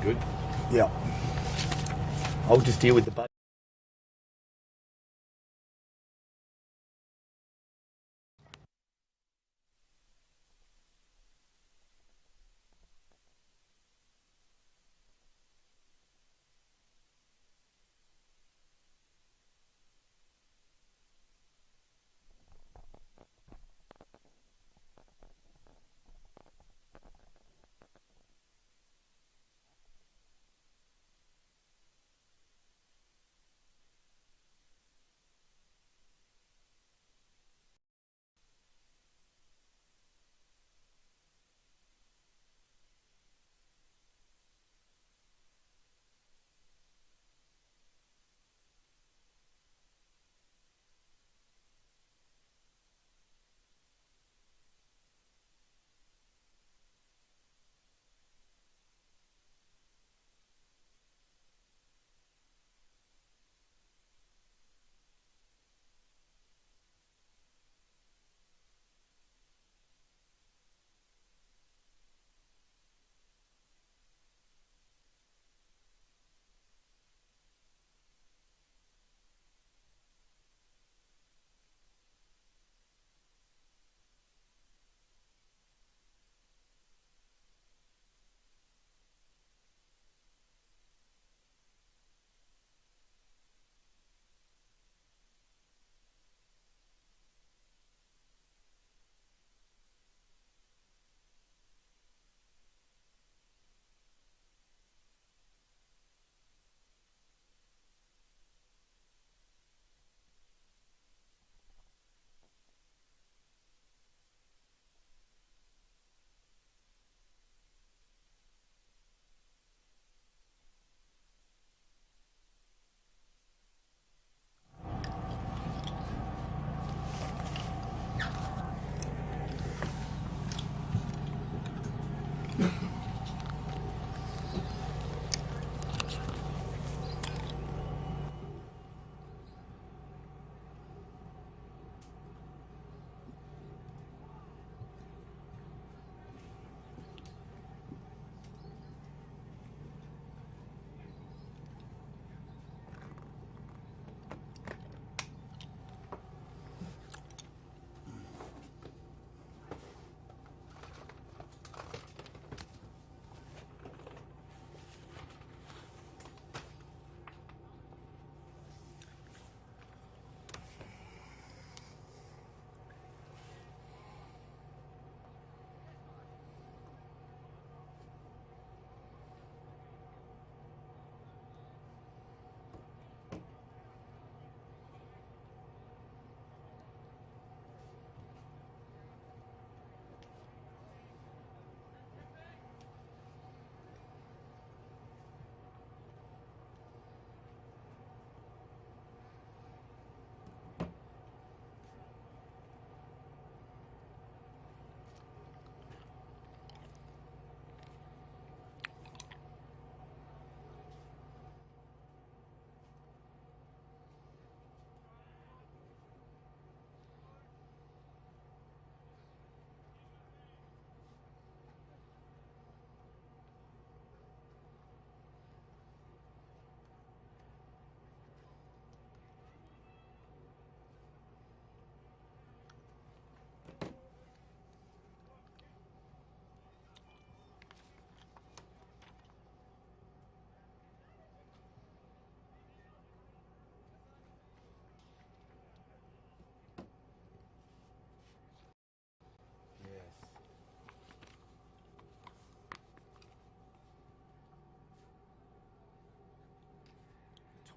good. Yeah. I'll just deal with the budget.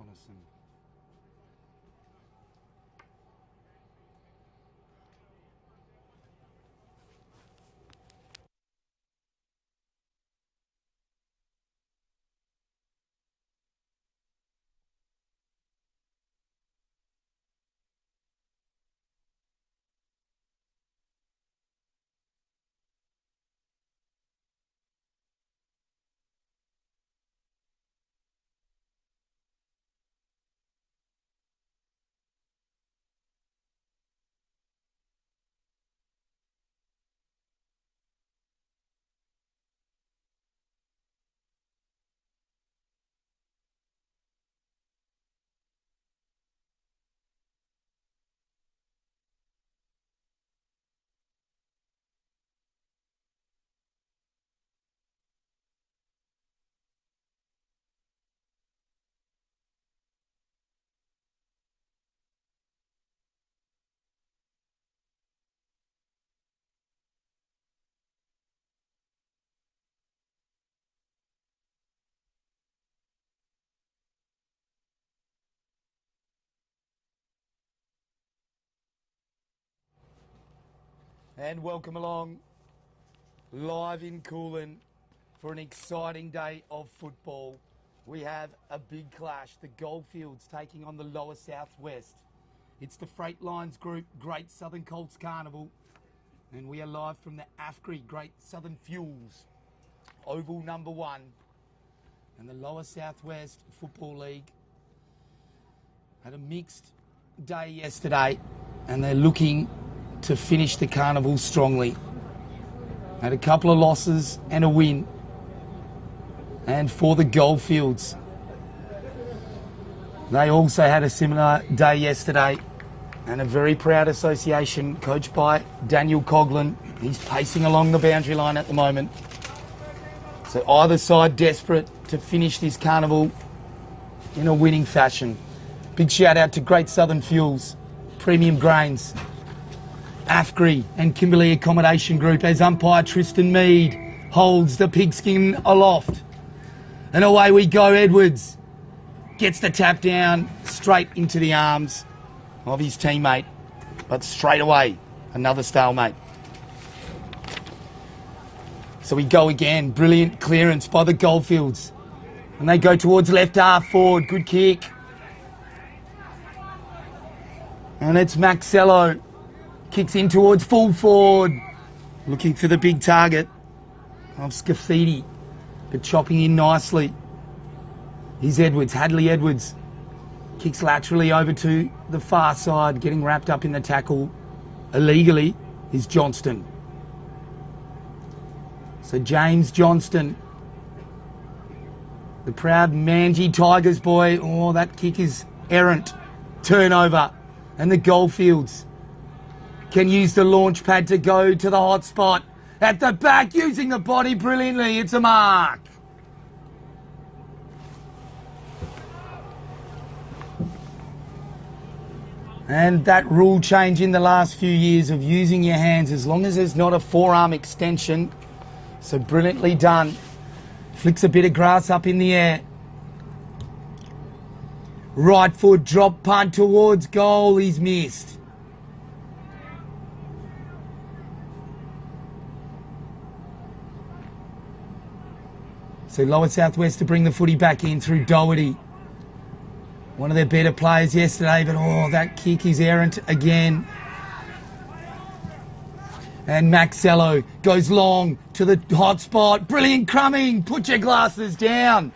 Tonneson. And welcome along, live in Coolin for an exciting day of football. We have a big clash, the Goldfields taking on the Lower Southwest. It's the Freight Lines Group Great Southern Colts Carnival, and we are live from the AFCRI Great Southern Fuels, Oval number 1, and the Lower Southwest Football League had a mixed day yesterday, and they're looking to finish the carnival strongly. Had a couple of losses and a win. And for the Goldfields, they also had a similar day yesterday, and a very proud association coached by Daniel Coughlin. He's pacing along the boundary line at the moment. So either side desperate to finish this carnival in a winning fashion. Big shout out to Great Southern Fuels, Premium Grains, AFCRI and Kimberley Accommodation Group as umpire Tristan Mead holds the pigskin aloft. And away we go. Edwards gets the tap down straight into the arms of his teammate, but straight away another stalemate. So we go again. Brilliant clearance by the Goldfields, and they go towards left half forward. Good kick, and it's Maxello. Kicks in towards full forward, looking for the big target of Scafidi, but chopping in nicely. Here's Edwards, Hadley Edwards. Kicks laterally over to the far side, getting wrapped up in the tackle illegally is Johnston. So James Johnston, the proud Manji Tigers boy. Oh, that kick is errant. Turnover, and the Goldfields can use the launch pad to go to the hot spot. At the back, using the body brilliantly. It's a mark. And that rule change in the last few years of using your hands, as long as there's not a forearm extension. So brilliantly done. Flicks a bit of grass up in the air. Right foot drop punt towards goal. He's missed. So Lower Southwest to bring the footy back in through Doherty. One of their better players yesterday, but oh, that kick is errant again. And Maxello goes long to the hot spot. Brilliant crumbing. Put your glasses down.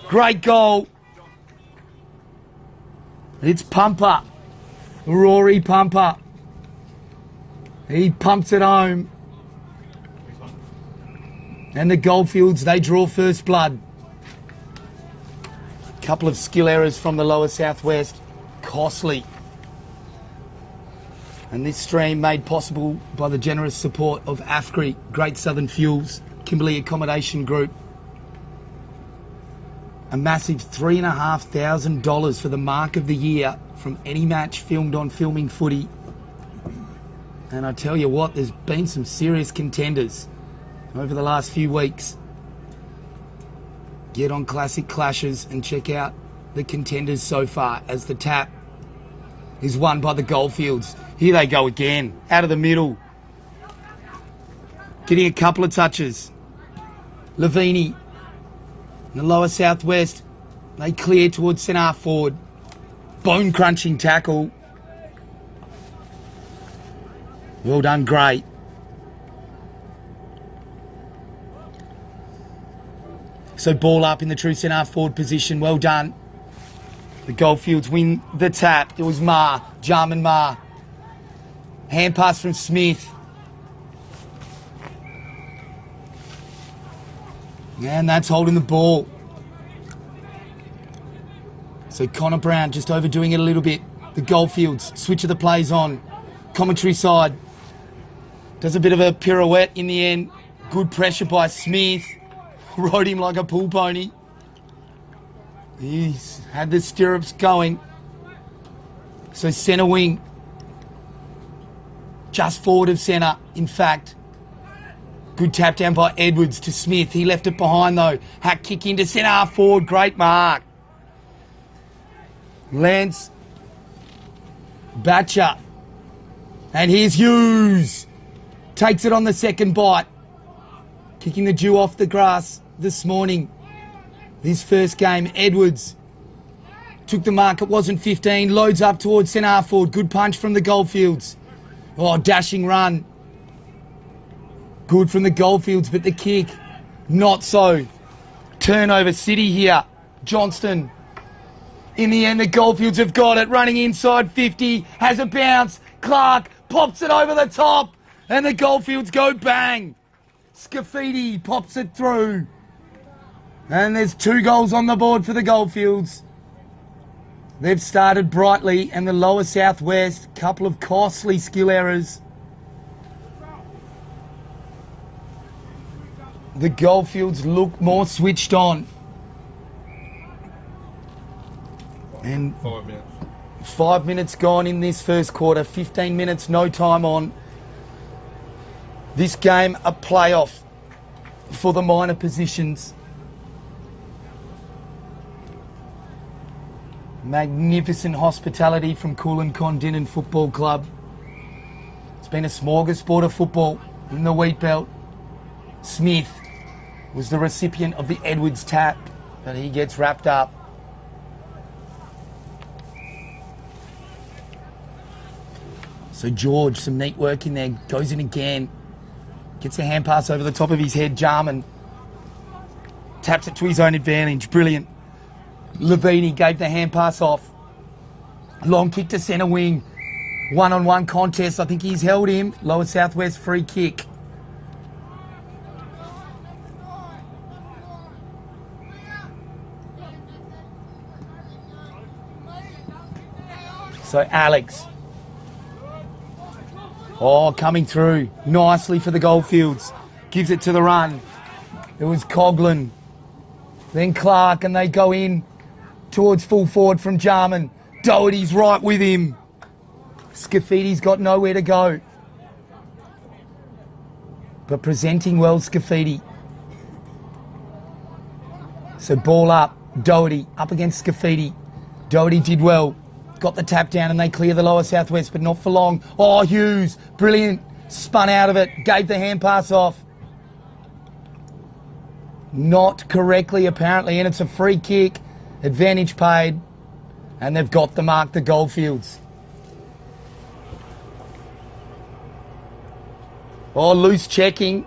Great goal. It's Pumper. Rory Pumper. He pumps it home. And the Goldfields, they draw first blood. Couple of skill errors from the Lower Southwest. Costly. And this stream made possible by the generous support of AFCRI, Great Southern Fuels, Kimberley Accommodation Group. A massive $3,500 for the mark of the year from any match filmed on Filming Footy. And I tell you what, there's been some serious contenders over the last few weeks. Get on Classic Clashes and check out the contenders so far as the tap is won by the Goldfields. Here they go again, out of the middle. Getting a couple of touches. Lavini, the Lower Southwest, they clear towards centre half forward. Bone crunching tackle. Well done, great. So ball up in the true centre forward position. Well done. The Goldfields win the tap. It was Ma, Jarman Ma. Hand pass from Smith. And that's holding the ball. So Connor Brown just overdoing it a little bit. The Goldfields switch of the plays on. Commentary side. Does a bit of a pirouette in the end. Good pressure by Smith. Rode him like a pool pony. He's had the stirrups going. So centre wing. Just forward of centre, in fact. Good tap down by Edwards to Smith. He left it behind though. Hack kick into centre half forward. Great mark. Lance Batcher. And here's Hughes. Takes it on the second bite. Kicking the dew off the grass this morning. This first game, Edwards took the mark. It wasn't 15. Loads up towards centre half forward. Good punch from the Goldfields. Oh, dashing run. Good from the Goldfields, but the kick, not so. Turnover City here. Johnston. In the end, the Goldfields have got it. Running inside 50. Has a bounce. Clark pops it over the top. And the Goldfields go bang. Scafidi pops it through. And there's 2 goals on the board for the Goldfields. They've started brightly, and the lower southwest, couple of costly skill errors. The Goldfields look more switched on. And 5 minutes. 5 minutes gone in this first quarter, 15 minutes, no time on. This game, a playoff for the minor positions. Magnificent hospitality from Coolin Condinin Football Club. It's been a smorgasbord of football in the wheat belt. Smith was the recipient of the Edwards tap, but he gets wrapped up. So George, some neat work in there, goes in again. Gets a hand pass over the top of his head. Jarman taps it to his own advantage. Brilliant. Levini gave the hand pass off. Long kick to centre wing. One-on-one contest. I think he's held him. Lower Southwest free kick. So Alex. Oh, coming through nicely for the Goldfields. Gives it to the run. It was Coughlin. Then Clark, and they go in towards full forward from Jarman. Doherty's right with him. Scafidi's got nowhere to go. But presenting well, Scafidi. So ball up. Doherty up against Scafidi. Doherty did well. Got the tap down and they clear the lower southwest, but not for long. Oh, Hughes, brilliant. Spun out of it. Gave the hand pass off. Not correctly, apparently, and it's a free kick. Advantage paid. And they've got the mark, the Goldfields. Oh, loose checking.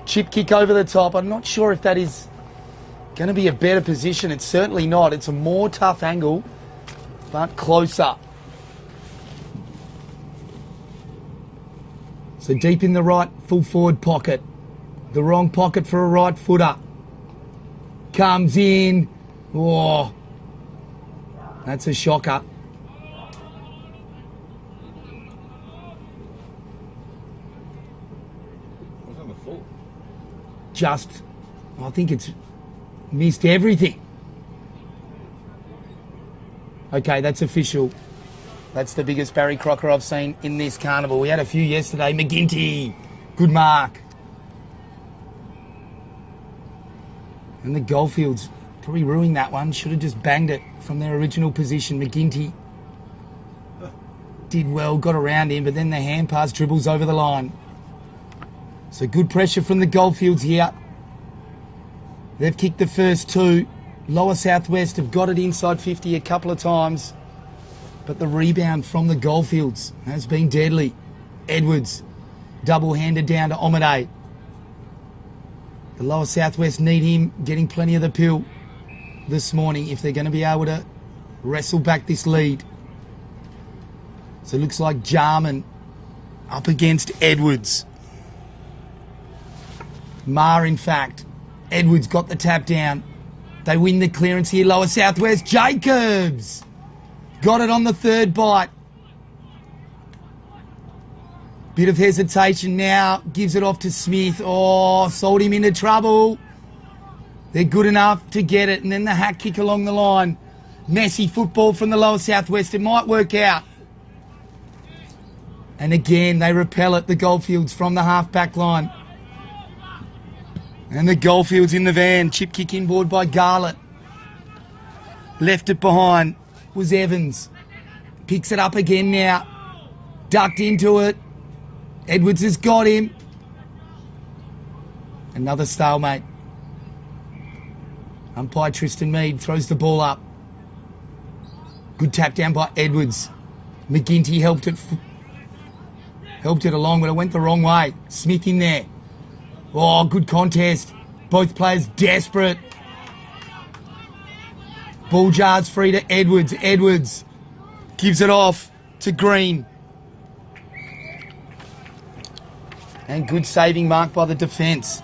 Chip kick over the top. I'm not sure if that is going to be a better position. It's certainly not. It's a more tough angle, but closer. So deep in the right full forward pocket. The wrong pocket for a right footer. Comes in. Oh, that's a shocker. What's on the full? Just, I think it's missed everything. Okay, that's official. That's the biggest Barry Crocker I've seen in this carnival. We had a few yesterday. McGinty, good mark. And the Goldfields probably ruining that one. Should have just banged it from their original position. McGinty did well, got around him, but then the hand pass dribbles over the line. So good pressure from the Goldfields here. They've kicked the first 2. Lower Southwest have got it inside 50 a couple of times, but the rebound from the Goldfields has been deadly. Edwards, double-handed down to Omade. The Lower Southwest need him getting plenty of the pill this morning if they're going to be able to wrestle back this lead. So it looks like Jarman up against Edwards. in fact. Edwards got the tap down. They win the clearance here. Lower Southwest. Jacobs got it on the third bite. Bit of hesitation now. Gives it off to Smith. Oh, sold him into trouble. They're good enough to get it. And then the hack kick along the line. Messy football from the Lower Southwest. It might work out. And again, they repel it, the Goldfields, from the half-back line. And the Goldfields in the van. Chip kick inboard by Garlett. Left it behind was Evans. Picks it up again now. Ducked into it. Edwards has got him. Another stalemate. Umpire Tristan Mead throws the ball up. Good tap down by Edwards. McGinty helped it along, but it went the wrong way. Smith in there. Oh, good contest. Both players desperate. Ball jars free to Edwards. Edwards gives it off to Green. And good saving mark by the defence.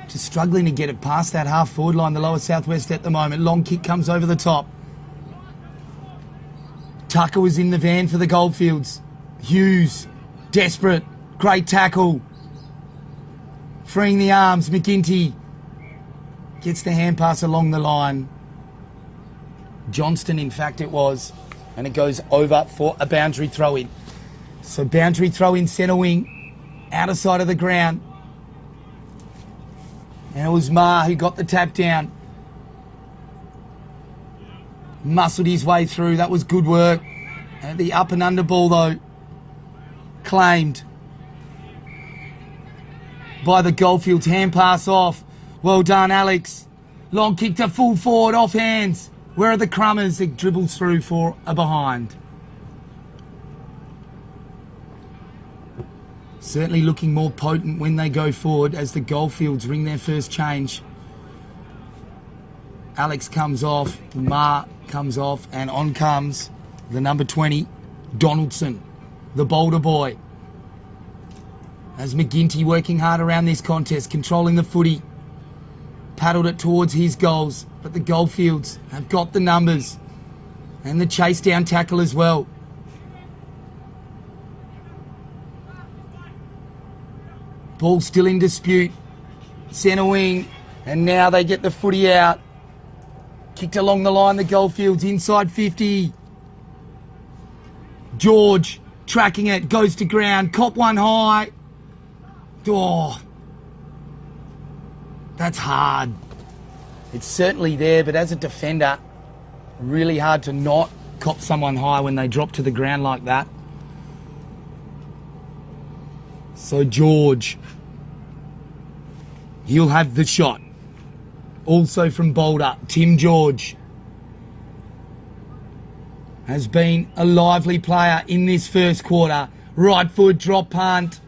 Just struggling to get it past that half-forward line, the lower southwest at the moment. Long kick comes over the top. Tucker was in the van for the Goldfields. Hughes, desperate, great tackle. Freeing the arms, McGinty gets the hand pass along the line. Johnston, in fact, it was. And it goes over for a boundary throw-in. So boundary throw-in, centre wing, outer side of the ground. And it was Ma who got the tap down. Muscled his way through. That was good work. And the up and under ball, though, claimed by the Goldfields. Hand pass off. Well done, Alex. Long kick to full forward, off hands. Where are the Crummers? It dribbles through for a behind. Certainly looking more potent when they go forward as the Goldfields ring their first change. Alex comes off, Ma comes off, and on comes the number 20, Donaldson, the Boulder boy. As McGinty working hard around this contest, controlling the footy. Paddled it towards his goals, but the Goldfields have got the numbers and the chase down tackle as well. Ball still in dispute. Centre wing. And now they get the footy out. Kicked along the line, the Goldfields. Inside 50. George tracking it. Goes to ground. Cop one high. Oh. That's hard. It's certainly there, but as a defender, really hard to not cop someone high when they drop to the ground like that. So George, he'll have the shot. Also from Boulder, Tim George has been a lively player in this first quarter. Right foot drop punt.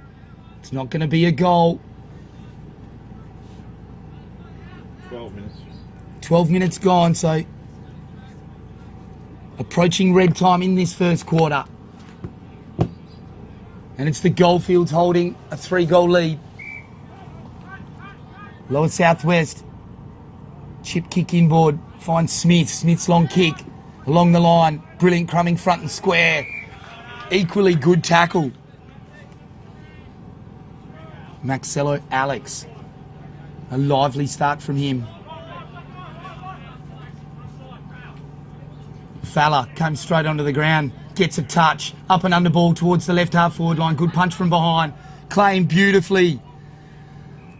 It's not going to be a goal. 12 minutes. 12 minutes gone, so approaching red time in this first quarter. And it's the Goldfields holding a 3-goal lead. Lower southwest. Chip kick inboard. Finds Smith. Smith's long kick along the line. Brilliant crumbing front and square. Equally good tackle. Maxello Alex. A lively start from him. Falla comes straight onto the ground. Gets a touch. Up and under ball towards the left half forward line. Good punch from behind. Claimed beautifully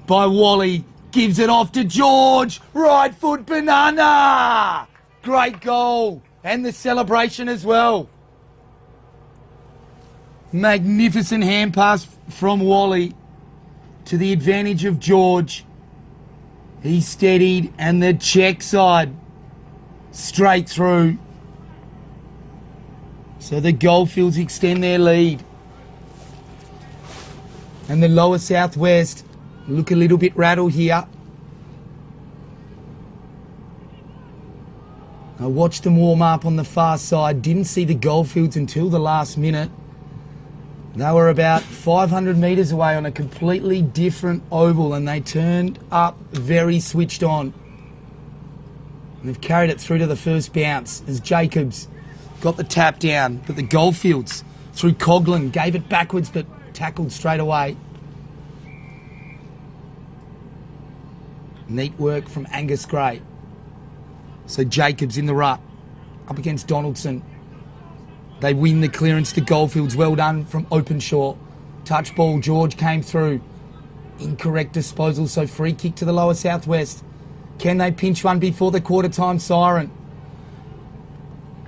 by Wally. Gives it off to George. Right foot banana. Great goal. And the celebration as well. Magnificent hand pass from Wally to the advantage of George. He steadied and the check side straight through. So the Goldfields extend their lead. And the lower southwest look a little bit rattled here. I watched them warm up on the far side. Didn't see the Goldfields until the last minute. They were about 500 metres away on a completely different oval and they turned up very switched on. And they've carried it through to the first bounce as Jacobs got the tap down, but the Goldfields through Coughlin gave it backwards but tackled straight away. Neat work from Angus Gray. So Jacobs in the ruck up against Donaldson. They win the clearance to Goldfields. Well done from Openshaw. Touch ball, George came through. Incorrect disposal, so free kick to the lower southwest. Can they pinch one before the quarter time siren?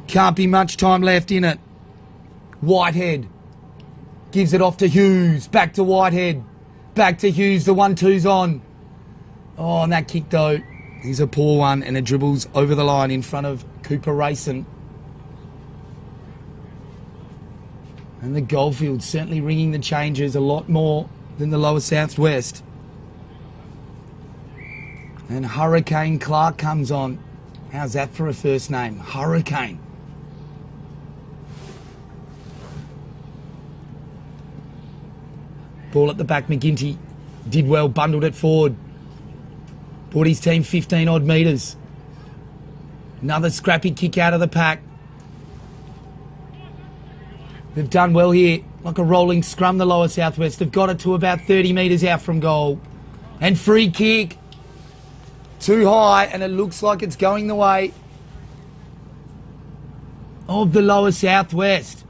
Can't be much time left in it. Whitehead Gives it off to Hughes. Back to Whitehead. Back to Hughes. The 1-2's on. Oh, and that kick, though, is a poor one, and it dribbles over the line in front of Cooper Rayson. And the Goldfield certainly ringing the changes a lot more than the lower southwest. And Hurricane Clark comes on. How's that for a first name? Hurricane. Ball at the back, McGinty did well, bundled it forward. Brought his team 15 odd metres. Another scrappy kick out of the pack. They've done well here, like a rolling scrum, the lower southwest. They've got it to about 30 metres out from goal. And free kick. Too high, and it looks like it's going the way of the lower southwest.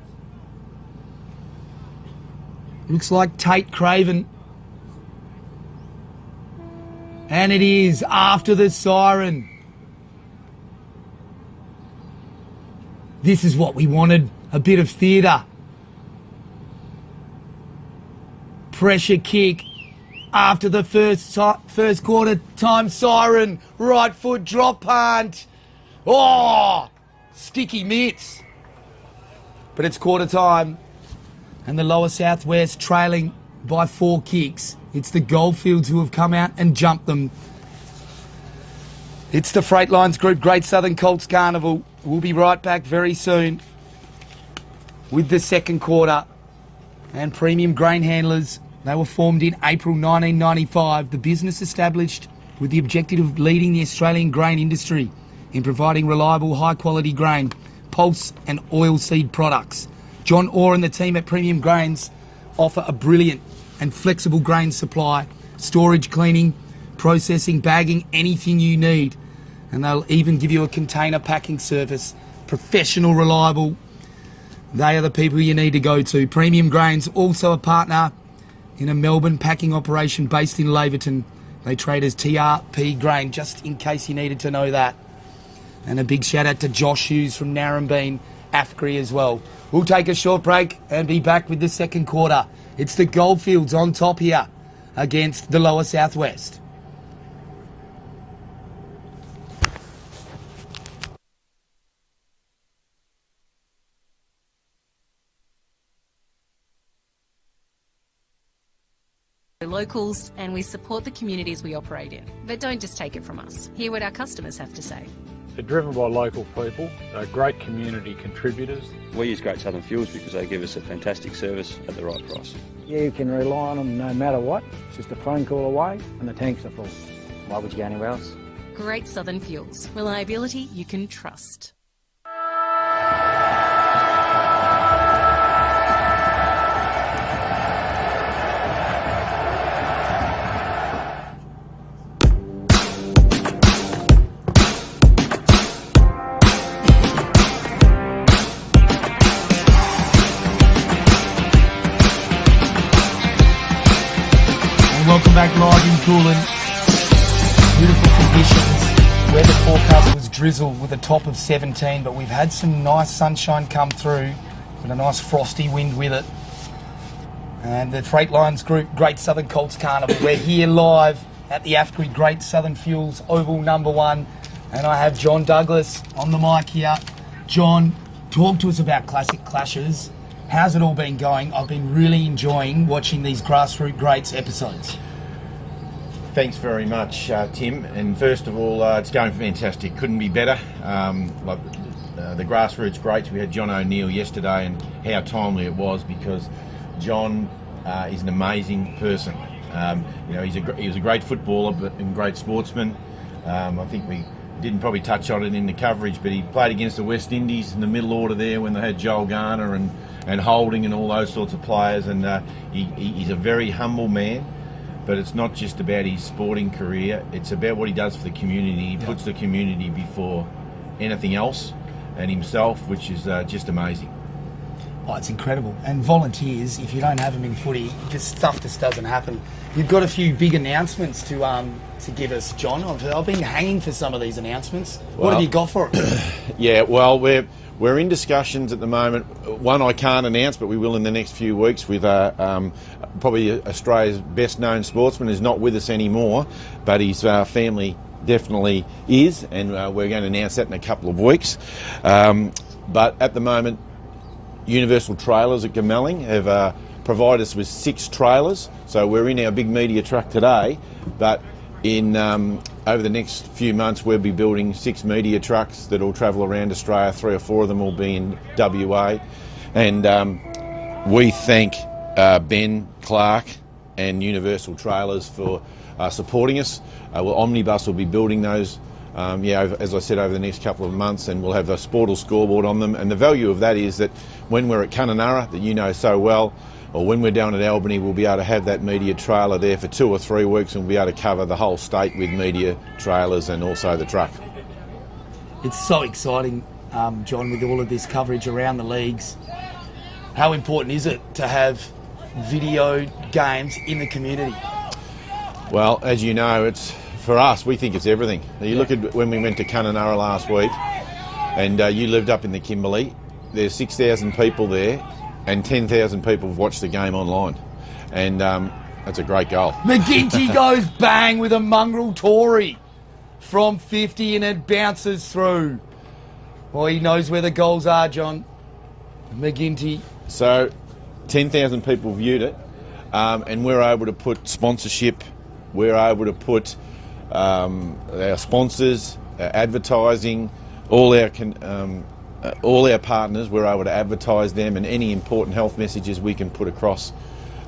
Looks like Tate Craven. And it is after the siren. This is what we wanted, a bit of theatre. Pressure kick. After the first quarter time siren, right foot drop punt. Oh, sticky mitts. But it's quarter time, and the lower southwest trailing by 4 kicks. It's the Goldfields who have come out and jumped them. It's the Freight Lines Group Great Southern Colts Carnival. We'll be right back very soon with the second quarter. And Premium Grain Handlers, they were formed in April 1995. The business established with the objective of leading the Australian grain industry in providing reliable, high-quality grain, pulse and oilseed products. John Orr and the team at Premium Grains offer a brilliant and flexible grain supply, storage, cleaning, processing, bagging, anything you need. And they'll even give you a container packing service. Professional, reliable. They are the people you need to go to. Premium Grains, also a partner in a Melbourne packing operation based in Laverton. They trade as TRP Grain, just in case you needed to know that. And a big shout out to Josh Hughes from Narrabeen, AFCRI as well. We'll take a short break and be back with the second quarter. It's the Goldfields on top here against the lower southwest. Locals, and we support the communities we operate in. But don't just take it from us. Hear what our customers have to say. They're driven by local people. They're great community contributors. We use Great Southern Fuels because they give us a fantastic service at the right price. Yeah, you can rely on them no matter what. It's just a phone call away and the tanks are full. Why would you go anywhere else? Great Southern Fuels. Reliability you can trust. Welcome back live in Coolin. Beautiful conditions. Weather forecast was drizzle with a top of 17, but we've had some nice sunshine come through with a nice frosty wind with it. And the Freight Lines Group Great Southern Colts Carnival. We're here live at the AFCRI Great Southern Fuels Oval number 1, and I have John Douglas on the mic here. John, talk to us about Classic Clashes. How's it all been going? I've been really enjoying watching these Grassroots Greats episodes. Thanks very much, Tim. And first of all, it's going fantastic. Couldn't be better. The Grassroots Greats, we had John O'Neill yesterday, and how timely it was because John is an amazing person. He was a great footballer and great sportsman. I think we didn't probably touch on it in the coverage, but he played against the West Indies in the middle order there when they had Joel Garner and Holding and all those sorts of players. And he's a very humble man. But it's not just about his sporting career, it's about what he does for the community. He puts the community before anything else and himself, which is just amazing. Oh, it's incredible. And volunteers, if you don't have them in footy, stuff just doesn't happen. You've got a few big announcements to give us, John. I've been hanging for some of these announcements. What have you got for us? Yeah, well, we're we're in discussions at the moment. One I can't announce, but we will in the next few weeks, with probably Australia's best known sportsman, who's not with us anymore, but his family definitely is, and we're going to announce that in a couple of weeks. But at the moment, Universal Trailers at Gamelling have provided us with 6 trailers, so we're in our big media truck today, but in over the next few months we'll be building 6 media trucks that will travel around Australia. 3 or 4 of them will be in WA, and we thank Ben Clark and Universal Trailers for supporting us. Omnibus will be building those as I said, over the next couple of months, and we'll have a Sportal scoreboard on them. And the value of that is that when we're at Kununurra, that you know so well, or when we're down at Albany, we'll be able to have that media trailer there for 2 or 3 weeks, and we'll be able to cover the whole state with media trailers and also the truck. It's so exciting, John, with all of this coverage around the leagues. How important is it to have video games in the community? Well, as you know, it's for us, we think it's everything. You look at when we went to Kununurra last week, and you lived up in the Kimberley. There's 6,000 people there, and 10,000 people have watched the game online, and that's a great goal. McGinty goes bang with a mongrel Tory from 50, and it bounces through. Well, he knows where the goals are, John. McGinty. So 10,000 people viewed it, and we're able to put sponsorship, we're able to put our sponsors, advertising, all our partners, we're able to advertise them, and any important health messages we can put across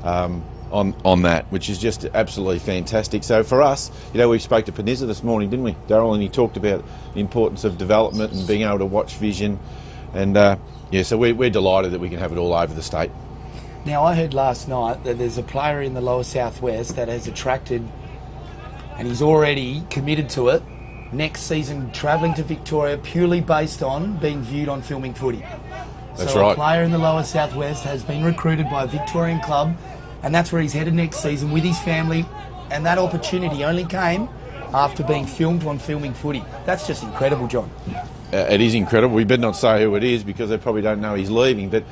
on that, which is just absolutely fantastic. So for us, you know, we spoke to Panizza this morning, didn't we, Darryl, and he talked about the importance of development and being able to watch vision, and so we're delighted that we can have it all over the state. Now, I heard last night that there's a player in the lower southwest that has attracted, and he's already committed to it, next season travelling to Victoria purely based on being viewed on Filming Footy. That's so right. A player in the lower southwest has been recruited by a Victorian club, and that's where he's headed next season with his family, and that opportunity only came after being filmed on Filming Footy. That's just incredible, John. It is incredible. We better not say who it is because they probably don't know he's leaving, but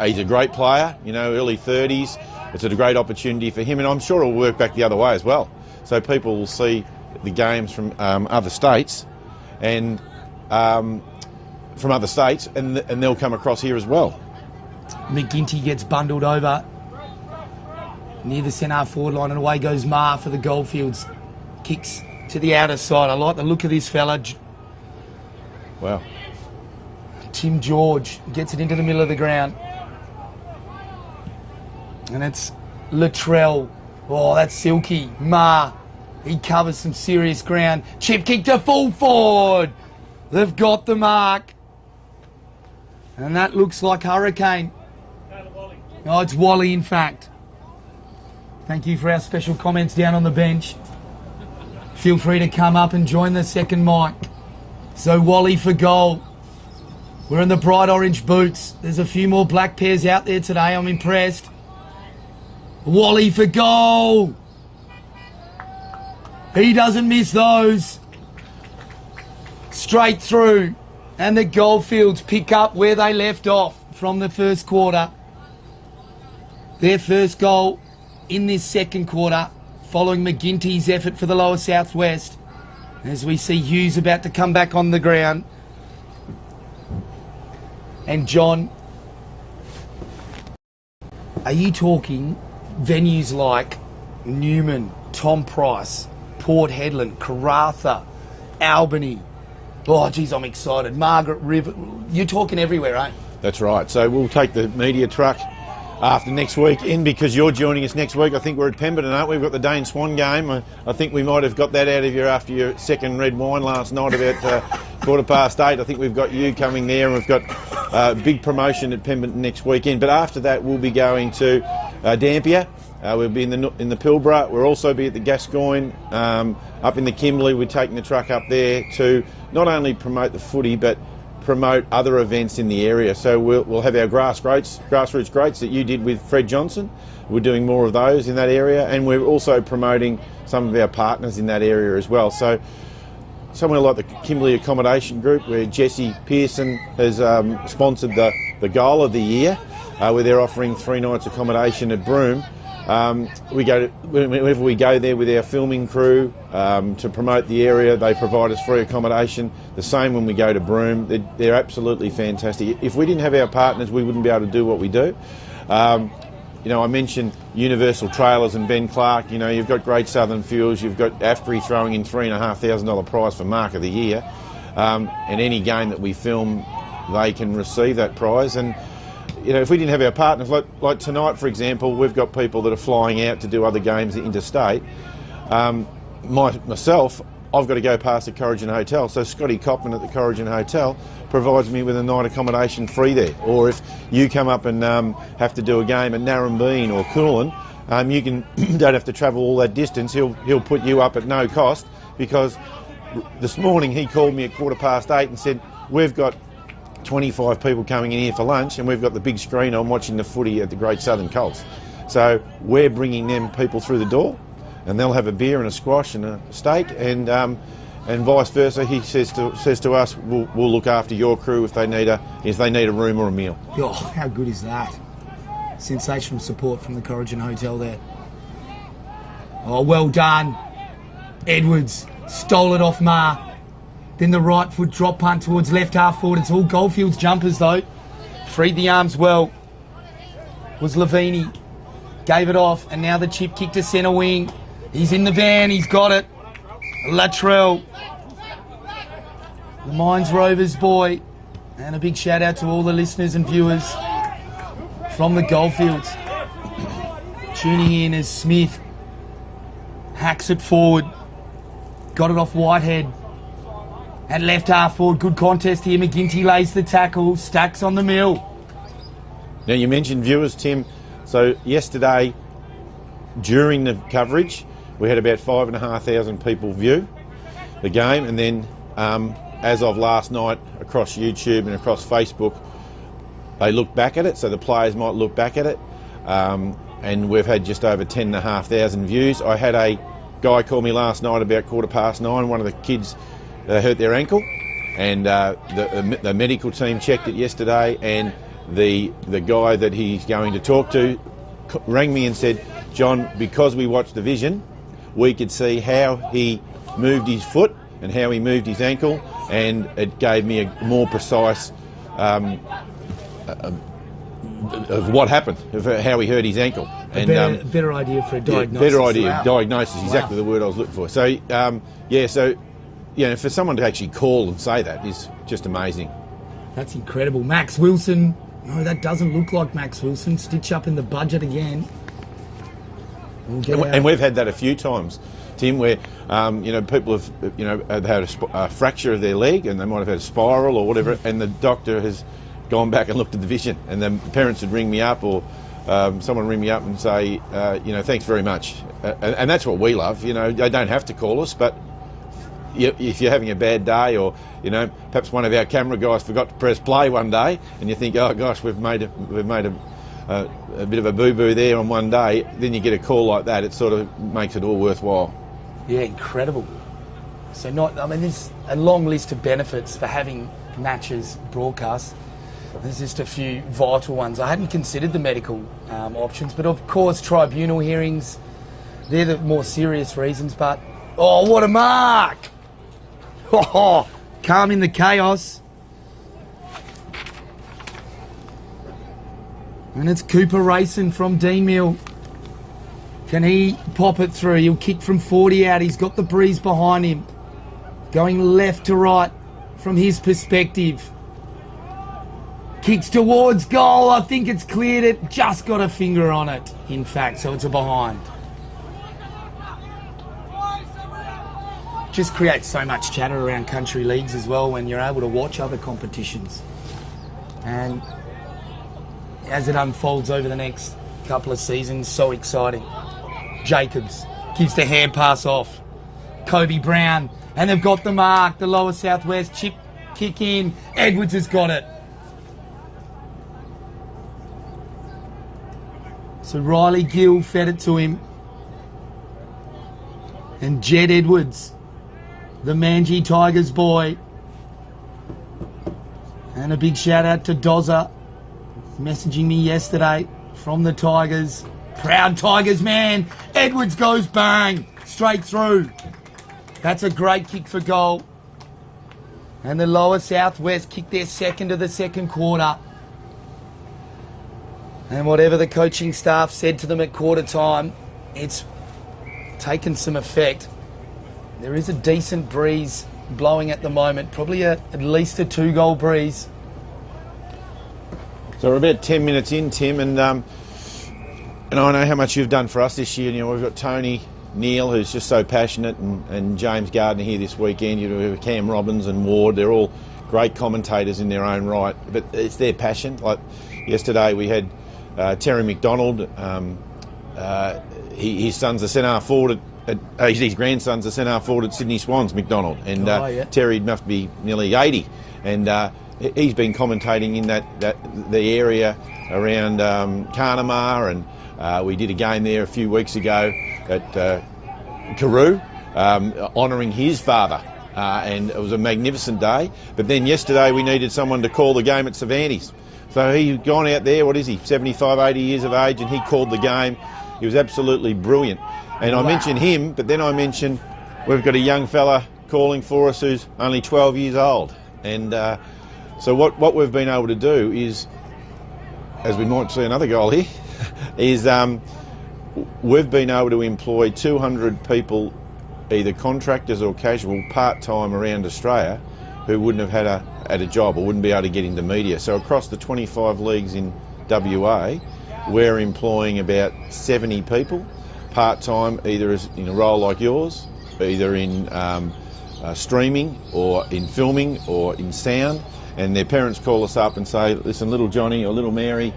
he's a great player, you know, early 30s. It's a great opportunity for him, and I'm sure it'll work back the other way as well. So people will see the games from other states, and and they'll come across here as well. McGinty gets bundled over near the centre forward line, and away goes Ma for the Goldfields. Kicks to the outer side. I like the look of this fella. Wow. Tim George gets it into the middle of the ground. And it's Latrell. Oh, that's silky. Ma. He covers some serious ground. Chip kick to full forward. They've got the mark. And that looks like Hurricane. Oh, it's Wally, in fact. Thank you for our special comments down on the bench. Feel free to come up and join the second mic. So Wally for goal. We're in the bright orange boots. There's a few more black pairs out there today. I'm impressed. Wally for goal. He doesn't miss those. Straight through. And the Goldfields pick up where they left off from the first quarter. Their first goal in this second quarter, following McGinty's effort for the lower southwest. As we see Hughes about to come back on the ground. And John, are you talking venues like Newman, Tom Price, Port Hedland, Karratha, Albany? Oh, geez, I'm excited. Margaret River. You're talking everywhere, aren't you? That's right. So we'll take the media truck after next week in, because you're joining us next week. I think we're at Pemberton, aren't we? We've got the Dane Swan game. I think we might have got that out of you after your second red wine last night about 8:15. I think we've got you coming there, and we've got a big promotion at Pemberton next weekend. But after that, we'll be going to Dampier. We'll be in the Pilbara. We'll also be at the Gascoyne. Up in the Kimberley, we're taking the truck up there to not only promote the footy, but promote other events in the area. So we'll have our grassroots greats that you did with Fred Johnson. We're doing more of those in that area, and we're also promoting some of our partners in that area as well. So somewhere like the Kimberley Accommodation Group, where Jesse Pearson has sponsored the goal of the year, where they're offering 3 nights accommodation at Broome. Whenever we go there with our filming crew to promote the area, they provide us free accommodation. The same when we go to Broome. They're absolutely fantastic. If we didn't have our partners, we wouldn't be able to do what we do. I mentioned Universal Trailers and Ben Clark. You've got Great Southern Fuels, you've got AFBRI throwing in $3,500 prize for Mark of the Year. And any game that we film, they can receive that prize. And if we didn't have our partners, like tonight, for example, we've got people that are flying out to do other games interstate. Myself, I've got to go past the Corrigin Hotel, so Scotty Copman at the Corrigin Hotel provides me with a night accommodation free there. Or if you come up and have to do a game at Narrabeen or Coolin, you don't have to travel all that distance. He'll put you up at no cost, because this morning he called me at 8:15 and said, we've got 25 people coming in here for lunch, and we've got the big screen on watching the footy at the Great Southern Colts. So we're bringing them people through the door, and they'll have a beer and a squash and a steak, and vice versa. He says to us, we'll look after your crew if they need a room or a meal. Oh, how good is that? Sensational support from the Corrigin Hotel there. Oh, well done. Edwards stole it off Ma. Then the right foot drop punt towards left half forward. It's all Goldfields jumpers though. Freed the arms well. Was Lavini. Gave it off, and now the chip kick to centre wing. He's in the van, he's got it. Latrell. The Mines Rovers boy. And a big shout out to all the listeners and viewers from the Goldfields. Tuning in as Smith hacks it forward. Got it off Whitehead. At left half forward, good contest here. McGinty lays the tackle. Stacks on the mill. Now, you mentioned viewers, Tim. So yesterday, during the coverage, we had about 5,500 people view the game, and then as of last night, across YouTube and across Facebook, they look back at it, so the players might look back at it, and we've had just over 10,500 views. I had a guy call me last night about 9:15. One of the kids hurt their ankle, and the medical team checked it yesterday, and the guy that he's going to talk to rang me and said, John, because we watched the vision, we could see how he moved his foot and how he moved his ankle, and it gave me a more precise of what happened, of how he hurt his ankle. A better idea for a diagnosis. Better idea, diagnosis, exactly the word I was looking for. So, for someone to actually call and say that is just amazing. That's incredible. Max Wilson. No, that doesn't look like Max Wilson. Stitch up in the budget again. And we've had that a few times, Tim, where people have had a fracture of their leg, and they might have had a spiral or whatever, and the doctor has gone back and looked at the vision, and the parents would ring me up, or someone ring me up and say, thanks very much. And that's what we love. They don't have to call us, but if you're having a bad day, or perhaps one of our camera guys forgot to press play one day, and you think, oh gosh, we've made a bit of a boo-boo there on one day, then you get a call like that. It sort of makes it all worthwhile. Yeah, incredible. So there's a long list of benefits for having matches broadcast. There's just a few vital ones. I hadn't considered the medical options, but of course tribunal hearings, they're the more serious reasons. But oh, what a mark! Oh, calm in the chaos. And it's Cooper racing from Deanmill. Can he pop it through? He'll kick from 40 out. He's got the breeze behind him. Going left to right from his perspective. Kicks towards goal. I think it's cleared it. Just got a finger on it, in fact, so it's a behind. Just creates so much chatter around country leagues as well when you're able to watch other competitions. And as it unfolds over the next couple of seasons, so exciting. Jacobs gives the hand pass off. Kobe Brown, and they've got the mark, the lower southwest chip kick in. Edwards has got it. So Riley Gill fed it to him. And Jed Edwards the Manji Tigers boy. And a big shout out to Dozza, messaging me yesterday from the Tigers. Proud Tigers, man. Edwards goes bang, straight through. That's a great kick for goal. And the Lower Southwest kick their second of the second quarter. And whatever the coaching staff said to them at quarter time, it's taken some effect. There is a decent breeze blowing at the moment, probably at least a 2-goal breeze. So we're about 10 minutes in, Tim, and I know how much you've done for us this year. You know, we've got Tony, Neil, who's just so passionate, and James Gardner here this weekend. You know, Cam Robbins and Ward, they're all great commentators in their own right, but it's their passion. Like yesterday we had Terry McDonald, his son's a centre forward his grandson's a centre forward at Sydney Swans, McDonald, and Terry must be nearly 80, and he's been commentating in the area around Carnival, and we did a game there a few weeks ago at Karoo, honouring his father, and it was a magnificent day. But then yesterday we needed someone to call the game at Cervantes. So he'd gone out there, what is he, 75, 80 years of age, and he called the game. He was absolutely brilliant. And I mentioned him, but then I mentioned we've got a young fella calling for us who's only 12 years old. And so what we've been able to do is, as we might see another goal here, is we've been able to employ 200 people, either contractors or casual, part-time around Australia, who wouldn't have had a job or wouldn't be able to get into media. So across the 25 leagues in WA, we're employing about 70 people, part-time, either as in a role like yours, either in streaming or in filming or in sound, and their parents call us up and say, listen, little Johnny or little Mary,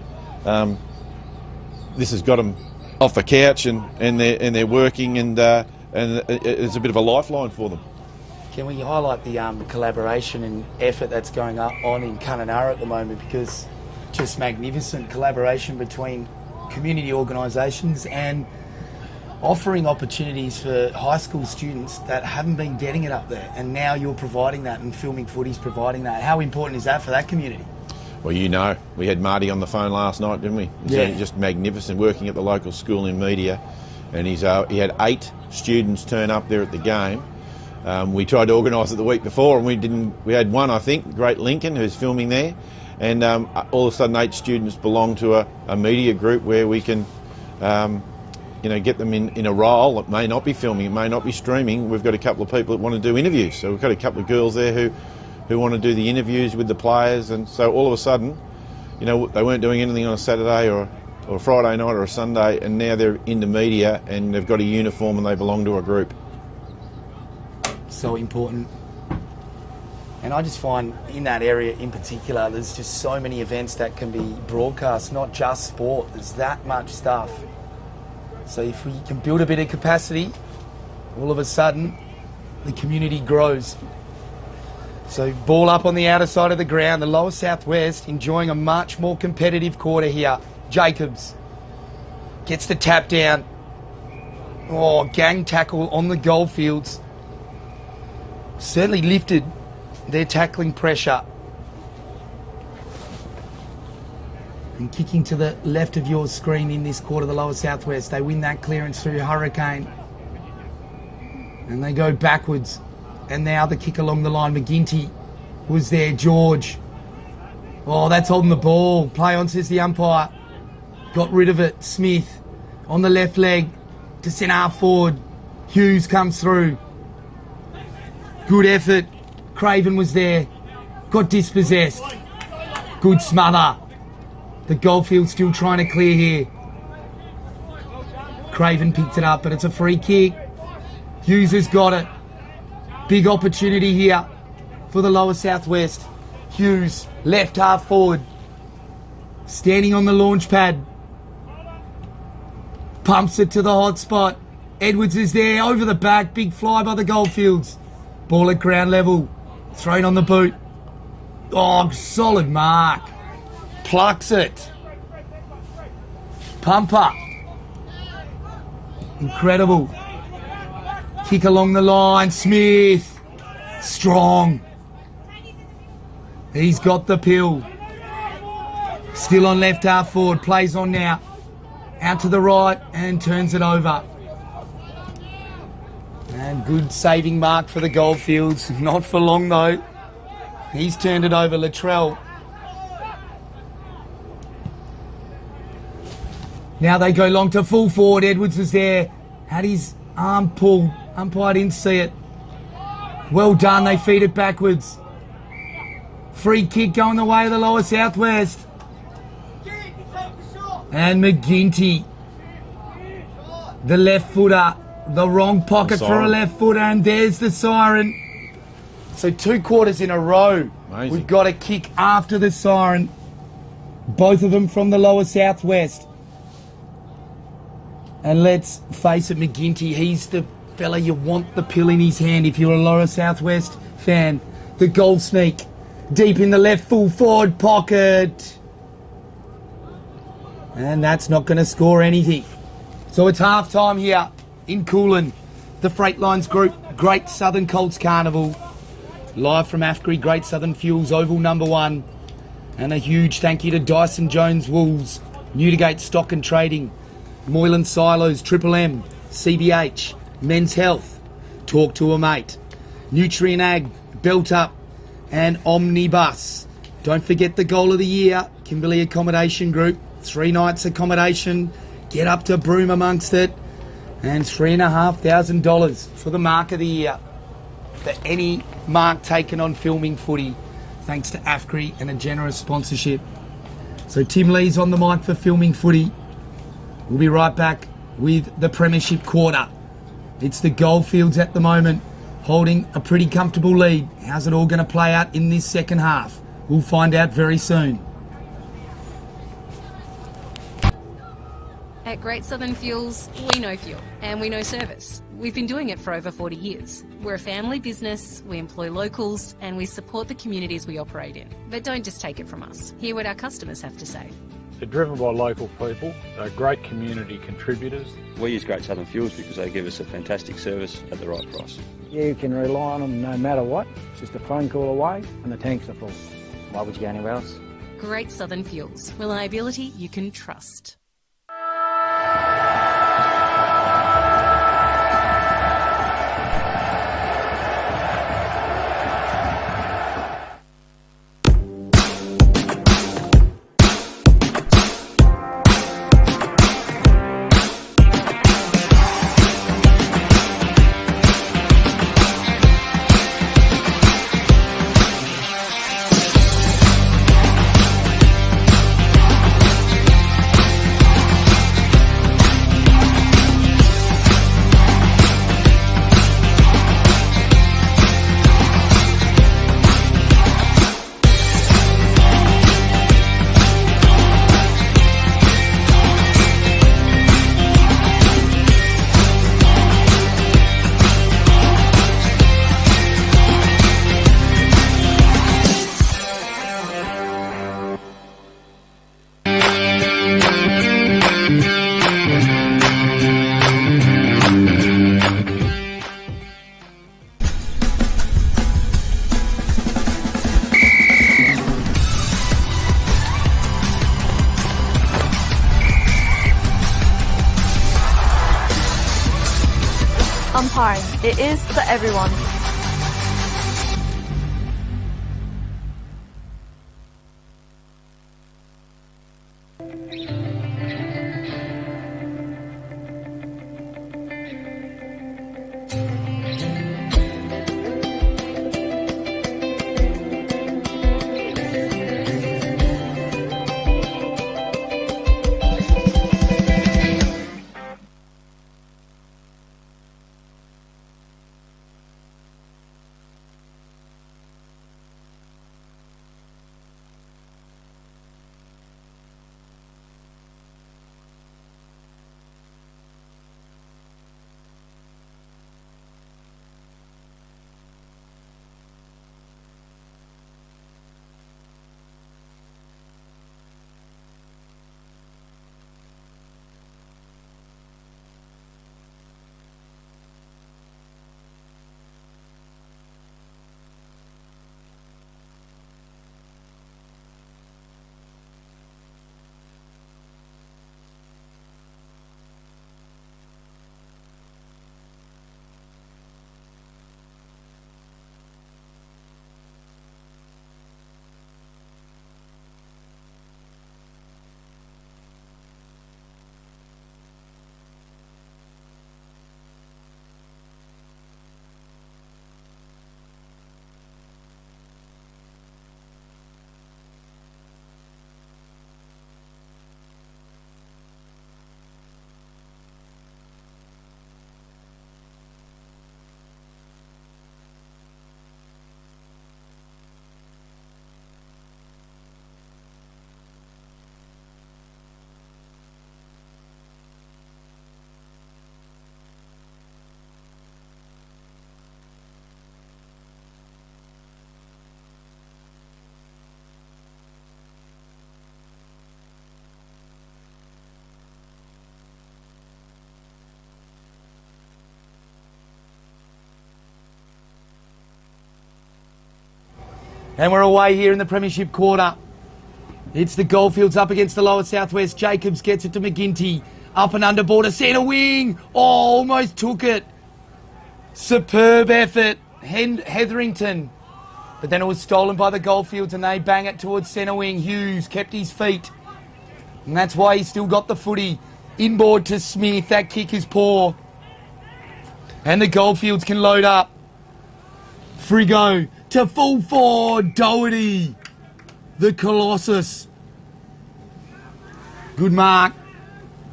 this has got them off the couch and they're working, and it's a bit of a lifeline for them. Can we highlight the collaboration and effort that's going on in Kununurra at the moment, because just magnificent collaboration between community organisations and offering opportunities for high school students that haven't been getting it up there, and now you're providing that, and Filming Footy's providing that. How important is that for that community? Well, you know, we had Marty on the phone last night, didn't we? Yeah. Just magnificent, working at the local school in media, and he had 8 students turn up there at the game. We tried to organise it the week before, and we didn't. We had one, I think, Great Lincoln, who's filming there, and all of a sudden 8 students belong to a media group where we can get them in a role. It may not be filming, it may not be streaming. We've got a couple of people that want to do interviews. So we've got a couple of girls there who want to do the interviews with the players. And so all of a sudden, they weren't doing anything on a Saturday or a Friday night or a Sunday, and now they're in the media and they've got a uniform and they belong to a group. So important. And I just find in that area in particular, there's just so many events that can be broadcast, not just sport. There's that much stuff. So if we can build a bit of capacity, all of a sudden, the community grows. So ball up on the outer side of the ground. The Lower Southwest enjoying a much more competitive quarter here. Jacobs gets the tap down. Oh, gang tackle on the goalfields. Certainly lifted their tackling pressure. And kicking to the left of your screen in this quarter, the Lower Southwest. They win that clearance through Hurricane. And they go backwards. And now the kick along the line. McGinty was there. George. Oh, that's holding the ball. Play on, says the umpire. Got rid of it. Smith on the left leg to centre half forward. Hughes comes through. Good effort. Craven was there. Got dispossessed. Good smother. The Goldfield still trying to clear here. Craven picked it up, but it's a free kick. Hughes has got it. Big opportunity here for the Lower Southwest. Hughes, left half forward. Standing on the launch pad. Pumps it to the hot spot. Edwards is there, over the back. Big fly by the Goldfields. Ball at ground level. Thrown on the boot. Oh, solid mark. Plucks it. Pumper. Incredible. Kick along the line. Smith. Strong. He's got the pill. Still on left half forward. Plays on now. Out to the right and turns it over. And good saving mark for the Goldfields. Not for long though. He's turned it over. Latrell. Now they go long to full forward. Edwards was there. Had his arm pulled. Umpire didn't see it. Well done. They feed it backwards. Free kick going the way of the lower southwest. And McGinty. The left footer. The wrong pocket for a left footer. And there's the siren. So 2 quarters in a row. Amazing. We've got a kick after the siren. Both of them from the lower southwest. And let's face it, McGinty, he's the fella you want the pill in his hand if you're a lower southwest fan. The goal sneak. Deep in the left full forward pocket. And that's not going to score anything. So it's half time here in Coolin. The Freight Lines Group, Great Southern Colts Carnival. Live from AFCRI, Great Southern Fuels, Oval number 1. And a huge thank you to Dyson Jones Wools, Newdigate Stock and Trading, Moylan Silos, Triple M, CBH, Men's Health, Talk to a Mate, Nutrient Ag, Belt Up, and Omnibus. Don't forget the goal of the year, Kimberley Accommodation Group, 3 nights accommodation, get up to Broome amongst it, and $3,500 for the mark of the year for any mark taken on filming footy, thanks to AFCRI and a generous sponsorship. So Tim Lee's on the mic for filming footy. We'll be right back with the Premiership quarter. It's the Goldfields at the moment, holding a pretty comfortable lead. How's it all going to play out in this second half? We'll find out very soon. At Great Southern Fuels, we know fuel and we know service. We've been doing it for over 40 years. We're a family business, we employ locals, and we support the communities we operate in. But don't just take it from us. Hear what our customers have to say. They're driven by local people. They're great community contributors. We use Great Southern Fuels because they give us a fantastic service at the right price. You can rely on them no matter what. It's just a phone call away and the tanks are full. Why would you go anywhere else? Great Southern Fuels. Reliability you can trust. Umpiring. It is for everyone. And we're away here in the Premiership quarter. It's the Goldfields up against the Lower Southwest. Jacobs gets it to McGinty. Up and under border, centre wing. Oh, almost took it. Superb effort. Hetherington. But then it was stolen by the Goldfields and they bang it towards centre wing. Hughes kept his feet. And that's why he's still got the footy. Inboard to Smith. That kick is poor. And the Goldfields can load up. Frigo to full forward. Doherty. The Colossus. Good mark.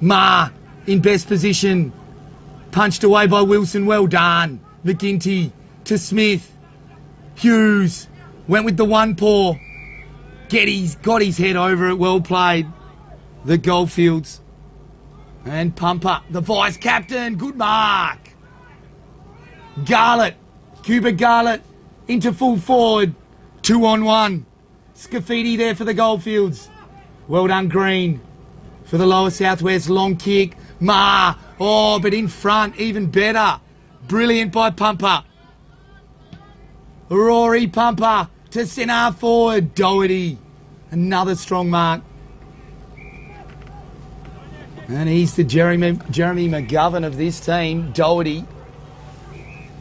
Ma in best position. Punched away by Wilson. Well done. McGinty to Smith. Hughes went with the one paw. Getty's got his head over it. Well played. The Goldfields. And Pumper, the vice captain. Good mark. Garlett. Cuba Garlett into full forward. 2-on-1. Scafidi there for the Goldfields. Well done, Green. For the Lower Southwest, long kick. Ma. Oh, but in front, even better. Brilliant by Pumper. Rory Pumper to centre forward. Doherty. Another strong mark. And he's the Jeremy McGovern of this team. Doherty.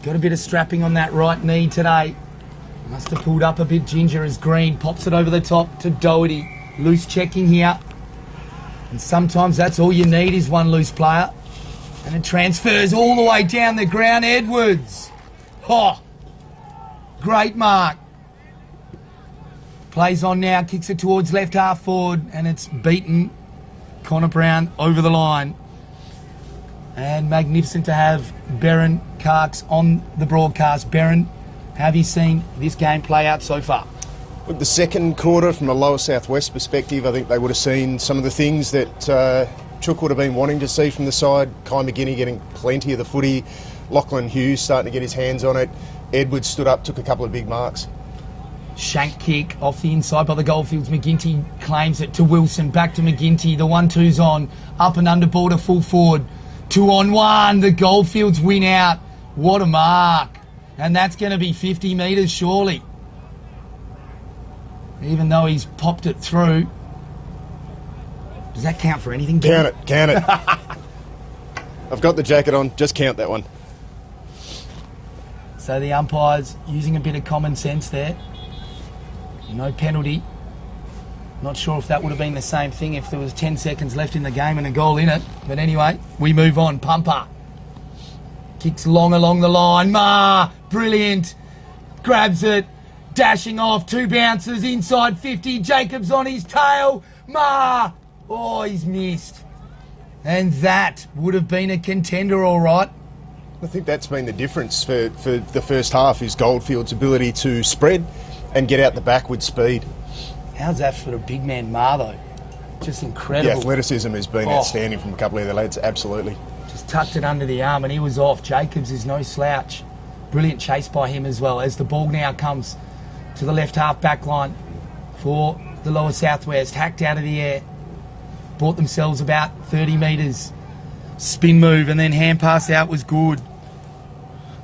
Got a bit of strapping on that right knee today. Must have pulled up a bit ginger as Green pops it over the top to Doherty. Loose checking here. And sometimes that's all you need is one loose player. And it transfers all the way down the ground. Edwards. Oh, great mark. Plays on now, kicks it towards left half forward, and it's beaten. Connor Brown over the line. And magnificent to have Berryn Karks on the broadcast. Berryn, how have you seen this game play out so far? With the second quarter, from a Lower Southwest perspective, I think they would have seen some of the things that Chook would have been wanting to see from the side. Kai McGinney getting plenty of the footy. Lachlan Hughes starting to get his hands on it. Edwards stood up, took a couple of big marks. Shank kick off the inside by the Goldfields. McGinty claims it to Wilson. Back to McGinty. The 1-2's on. Up and under border, full forward. 2-on-1. The Goldfields win out. What a mark. And that's going to be 50 metres, surely. Even though he's popped it through. Does that count for anything? Count it, count it. I've got the jacket on, just count that one. So the umpire's using a bit of common sense there. No penalty. Not sure if that would have been the same thing if there was 10 seconds left in the game and a goal in it. But anyway, we move on. Pumper. Kicks long along the line. Ma, brilliant. Grabs it. Dashing off. 2 bounces inside 50. Jacobs on his tail. Ma. Oh, he's missed. And that would have been a contender, all right. I think that's been the difference for the first half, is Goldfield's ability to spread and get out the back with speed. How's that for a big man Ma, though? Just incredible. The athleticism has been outstanding from a couple of the lads, absolutely. Just tucked it under the arm and he was off. Jacobs is no slouch. Brilliant chase by him as well, as the ball now comes to the left half back line for the Lower Southwest. Hacked out of the air. Bought themselves about 30 metres. Spin move and then hand pass out was good.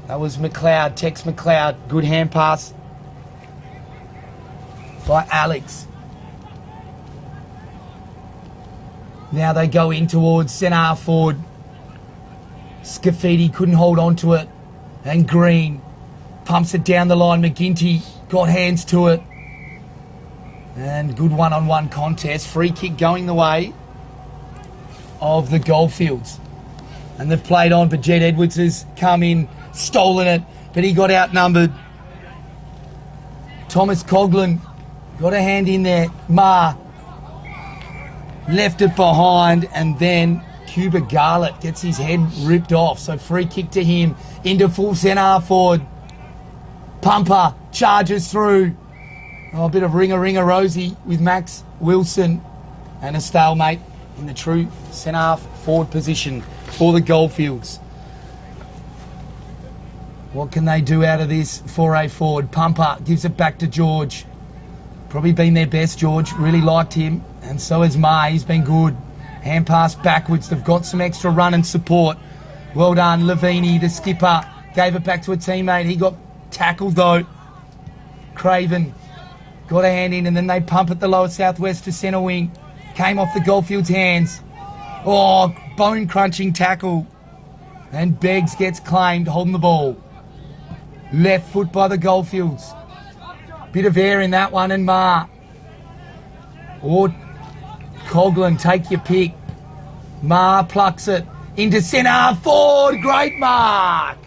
That was McLeod, Tex McLeod. Good hand pass by Alex. Now they go in towards centre half forward. Scafidi couldn't hold on to it. And Green pumps it down the line. McGinty got hands to it. And good one-on-one contest. Free kick going the way of the Goldfields. And they've played on, but Jed Edwards has come in, stolen it, but he got outnumbered. Thomas Coughlin got a hand in there. Ma left it behind, and then Cuba Garlett gets his head ripped off. So free kick to him into full centre forward. Pumper charges through. Oh, a bit of ringer Rosie with Max Wilson, and a stalemate in the true centre half forward position for the Goldfields. What can they do out of this foray forward? Pumper gives it back to George. Probably been their best, George. Really liked him. And so has Ma. He's been good. Hand pass backwards. They've got some extra run and support. Well done, Lavini, the skipper. Gave it back to a teammate. He got tackled, though. Craven Got a hand in, and then they pump at the lower southwest to centre wing. Came off the Goldfields' hands. Oh, bone-crunching tackle. And Beggs gets claimed, holding the ball. Left foot by the Goldfields. Bit of air in that one, and Ma. Or Coughlin, take your pick. Ma plucks it into centre forward. Great mark.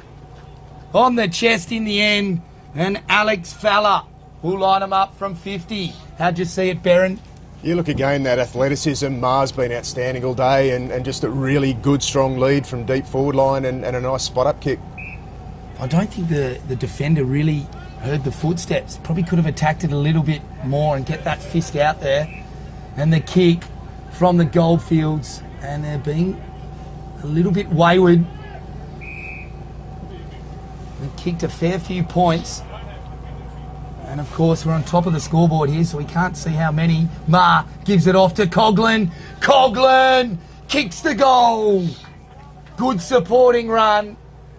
On the chest in the end. And Alex Fowler will line him up from 50. How'd you see it, Barron? You look again, that athleticism. Ma's been outstanding all day, and just a really good, strong lead from deep forward line and a nice spot-up kick. I don't think the defender really heard the footsteps. Probably could have attacked it a little bit more and get that fist out there. And the kick from the Goldfields, and they're being a little bit wayward. They kicked a fair few points. And of course, we're on top of the scoreboard here, so we can't see how many. Ma gives it off to Coughlin. Coughlin kicks the goal. Good supporting run.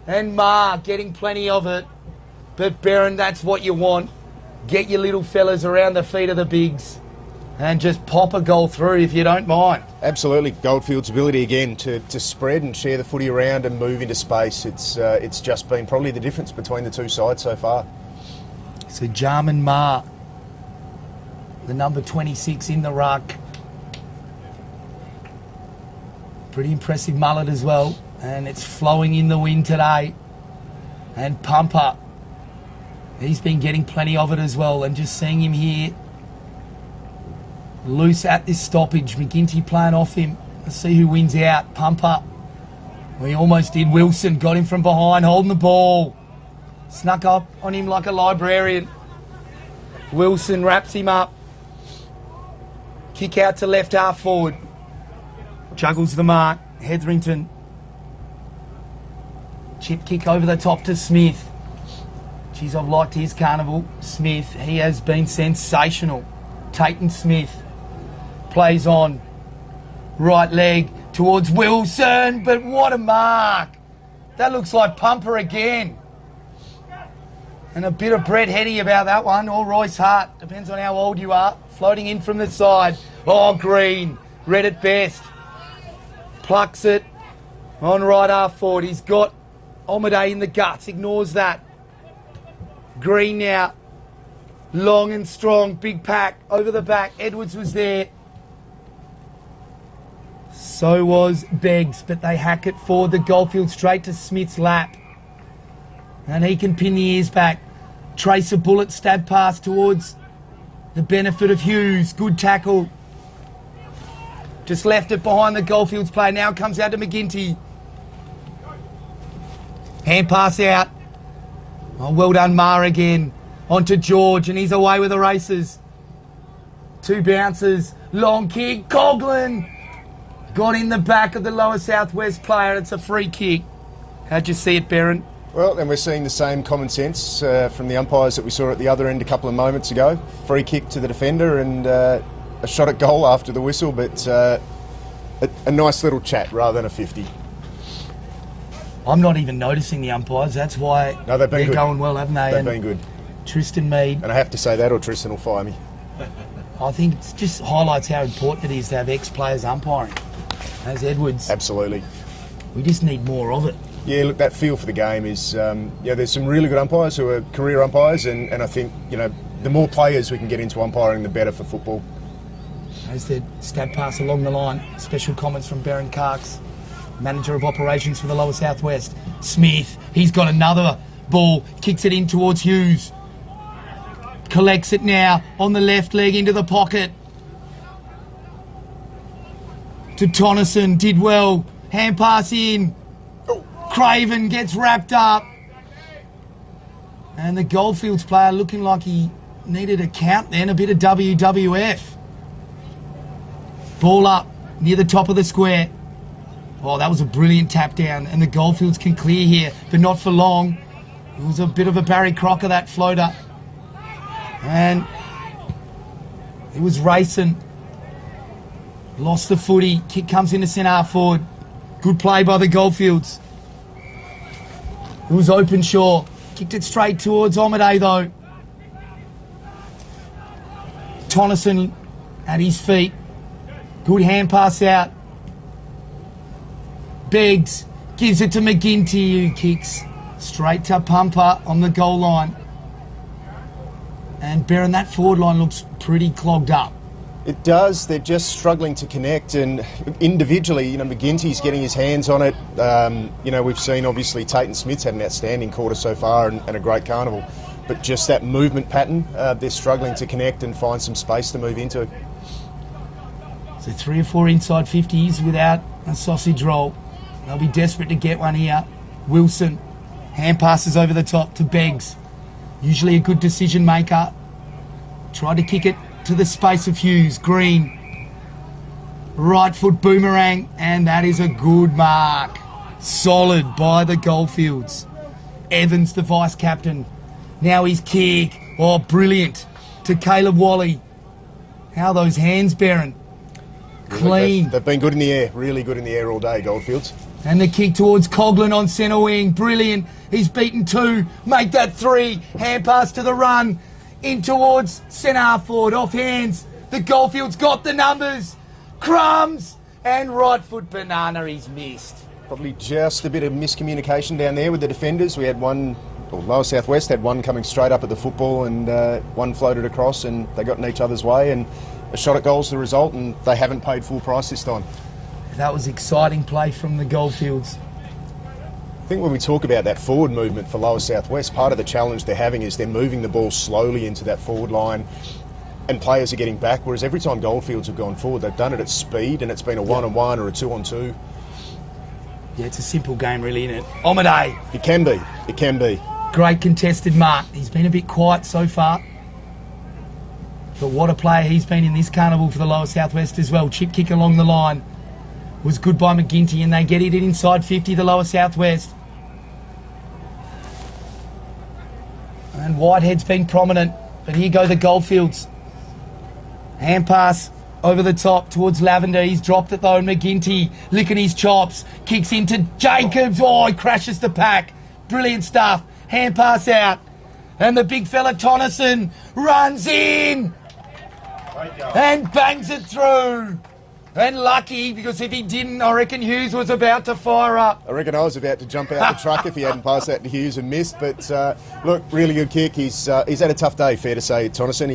And Ma getting plenty of it. But Barron, that's what you want. Get your little fellas around the feet of the bigs and just pop a goal through if you don't mind. Absolutely. Goldfield's ability again to spread and share the footy around and move into space. It's just been probably the difference between the two sides so far. So Jarman Ma, the number 26 in the ruck. Pretty impressive mullet as well. And it's flowing in the wind today. And Pumper, he's been getting plenty of it as well. And just seeing him here loose at this stoppage. McGinty playing off him. Let's see who wins out. Pumper. We almost did. Wilson got him from behind, holding the ball. Snuck up on him like a librarian. Wilson wraps him up. Kick out to left half forward. Juggles the mark. Hetherington. Chip kick over the top to Smith. Jeez, I've liked his Carnival. Smith, he has been sensational. Tatum Smith plays on. Right leg towards Wilson, but what a mark. That looks like Pumper again. And a bit of Brett Heady about that one, or Royce Hart, depends on how old you are. Floating in from the side. Oh, Green, red at best. Plucks it on right half forward. He's got Omade in the guts, ignores that. Green now, long and strong, big pack, over the back. Edwards was there. So was Beggs, but they hack it forward. The Goldfield straight to Smith's lap. And he can pin the ears back. Trace a bullet, stab pass towards the benefit of Hughes. Good tackle. Just left it behind the Goldfields play. Now it comes out to McGinty. Hand pass out. Oh, well done, Ma again. On to George, and he's away with the races. Two bounces. Long kick. Coughlin got in the back of the lower southwest player. It's a free kick. How'd you see it, Barron? Well, and we're seeing the same common sense from the umpires that we saw at the other end a couple of moments ago. Free kick to the defender and a shot at goal after the whistle, but a nice little chat rather than a 50. I'm not even noticing the umpires. That's why No, they've been they're good. going well, haven't they? They've been good. Tristan Mead, And I have to say that or Tristan will fire me. I think it just highlights how important it is to have ex-players umpiring. As Edwards, Absolutely. we just need more of it. Yeah, look, that feel for the game is, there's some really good umpires who are career umpires, and I think, the more players we can get into umpiring, the better for football. As the stab pass along the line, special comments from Baron Karks, manager of operations for the lower southwest. Smith, he's got another ball, kicks it in towards Hughes. Collects it now on the left leg into the pocket. To Tonneson, did well. Hand pass in. Craven gets wrapped up. And the Goldfields player looking like he needed a count then, a bit of WWF. Ball up near the top of the square. Oh, that was a brilliant tap down, and the Goldfields can clear here, but not for long. It was a bit of a Barry Crocker, that floater. And it was racing. Lost the footy. Kick comes into centre half forward. Good play by the Goldfields. It was Openshaw. Kicked it straight towards Omade though. Tonneson at his feet. Good hand pass out. Beggs gives it to McGinty, who kicks straight to Pumper on the goal line. And Barron, that forward line looks pretty clogged up. It does. They're just struggling to connect, and individually, you know, McGinty's getting his hands on it. You know, we've seen obviously Tate and Smith's had an outstanding quarter so far and a great carnival, but just that movement pattern, they're struggling to connect and find some space to move into. So 3 or 4 inside 50s without a sausage roll. They'll be desperate to get one here. Wilson, hand passes over the top to Beggs. Usually a good decision maker. Tried to kick it to the space of Hughes. Green, right foot boomerang, and that is a good mark. Solid by the Goldfields. Evans, the vice captain. Now his kick. Oh, brilliant. To Caleb Wally. How those hands, Barron. Clean. They've been good in the air, really good in the air all day, Goldfields. And the kick towards Coughlin on centre wing. Brilliant. He's beaten 2. Make that 3. Hand pass to the run. In towards centre half forward. Off hands. The Goldfields got the numbers. Crumbs. And right foot banana, he's missed. Probably just a bit of miscommunication down there with the defenders. We had one, or Lower South West had one coming straight up at the football, and one floated across, and they got in each other's way, and a shot at goal's the result, and they haven't paid full price this time. That was exciting play from the Goldfields. I think when we talk about that forward movement for Lower South West, part of the challenge they're having is they're moving the ball slowly into that forward line, and players are getting back, whereas every time Goldfields have gone forward, they've done it at speed, and it's been a 1-on-1 or a 2-on-2. Yeah, it's a simple game really, isn't it? Omaday. It can be. It can be. Great contested mark. He's been a bit quiet so far. But what a player he's been in this carnival for the Lower South West as well. Chip kick along the line was good by McGinty, and they get it inside 50, the Lower South West. And Whitehead's been prominent, but here go the Goldfields. Hand pass over the top towards Lavender. He's dropped it though, and McGinty licking his chops. Kicks into Jacobs. Oh, he crashes the pack. Brilliant stuff. Hand pass out. And the big fella Tonneson runs in and bangs it through. And lucky, because if he didn't, I reckon Hughes was about to fire up. I reckon I was about to jump out the truck if he hadn't passed that to Hughes and missed. But look, really good kick. He's had a tough day, fair to say, Tonneson.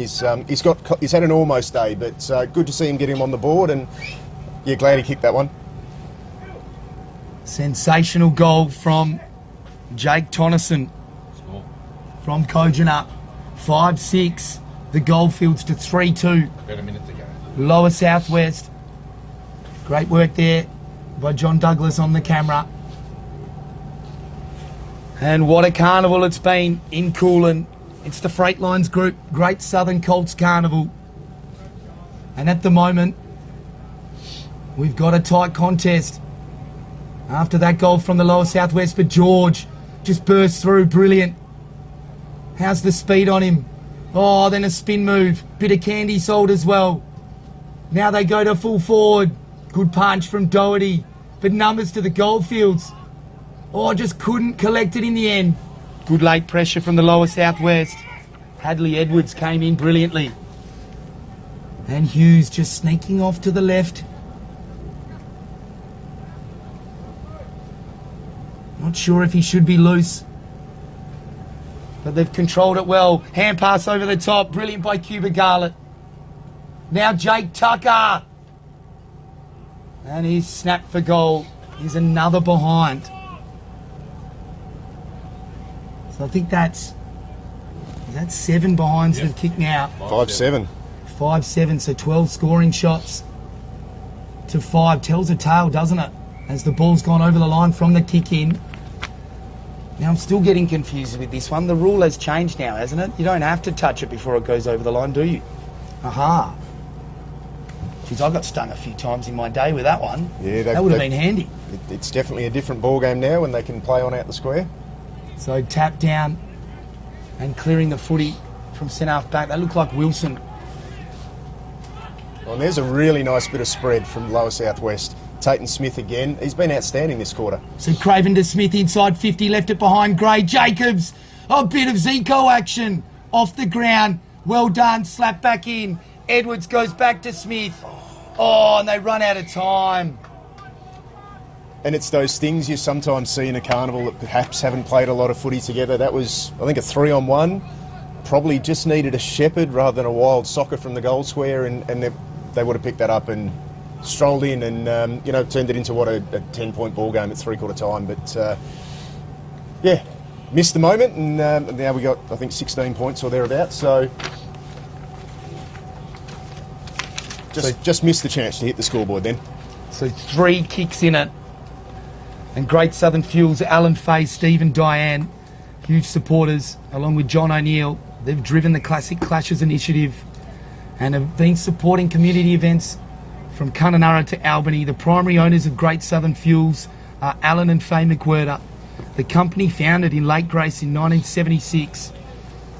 He's had an almost day, but good to see him get him on the board. And yeah, glad he kicked that one. Sensational goal from Jake Tonneson from Kojonup. 5-6. The Goldfields to 3-2. About a minute to go. Lower South West. Great work there by John Douglas on the camera. And what a carnival it's been in Coolin. It's the Freightlines Group Great Southern Colts Carnival. And at the moment, we've got a tight contest. After that goal from the Lower South West, but George just burst through. Brilliant. How's the speed on him? Oh, then a spin move. Bit of candy sold as well. Now they go to full forward. Good punch from Doherty, but numbers to the Goldfields. Oh, just couldn't collect it in the end. Good late pressure from the Lower South West. Hadley Edwards came in brilliantly. And Hughes just sneaking off to the left. Not sure if he should be loose, but they've controlled it well. Hand pass over the top. Brilliant by Cuba Garlett. Now Jake Tucker. And he's snapped for goal. He's another behind. So I think that's 7 behinds they've kicked now. 5-7. 5-7, so 12 scoring shots to 5. Tells a tale, doesn't it? As the ball's gone over the line from the kick in. Now I'm still getting confused with this one. The rule has changed now, hasn't it? You don't have to touch it before it goes over the line, do you? Aha. Jeez, I got stung a few times in my day with that one. Yeah, that would have been handy. It's definitely a different ball game now when they can play on out the square. So tap down and clearing the footy from centre half back. That looked like Wilson. Well, and there's a really nice bit of spread from Lower South West. Tate and Smith again. He's been outstanding this quarter. So Craven to Smith inside 50, left it behind Gray. Jacobs, a bit of Zico action off the ground. Well done, slap back in. Edwards goes back to Smith. Oh, and they run out of time. And it's those things you sometimes see in a carnival that perhaps haven't played a lot of footy together. That was, I think, a 3-on-1. Probably just needed a shepherd rather than a wild soccer from the goal square, and they would have picked that up and strolled in and, turned it into a 10-point ball game at three-quarter time. But, missed the moment, and now we got, I think, 16 points or thereabouts. So just missed the chance to hit the scoreboard then. So 3 kicks in it. And Great Southern Fuels, Alan Fay, Stephen, Diane, huge supporters, along with John O'Neill. They've driven the Classic Clashes initiative and have been supporting community events from Kununurra to Albany. The primary owners of Great Southern Fuels are Alan and Fay McWhirter. The company, founded in Lake Grace in 1976,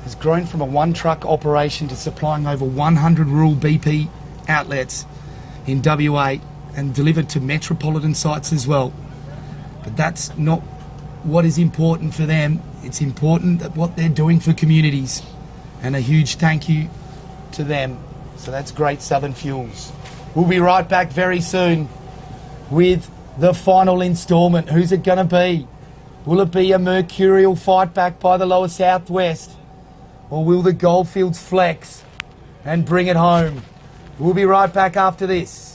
has grown from a one-truck operation to supplying over 100 rural BP outlets in WA and delivered to metropolitan sites as well. But that's not what is important for them. It's important that what they're doing for communities, and a huge thank you to them. So that's Great Southern Fuels. We'll be right back very soon with the final instalment. Who's it going to be? Will it be a mercurial fight back by the Lower Southwest, or will the Goldfields flex and bring it home? We'll be right back after this.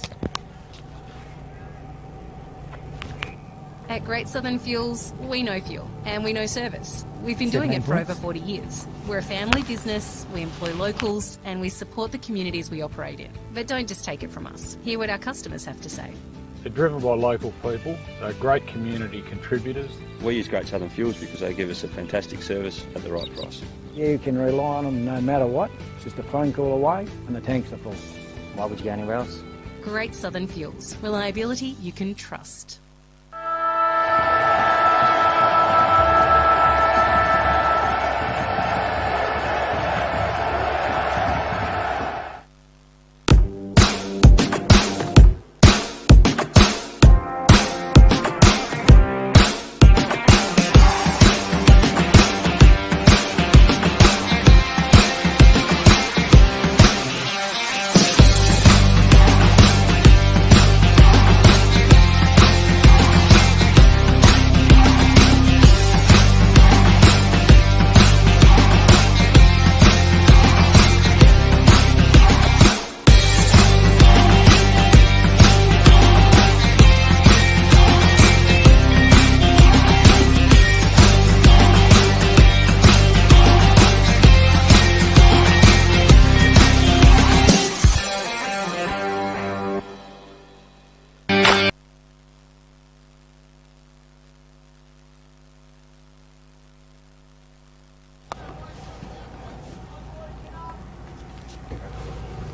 At Great Southern Fuels, we know fuel and we know service. We've been doing it for over 40 years. We're a family business, we employ locals, and we support the communities we operate in. But don't just take it from us. Hear what our customers have to say. They're driven by local people, they're great community contributors. We use Great Southern Fuels because they give us a fantastic service at the right price. You can rely on them no matter what. It's just a phone call away and the tanks are full. Why would you go anywhere else? Great Southern Fuels. Reliability you can trust.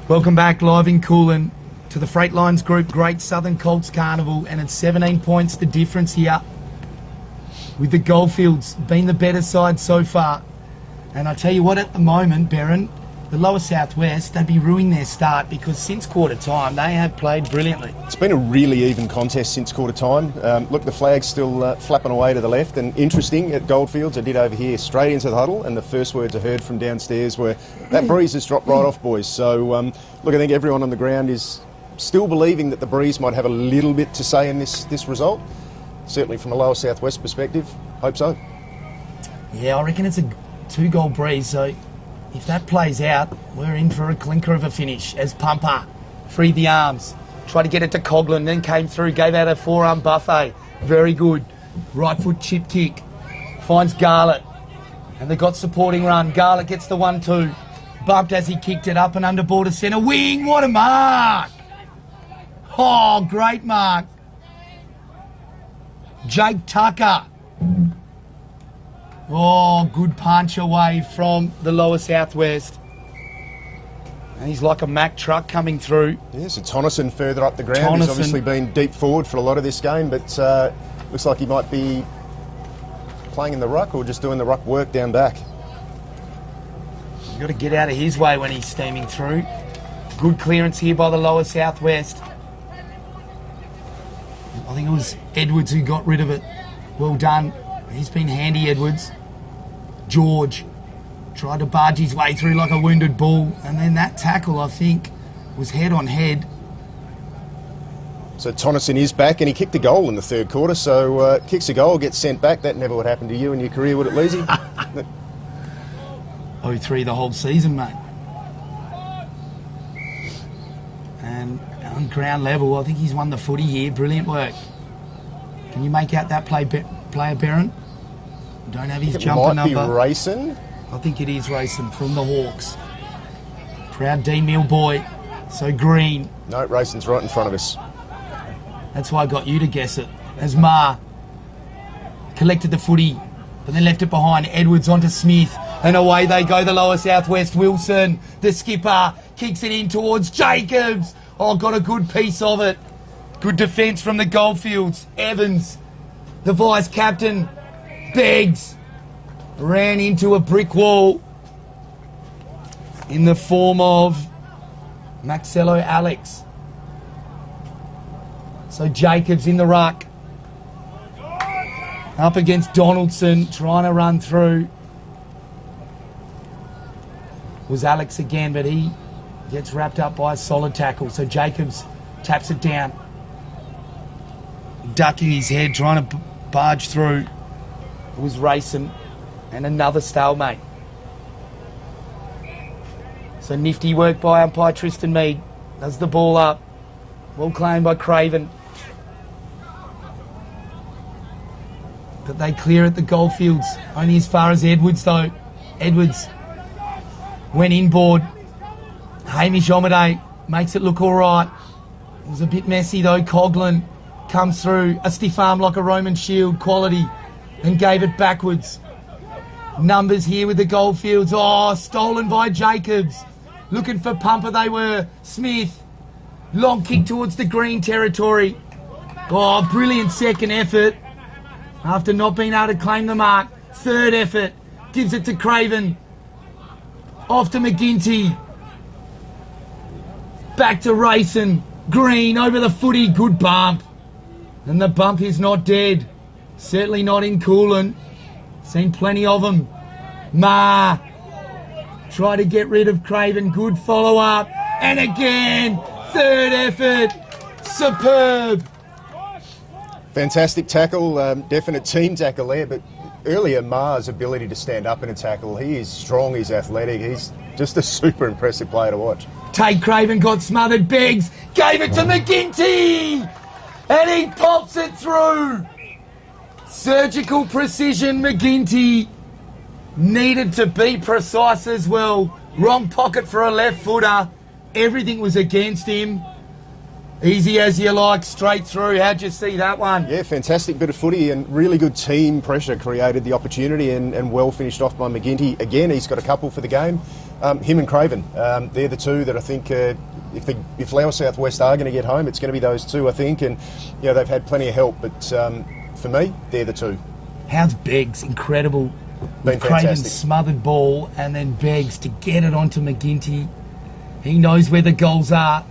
Welcome back live in Coolin to the Freightlines Group Great Southern Colts Carnival, and it's 17 points the difference here, with the Goldfields being the better side so far. And I tell you what, at the moment, Berrin, the Lower Southwest, they'd be ruining their start, because since quarter time they have played brilliantly. It's been a really even contest since quarter time. Look, the flag's still flapping away to the left, and interesting at Goldfields, I did overhear straight into the huddle, and the first words I heard from downstairs were, that breeze has dropped right off, boys. So, look, I think everyone on the ground is still believing that the breeze might have a little bit to say in this result. Certainly from a Lower Southwest perspective, hope so. Yeah, I reckon it's a 2-goal breeze, so if that plays out, we're in for a clinker of a finish as Pumper freed the arms, tried to get it to Coughlin, then came through, gave out a forearm buffet. Very good. Right foot chip kick. Finds Garlett. And they got supporting run. Garlett gets the 1-2. Bumped as he kicked it up and under border centre. Wing, what a mark! Oh, great mark. Jake Tucker. Oh, good punch away from the Lower Southwest. And he's like a Mack truck coming through. Yes, it's Tonneson further up the ground. He's obviously been deep forward for a lot of this game, but looks like he might be playing in the ruck or just doing the ruck work down back. You've got to get out of his way when he's steaming through. Good clearance here by the Lower Southwest. I think it was Edwards who got rid of it. Well done. He's been handy, Edwards. George. Tried to barge his way through like a wounded bull. And then that tackle, I think, was head on head. So Tonneson is back, and he kicked a goal in the third quarter. So kicks a goal, gets sent back. That never would happen to you in your career, would it, Leesy? 0-3 the whole season, mate. And on ground level, I think he's won the footy here. Brilliant work. Can you make out that player, Barron? Don't have his jumper number. It might be Rayson. I think it is Rayson from the Hawks. Proud D-Mill boy. So green. No, Rayson's right in front of us. That's why I got you to guess it. As Ma collected the footy, but then left it behind. Edwards onto Smith, and away they go, the lower southwest. Wilson, the skipper, kicks it in towards Jacobs. Oh, got a good piece of it. Good defence from the Goldfields. Evans, the vice-captain, Beggs, ran into a brick wall in the form of Maxello Alex. So Jacobs in the ruck. Up against Donaldson, trying to run through. Was Alex again, but he gets wrapped up by a solid tackle. So Jacobs taps it down. Ducking his head, trying to barge through. It was Rayson, and another stalemate. So nifty work by umpire Tristan Mead. Does the ball up. Well claimed by Craven. But they clear at the Goldfields. Only as far as Edwards, though. Edwards went inboard. Hamish Omade makes it look all right. It was a bit messy, though. Coughlin comes through. A stiff arm like a Roman shield. Quality. And gave it backwards. Numbers here with the Goldfields. Oh, stolen by Jacobs. Looking for Pumper they were. Smith. Long kick towards the green territory. Oh, brilliant second effort. After not being able to claim the mark. Third effort. Gives it to Craven. Off to McGinty. Back to Rayson. Green over the footy. Good bump. And the bump is not dead. Certainly not in Coolin. Seen plenty of them. Ma. Try to get rid of Craven. Good follow-up. And again. Third effort. Superb. Fantastic tackle, definite team tackle there, but earlier Ma's ability to stand up in a tackle, he is strong, he's athletic, he's just a super impressive player to watch. Tate Craven got smothered. Beggs gave it to McGinty, and he pops it through. Surgical precision. McGinty needed to be precise as well. Wrong pocket for a left footer. Everything was against him. Easy as you like, straight through. How'd you see that one? Yeah, fantastic bit of footy and really good team pressure created the opportunity and well finished off by McGinty. Again, he's got a couple for the game. Him and Craven, they're the two that I think if Lower South West are going to get home, it's going to be those two, I think. And, you know, they've had plenty of help, but for me, they're the two. How's Beggs? Incredible. Been Craven's smothered ball and then Beggs to get it onto McGinty. He knows where the goals are.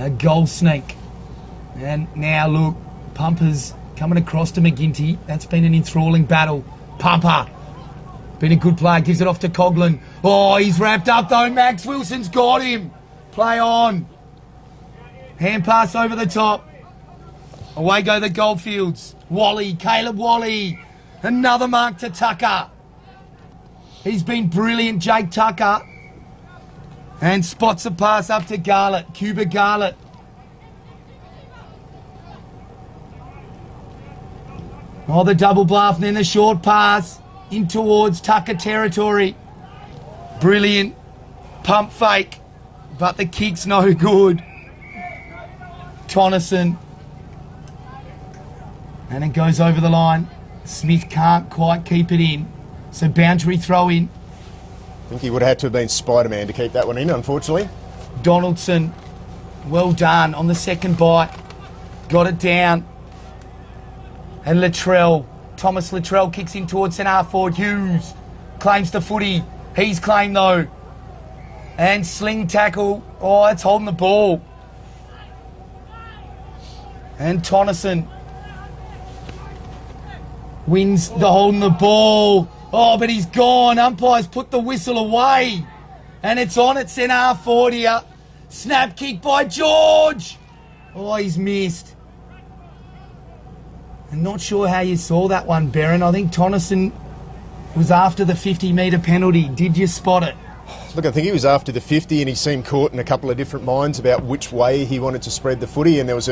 A goal snake. And now look, Pumper's coming across to McGinty. That's been an enthralling battle. Pumper. Been a good player. Gives it off to Coughlin. Oh, he's wrapped up though. Max Wilson's got him. Play on. Hand pass over the top. Away go the Goldfields. Wally. Caleb Wally. Another mark to Tucker. He's been brilliant, Jake Tucker. And spots a pass up to Garlett. Cuba Garlett. Oh, the double bluff and then the short pass in towards Tucker territory. Brilliant pump fake, but the kick's no good. Tonneson. And it goes over the line. Smith can't quite keep it in. So boundary throw in. I think he would have had to have been Spider-Man to keep that one in, unfortunately. Donaldson, well done on the second bite. Got it down. And Thomas Latrell kicks in towards centre half forward. Hughes claims the footy. He's claimed though. And sling tackle. Oh, it's holding the ball. And Tonneson wins the holding the ball. Oh, but he's gone. Umpire's put the whistle away. And it's on at centre half forward here. Snap kick by George. Oh, he's missed. I'm not sure how you saw that one, Barron. I think Tonneson was after the 50-metre penalty. Did you spot it? Look, I think he was after the 50 and he seemed caught in a couple of different minds about which way he wanted to spread the footy, and there was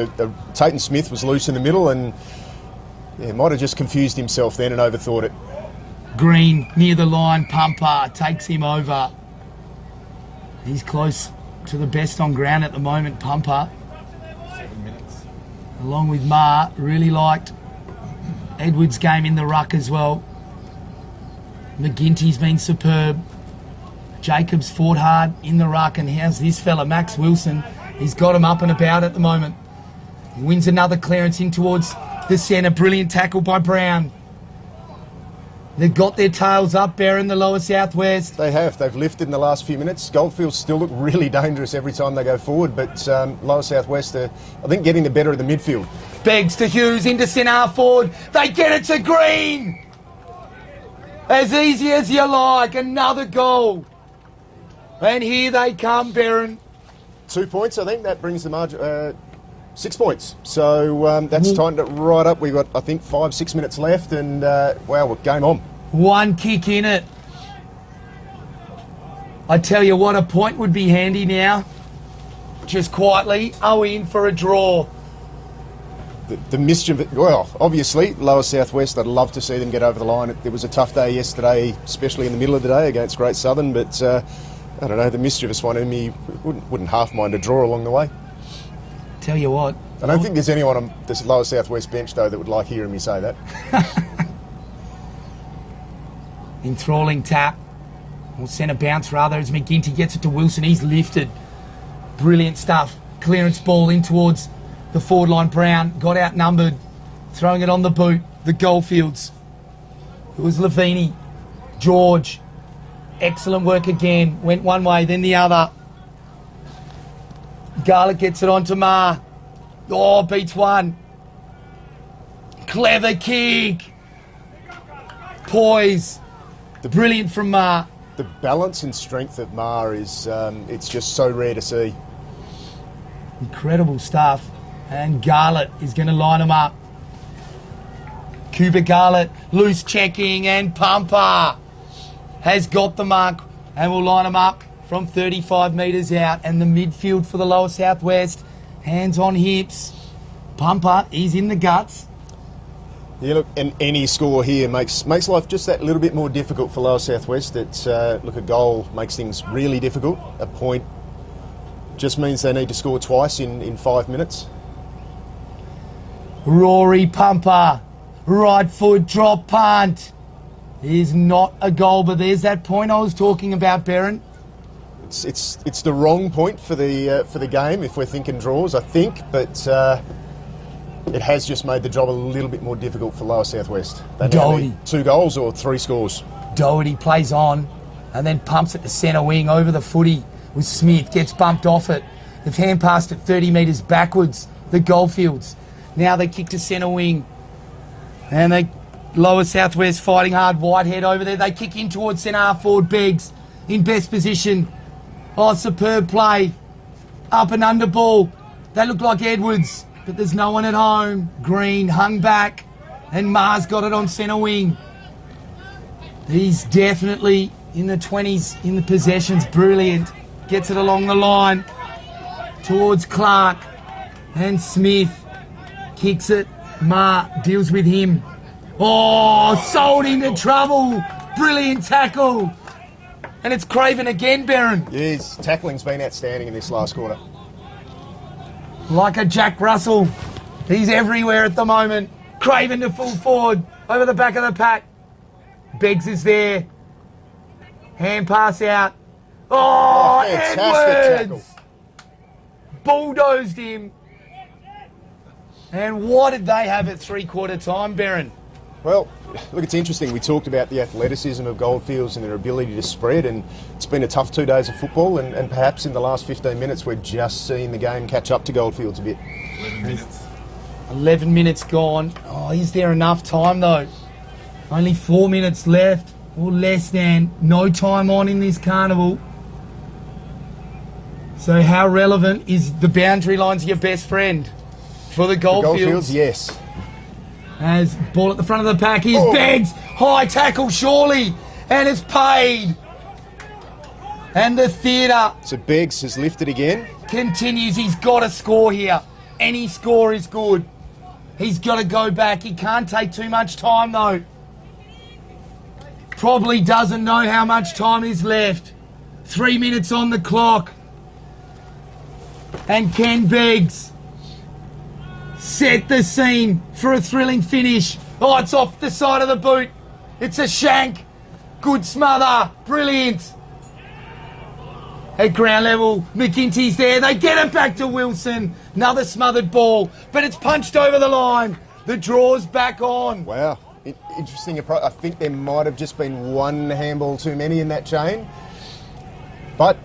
Tatum Smith was loose in the middle and might have just confused himself then and overthought it. Green near the line, Pumper takes him over. He's close to the best on ground at the moment, Pumper. 7 minutes. Along with Ma, really liked Edwards' game in the ruck as well. McGinty's been superb. Jacobs fought hard in the ruck, and how's this fella, Max Wilson? He's got him up and about at the moment. He wins another clearance in towards the centre. Brilliant tackle by Brown. They've got their tails up, Barron, the lower southwest. They have. They've lifted in the last few minutes. Goldfields still look really dangerous every time they go forward, but lower southwest are, I think, getting the better of the midfield. Beggs to Hughes, into centre half forward. They get it to Green. As easy as you like. Another goal. And here they come, Barron. 2 points, I think. That brings the margin... 6 points. So that's tightened it right up. We've got, I think, 5-6 minutes left, and wow, we're game on. One kick in it. I tell you what, a point would be handy now. Just quietly, in for a draw. The mischief, well, obviously, lower southwest, I'd love to see them get over the line. It was a tough day yesterday, especially in the middle of the day against Great Southern, but I don't know, the mischievous one in me wouldn't half mind a draw along the way. Tell you what. I don't think there's anyone on this lower southwest bench, though, that would like hearing me say that. Enthralling tap. Or centre bounce, rather, as McGinty gets it to Wilson. He's lifted. Brilliant stuff. Clearance ball in towards the forward line. Brown got outnumbered. Throwing it on the boot. The Goldfields. It was Lavini. George. Excellent work again. Went one way, then the other. Garlic gets it onto Ma. Oh, beats one. Clever kick. Poise. Brilliant from Ma. The balance and strength of Ma is, it's just so rare to see. Incredible stuff. And Garlett is going to line him up. Cuba Garlett, loose checking, and Pumper has got the mark and will line him up from 35 metres out. And the midfield for the lower southwest, hands on hips. Pumper, he's in the guts. Yeah, look, and any score here makes life just that little bit more difficult for lower southwest. Look, a goal makes things really difficult. A point just means they need to score twice in 5 minutes. Rory Pumper, right foot drop punt. Is not a goal, but there's that point I was talking about, Barron. It's the wrong point for the game if we're thinking draws, I think, but it has just made the job a little bit more difficult for lower southwest. They now need 2 goals or 3 scores. Doherty plays on and then pumps it to centre wing over the footy with Smith, gets bumped off it. They've hand passed it 30 metres backwards, the Goldfields. Now they kick to centre wing and they lower southwest fighting hard. Whitehead over there. They kick in towards centre half forward. Beggs in best position. Oh, superb play. Up and under ball. They look like Edwards, but there's no one at home. Green hung back and Ma's got it on centre wing. He's definitely in the 20s in the possessions. Brilliant. Gets it along the line towards Clark and Smith kicks it. Ma deals with him. Oh, sold into trouble. Brilliant tackle. And it's Craven again, Barron. Yes, tackling's been outstanding in this last quarter. Like a Jack Russell. He's everywhere at the moment. Craven to full forward. Over the back of the pack. Beggs is there. Hand pass out. Oh, Edwards! Tackle. Bulldozed him. And what did they have at 3/4 time, Barron? Well, look, it's interesting. We talked about the athleticism of Goldfields and their ability to spread, and it's been a tough 2 days of football, and perhaps in the last 15 minutes we're just seeing the game catch up to Goldfields a bit. 11 minutes. 11 minutes gone. Oh, is there enough time, though? Only 4 minutes left. or less than. No time on in this carnival. So how relevant is the boundary line's your best friend for the Goldfields? Yes. As ball at the front of the pack, here's Beggs. High tackle, surely. And it's paid. And the theatre So Beggs has lifted again. continues. He's got to score here. Any score is good. He's got to go back. He can't take too much time, though. Probably doesn't know how much time is left. 3 minutes on the clock. And Ken Beggs set the scene for a thrilling finish. Oh, it's off the side of the boot. It's a shank. Good smother. Brilliant. At ground level, McGinty's there. They get it back to Wilson. Another smothered ball, but it's punched over the line. The draw's back on. Wow. Interesting approach. I think there might have just been one handball too many in that chain. But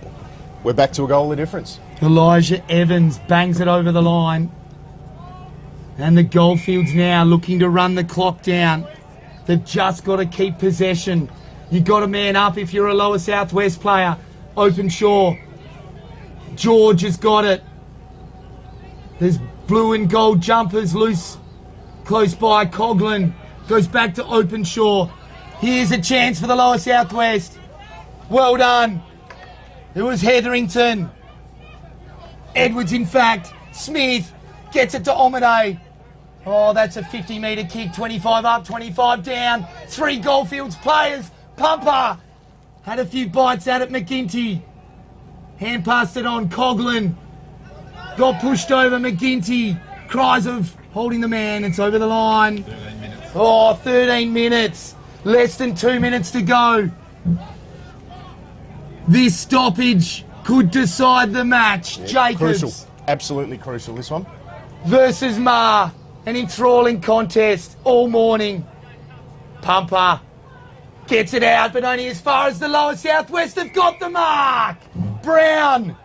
we're back to a goal of difference. Elijah Evans bangs it over the line. And the Goldfields now looking to run the clock down. They've just got to keep possession. You've got to man up if you're a Lower Southwest player. Openshaw. George has got it. There's blue and gold jumpers loose close by. Coughlin goes back to Openshaw. Here's a chance for the Lower Southwest. Well done. It was Hetherington. Edwards, in fact. Smith gets it to Omade. Oh, that's a 50-metre kick. 25 up, 25 down. 3 Goldfields players. Pumper had a few bites at it. McGinty. Hand passed it on. Coughlin. Got pushed over. McGinty. Cries of holding the man. It's over the line. 13 minutes. Oh, 13 minutes. Less than 2 minutes to go. This stoppage could decide the match. Jacobs Crucial. Absolutely crucial, this one. versus Ma. An enthralling contest all morning. Pumper gets it out, but only as far as the Lower Southwest have got the mark. Brown.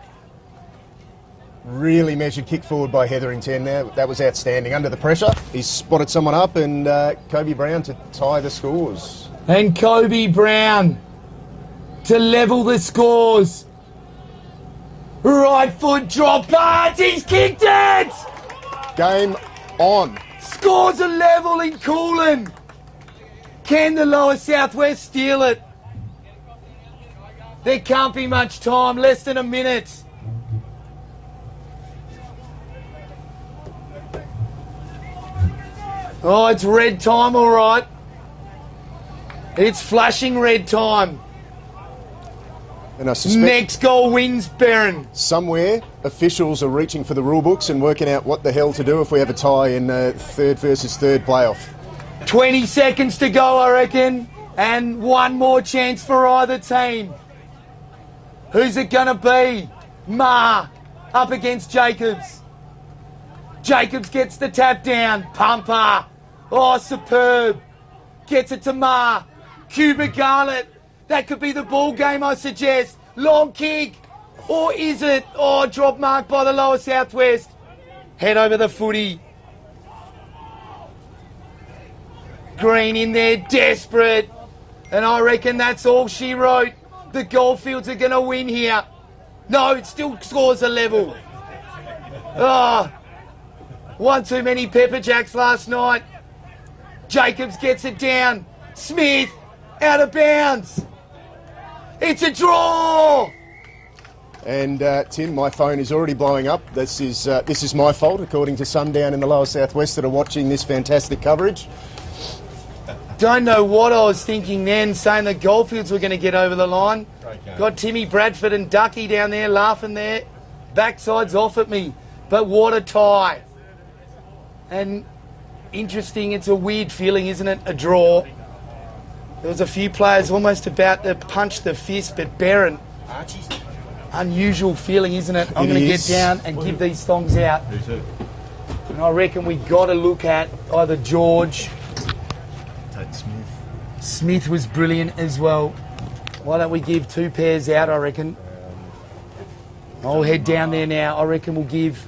Really measured kick forward by Hetherington there. That was outstanding. Under the pressure, he's spotted someone up, and Kobe Brown to tie the scores. And Kobe Brown to level the scores. Right foot drop, but he's kicked it! Game on. Scores are level in Coolin. Can the Lower Southwest steal it? There can't be much time, less than a minute. Oh, it's red time, all right. It's flashing red time. And I suspect Next goal wins Barron. somewhere officials are reaching for the rule books and working out what the hell to do if we have a tie in third versus third playoff. 20 seconds to go, I reckon. And one more chance for either team. Who's it going to be? Ma up against Jacobs. Jacobs gets the tap down. Pumper. Oh, superb. Gets it to Ma. Cuba Garlett. That could be the ball game, I suggest. Long kick. Or is it? Oh, drop mark by the Lower Southwest. Head over the footy. Green in there, desperate. And I reckon that's all she wrote. The Goldfields are going to win here. No, it still scores a level. Oh, one too many Pepper Jacks last night. Jacobs gets it down. Smith, out of bounds. It's a draw. And Tim, my phone is already blowing up. This is my fault, according to some down in the Lower Southwest that are watching this fantastic coverage. Don't know what I was thinking then, saying the Goldfields were going to get over the line. Got Timmy Bradford and Ducky down there laughing there. Backsides off at me. But what a tie. And interesting, it's a weird feeling, isn't it? A draw. There was a few players almost about to punch the fist, but Barron. Unusual feeling, isn't it? I'm going to get down and give these thongs out. And I reckon we got to look at either George. Smith was brilliant as well. Why don't we give 2 pairs out, I reckon. I'll head down there now. I reckon we'll give...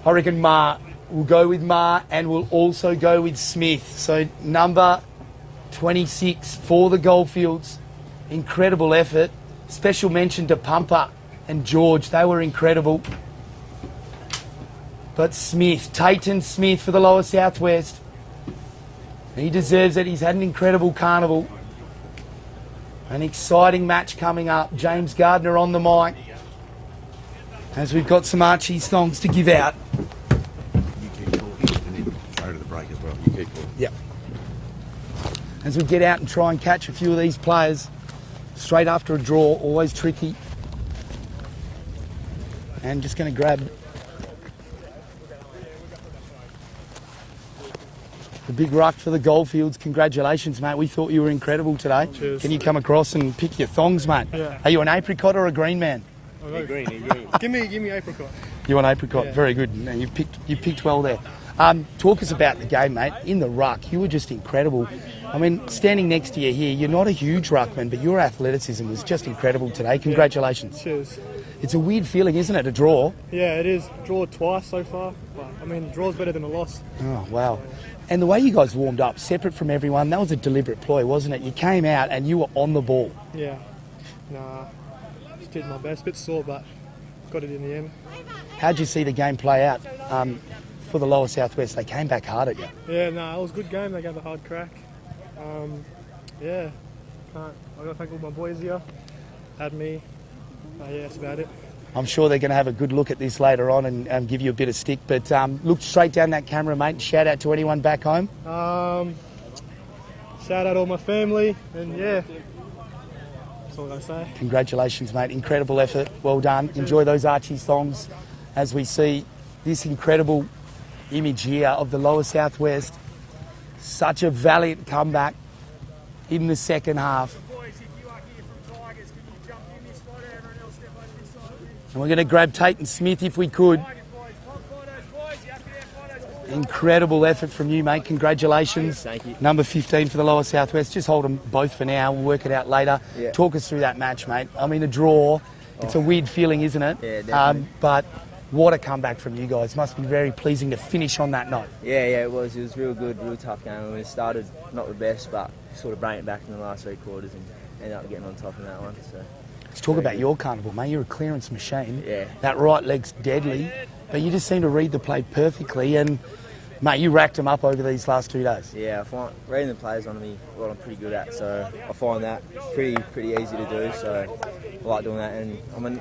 I reckon Ma. We'll go with Ma and we'll also go with Smith. So number 26 for the Goldfields. Incredible effort. Special mention to Pumper and George. They were incredible. But Smith, Tayton Smith for the Lower Southwest. He deserves it. He's had an incredible carnival. An exciting match coming up. James Gardner on the mic. As we've got some Archie songs to give out. You keep talking and then throw to the break as well. You keep talking. Yep. As we get out and try and catch a few of these players straight after a draw, always tricky. And just going to grab the big ruck for the Goldfields. Congratulations, mate. We thought you were incredible today. Cheers. Can you come across and pick your thongs, mate? Yeah. Are you an apricot or a green man? Green. Give me apricot. You want apricot? Yeah. Very good. No, you picked well there. Talk us about the game, mate. In the ruck, you were just incredible. I mean, standing next to you here, you're not a huge ruckman, but your athleticism was just incredible today. Congratulations. Cheers. It's a weird feeling, isn't it, a draw? Yeah, it is. Draw twice so far, but I mean, draw's better than a loss. Oh, wow. And the way you guys warmed up, separate from everyone, that was a deliberate ploy, wasn't it? You came out and you were on the ball. Yeah. Nah, just did my best. Bit sore, but got it in the end. How'd you see the game play out for the Lower Southwest? They came back hard at you. Yeah, it was a good game. They gave a hard crack. Yeah, I got to thank all my boys here. Had me. Yeah, that's about it. I'm sure they're going to have a good look at this later on and give you a bit of stick. But look straight down that camera, mate. Shout out to anyone back home. Shout out all my family, and yeah, that's all I say. Congratulations, mate. Incredible effort. Well done. Enjoy those Archie songs as we see this incredible image here of the Lower Southwest. Such a valiant comeback in the second half. And we're going to grab Tayton Smith if we could. Incredible effort from you, mate. Congratulations. Thank you. Number 15 for the Lower Southwest. Just hold them both for now. We'll work it out later. Yeah. Talk us through that match, mate. I mean, a draw. It's a weird feeling, isn't it? Yeah, definitely. But what a comeback from you guys. Must be very pleasing to finish on that note. Yeah, it was. It was real good, real tough game. We started not the best, but sort of brought it back in the last 3 quarters and ended up getting on top in that one. So. Let's talk about your carnival, mate. You're a clearance machine. Yeah. That right leg's deadly, but you just seem to read the play perfectly. And, mate, you racked them up over these last 2 days. Yeah, I find reading the players on me what I'm pretty good at, so I find that pretty easy to do. So I like doing that, and I'm on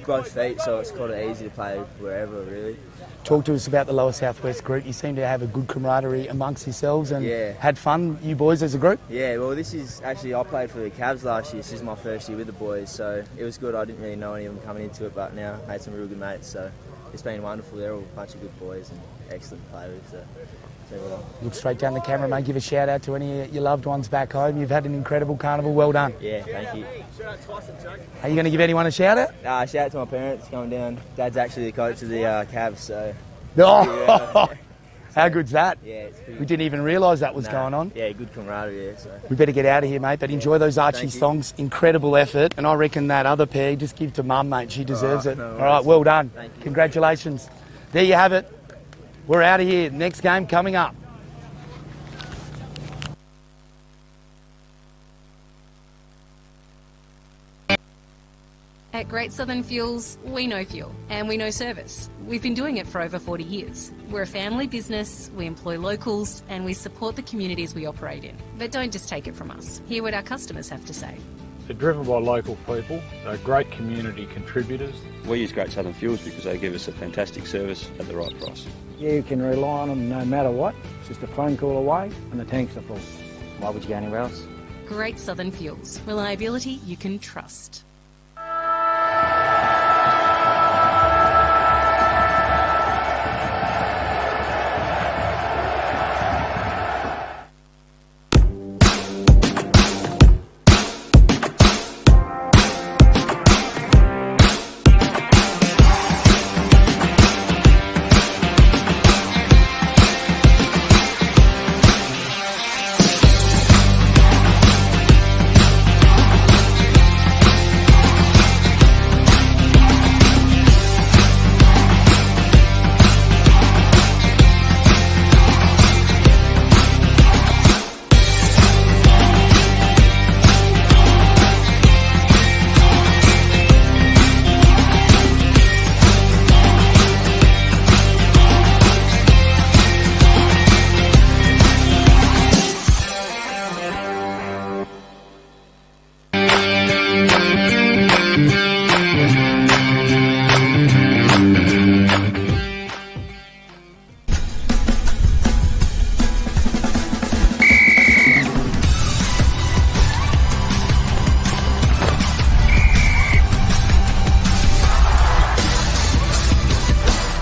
both feet, so it's quite easy to play wherever, really. Talk to us about the Lower Southwest group. You seem to have a good camaraderie amongst yourselves and had fun, you boys, as a group. Yeah, well, this is actually, I played for the Cavs last year. This is my first year with the boys, so it was good. I didn't really know any of them coming into it, but now I made some real good mates, so it's been wonderful. They're all a bunch of good boys and excellent players. So well done. Look straight down the camera, mate. Give a shout out to any of your loved ones back home. You've had an incredible carnival. Well done. Yeah, thank you. Are you going to give anyone a shout out? Shout out to my parents coming down. Dad's actually the coach of the Cavs, so. Oh, how good's that? Yeah, it's good. We didn't even realise that was going on. Yeah, good camaraderie, yeah. So. We better get out of here, mate, but enjoy those Archie songs. Incredible effort. And I reckon that other pair, just give to Mum, mate. She deserves it. No All right, well done. Thank you. Congratulations. There you have it. We're out of here. Next game coming up. At Great Southern Fuels, we know fuel and we know service. We've been doing it for over 40 years. We're a family business, we employ locals and we support the communities we operate in. But don't just take it from us. Hear what our customers have to say. They're driven by local people, they're great community contributors. We use Great Southern Fuels because they give us a fantastic service at the right price. You can rely on them no matter what. It's just a phone call away and the tanks are full. Why would you go anywhere else? Great Southern Fuels. Reliability you can trust.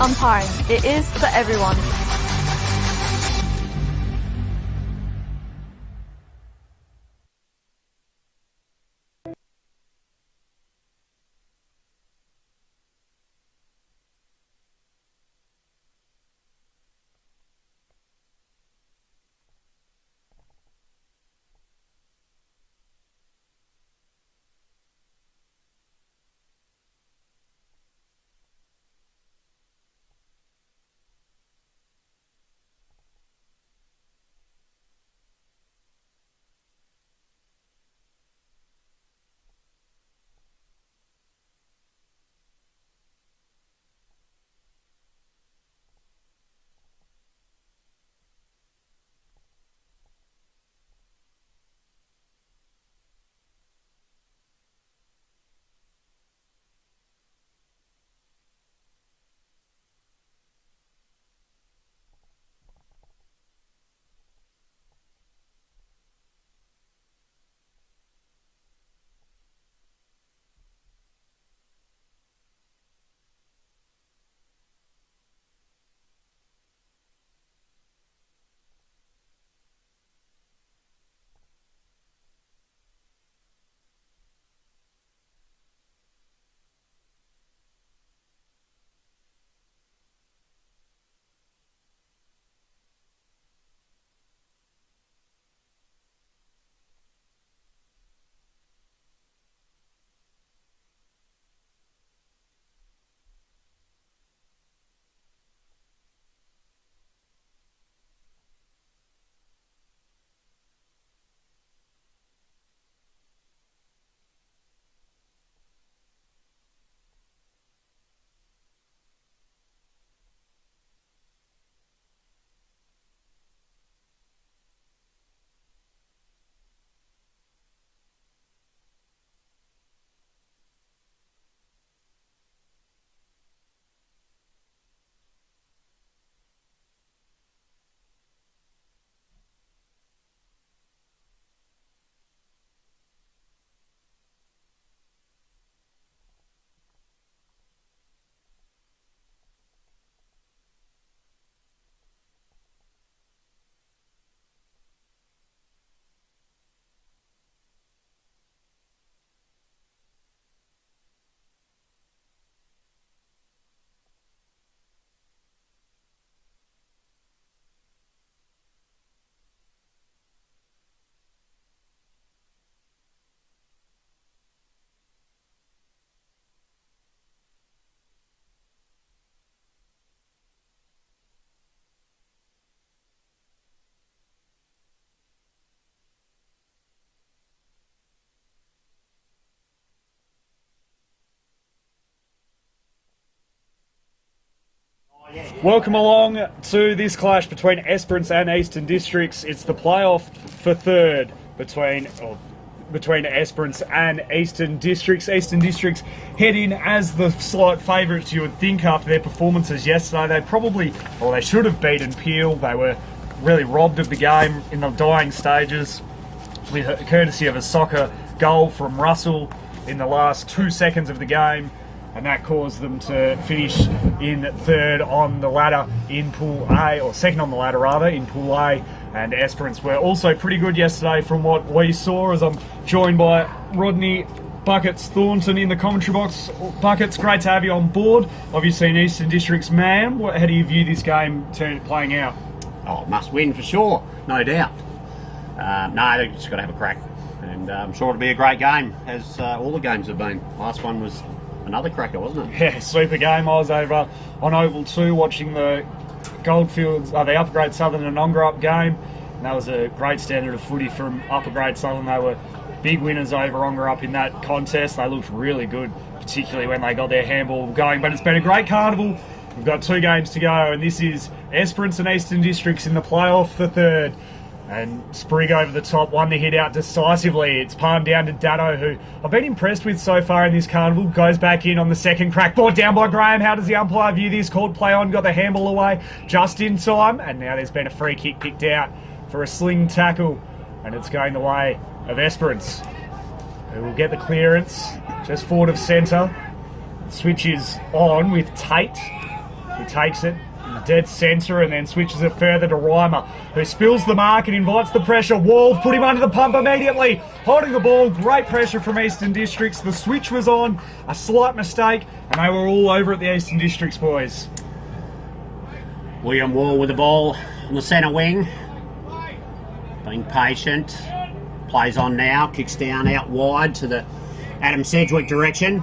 Umpiring. It is for everyone. Welcome along to this clash between Esperance and Eastern Districts. It's the playoff for third between Esperance and Eastern Districts. Eastern Districts head in as the slight favourites, you would think, after their performances yesterday. They should have beaten Peel. They were really robbed of the game in the dying stages, with courtesy of a soccer goal from Russell in the last 2 seconds of the game, and that caused them to finish in third on the ladder in Pool A, or second on the ladder rather, in Pool A. And Esperance were also pretty good yesterday from what we saw, as I'm joined by Rodney Buckets Thornton in the commentary box. Buckets, great to have you on board. Obviously an Eastern Districts man. How do you view this game playing out? Oh, must win for sure, no doubt. No, they've just got to have a crack. And I'm sure it'll be a great game, as all the games have been. Last one was another cracker, wasn't it? Yeah, super game. I was over on Oval 2 watching the Goldfields, the Upper Grade Southern and Ongerup game. And that was a great standard of footy from Upper Grade Southern. They were big winners over Ongerup in that contest. They looked really good, particularly when they got their handball going. But it's been a great carnival. We've got 2 games to go, and this is Esperance and Eastern Districts in the playoff for third. And Sprigg over the top, won the hit out decisively. It's palmed down to Dano, who I've been impressed with so far in this carnival. Goes back in on the second crack. Brought down by Graham. How does the umpire view this? Called play on, got the handball away just in time. And now there's been a free kick picked out for a sling tackle. And it's going the way of Esperance, who will get the clearance just forward of centre. Switches on with Tate. He takes it in the dead centre and then switches it further to Reimer, who spills the mark and invites the pressure. Wald put him under the pump immediately, holding the ball. Great pressure from Eastern Districts. The switch was on, a slight mistake, and they were all over at the Eastern Districts boys. William Wall with the ball on the centre wing. Being patient. Plays on now, kicks down out wide to the Adam Sedgwick direction.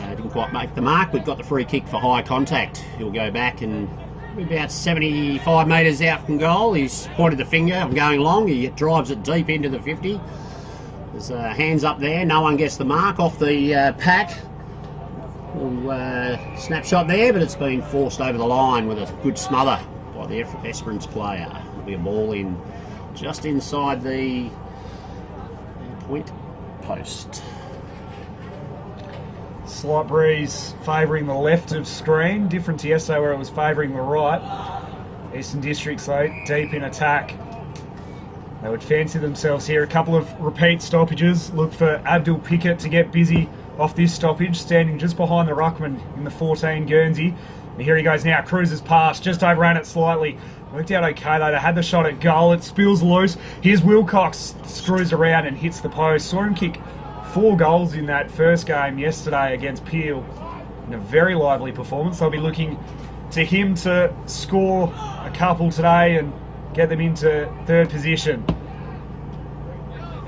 Didn't quite make the mark. We've got the free kick for high contact. He'll go back and about 75 metres out from goal. He's pointed the finger, I'm going long. He drives it deep into the 50. There's hands up there. No one gets the mark off the pack. Little snapshot there, but it's been forced over the line with a good smother by the Esperance player. There'll be a ball in just inside the point post. Slight breeze favouring the left of screen, different to yesterday where it was favouring the right. Eastern Districts though, deep in attack. They would fancy themselves here. A couple of repeat stoppages. Look for Abdul Pickett to get busy off this stoppage, standing just behind the ruckman in the 14 Guernsey. And here he goes now, cruises past, just overran it slightly. Worked out okay though, they had the shot at goal, it spills loose. Here's Wilcox, screws around and hits the post. Saw him kick 4 goals in that first game yesterday against Peel in a very lively performance. They'll be looking to him to score a couple today and get them into third position.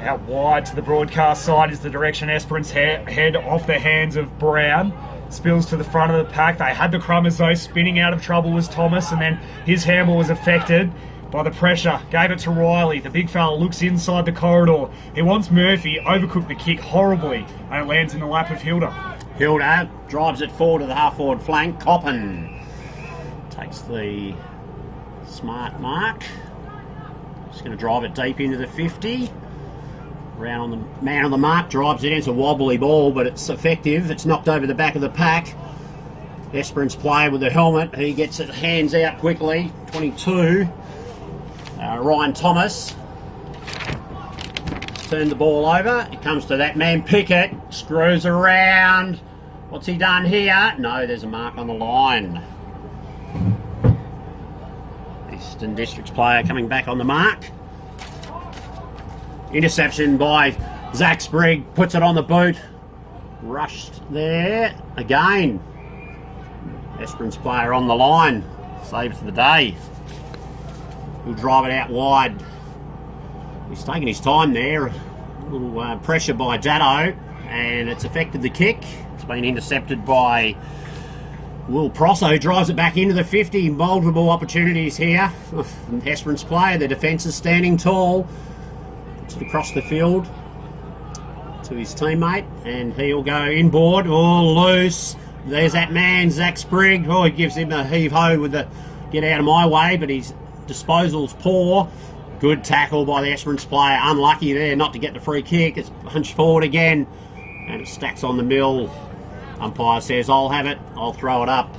Out wide to the broadcast side is the direction Esperance head off the hands of Brown. Spills to the front of the pack. They had the crummers though. Spinning out of trouble was Thomas, and then his handball was affected by the pressure. Gave it to Riley. The big fella looks inside the corridor. He wants Murphy. Overcooked the kick horribly, and it lands in the lap of Hilda. Hilda drives it forward to the half-forward flank. Coppin takes the smart mark. Just going to drive it deep into the 50. Round on the man on the mark, drives it in. It's a wobbly ball, but it's effective. It's knocked over the back of the pack. Esperance player with the helmet. He gets it hands out quickly. 22. Ryan Thomas. Turned the ball over. It comes to that man Pickett. Screws around. What's he done here? No, there's a mark on the line. Eastern Districts player coming back on the mark. Interception by Zach Sprigg, puts it on the boot. Rushed there again. Esperance player on the line, saved for the day. He'll drive it out wide. He's taking his time there. A little pressure by Datto, and it's affected the kick. It's been intercepted by Will Prosso. Drives it back into the 50. Multiple opportunities here. Esperance player, the defence is standing tall. Puts it across the field to his teammate, and he'll go inboard. Oh, loose. There's that man, Zach Sprigg. Oh, he gives him a heave-ho with the get out of my way, but his disposal's poor. Good tackle by the Esperance player. Unlucky there not to get the free kick. It's punched forward again, and it stacks on the mill. Umpire says, I'll have it. I'll throw it up.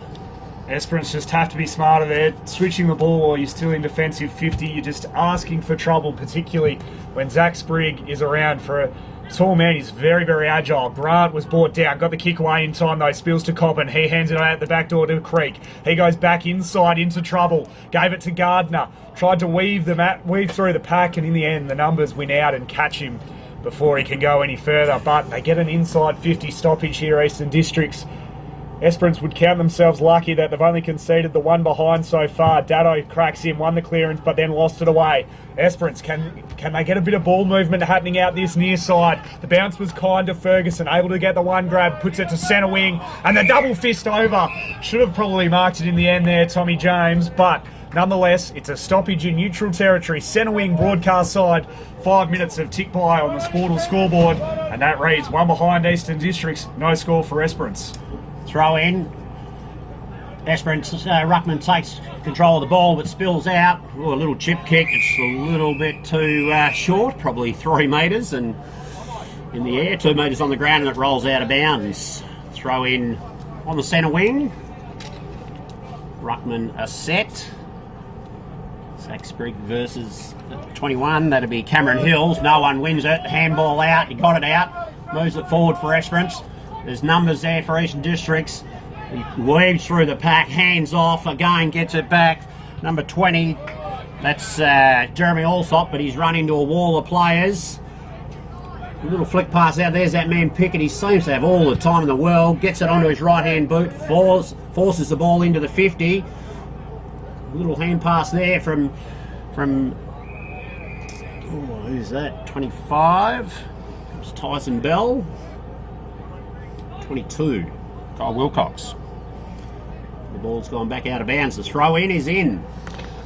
Esperance just have to be smarter there. Switching the ball while you're still in defensive 50, you're just asking for trouble, particularly when Zach Sprigg is around. For a tall man, he's very, very agile. Grant was brought down, got the kick away in time though, spills to Coppin. He hands it out the back door to Creek. He goes back inside into trouble. Gave it to Gardner. Tried to weave through the pack, and in the end, the numbers win out and catch him before he can go any further. But they get an inside 50 stoppage here, Eastern Districts. Esperance would count themselves lucky that they've only conceded the one behind so far. Datto cracks in, won the clearance, but then lost it away. Esperance, can they get a bit of ball movement happening out this near side? The bounce was kind to Ferguson, able to get the one grab, puts it to centre wing, and the double fist over. Should have probably marked it in the end there, Tommy James, but nonetheless, it's a stoppage in neutral territory. Centre wing broadcast side. 5 minutes of tick by on the Sportal scoreboard, and that reads one behind Eastern Districts, no score for Esperance. Throw in. Esperance, Ruckman takes control of the ball but spills out. Ooh, a little chip kick. It's a little bit too short, probably 3 metres, and in the air, 2 metres on the ground, and it rolls out of bounds. Throw in on the centre wing. Ruckman a set. Zach Sprigg versus 21. That'll be Cameron Hills. No one wins it. Handball out. He got it out. Moves it forward for Esperance. There's numbers there for Eastern Districts. He weaves through the pack, hands off, again gets it back. Number 20, that's Jeremy Allsop, but he's run into a wall of players. A little flick pass out, there's that man Pickett. He seems to have all the time in the world. Gets it onto his right-hand boot, forces the ball into the 50. A little hand pass there from who's that? 25. It's Tyson Bell. 22. Kyle Wilcox. The ball's gone back out of bounds. The throw in is in.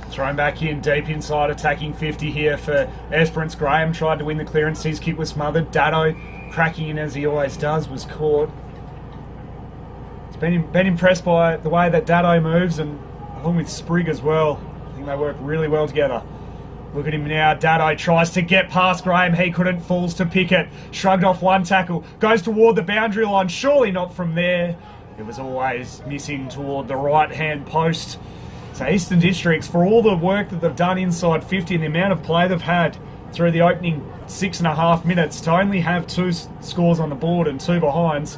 Thrown back in, deep inside, attacking 50 here for Esperance. Graham tried to win the clearance. His kick was smothered. Dado, cracking in as he always does, was caught. It's been impressed by the way that Dado moves, and along with Sprigg as well. I think they work really well together. Look at him now. Dado tries to get past Graham. He couldn't. Falls to Pickett. Shrugged off one tackle. Goes toward the boundary line. Surely not from there. It was always missing toward the right-hand post. So Eastern Districts, for all the work that they've done inside 50 and the amount of play they've had through the opening 6.5 minutes, to only have 2 scores on the board and 2 behinds,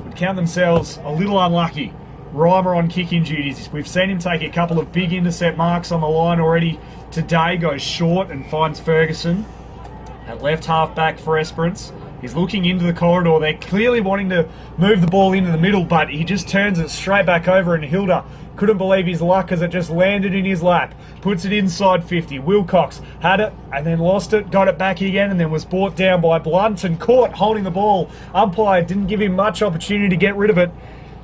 would count themselves a little unlucky. Reimer on kicking duties. We've seen him take a couple of big intercept marks on the line already today. Goes short and finds Ferguson at left half back for Esperance. He's looking into the corridor. They're clearly wanting to move the ball into the middle, but he just turns it straight back over, and Hilda couldn't believe his luck as it just landed in his lap. Puts it inside 50. Wilcox had it and then lost it, got it back again, and then was brought down by Blunt and caught holding the ball. Umpire didn't give him much opportunity to get rid of it.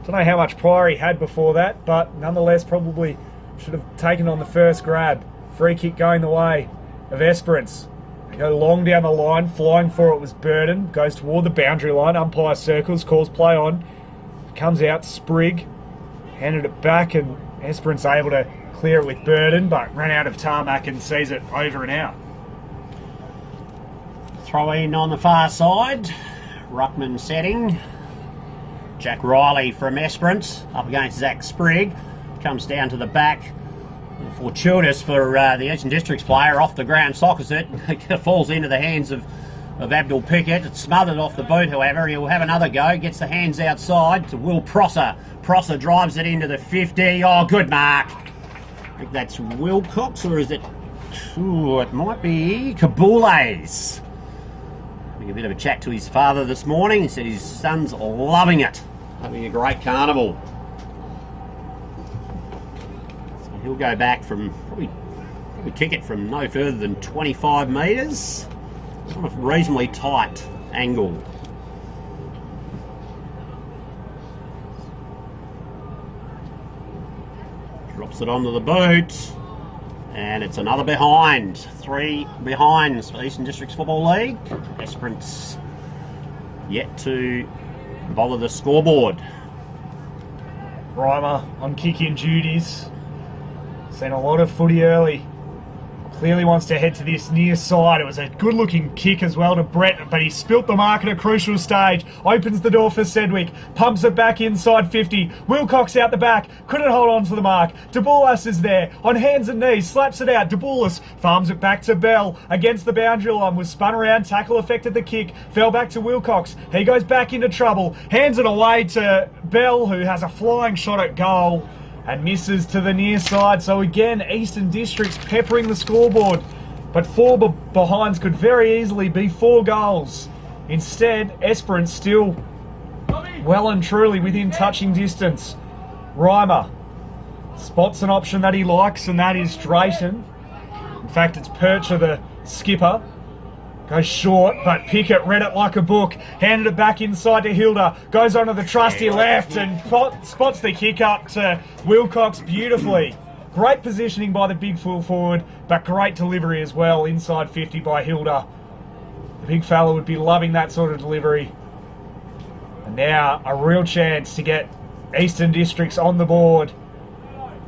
Don't know how much prior he had before that, but nonetheless probably should have taken on the first grab. Free kick going the way of Esperance. They go long down the line. Flying for it was Burden. Goes toward the boundary line. Umpire circles, calls play on. Comes out, Sprigg. Handed it back, and Esperance able to clear it with Burden, but ran out of tarmac and sees it over and out. Throw in on the far side. Ruckman setting. Jack Riley from Esperance up against Zach Sprigg. Comes down to the back. Fortuitous for the Eastern Districts player, off the ground, sockers it. It falls into the hands of Abdul Pickett. It's smothered off the boot, however. He'll have another go. Gets the hands outside to Will Prosser. Prosser drives it into the 50. Oh, good mark. I think that's Wilcox, or is it... Ooh, it might be Kabules. Having a bit of a chat to his father this morning. He said his son's loving it. Having a great carnival. So he'll go back from... Probably kick it from no further than 25 metres. On a reasonably tight angle. Drops it onto the boot, and it's another behind. 3 behinds for Eastern Districts Football League. Esperance yet to bother the scoreboard. Reimer on kick-in duties. Seen a lot of footy early. Clearly wants to head to this near side. It was a good-looking kick as well to Brett, but he spilt the mark at a crucial stage. Opens the door for Sedgwick. Pumps it back inside 50. Wilcox out the back. Couldn't hold on to the mark. Deboulas is there. On hands and knees. Slaps it out. Deboulas farms it back to Bell. Against the boundary line. Was spun around. Tackle affected the kick. Fell back to Wilcox. He goes back into trouble. Hands it away to Bell, who has a flying shot at goal. And misses to the near side. So again, Eastern Districts peppering the scoreboard. But 4 behinds could very easily be 4 goals. Instead, Esperance still well and truly within touching distance. Reimer spots an option that he likes, and that is Drayton. In fact, it's Percher, the skipper. Goes short, but Pickett read it like a book. Handed it back inside to Hilda. Goes onto the trusty left and spots the kick up to Wilcox beautifully. Great positioning by the big full forward, but great delivery as well inside 50 by Hilda. The big fella would be loving that sort of delivery. And now a real chance to get Eastern Districts on the board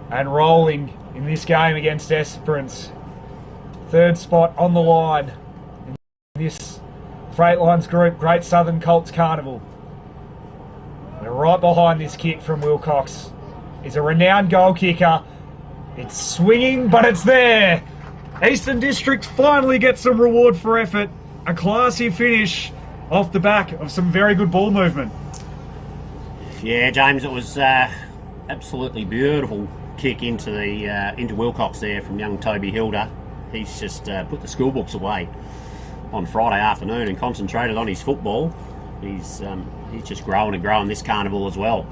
and rolling in this game against Esperance. 3rd spot on the line. This Freightlines group, Great Southern Colts Carnival. We're right behind this kick from Wilcox. He's a renowned goal kicker. It's swinging, but it's there. Eastern Districts finally get some reward for effort. A classy finish off the back of some very good ball movement. Yeah, James, it was absolutely beautiful kick into the into Wilcox there from young Toby Hilda. He's just put the school books away on Friday afternoon and concentrated on his football. He's just growing and growing this carnival as well.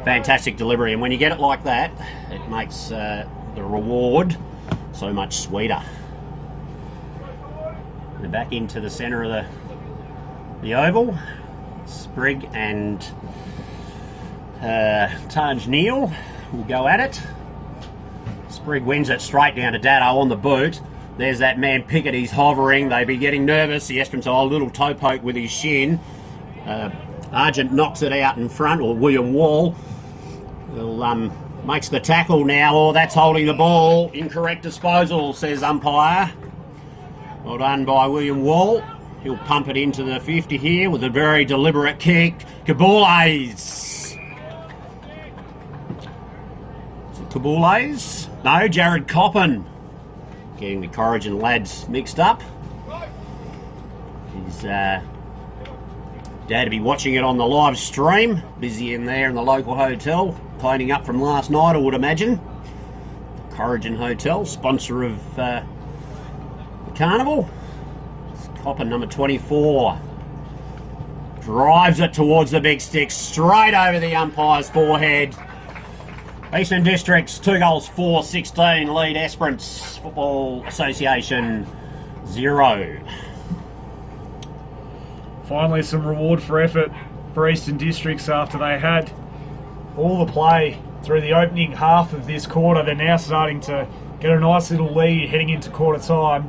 Fantastic delivery, and when you get it like that, it makes the reward so much sweeter. They're back into the centre of the oval. Sprigg and Taj Neal will go at it. Sprigg wins it straight down to Dado on the boot. There's that man Pickett, he's hovering. They'd be getting nervous. The Esperance, a little toe poke with his shin. Argent knocks it out in front, or William Wall. Makes the tackle now. Oh, that's holding the ball. Incorrect disposal, says umpire. Well done by William Wall. He'll pump it into the 50 here with a very deliberate kick. Kabules. Is it Kabules? No, Jared Coppin. Getting the Corrigan lads mixed up. He's dad to be watching it on the live stream. Busy in there in the local hotel, cleaning up from last night, I would imagine. Corrigan Hotel, sponsor of the Carnival. Coppin, number 24, drives it towards the big stick, straight over the umpire's forehead. Eastern Districts 2 goals 4-16 lead Esperance Football Association 0. Finally, some reward for effort for Eastern Districts after they had all the play through the opening half of this quarter. They're now starting to get a nice little lead heading into quarter time.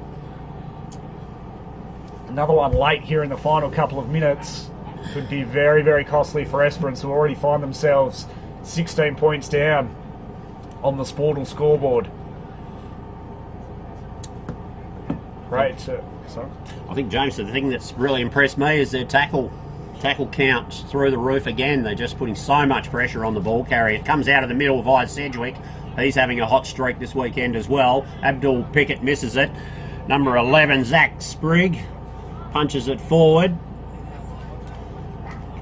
Another one late here in the final couple of minutes could be very, very costly for Esperance, who already find themselves 16 points down on the Sportal scoreboard. Great. Sorry. I think, James, the thing that's really impressed me is their tackle count through the roof again. They're just putting so much pressure on the ball carrier. It comes out of the middle via Sedgwick. He's having a hot streak this weekend as well. Abdul Pickett misses it. Number 11, Zach Sprigg, punches it forward.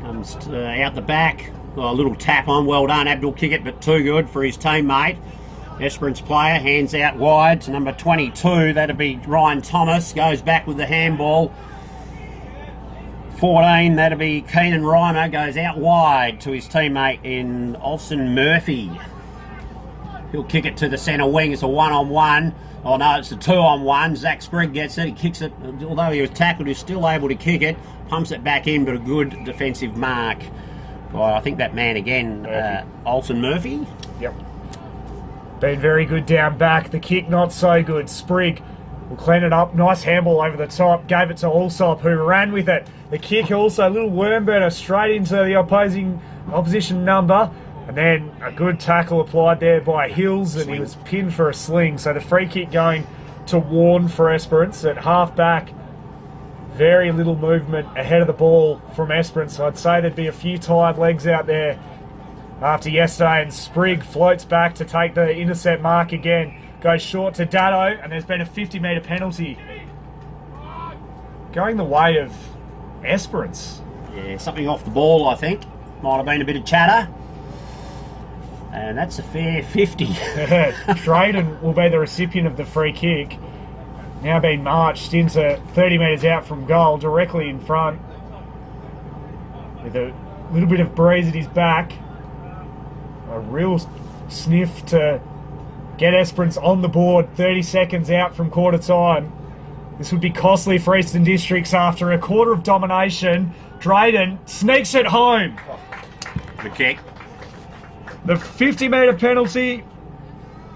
Comes out the back. Oh, a little tap on. Well done, Abdul Kickett, but too good for his teammate. Esperance player hands out wide to number 22. That'd be Ryan Thomas. Goes back with the handball. 14, that'd be Keenan Reimer. Goes out wide to his teammate in Olsen Murphy. He'll kick it to the centre wing. It's a 1-on-1. Oh no, it's a 2-on-1. Zach Sprigg gets it. He kicks it. Although he was tackled, he's still able to kick it. Pumps it back in, but a good defensive mark. Well, I think that man again, Olsen Murphy. Yep. Been very good down back. The kick not so good. Sprigg will clean it up. Nice handball over the top. Gave it to Allsop, who ran with it. The kick also a little worm burner straight into the opposition number. And then a good tackle applied there by Hills, and he was pinned for a sling. So the free kick going to Warren for Esperance at half back. Very little movement ahead of the ball from Esperance. So I'd say there'd be a few tired legs out there after yesterday, and Sprigg floats back to take the intercept mark again. Goes short to Dado, and there's been a 50-metre penalty going the way of Esperance. Yeah, something off the ball, I think. Might have been a bit of chatter. And that's a fair 50. Drayden will be the recipient of the free kick. Now being marched into 30 metres out from goal, directly in front. With a little bit of breeze at his back. A real sniff to get Esperance on the board 30 seconds out from quarter time. This would be costly for Eastern Districts after a quarter of domination. Drayden sneaks it home. The kick. The 50-metre penalty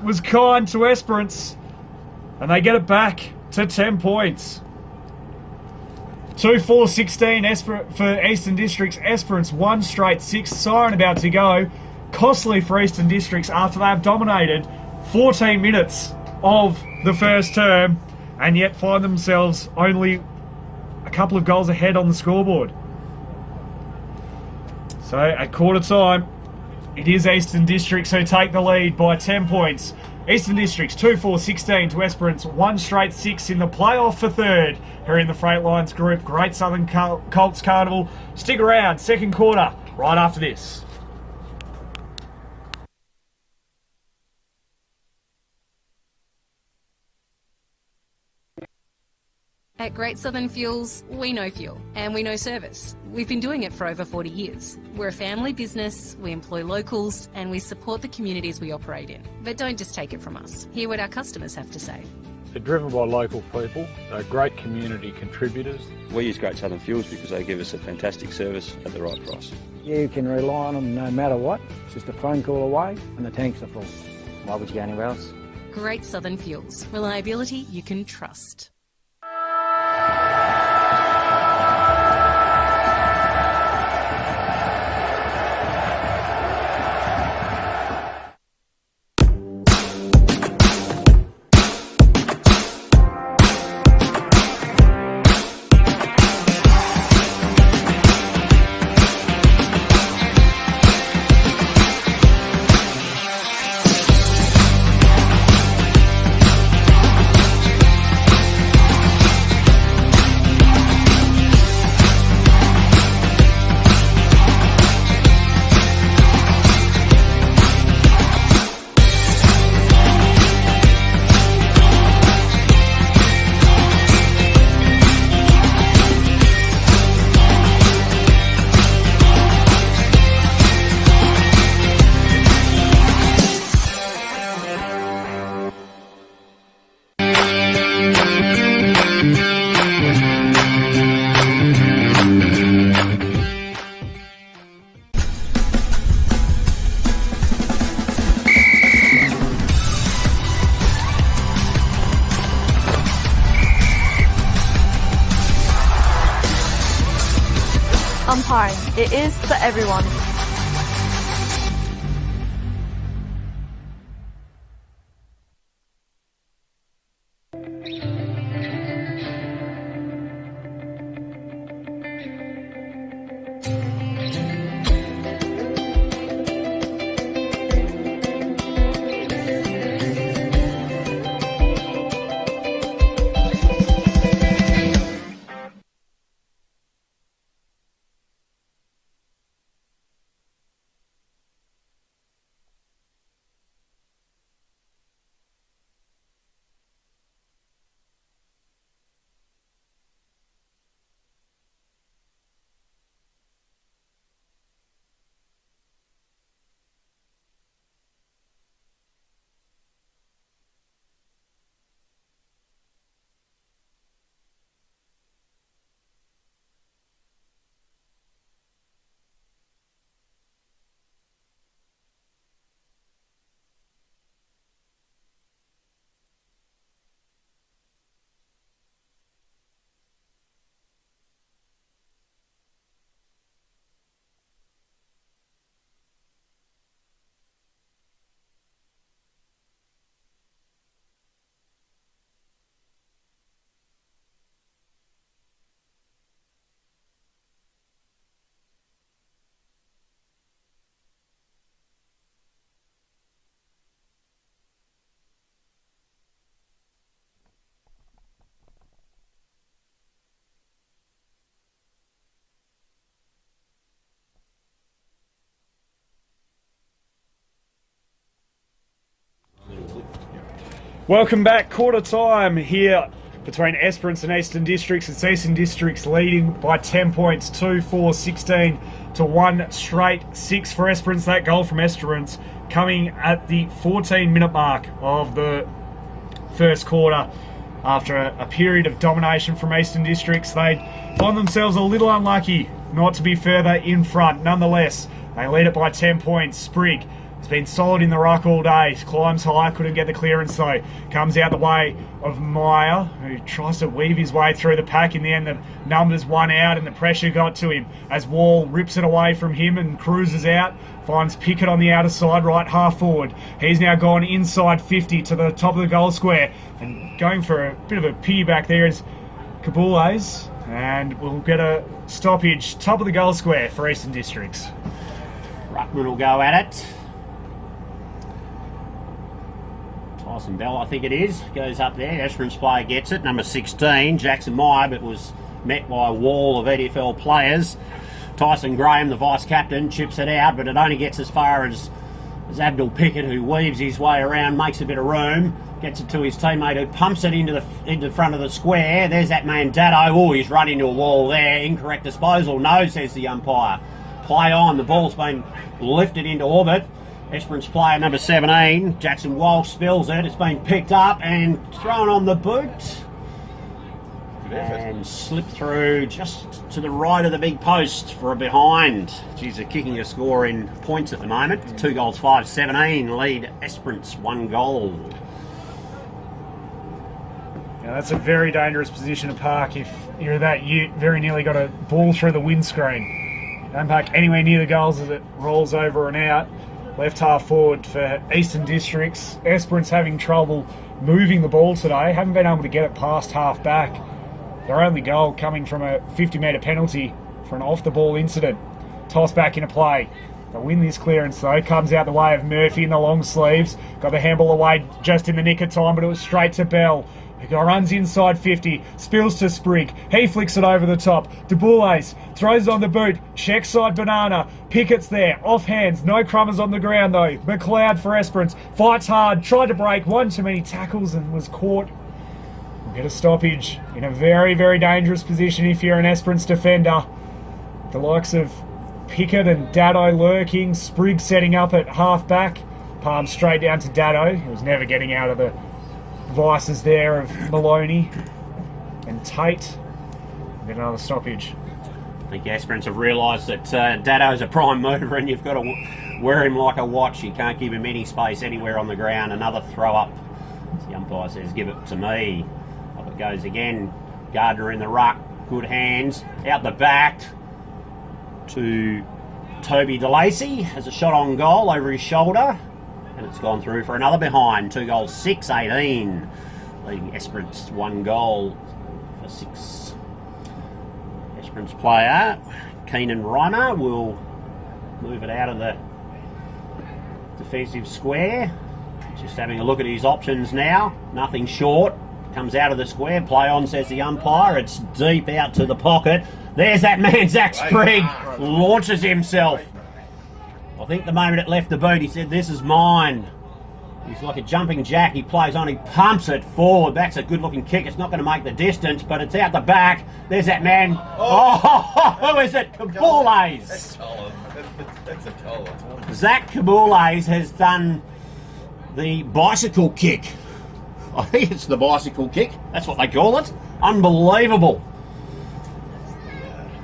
was kind to Esperance, and they get it back to 10 points. 2-4-16 for Eastern Districts. Esperance 1 straight 6. Siren about to go. Costly for Eastern Districts after they have dominated 14 minutes of the first term and yet find themselves only a couple of goals ahead on the scoreboard. So at quarter time, it is Eastern Districts who take the lead by 10 points. Eastern Districts 2-4-16 to Esperance 1 straight 6 in the playoff for third here in the Freight Lines group. Great Southern Colts Carnival. Stick around, second quarter, right after this. At Great Southern Fuels, we know fuel and we know service. We've been doing it for over 40 years. We're a family business, we employ locals, and we support the communities we operate in. But don't just take it from us. Hear what our customers have to say. They're driven by local people, they're great community contributors. We use Great Southern Fuels because they give us a fantastic service at the right price. You can rely on them no matter what. It's just a phone call away and the tanks are full. Why would you go anywhere else? Great Southern Fuels. Reliability you can trust. Umpiring. It is for everyone. Welcome back. Quarter time here between Esperance and Eastern Districts. It's Eastern Districts leading by 10 points, 2-4-16 to 1 straight 6 for Esperance. That goal from Esperance coming at the 14-minute mark of the first quarter. After a period of domination from Eastern Districts, they find themselves a little unlucky not to be further in front. Nonetheless, they lead it by 10 points. Sprigg has been solid in the ruck all day. Climbs high, couldn't get the clearance though. Comes out the way of Meyer, who tries to weave his way through the pack. In the end, the numbers won out and the pressure got to him as Wall rips it away from him and cruises out. Finds Pickett on the outer side, right half forward. He's now gone inside 50 to the top of the goal square. And going for a bit of a pity back there is Kabules. And we'll get a stoppage, top of the goal square for Eastern Districts. Ruckman will go at it. Tyson Bell, I think it is, goes up there. Esperance player gets it. Number 16, Jackson Meyer, but was met by a wall of EDFL players. Tyson Graham, the vice-captain, chips it out, but it only gets as far as There's Abdul Pickett, who weaves his way around, makes a bit of room, gets it to his teammate, who pumps it into the front of the square. There's that man Dado. Oh, he's run into a wall there. Incorrect disposal. No, says the umpire. Play on. The ball's been lifted into orbit. Esperance player number 17, Jackson Walsh, spills it. It's been picked up and thrown on the boot. And slipped through just to the right of the big post for a behind. Geez, they're kicking a score in points at the moment. 2 goals, 5-17. Lead Esperance 1 goal. Now that's a very dangerous position to park if you're that ute. Very nearly got a ball through the windscreen. Don't park anywhere near the goals as it rolls over and out. Left half forward for Eastern Districts. Esperance having trouble moving the ball today. Haven't been able to get it past half back. Their only goal coming from a 50-metre penalty for an off-the-ball incident. Toss back into play. They'll win this clearance though. Comes out the way of Murphy in the long sleeves. Got the handball away just in the nick of time, but it was straight to Bell. Who runs inside 50, spills to Sprigg. He flicks it over the top. DeBoules throws it on the boot. Check side Banana. Pickett's there. Off hands. No crummers on the ground though. McLeod for Esperance. Fights hard. Tried to break. One too many tackles and was caught. We'll get a stoppage in a very, very dangerous position if you're an Esperance defender. The likes of Pickett and Dado lurking. Sprigg setting up at half back. Palm straight down to Dado. He was never getting out of the vices there of Maloney and Tate. Get another stoppage. I think Esperance have realised that Dado's a prime mover and you've got to wear him like a watch. You can't give him any space anywhere on the ground. Another throw up. The umpire says, give it to me. Up it goes again. Gardner in the ruck. Good hands. Out the back to Toby DeLacy. Has a shot on goal over his shoulder. And it's gone through for another behind. 2 goals, 6-18. Leading Esperance 1 goal for 6. Esperance player, Keenan Reimer, will move it out of the defensive square. Just having a look at his options now. Nothing short. Comes out of the square. Play on, says the umpire. It's deep out to the pocket. There's that man, Zach Sprigg. Launches himself. I think the moment it left the boot, he said, this is mine. He's like a jumping jack. He plays on, he pumps it forward. That's a good-looking kick. It's not going to make the distance, but it's out the back. There's that man. Who is it? Kabules. That's a toll. Zach Kabules has done the bicycle kick. I think it's the bicycle kick. That's what they call it. Unbelievable.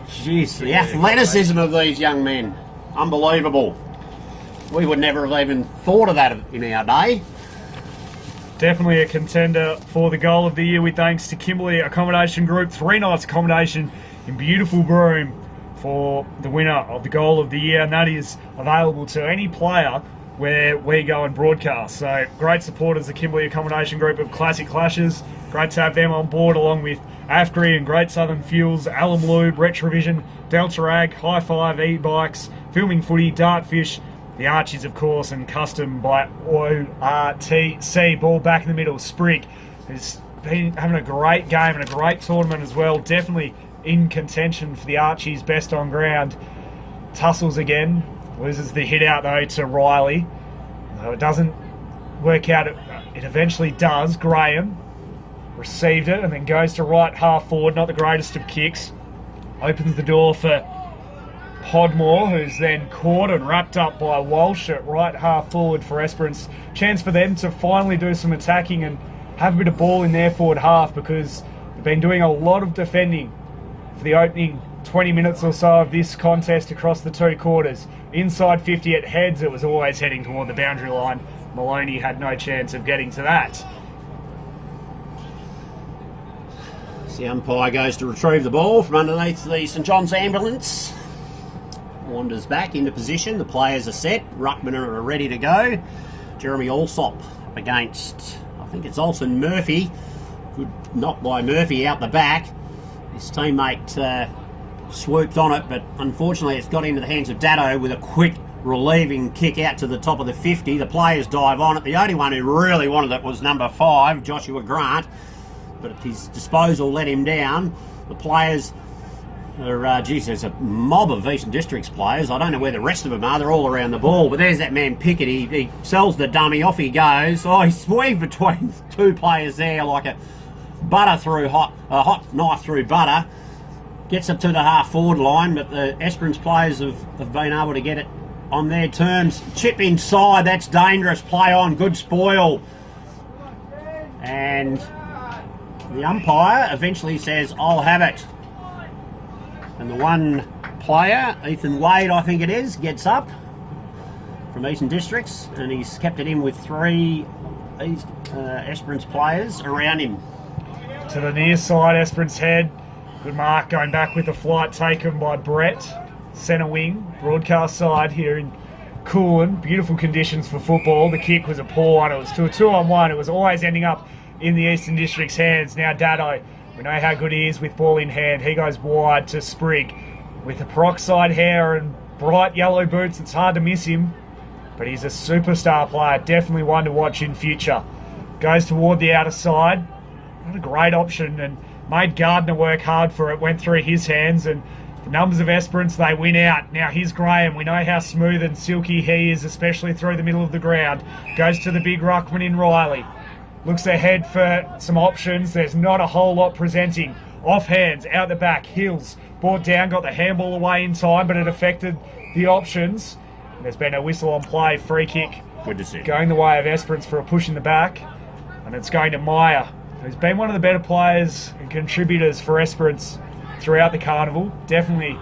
Jeez, the athleticism of these young men. Unbelievable. We would never have even thought of that in our day. Definitely a contender for the goal of the year with thanks to Kimberley Accommodation Group. 3 nights accommodation in beautiful Broome for the winner of the goal of the year, and that is available to any player where we go and broadcast. So great supporters, the Kimberley Accommodation Group of Classic Clashes. Great to have them on board along with AFGRI and Great Southern Fuels, Alum Lube, Retrovision, Delta Ag, High Five, E-Bikes, Filming Footy, Dartfish, the Archies, of course, and Custom by ORTC. Ball back in the middle. Sprigg has been having a great game and a great tournament as well. Definitely in contention for the Archies best on ground. Tussles again. Loses the hit out though to Riley. Though it doesn't work out, it eventually does. Graham received it and then goes to right half forward. Not the greatest of kicks. Opens the door for Podmore, who's then caught and wrapped up by Walsh at right half forward for Esperance. Chance for them to finally do some attacking and have a bit of ball in their forward half, because they've been doing a lot of defending for the opening 20 minutes or so of this contest across the 2 quarters. Inside 50 at heads, it was always heading toward the boundary line. Maloney had no chance of getting to that. The umpire goes to retrieve the ball from underneath the St John's ambulance. Wanders back into position. The players are set. Ruckman are ready to go. Jeremy Allsop against, I think it's Olsen Murphy. Good knock by Murphy out the back. His teammate swooped on it, but unfortunately it's got into the hands of Dado with a quick relieving kick out to the top of the 50. The players dive on it. The only one who really wanted it was number 5, Joshua Grant, but his disposal let him down. The players Geez, there's a mob of Eastern Districts players. I don't know where the rest of them are. They're all around the ball. But there's that man Pickett. He sells the dummy. Off he goes. Oh, he's swinging between two players there like a butter through hot knife through butter. Gets up to the half-forward line, but the Esperance players have been able to get it on their terms. Chip inside. That's dangerous. Play on. Good spoil. And the umpire eventually says, I'll have it. And the one player, Ethan Wade, I think it is, gets up from Eastern Districts, and he's kept it in with three Esperance players around him. To the near side, Esperance head. Good mark going back with the flight taken by Brett. Centre wing, broadcast side here in Coolin. Beautiful conditions for football. The kick was a poor one. It was to a 2-on-1. It was always ending up in the Eastern District's hands. Now Dado, we know how good he is with ball in hand. He goes wide to Sprigg. With the peroxide hair and bright yellow boots, it's hard to miss him. But he's a superstar player. Definitely one to watch in future. Goes toward the outer side. Not a great option, and made Gardner work hard for it. Went through his hands, and the numbers of Esperance, they win out. Now here's Graham. We know how smooth and silky he is, especially through the middle of the ground. Goes to the big ruckman in Riley. Looks ahead for some options. There's not a whole lot presenting. Off hands, out the back. Hills brought down, got the handball away in time, but it affected the options. And there's been a whistle on play. Free kick. Good to see. Going the way of Esperance for a push in the back. And it's going to Meyer, who's been one of the better players and contributors for Esperance throughout the Carnival. Definitely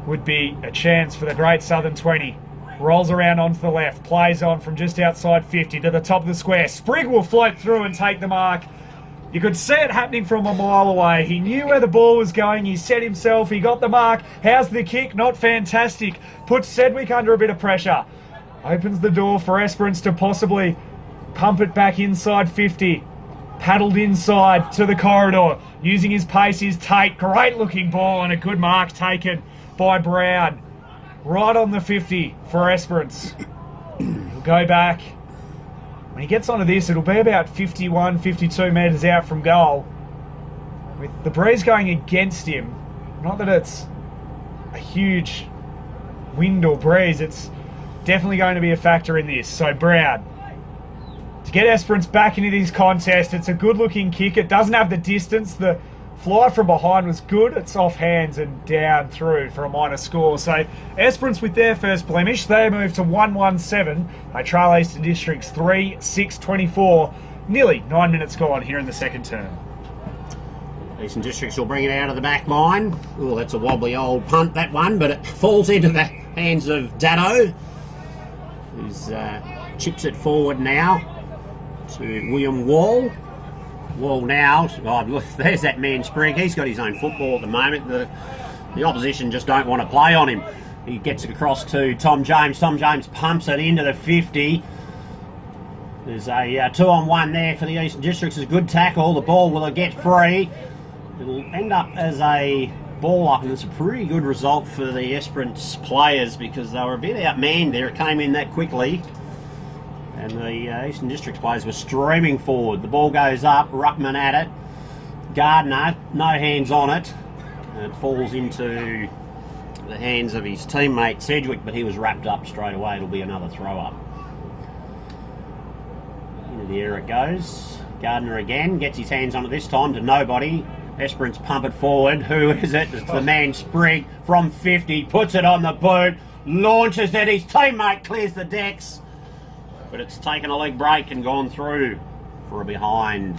would be a chance for the great Southern 20. Rolls around onto the left, plays on from just outside 50 to the top of the square. Sprigg will float through and take the mark. You could see it happening from a mile away. He knew where the ball was going. He set himself. He got the mark. How's the kick? Not fantastic. Puts Sedgwick under a bit of pressure. Opens the door for Esperance to possibly pump it back inside 50. Paddled inside to the corridor. Using his pace is Tate. Great looking ball and a good mark taken by Brown. Right on the 50 for Esperance. He'll go back. When he gets onto this, it'll be about 51, 52 metres out from goal. With the breeze going against him, not that it's a huge wind or breeze, it's definitely going to be a factor in this. So Brown, to get Esperance back into this contest, it's a good looking kick. It doesn't have the distance. The fly from behind was good. It's off hands and down through for a minor score. So Esperance with their first blemish. They move to 1-1-7. They trail Eastern Districts 3-6-24. Nearly 9 minutes gone here in the second term. Eastern Districts will bring it out of the back line. Oh, that's a wobbly old punt, that one, but it falls into the hands of Dado, who's chips it forward now to William Wall. Wall now, oh, look, there's that man Sprigg. He's got his own football at the moment. The opposition just don't want to play on him. He gets it across to Tom James. Tom James pumps it into the 50. There's a 2-on-1 there for the Eastern Districts. It's a good tackle. The ball will get free. It'll end up as a ball up, and it's a pretty good result for the Esperance players because they were a bit outmanned there. It came in that quickly. And the Eastern Districts players were streaming forward. The ball goes up, Ruckman at it. Gardner, no hands on it. And it falls into the hands of his teammate Sedgwick, but he was wrapped up straight away. It'll be another throw up. Into the air it goes. Gardner again, gets his hands on it this time to nobody. Esperance pump it forward. Who is it? It's the man Sprigg from 50, puts it on the boot, launches it. His teammate clears the decks. But it's taken a leg break and gone through for a behind.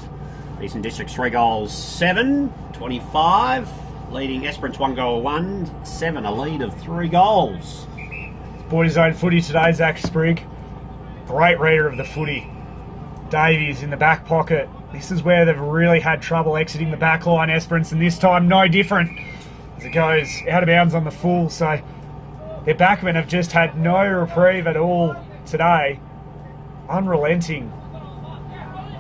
Eastern Districts 3 goals, 7-25, leading Esperance 1 goal 1-7, a lead of 3 goals. Bought his own footy today, Zach Sprigg. Great reader of the footy. Davies in the back pocket. This is where they've really had trouble exiting the back line, Esperance, and this time no different as it goes out of bounds on the full. So their backmen have just had no reprieve at all today. Unrelenting.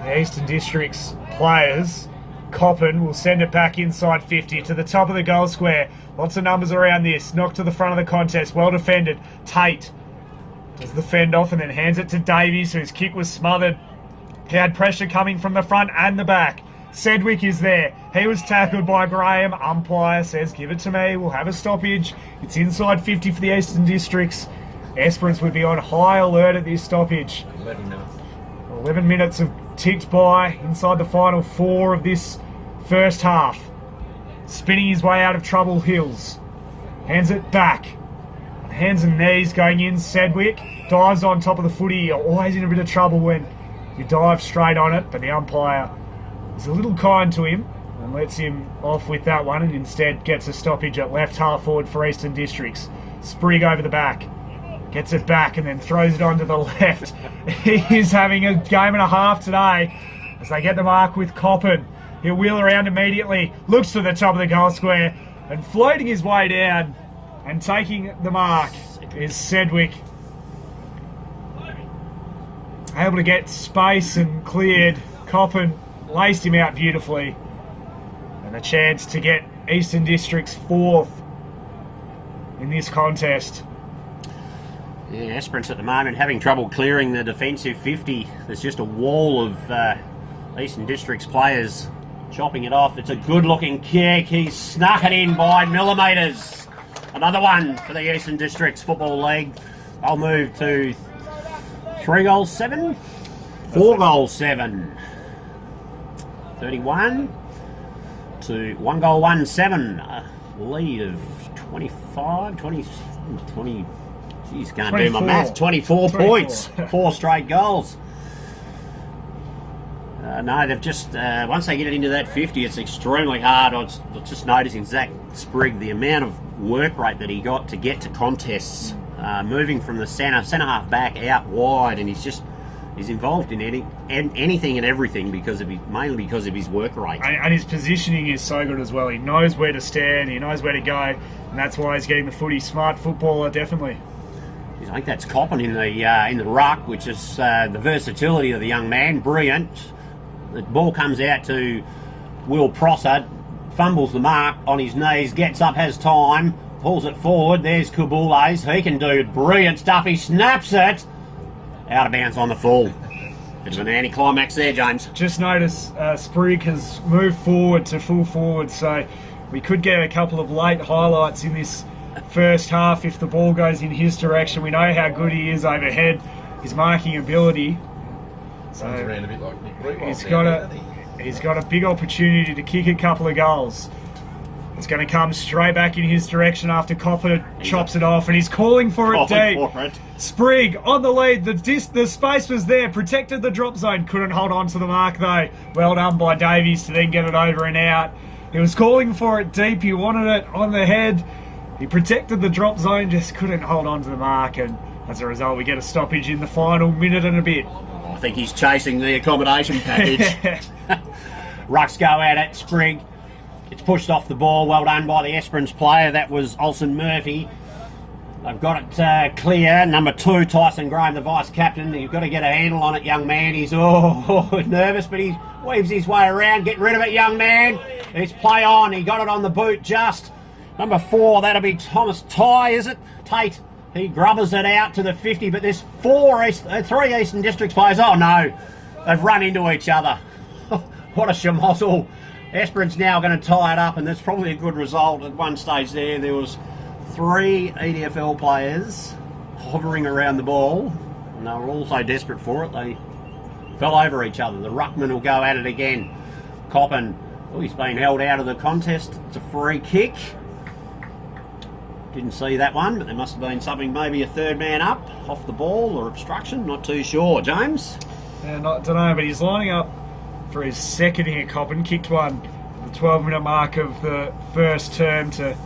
The Eastern Districts players. Coppin will send it back inside 50 to the top of the goal square. Lots of numbers around this. Knocked to the front of the contest. Well defended. Tate does the fend off and then hands it to Davies, whose kick was smothered. He had pressure coming from the front and the back. Sedgwick is there. He was tackled by Graham. Umpire says, give it to me. We'll have a stoppage. It's inside 50 for the Eastern Districts. Esperance would be on high alert at this stoppage. 11 minutes. 11 minutes have ticked by inside the final 4 of this first half. Spinning his way out of trouble, Hills. Hands it back. Hands and knees going in. Sedgwick dives on top of the footy. You're always in a bit of trouble when you dive straight on it, but the umpire is a little kind to him and lets him off with that one, and instead gets a stoppage at left half forward for Eastern Districts. Sprigg over the back. Gets it back and then throws it onto the left. He's having a game and a half today as they get the mark with Coppin. He'll wheel around immediately, looks to the top of the goal square, and floating his way down and taking the mark is Sedgwick. Able to get space and cleared. Coppin laced him out beautifully. And a chance to get Eastern Districts 4th in this contest. Yeah, Esperance at the moment having trouble clearing the defensive 50. There's just a wall of Eastern Districts players chopping it off. It's a good looking kick. He's snuck it in by millimetres. Another one for the Eastern Districts Football League. They'll move to 3 goals 7, 4 goals 7. 31 to 1 goal 1 7. Lead of 25, 20. Geez, can't do my math. 24 points, 4 straight goals. No, they've just, once they get it into that 50, it's extremely hard. I was just noticing Zach Sprigg, the amount of work rate that he got to get to contests, moving from the centre half back out wide, and he's involved in anything and everything mainly because of his work rate. And his positioning is so good as well. He knows where to stand, he knows where to go, and that's why he's getting the footy. Smart footballer, definitely. I think that's Coppin in the ruck, which is the versatility of the young man. Brilliant. The ball comes out to Will Prosser, fumbles the mark on his knees, gets up, has time, pulls it forward. There's Kubules. He can do brilliant stuff. He snaps it out of bounds on the full. Bit of an anticlimax there, James. Just notice Sprigg has moved forward to full forward, so we could get a couple of late highlights in this first half if the ball goes in his direction. We know how good he is overhead, his marking ability. So runs around a bit like Nick Brewell. He's got a big opportunity to kick a couple of goals. It's going to come straight back in his direction after Copper chops it off, and he's calling for it deep. Sprigg on the lead. The space was there, protected the drop zone, couldn't hold on to the mark though. Well done by Davies to then get it over and out. He was calling for it deep. He wanted it on the head. He protected the drop zone, just couldn't hold on to the mark, and as a result we get a stoppage in the final minute and a bit. I think he's chasing the accommodation package. Rucks go at it. Sprigg, it's pushed off the ball. Well done by the Esperance player. That was Olsen Murphy. They've got it clear. Number 2, Tyson Graham, the vice captain. You've got to get a handle on it, young man. He's nervous, but he weaves his way around. Get rid of it, young man. It's play on. He got it on the boot just. Number 4, that'll be Thomas Ty, is it? Tate. He grubbers it out to the 50, but there's 3 Eastern Districts players. Oh no, they've run into each other. What a shamozzle. Esperance now going to tie it up, and that's probably a good result. At one stage there was 3 EDFL players hovering around the ball, and they were all so desperate for it, they fell over each other. The ruckman will go at it again. Coppin, he's been held out of the contest. It's a free kick. Didn't see that one, but there must have been something, maybe a third man up off the ball or obstruction. Not too sure. James? Yeah, don't know, but he's lining up for his second here. Coppin kicked one at the 12-minute mark of the first term to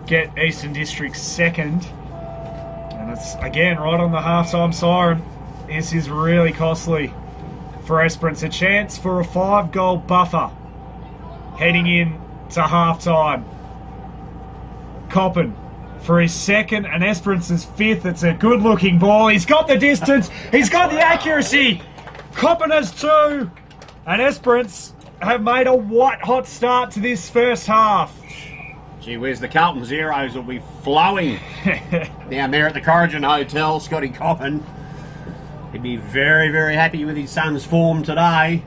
get Eastern District's second. And it's, again, right on the half-time siren. This is really costly for Esperance. A chance for a 5-goal buffer heading in to half-time. Coppin for his second and Esperance's 5th. It's a good looking ball. He's got the distance. He's got the accuracy. Coppin has 2. And Esperance have made a white-hot start to this first half. Gee whiz, the Carlton Zeros will be flowing down there at the Corrigan Hotel. Scotty Coppin, he'd be very, very happy with his son's form today.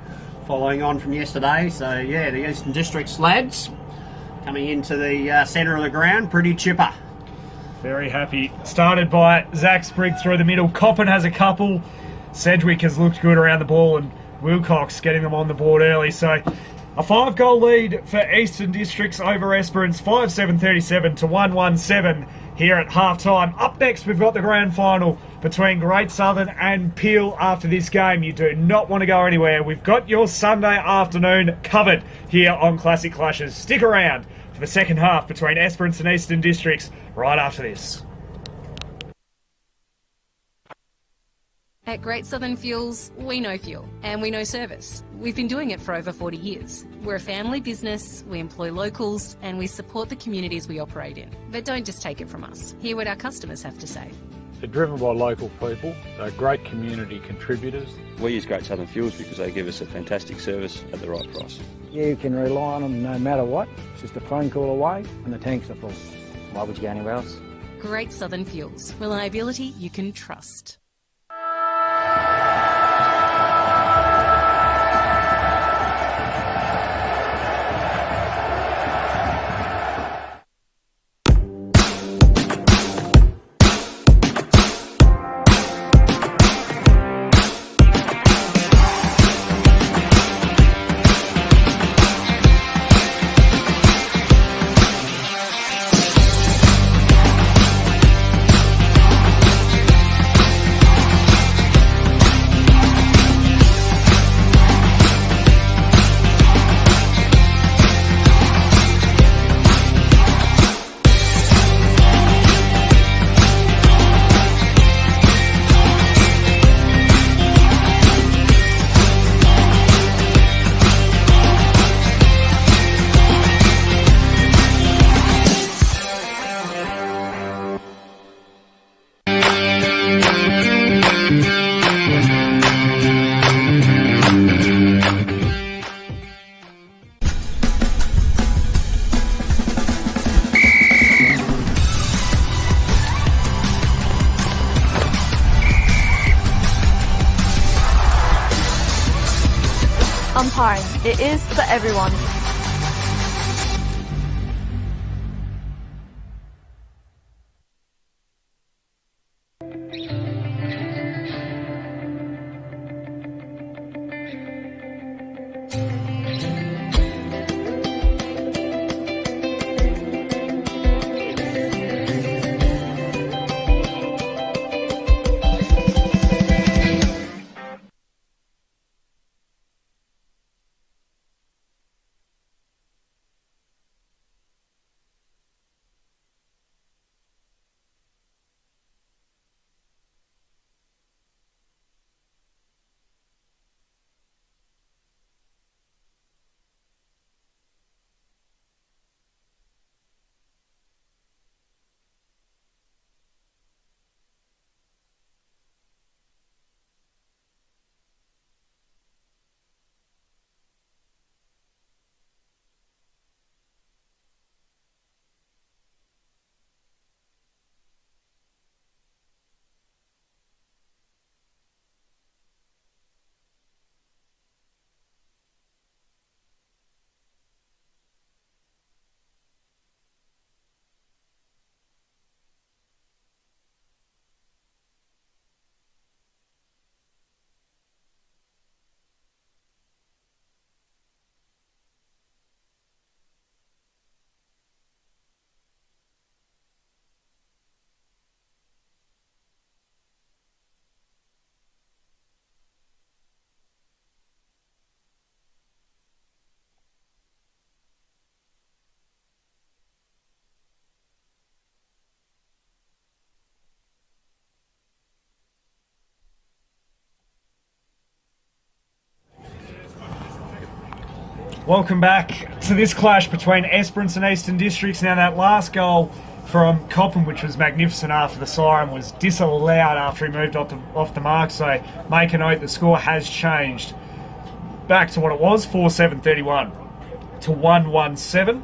following on from yesterday. So yeah, the Eastern Districts lads coming into the centre of the ground, pretty chipper. Very happy. Started by Zach Sprigg through the middle. Coppin has a couple. Sedgwick has looked good around the ball, and Wilcox getting them on the board early. So a 5-goal lead for Eastern Districts over Esperance, 5-7-37 to 1-1-7 here at half-time. Up next, we've got the grand final between Great Southern and Peel after this game. You do not want to go anywhere. We've got your Sunday afternoon covered here on Classic Clashes. Stick around for the second half between Esperance and Eastern Districts right after this. At Great Southern Fuels, we know fuel and we know service. We've been doing it for over 40 years. We're a family business, we employ locals, and we support the communities we operate in. But don't just take it from us. Hear what our customers have to say. They're driven by local people. They're great community contributors. We use Great Southern Fuels because they give us a fantastic service at the right price. You can rely on them no matter what. It's just a phone call away and the tanks are full. Why would you go anywhere else? Great Southern Fuels. Reliability you can trust. Umpiring. It is for everyone. Welcome back to this clash between Esperance and Eastern Districts. Now that last goal from Coppin, which was magnificent after the siren, was disallowed after he moved off the mark. So make a note, the score has changed back to what it was, 4-7-31 to 1-1-7.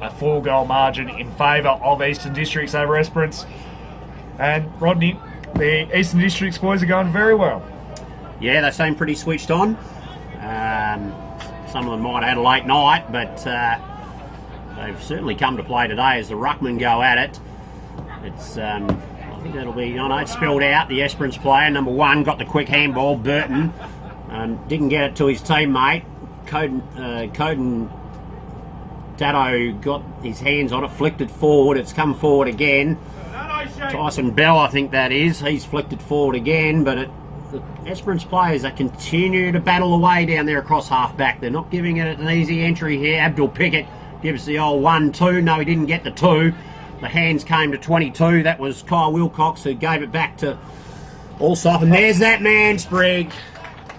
A 4-goal margin in favour of Eastern Districts over Esperance. And Rodney, the Eastern Districts boys are going very well. Yeah, they seem pretty switched on. Some of them might have had a late night, but they've certainly come to play today as the ruckmen go at it. It's, I think that'll be, I know it's spelled out, the Esperance player, number 1, got the quick handball, Burton. Didn't get it to his teammate. Coden Dado got his hands on it, flicked it forward, it's come forward again. Tyson Bell, I think that is, he's flicked it forward again, but the Esperance players, they continue to battle away down there across half-back. They're not giving it an easy entry here. Abdul Pickett gives the old 1-2. No, he didn't get the 2. The hands came to 22. That was Kyle Wilcox who gave it back to Allsop. And there's that man, Sprigg.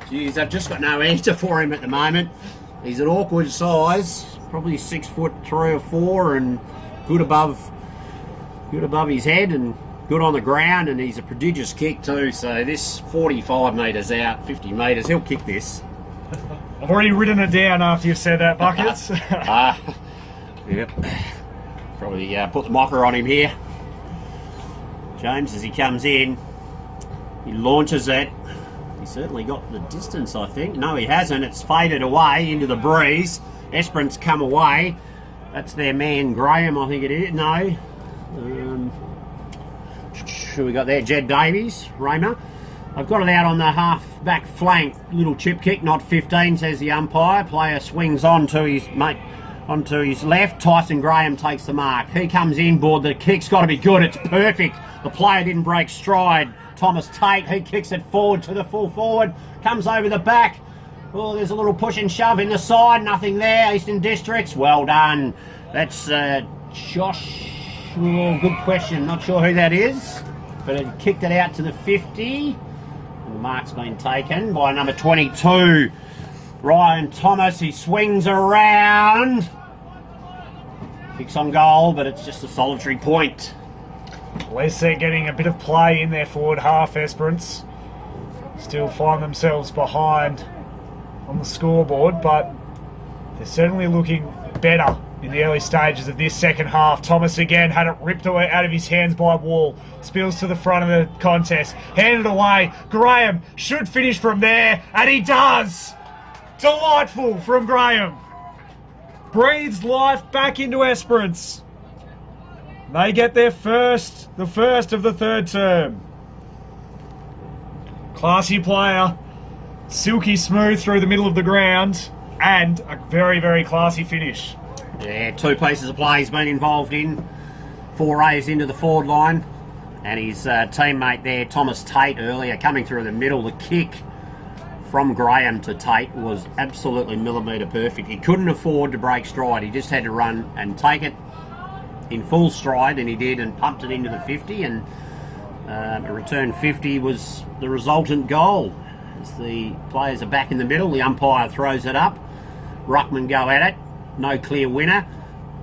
Jeez, they've just got no answer for him at the moment. He's an awkward size, probably 6'3" or 4", and good above his head and good on the ground, and he's a prodigious kick too. So this 45 metres out, 50 metres, he'll kick this. I've already written it down after you've said that, Buckets. Yep. Probably put the mocker on him here. James, as he comes in, he launches it. He certainly got the distance, I think. No, he hasn't. It's faded away into the breeze. Esperance come away. That's their man, Graham, I think it is. No. Who we got there? Jed Davies, Raymer. I've got it out on the half-back flank. Little chip kick, not 15, says the umpire. Player swings onto his left. Tyson Graham takes the mark. He comes inboard. The kick's got to be good. It's perfect. The player didn't break stride. Thomas Tate, he kicks it forward to the full forward. Comes over the back. Oh, there's a little push and shove in the side. Nothing there. Eastern Districts, well done. That's Josh. Oh, good question. Not sure who that is. But it kicked it out to the 50. And the mark's been taken by number 22. Ryan Thomas, he swings around. Kicks on goal, but it's just a solitary point. At least they're getting a bit of play in their forward half, Esperance. Still find themselves behind on the scoreboard, but they're certainly looking better in the early stages of this second half. Thomas again had it ripped away out of his hands by Wall. Spills to the front of the contest. Handed away. Graham should finish from there, and he does! Delightful from Graham. Breathes life back into Esperance. They get their the first of the third term. Classy player. Silky smooth through the middle of the ground. And a very, very classy finish. Yeah, 2 pieces of play he's been involved in. 4A's into the forward line. And his teammate there, Thomas Tate, earlier coming through the middle. The kick from Graham to Tate was absolutely millimetre perfect. He couldn't afford to break stride. He just had to run and take it in full stride, and he did, and pumped it into the 50, and a return 50 was the resultant goal. As the players are back in the middle, the umpire throws it up. Ruckman go at it. No clear winner.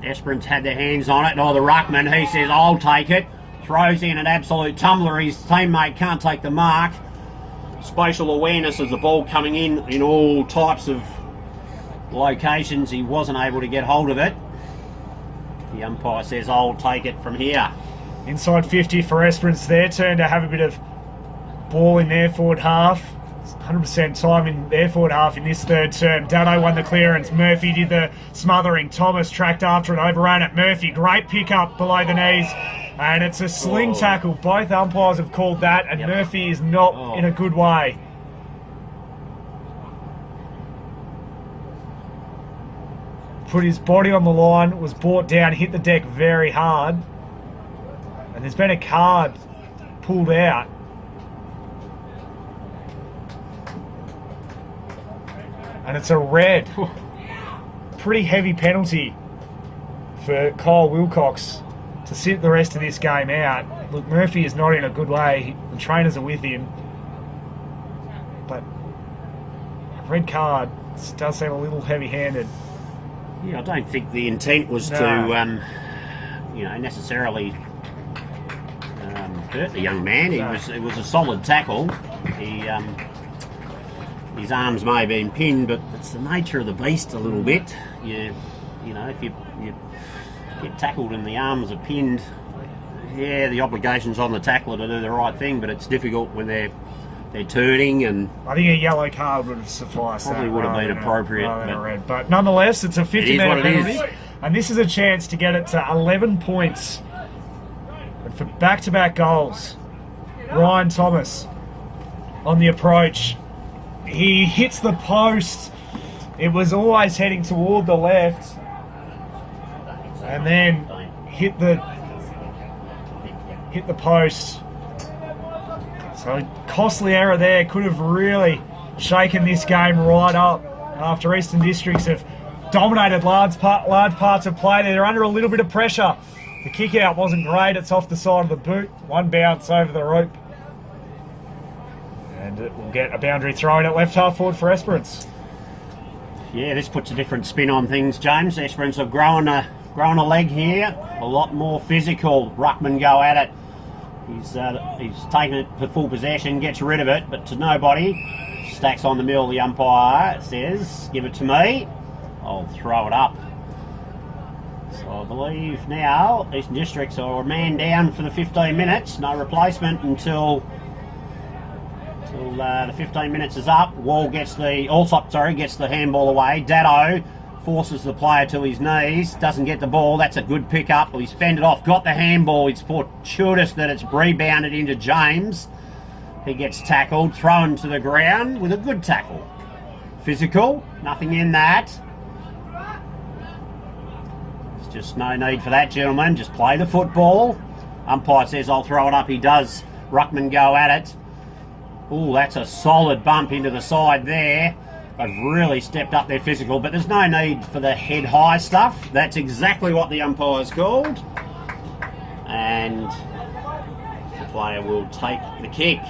Esperance had their hands on it. Oh, the ruckman, he says, I'll take it. Throws in an absolute tumbler. His teammate can't take the mark. Spatial awareness of the ball coming in all types of locations. He wasn't able to get hold of it. The umpire says, I'll take it from here. Inside 50 for Esperance. Their turn to have a bit of ball in their forward half. 100% time in their forward half in this third term. Dado won the clearance. Murphy did the smothering. Thomas tracked after it, overran it. Murphy, great pick up below the knees. And it's a sling tackle. Both umpires have called that, and Murphy is not in a good way. Put his body on the line, was brought down, hit the deck very hard. And there's been a card pulled out. And it's a red. Pretty heavy penalty for Kyle Wilcox to sit the rest of this game out. Look, Murphy is not in a good way. The trainers are with him. But a red card does seem a little heavy-handed. Yeah, I don't think the intent was to, necessarily hurt the young man. It was a solid tackle. His arms may have been pinned, but it's the nature of the beast a little bit. If you get tackled and the arms are pinned, yeah, the obligation's on the tackler to do the right thing, but it's difficult when they're they're turning, and I think a yellow card would have sufficed. Probably that would have rather been than appropriate, rather than a but- red. But nonetheless, it's a 50-minute what it penalty, is. and this is a chance to get it to 11 points. And for back-to-back goals, Ryan Thomas on the approach. He hits the post. It was always heading toward the left, and then hit the post. So costly error there, could have really shaken this game right up after Eastern Districts have dominated large parts of play. They're under a little bit of pressure. The kick out wasn't great. It's off the side of the boot. One bounce over the rope. And it will get a boundary thrown at left half forward for Esperance. Yeah, this puts a different spin on things, James. Esperance have grown a leg here. A lot more physical. Ruckman go at it. He's taken it for full possession, gets rid of it, but to nobody. Stacks on the middle. The umpire says, "Give it to me. I'll throw it up." So I believe now Eastern Districts are a man down for the 15 minutes. No replacement until the 15 minutes is up. Wall gets the handball away. Dado forces the player to his knees. Doesn't get the ball. That's a good pick up. He's fended off. Got the handball. It's fortuitous that it's rebounded into James. He gets tackled, thrown to the ground with a good tackle. Physical. Nothing in that. There's just no need for that, gentlemen. Just play the football. Umpire says, "I'll throw it up." He does. Ruckman go at it. Oh, that's a solid bump into the side there. They've really stepped up their physical, but there's no need for the head-high stuff. That's exactly what the umpire's called. And the player will take the kick.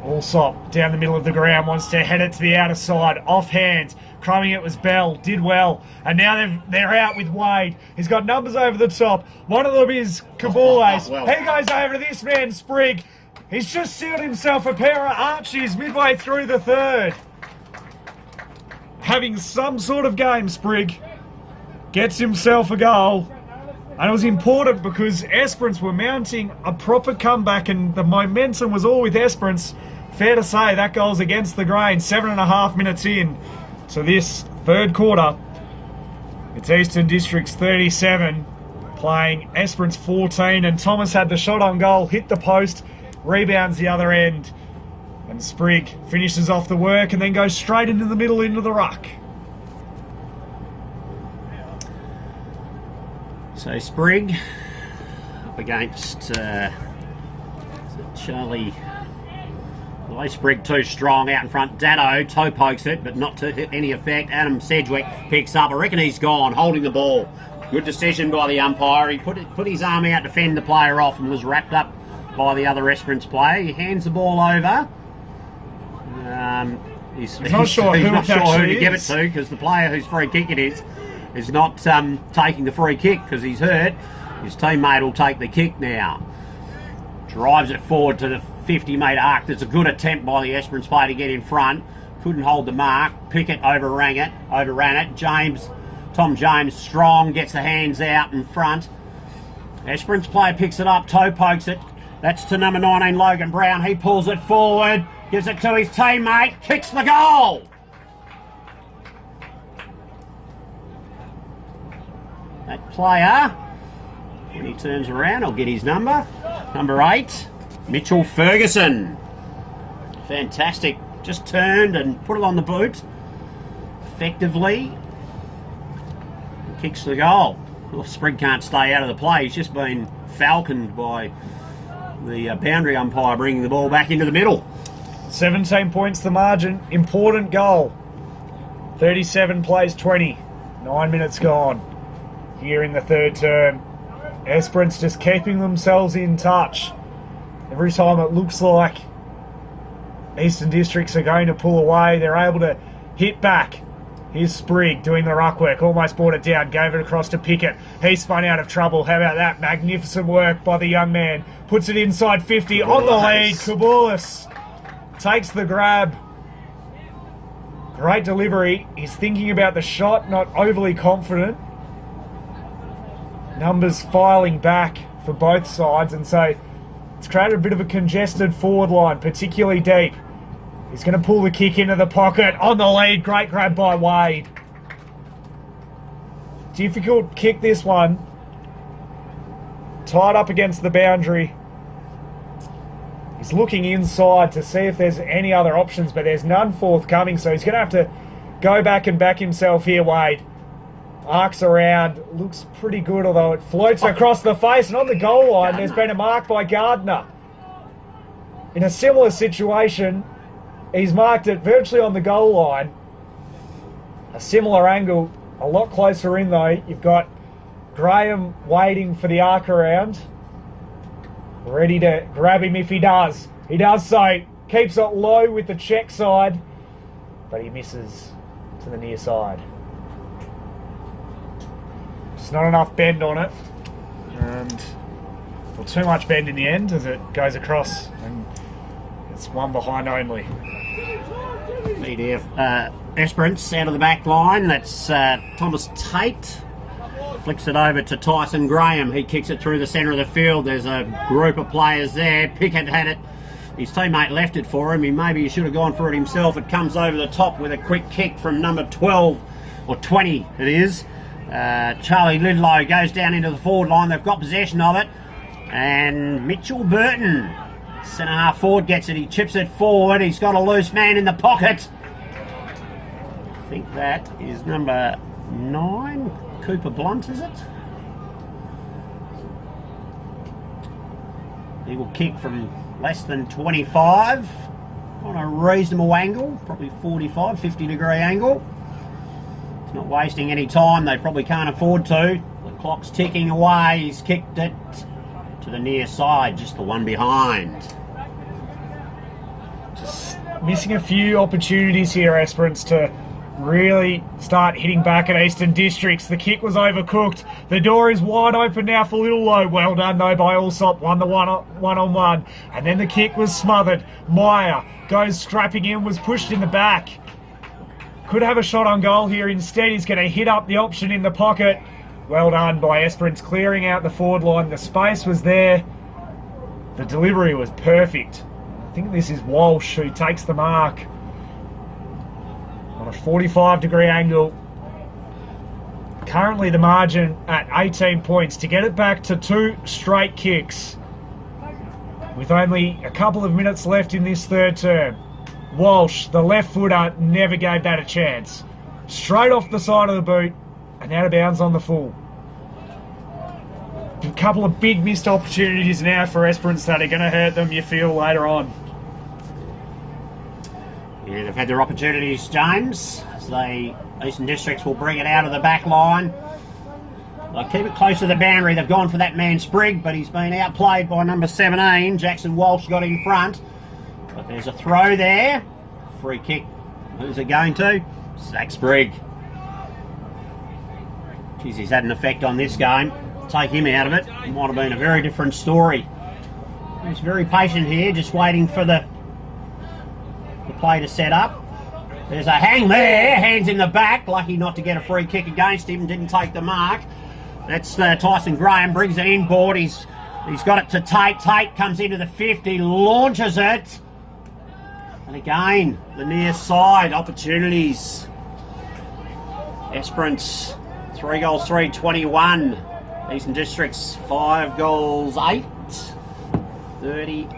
Allsop down the middle of the ground, wants to head it to the outer side, offhand. Crumbing it was Bell, did well, and now they're out with Wade. He's got numbers over the top. One of them is Kabules. Well. He goes over to this man, Sprigg. He's just sealed himself a pair of Archies midway through the third. Having some sort of game, Sprigg. Gets himself a goal. And it was important because Esperance were mounting a proper comeback and the momentum was all with Esperance. Fair to say that goal's against the grain. 7.5 minutes in to this third quarter. It's Eastern Districts 37 playing Esperance 14, and Thomas had the shot on goal, hit the post, rebounds the other end, and Sprigg finishes off the work and then goes straight into the middle into the ruck. So Sprigg up against Charlie. Well, Sprigg too strong out in front. Dado toe pokes it, but not to any effect. Adam Sedgwick picks up. I reckon he's gone, holding the ball. Good decision by the umpire. He put his arm out to fend the player off and was wrapped up by the other Esperance player. He hands the ball over. He's not sure who to give it to, because the player whose free kick it is not taking the free kick because he's hurt. His teammate will take the kick now. Drives it forward to the 50-metre arc. There's a good attempt by the Esperance player to get in front. Couldn't hold the mark. Pickett overran it. Tom James, strong, gets the hands out in front. Esperance player picks it up, toe pokes it. That's to number 19, Logan Brown. He pulls it forward, gives it to his teammate, kicks the goal. That player, when he turns around, I'll get his number. Number 8, Mitchell Ferguson. Fantastic. Just turned and put it on the boot. Effectively. Kicks the goal. Well, Sprigg can't stay out of the play. He's just been falconed by the boundary umpire bringing the ball back into the middle. 17 points the margin. Important goal. 37 plays 20. 9 minutes gone here in the third term. Esperance just keeping themselves in touch. Every time it looks like Eastern Districts are going to pull away, they're able to hit back. Here's Sprigg doing the ruck work, almost brought it down, gave it across to Pickett. He spun out of trouble. How about that? Magnificent work by the young man. Puts it inside 50, on the lead. Kabulis takes the grab. Great delivery. He's thinking about the shot, not overly confident. Numbers filing back for both sides, and so It's created a bit of a congested forward line, particularly deep. He's going to pull the kick into the pocket. On the lead, great grab by Wade. Difficult kick, this one. Tied up against the boundary. He's looking inside to see if there's any other options, but there's none forthcoming, so he's going to have to go back and back himself here, Wade. Arcs around, looks pretty good, although it floats across the face, and on the goal line there's been a mark by Gardner. In a similar situation, he's marked it virtually on the goal line. A similar angle, a lot closer in though. You've got Graham waiting for the arc around, ready to grab him if he does. He does so, keeps it low with the check side, but he misses to the near side. There's not enough bend on it, and well, too much bend in the end as it goes across, and it's one behind only. BDF Esperance out of the back line. That's Thomas Tate. Flicks it over to Tyson Graham. He kicks it through the centre of the field. There's a group of players there. Pickett had it. His teammate left it for him. Maybe he should have gone for it himself. It comes over the top with a quick kick from number 12, or 20 it is. Charlie Lidlow goes down into the forward line. They've got possession of it. And Mitchell Burton, centre half forward, gets it. He chips it forward. He's got a loose man in the pocket. I think that is number 9. Cooper Blunt, is it? He will kick from less than 25 on a reasonable angle, probably 45, 50 degree angle. It's not wasting any time. They probably can't afford to. The clock's ticking away. He's kicked it to the near side, just the one behind. Just missing a few opportunities here, Esperance, to really start hitting back at Eastern Districts. The kick was overcooked. The door is wide open now for Little Low. Well done though by Allsop. Won the one-on-one. And then the kick was smothered. Meyer goes scrapping in, was pushed in the back. Could have a shot on goal here. Instead, he's going to hit up the option in the pocket. Well done by Esperance, clearing out the forward line. The space was there. The delivery was perfect. I think this is Walsh who takes the mark on a 45 degree angle. Currently the margin at 18 points to get it back to 2 straight kicks with only a couple of minutes left in this third term. Walsh, the left footer, never gave that a chance. Straight off the side of the boot and out of bounds on the full. A couple of big missed opportunities now for Esperance that are going to hurt them, you feel, later on. Yeah, they've had their opportunities, James. So Eastern Districts will bring it out of the back line. They'll keep it close to the boundary. They've gone for that man Sprigg, but he's been outplayed by number 17. Jackson Walsh got in front. But there's a throw there. Free kick. Who's it going to? Zach Sprigg. Geez, he's had an effect on this game. Take him out of it. It might have been a very different story. He's very patient here, just waiting for the play to set up. There's a hang there. Hands in the back. Lucky not to get a free kick against him. Didn't take the mark. That's Tyson Graham. Brings it inboard. He's got it to Tate. Tate comes into the 50. Launches it. And again, the near side opportunities. Esperance, 3 goals, 3, 21. Eastern Districts, 5 goals, 8. 38.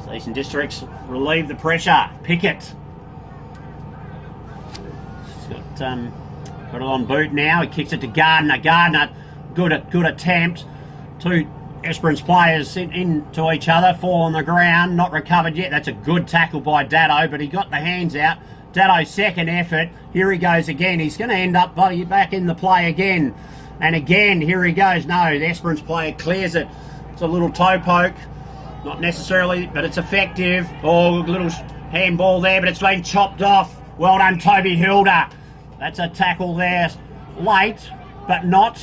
So Eastern Districts relieve the pressure. Pickett. He's got it on boot now. He kicks it to Gardner. Gardner, good attempt. 2 Esperance players into each other, fall on the ground, not recovered yet. That's a good tackle by Datto, but he got the hands out. Datto's second effort. Here he goes again. He's going to end up back in the play again. And again, here he goes. No, the Esperance player clears it. It's a little toe poke. Not necessarily, but it's effective. Oh, a little handball there, but it's been chopped off. Well done, Toby Hilda. That's a tackle there. Late, but not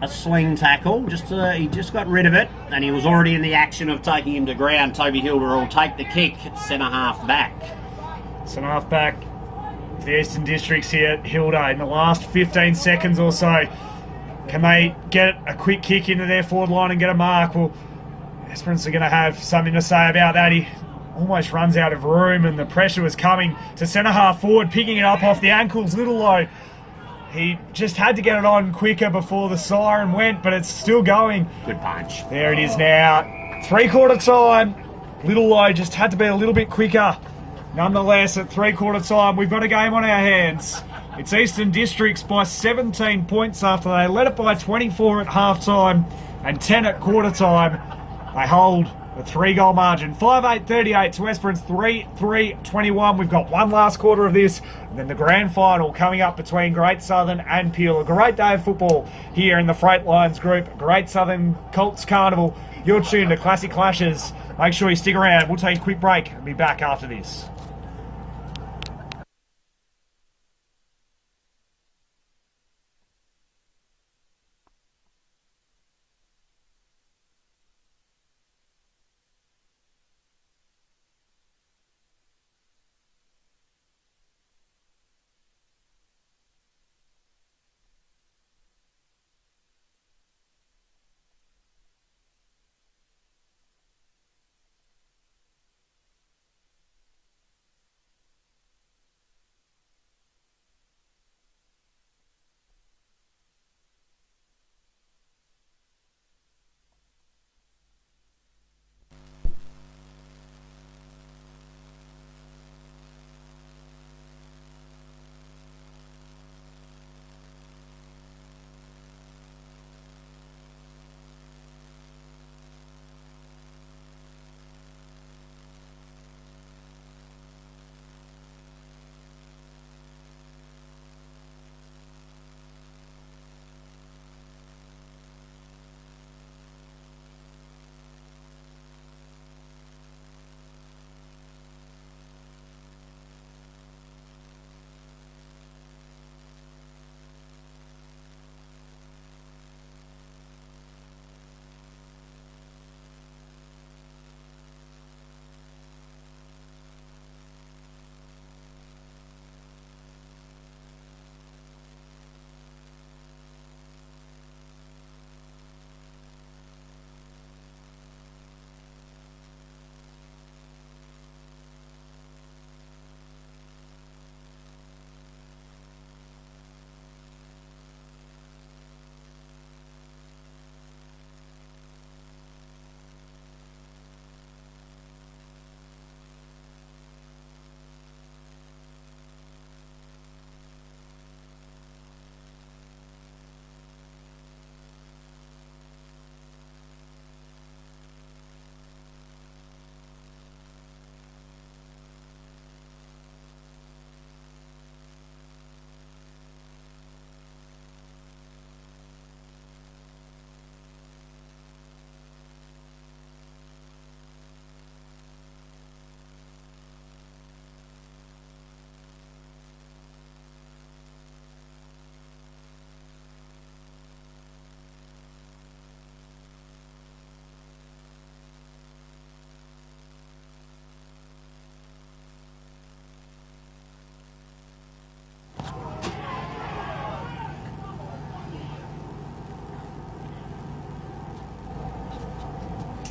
a sling tackle. He just got rid of it, and he was already in the action of taking him to ground. Toby Hilda will take the kick. It's centre half back. Centre half back. The Eastern Districts here, Hilda, in the last 15 seconds or so, Can they get a quick kick into their forward line and get a mark? Well, Esperance are going to have something to say about that. He almost runs out of room, and the pressure was coming to centre half forward, picking it up off the ankles, Little Low. He just had to get it on quicker before the siren went, but it's still going. Good punch. There it is now. Three-quarter time. Little Low just had to be a little bit quicker. Nonetheless, at three-quarter time, we've got a game on our hands. It's Eastern Districts by 17 points after they led it by 24 at half-time and 10 at quarter-time. They hold a 3-goal margin. 5-8-38 to Esperance, 3-3-21. We've got one last quarter of this, and then the grand final coming up between Great Southern and Peel. A great day of football here in the Freight Lions group. Great Southern Colts Carnival. You're tuned to Classic Clashes. Make sure you stick around. We'll take a quick break and be back after this.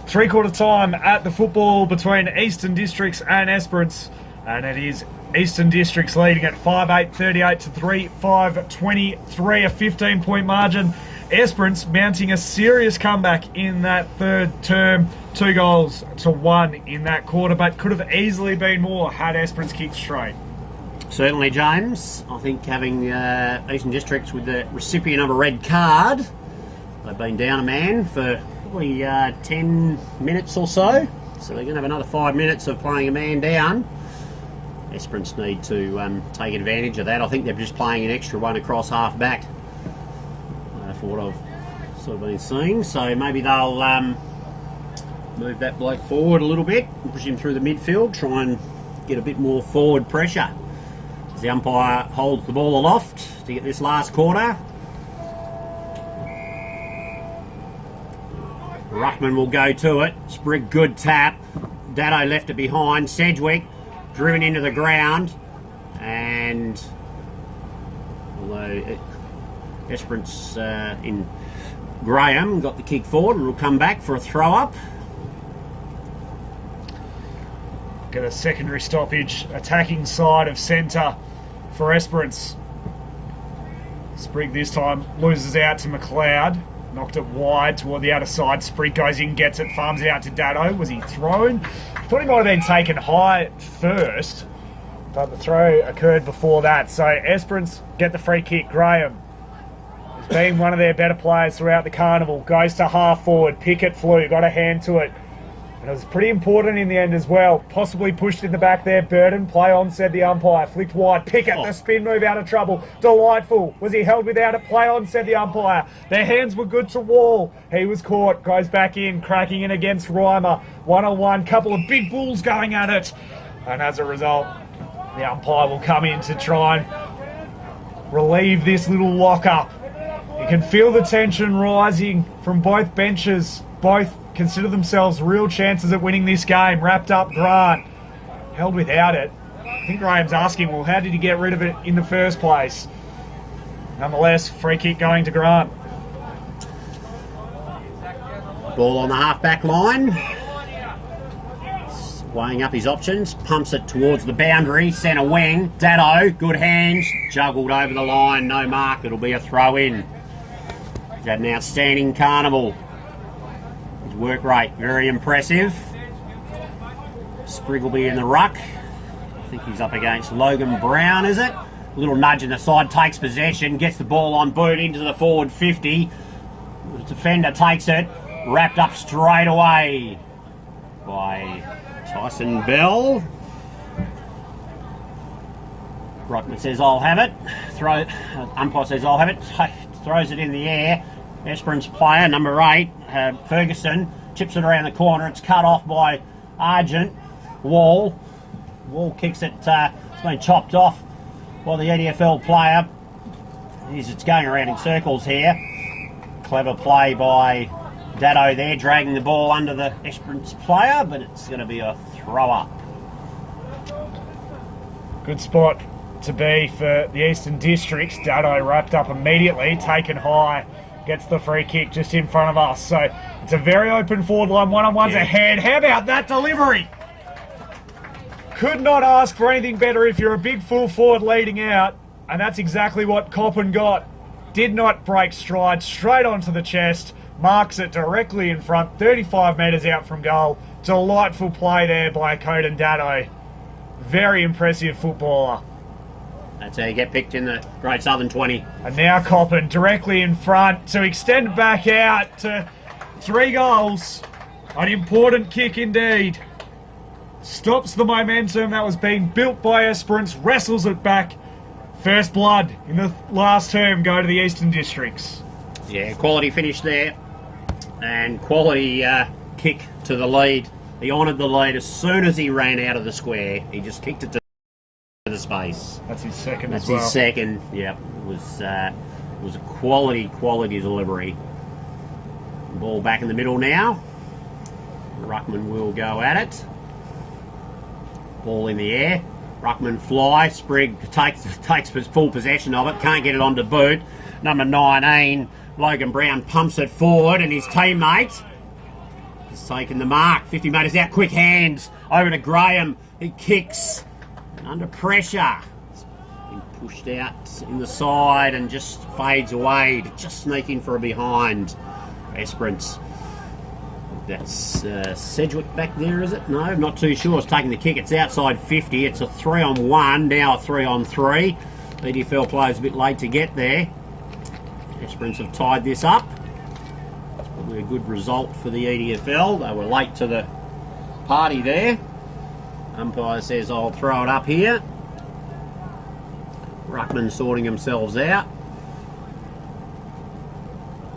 Three-quarter time at the football between Eastern Districts and Esperance. And it is Eastern Districts leading at 5-8-38 to 3-5-23, a 15-point margin. Esperance mounting a serious comeback in that third term. 2-1 in that quarter, but could have easily been more had Esperance kicked straight. Certainly, James. I think having Eastern Districts with the recipient of a red card, they've been down a man for probably 10 minutes or so. So they're going to have another 5 minutes of playing a man down. Esperance need to take advantage of that. I think they're just playing an extra one across half back for what I've sort of been seeing. So maybe they'll move that bloke forward a little bit and push him through the midfield, try and get a bit more forward pressure. As the umpire holds the ball aloft to get this last quarter. Ruckman will go to it. Sprigg, good tap. Datto left it behind. Sedgwick driven into the ground. And although Esperance in Graham got the kick forward and will come back for a throw up. Get a secondary stoppage, attacking side of centre for Esperance. Sprigg this time loses out to McLeod. Knocked it wide toward the outer side. Sprigg goes in, gets it, farms it out to Dado. Was he thrown? Thought he might have been taken high first, but the throw occurred before that. So Esperance get the free kick. Graham has been one of their better players throughout the carnival. Goes to half forward. Pickett flew, got a hand to it. And it was pretty important in the end as well. Possibly pushed in the back there. Burden, play on, said the umpire. Flicked wide. Pickett, the spin move out of trouble. Delightful. Was he held without it? Play on, said the umpire. Their hands were good to Wall. He was caught. Goes back in, cracking in against Reimer. 1-on-1. Couple of big bulls going at it. And as a result, the umpire will come in to try and relieve this little lock-up. You can feel the tension rising from both benches. Both consider themselves real chances at winning this game. Wrapped up Grant. Held without it. I think Graham's asking, well, how did he get rid of it in the first place? Nonetheless, free kick going to Grant. Ball on the half-back line. Weighing up his options. Pumps it towards the boundary. Centre wing. Dado, good hands. Juggled over the line. No mark. It'll be a throw-in. He's had an outstanding carnival. His work rate, very impressive. Sprigg will be in the ruck. I think he's up against Logan Brown, is it? A little nudge in the side, takes possession, gets the ball on boot into the forward 50. The defender takes it, wrapped up straight away by Tyson Bell. Rockman says, I'll have it. Umpire says, I'll have it. Throws it in the air. Esperance player, number 8, Ferguson, chips it around the corner. It's cut off by Argent. Wall kicks it. It's been chopped off by the EDFL player. It's going around in circles here. Clever play by Dado there, dragging the ball under the Esperance player, but it's going to be a throw-up. Good spot to be for the Eastern Districts. Dado wrapped up immediately, taken high. Gets the free kick just in front of us. So it's a very open forward line. One-on-one's ahead. How about that delivery? Could not ask for anything better if you're a big full forward leading out. And that's exactly what Coppin got. Did not break stride. Straight onto the chest. Marks it directly in front. 35 metres out from goal. Delightful play there by Coden Dado. Very impressive footballer. That's how you get picked in the Great Southern 20. And now Coppin directly in front to extend back out to 3 goals. An important kick indeed. Stops the momentum that was being built by Esperance, wrestles it back. First blood in the last term go to the Eastern Districts. Yeah, quality finish there. And quality kick to the lead. He honoured the lead as soon as he ran out of the square. He just kicked it to the space. That's his second That's as well. his second, yep. It was a quality delivery. Ball back in the middle now. Ruckman will go at it. Ball in the air. Ruckman fly. Sprigg takes full possession of it. Can't get it onto boot. Number 19, Logan Brown, pumps it forward, and his teammate has taken the mark. 50 metres out. Quick hands over to Graham. He kicks. Under pressure. He's been pushed out in the side and just fades away. Just sneaking for a behind. Esperance. That's Sedgwick back there, is it? No, I'm not too sure. It's taking the kick. It's outside 50. It's a 3-on-1, now a 3-on-3. EDFL players a bit late to get there. Esperance have tied this up. It's probably a good result for the EDFL. They were late to the party there. Umpire says, I'll throw it up here. Ruckman sorting themselves out.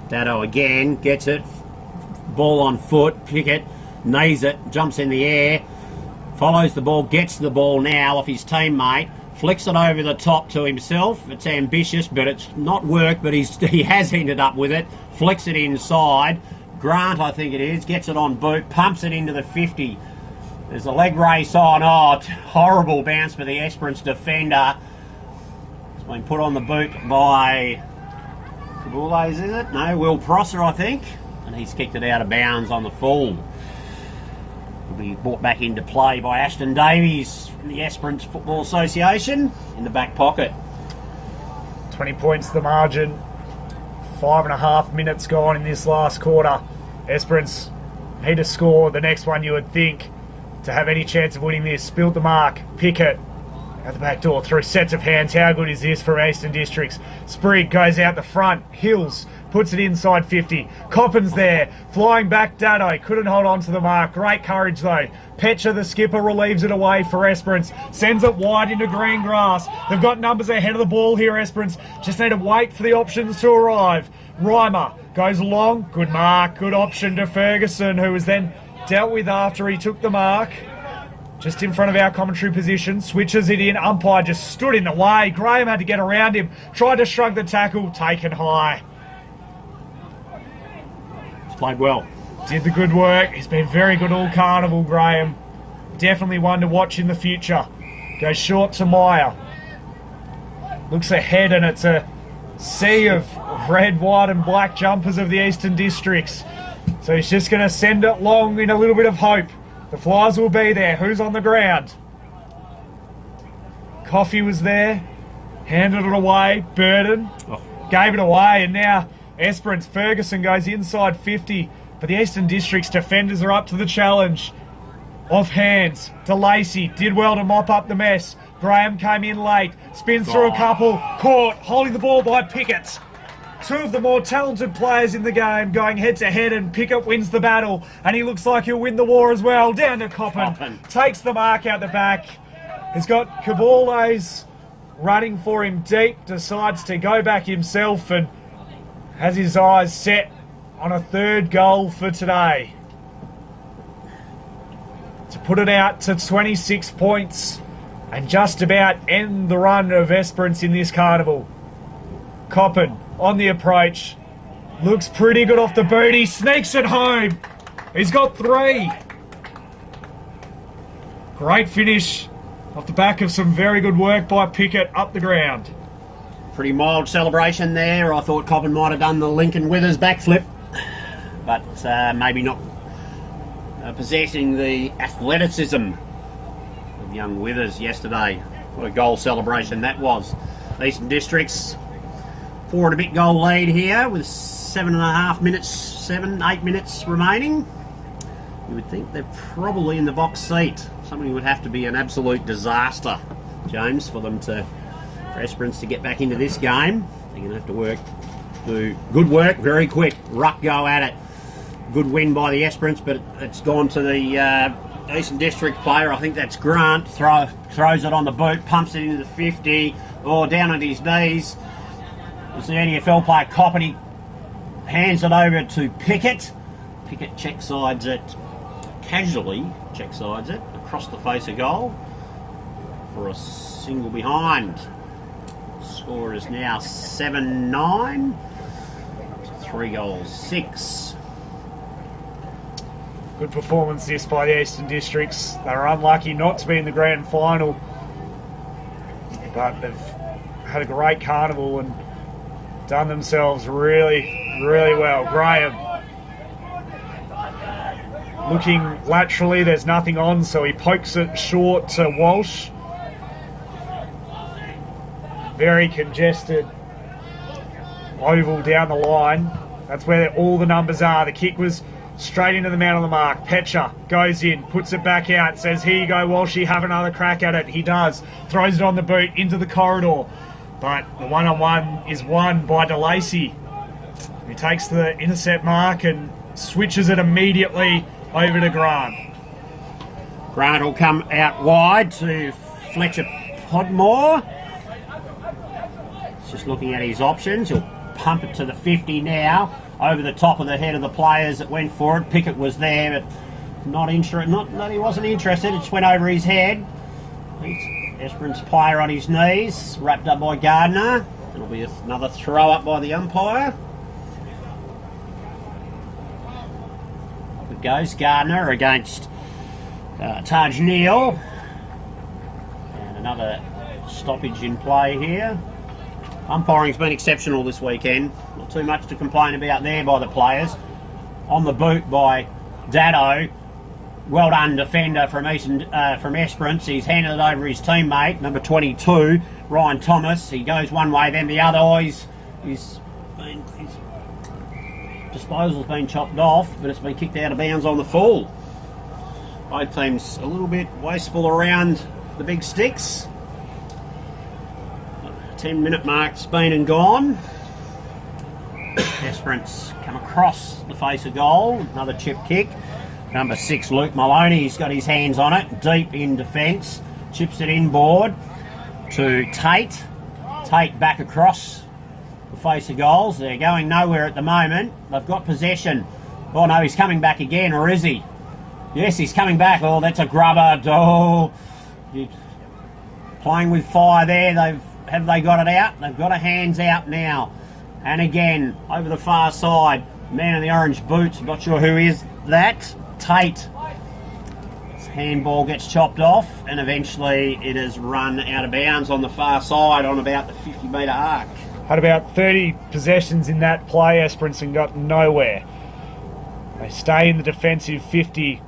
Dado again, gets it. Ball on foot, Pickett knees it, jumps in the air, follows the ball, gets the ball now off his teammate, flicks it over the top to himself. It's ambitious, but it's not worked, but he has ended up with it. Flicks it inside. Grant, I think it is, gets it on boot, pumps it into the 50. There's a leg race on. Oh, horrible bounce for the Esperance defender. It's been put on the boot by Goulet, is it? No, Will Prosser, I think. And he's kicked it out of bounds on the full. Will be brought back into play by Ashton Davies from the Esperance Football Association in the back pocket. 20 points the margin. 5.5 minutes gone in this last quarter. Esperance need to score the next one, you would think, to have any chance of winning this. Spilled the mark. Pickett at the back door through sets of hands. How good is this from Eastern Districts? Sprigg goes out the front. Hills puts it inside 50. Coppin's there. Flying back Dado. Couldn't hold on to the mark. Great courage though. Petcher, the skipper, relieves it away for Esperance. Sends it wide into green grass. They've got numbers ahead of the ball here, Esperance. Just need to wait for the options to arrive. Reimer goes long. Good mark. Good option to Ferguson, who was then dealt with after he took the mark. Just in front of our commentary position. Switches it in. Umpire just stood in the way. Graham had to get around him. Tried to shrug the tackle. Taken high. He's played well. Did the good work. He's been very good all carnival, Graham. Definitely one to watch in the future. Goes short to Meyer. Looks ahead and it's a sea of red, white and black jumpers of the Eastern Districts. So he's just going to send it long in a little bit of hope. The Flyers will be there. Who's on the ground? Coffey was there. Handed it away. Burden gave it away. And now Esperance. Ferguson goes inside 50. But the Eastern Districts defenders are up to the challenge. Off hands to Lacey. Did well to mop up the mess. Graham came in late. Spins through a couple. Caught. Holding the ball by Pickett. Two of the more talented players in the game going head to head, and Pickett wins the battle, and he looks like he'll win the war as well. Down to Coppin. Takes the mark out the back. He's got Cavales running for him deep, decides to go back himself and has his eyes set on a third goal for today. To put it out to 26 points and just about end the run of Esperance in this carnival. Coppin on the approach. Looks pretty good off the boot. He sneaks it home. He's got 3. Great finish off the back of some very good work by Pickett up the ground. Pretty mild celebration there. I thought Coppin might have done the Lincoln Withers backflip, but maybe not possessing the athleticism of young Withers yesterday. What a goal celebration that was. Eastern Districts 4 and a bit goal lead here with 7.5 minutes, 7-8 minutes remaining. You would think they're probably in the box seat. Something would have to be an absolute disaster, James, for Esperance to get back into this game. They're going to have to do good work very quick. Ruck go at it. Good win by the Esperance, but it's gone to the Eastern District player. I think that's Grant. Throws it on the boot, pumps it into the 50. Down at his knees. It's the NEFL player Coppin. He hands it over to Pickett. Pickett casually check sides it across the face of goal for a single behind. Score is now 7-9. 3 goals, 6. Good performance this by the Eastern Districts. They were unlucky not to be in the grand final, but they've had a great carnival and done themselves really, really well. Graham looking laterally, there's nothing on, so he pokes it short to Walsh. Very congested oval down the line. That's where all the numbers are. The kick was straight into the man on the mark. Petcher goes in, puts it back out, says, here you go, Walshy, have another crack at it. He does. Throws it on the boot into the corridor. But the one-on-one is won by DeLacy, who takes the intercept mark and switches it immediately over to Grant. Grant will come out wide to Fletcher Podmore. He's just looking at his options. He'll pump it to the 50 now, over the top of the head of the players that went for it. Pickett was there, but not he wasn't interested. It just went over his head. Esperance player on his knees, wrapped up by Gardner. It'll be another throw up by the umpire. Up it goes, Gardner against Taj Neal. And another stoppage in play here. Umpiring's been exceptional this weekend. Not too much to complain about there by the players. On the boot by Dado. Well done defender from Esperance. He's handed it over his teammate, number 22, Ryan Thomas. He goes one way, then the other. His disposal's been chopped off, but it's been kicked out of bounds on the full. Both teams a little bit wasteful around the big sticks. 10-minute mark's been and gone. Esperance come across the face of goal. Another chip kick. Number 6, Luke Maloney, he's got his hands on it, deep in defence. Chips it inboard to Tate. Tate back across the face of goals. They're going nowhere at the moment. They've got possession. Oh no, he's coming back again, or is he? Yes, he's coming back. Oh, that's a grubber. Oh, playing with fire there. Have they got it out? They've got a hands out now. And again, over the far side, man in the orange boots. I'm not sure who is that. Tate. His handball gets chopped off, and eventually it is run out of bounds on the far side on about the 50-metre arc. Had about 30 possessions in that play, Esperance, and got nowhere. They stay in the defensive 50.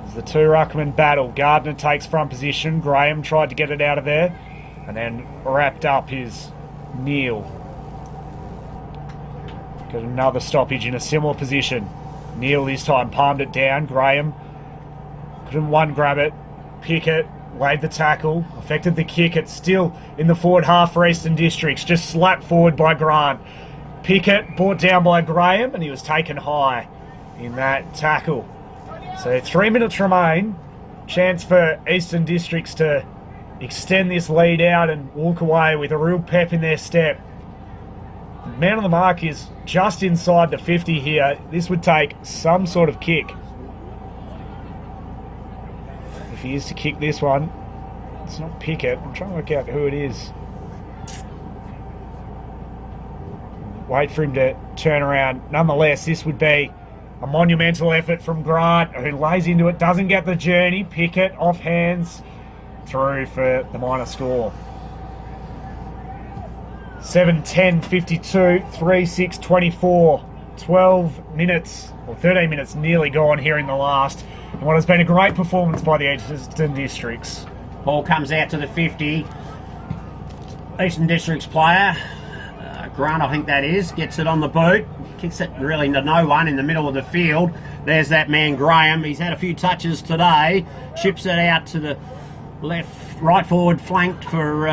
As the two ruckmen battle. Gardner takes front position. Graham tried to get it out of there, and then wrapped up his Neil. Got another stoppage in a similar position. Neil this time palmed it down. Graham couldn't one grab it. Pickett laid the tackle, affected the kick. It's still in the forward half for Eastern Districts. Just slapped forward by Grant. Pickett brought down by Graham, and he was taken high in that tackle. So 3 minutes remain. Chance for Eastern Districts to extend this lead out and walk away with a real pep in their step. The man on the mark is just inside the 50 here. This would take some sort of kick. If he is to kick this one, it's not Pickett. I'm trying to work out who it is. Wait for him to turn around. Nonetheless, this would be a monumental effort from Grant, who lays into it, doesn't get the journey. Pickett off hands, through for the minor score. 7-10, 52, 3-6, 24. 12 minutes, or 13 minutes nearly gone here in the last. And what has been a great performance by the Eastern Districts. Ball comes out to the 50. Eastern Districts player, Grant I think that is, gets it on the boot. Kicks it really to no one in the middle of the field. There's that man Graham. He's had a few touches today. Chips it out to the right forward flanked for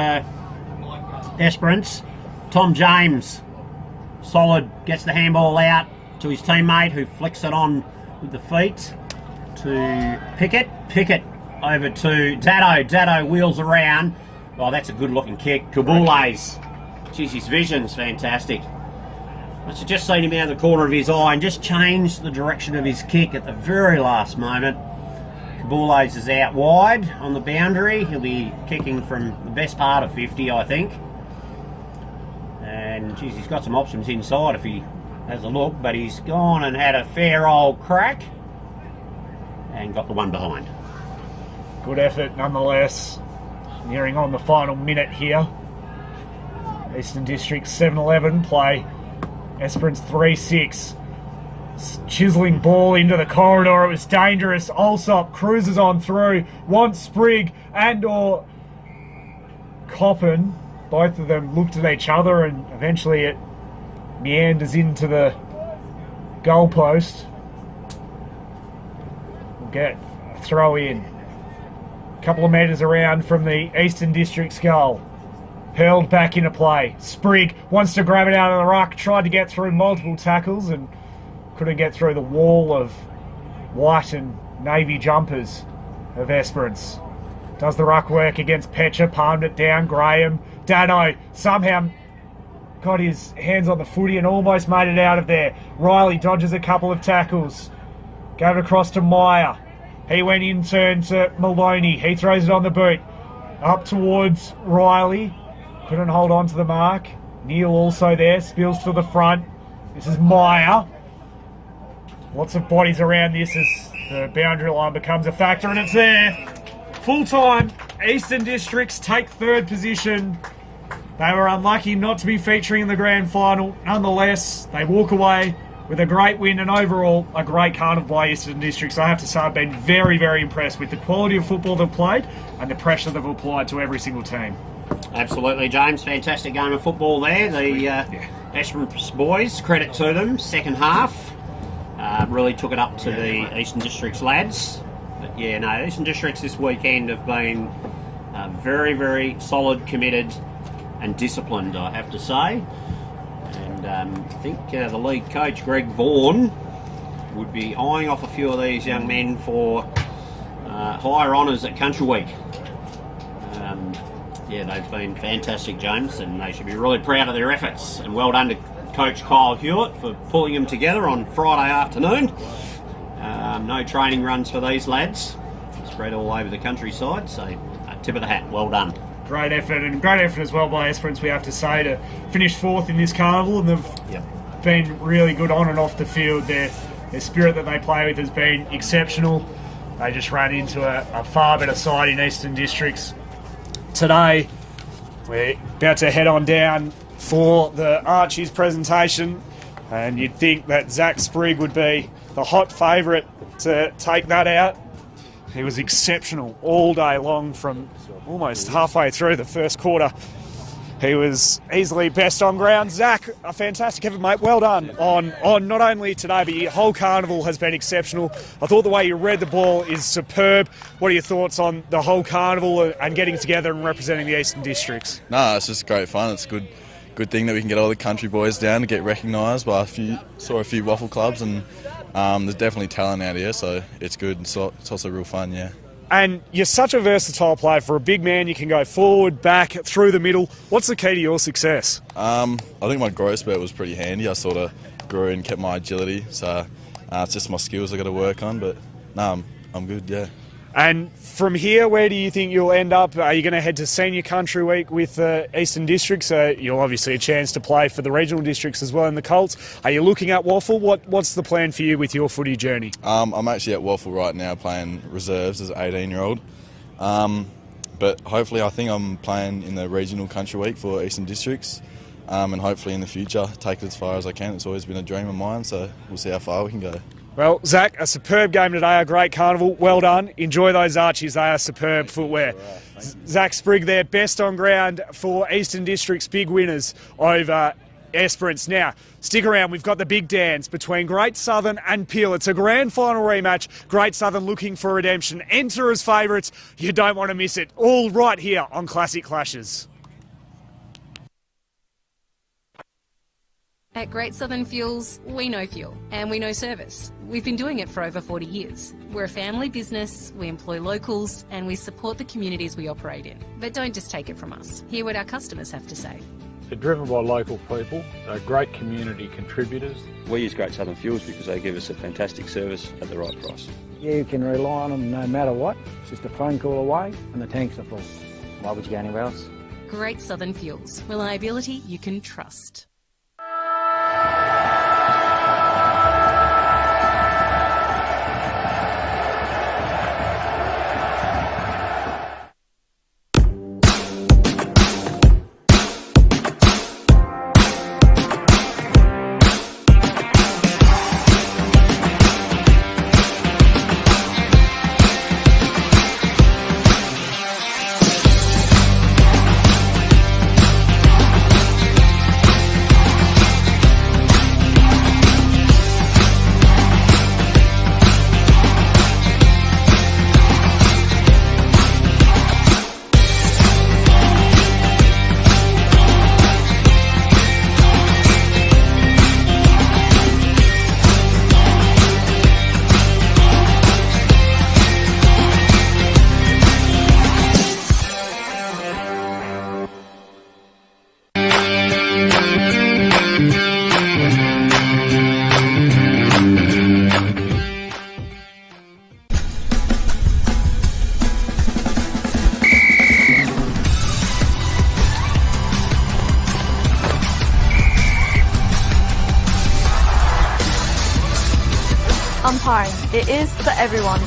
Esperance. Tom James, solid, gets the handball out to his teammate, who flicks it on with the feet to Pickett. Pickett over to Dado. Dado wheels around. Oh, that's a good looking kick. Kabule's. Geez, his vision's fantastic. Must have just seen him out of the corner of his eye and just changed the direction of his kick at the very last moment. Kabule's is out wide on the boundary. He'll be kicking from the best part of 50, I think. And geez, he's got some options inside if he has a look, but he's gone and had a fair old crack and got the one behind. Good effort nonetheless. Nearing on the final minute here. Eastern District 7-11 play. Esperance 3-6. Chiseling ball into the corridor. It was dangerous. Allsop cruises on through. Wants Sprigg and or Coppin. Both of them looked at each other, and eventually it meanders into the goalpost. We'll get a throw in. A couple of metres around from the Eastern District's goal. Hurled back into play. Sprigg wants to grab it out of the ruck. Tried to get through multiple tackles and couldn't get through the wall of white and navy jumpers of Esperance. Does the ruck work against Petcher. Palmed it down. Graham. Dano somehow got his hands on the footy and almost made it out of there. Riley dodges a couple of tackles. Gave it across to Meyer. He went in turn to Maloney. He throws it on the boot. Up towards Riley. Couldn't hold on to the mark. Neil also there. Spills to the front. This is Meyer. Lots of bodies around this as the boundary line becomes a factor, and it's there. Full time. Eastern Districts take third position. They were unlucky not to be featuring in the grand final. Nonetheless, they walk away with a great win and overall a great carnival by Eastern Districts. I have to say I've been very, very impressed with the quality of football they've played and the pressure they've applied to every single team. Absolutely, James. Fantastic game of football there. The Esperance boys, credit to them, second half. Really took it up to the Eastern Districts lads. But yeah, no, Eastern Districts this weekend have been very, very solid, committed and disciplined, I have to say. And I think the league coach, Greg Vaughan, would be eyeing off a few of these young men for higher honours at Country Week. Yeah, they've been fantastic, James, and they should be really proud of their efforts. And well done to Coach Kyle Hewitt for pulling them together on Friday afternoon. No training runs for these lads, spread all over the countryside, so tip of the hat, well done. Great effort, and great effort as well by Esperance, we have to say, to finish fourth in this carnival. And they've been really good on and off the field. Their spirit that they play with has been exceptional. They just ran into a far better side in Eastern Districts. Today, we're about to head on down for the Archie's presentation, and you'd think that Zach Sprigg would be the hot favourite to take that out. He was exceptional all day long from almost halfway through the first quarter. He was easily best on ground. Zach, a fantastic effort, mate. Well done on not only today, but your whole carnival has been exceptional. I thought the way you read the ball is superb. What are your thoughts on the whole carnival and getting together and representing the Eastern Districts? No, it's just great fun. It's a good thing that we can get all the country boys down to get recognised by a few waffle clubs, and there's definitely talent out here, so it's good. It's also real fun, yeah. And you're such a versatile player. For a big man, you can go forward, back, through the middle. What's the key to your success? I think my growth spurt was pretty handy. I sort of grew and kept my agility, so it's just my skills I got to work on. But no, I'm good, yeah. And from here, where do you think you'll end up? Are you going to head to Senior Country Week with Eastern Districts? You'll obviously a chance to play for the regional districts as well in the Colts. Are you looking at Waffle? What's the plan for you with your footy journey? I'm actually at Waffle right now playing reserves as an 18-year-old. But hopefully I think I'm playing in the regional Country Week for Eastern Districts. And hopefully in the future take it as far as I can. It's always been a dream of mine, so we'll see how far we can go. Well, Zach, a superb game today, a great carnival. Well done. Enjoy those Archies. They are superb footwear. Zach Sprigg there, best on ground for Eastern District's big winners over Esperance. Now, stick around. We've got the big dance between Great Southern and Peel. It's a grand final rematch. Great Southern looking for redemption. Enter as favourites. You don't want to miss it. All right here on Classic Clashes. At Great Southern Fuels, we know fuel and we know service. We've been doing it for over 40 years. We're a family business, we employ locals and we support the communities we operate in. But don't just take it from us. Hear what our customers have to say. They're driven by local people, they're great community contributors. We use Great Southern Fuels because they give us a fantastic service at the right price. You can rely on them no matter what. It's just a phone call away and the tanks are full. Why would you go anywhere else? Great Southern Fuels. Reliability you can trust. Umpiring. It is for everyone.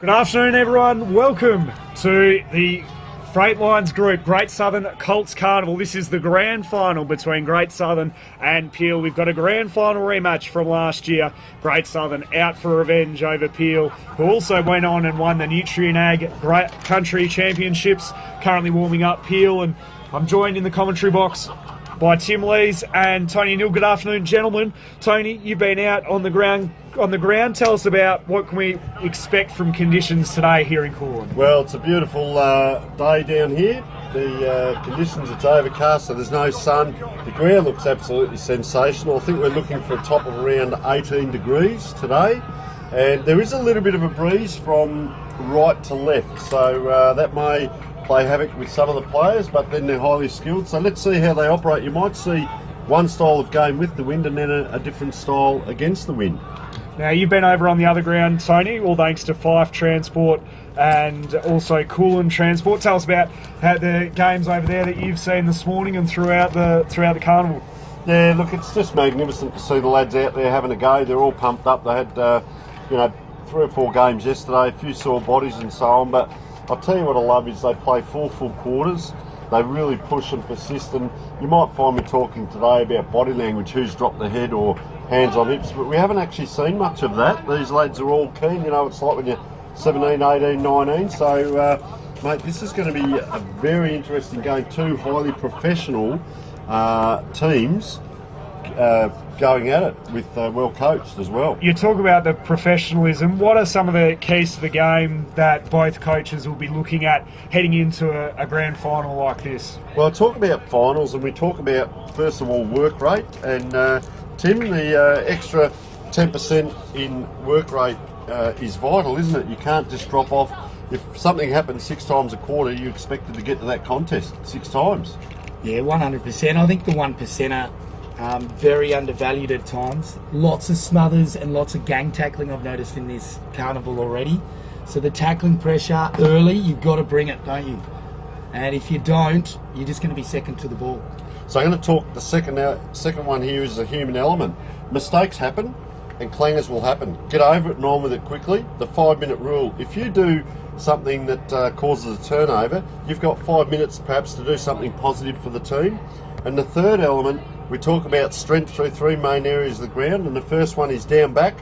Good afternoon, everyone. Welcome to the Freight Lines Group Great Southern Colts Carnival. This is the grand final between Great Southern and Peel. We've got a grand final rematch from last year. Great Southern out for revenge over Peel, who also went on and won the Nutrien Ag Great Country Championships. Currently warming up Peel, and I'm joined in the commentary box by Tim Lees and Tony Neal. Good afternoon, gentlemen. Tony, you've been out on the ground. Tell us about what can we expect from conditions today here in Coolin. Well, it's a beautiful day down here. The conditions, it's overcast, so there's no sun. The ground looks absolutely sensational. I think we're looking for a top of around 18 degrees today, and there is a little bit of a breeze from right to left, so that may play havoc with some of the players, but then they're highly skilled, so let's see how they operate. You might see one style of game with the wind and then a different style against the wind. Now, you've been over on the other ground, Tony, all thanks to Fife Transport and also Coolin Transport. Tell us about how the games over there that you've seen this morning and throughout the carnival. Yeah, look, it's just magnificent to see the lads out there having a go. They're all pumped up. They had 3 or 4 games yesterday, a few sore bodies and so on, but I'll tell you what I love is they play 4 full quarters. They really push and persist, and you might find me talking today about body language, who's dropped the head or hands on hips, but we haven't actually seen much of that. These lads are all keen. It's like when you're 17, 18, 19. So, mate, this is going to be a very interesting game. 2 highly professional teams going at it with well coached as well. You talk about the professionalism. What are some of the keys to the game that both coaches will be looking at heading into a grand final like this? Well, I talk about finals, and we talk about, first of all, work rate. And Tim, the extra 10% in work rate is vital, isn't it? You can't just drop off. If something happens 6 times a quarter, you're expected to get to that contest 6 times. Yeah, 100%. I think the 1%er very undervalued at times. Lots of smothers and lots of gang tackling I've noticed in this carnival already. So the tackling pressure early, you've got to bring it, don't you? And if you don't, you're just going to be second to the ball. So I'm going to talk the second one here is the human element. Mistakes happen and clangers will happen. Get over it and on with it quickly. The 5-minute rule. If you do something that causes a turnover, you've got 5 minutes perhaps to do something positive for the team. And the third element, we talk about strength through 3 main areas of the ground, and the first one is down back,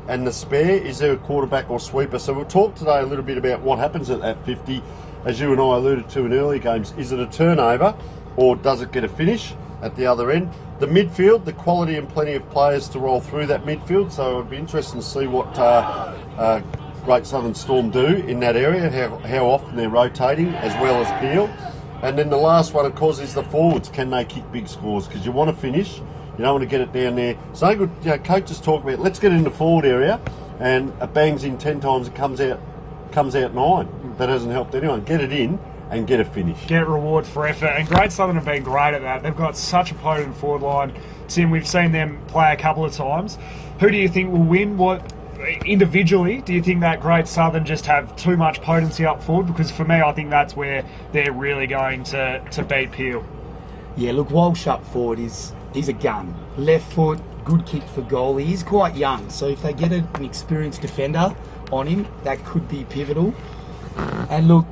and the spare, is there a quarterback or sweeper? So we'll talk today a little bit about what happens at that 50, as you and I alluded to in earlier games. Is it a turnover, or does it get a finish at the other end? The midfield, the quality and plenty of players to roll through that midfield, so it would be interesting to see what Great Southern Storm do in that area, how often they're rotating, as well as Peel. And then the last one, of course, is the forwards. Can they kick big scores? Because you want to finish, you don't want to get it down there. So good, coaches talk about, let's get in the forward area, and it bangs in 10 times, it comes out 9. That hasn't helped anyone. Get it in and get a finish. Get reward for effort. And Great Southern have been great at that. They've got such a potent forward line. Tim, we've seen them play a couple of times. Who do you think will win? What individually, do you think that Great Southern just have too much potency up forward? Because for me, I think that's where they're really going to beat Peel. Yeah, look, Walsh up forward he's a gun. Left foot, good kick for goal. He is quite young, so if they get an experienced defender on him, that could be pivotal. And look,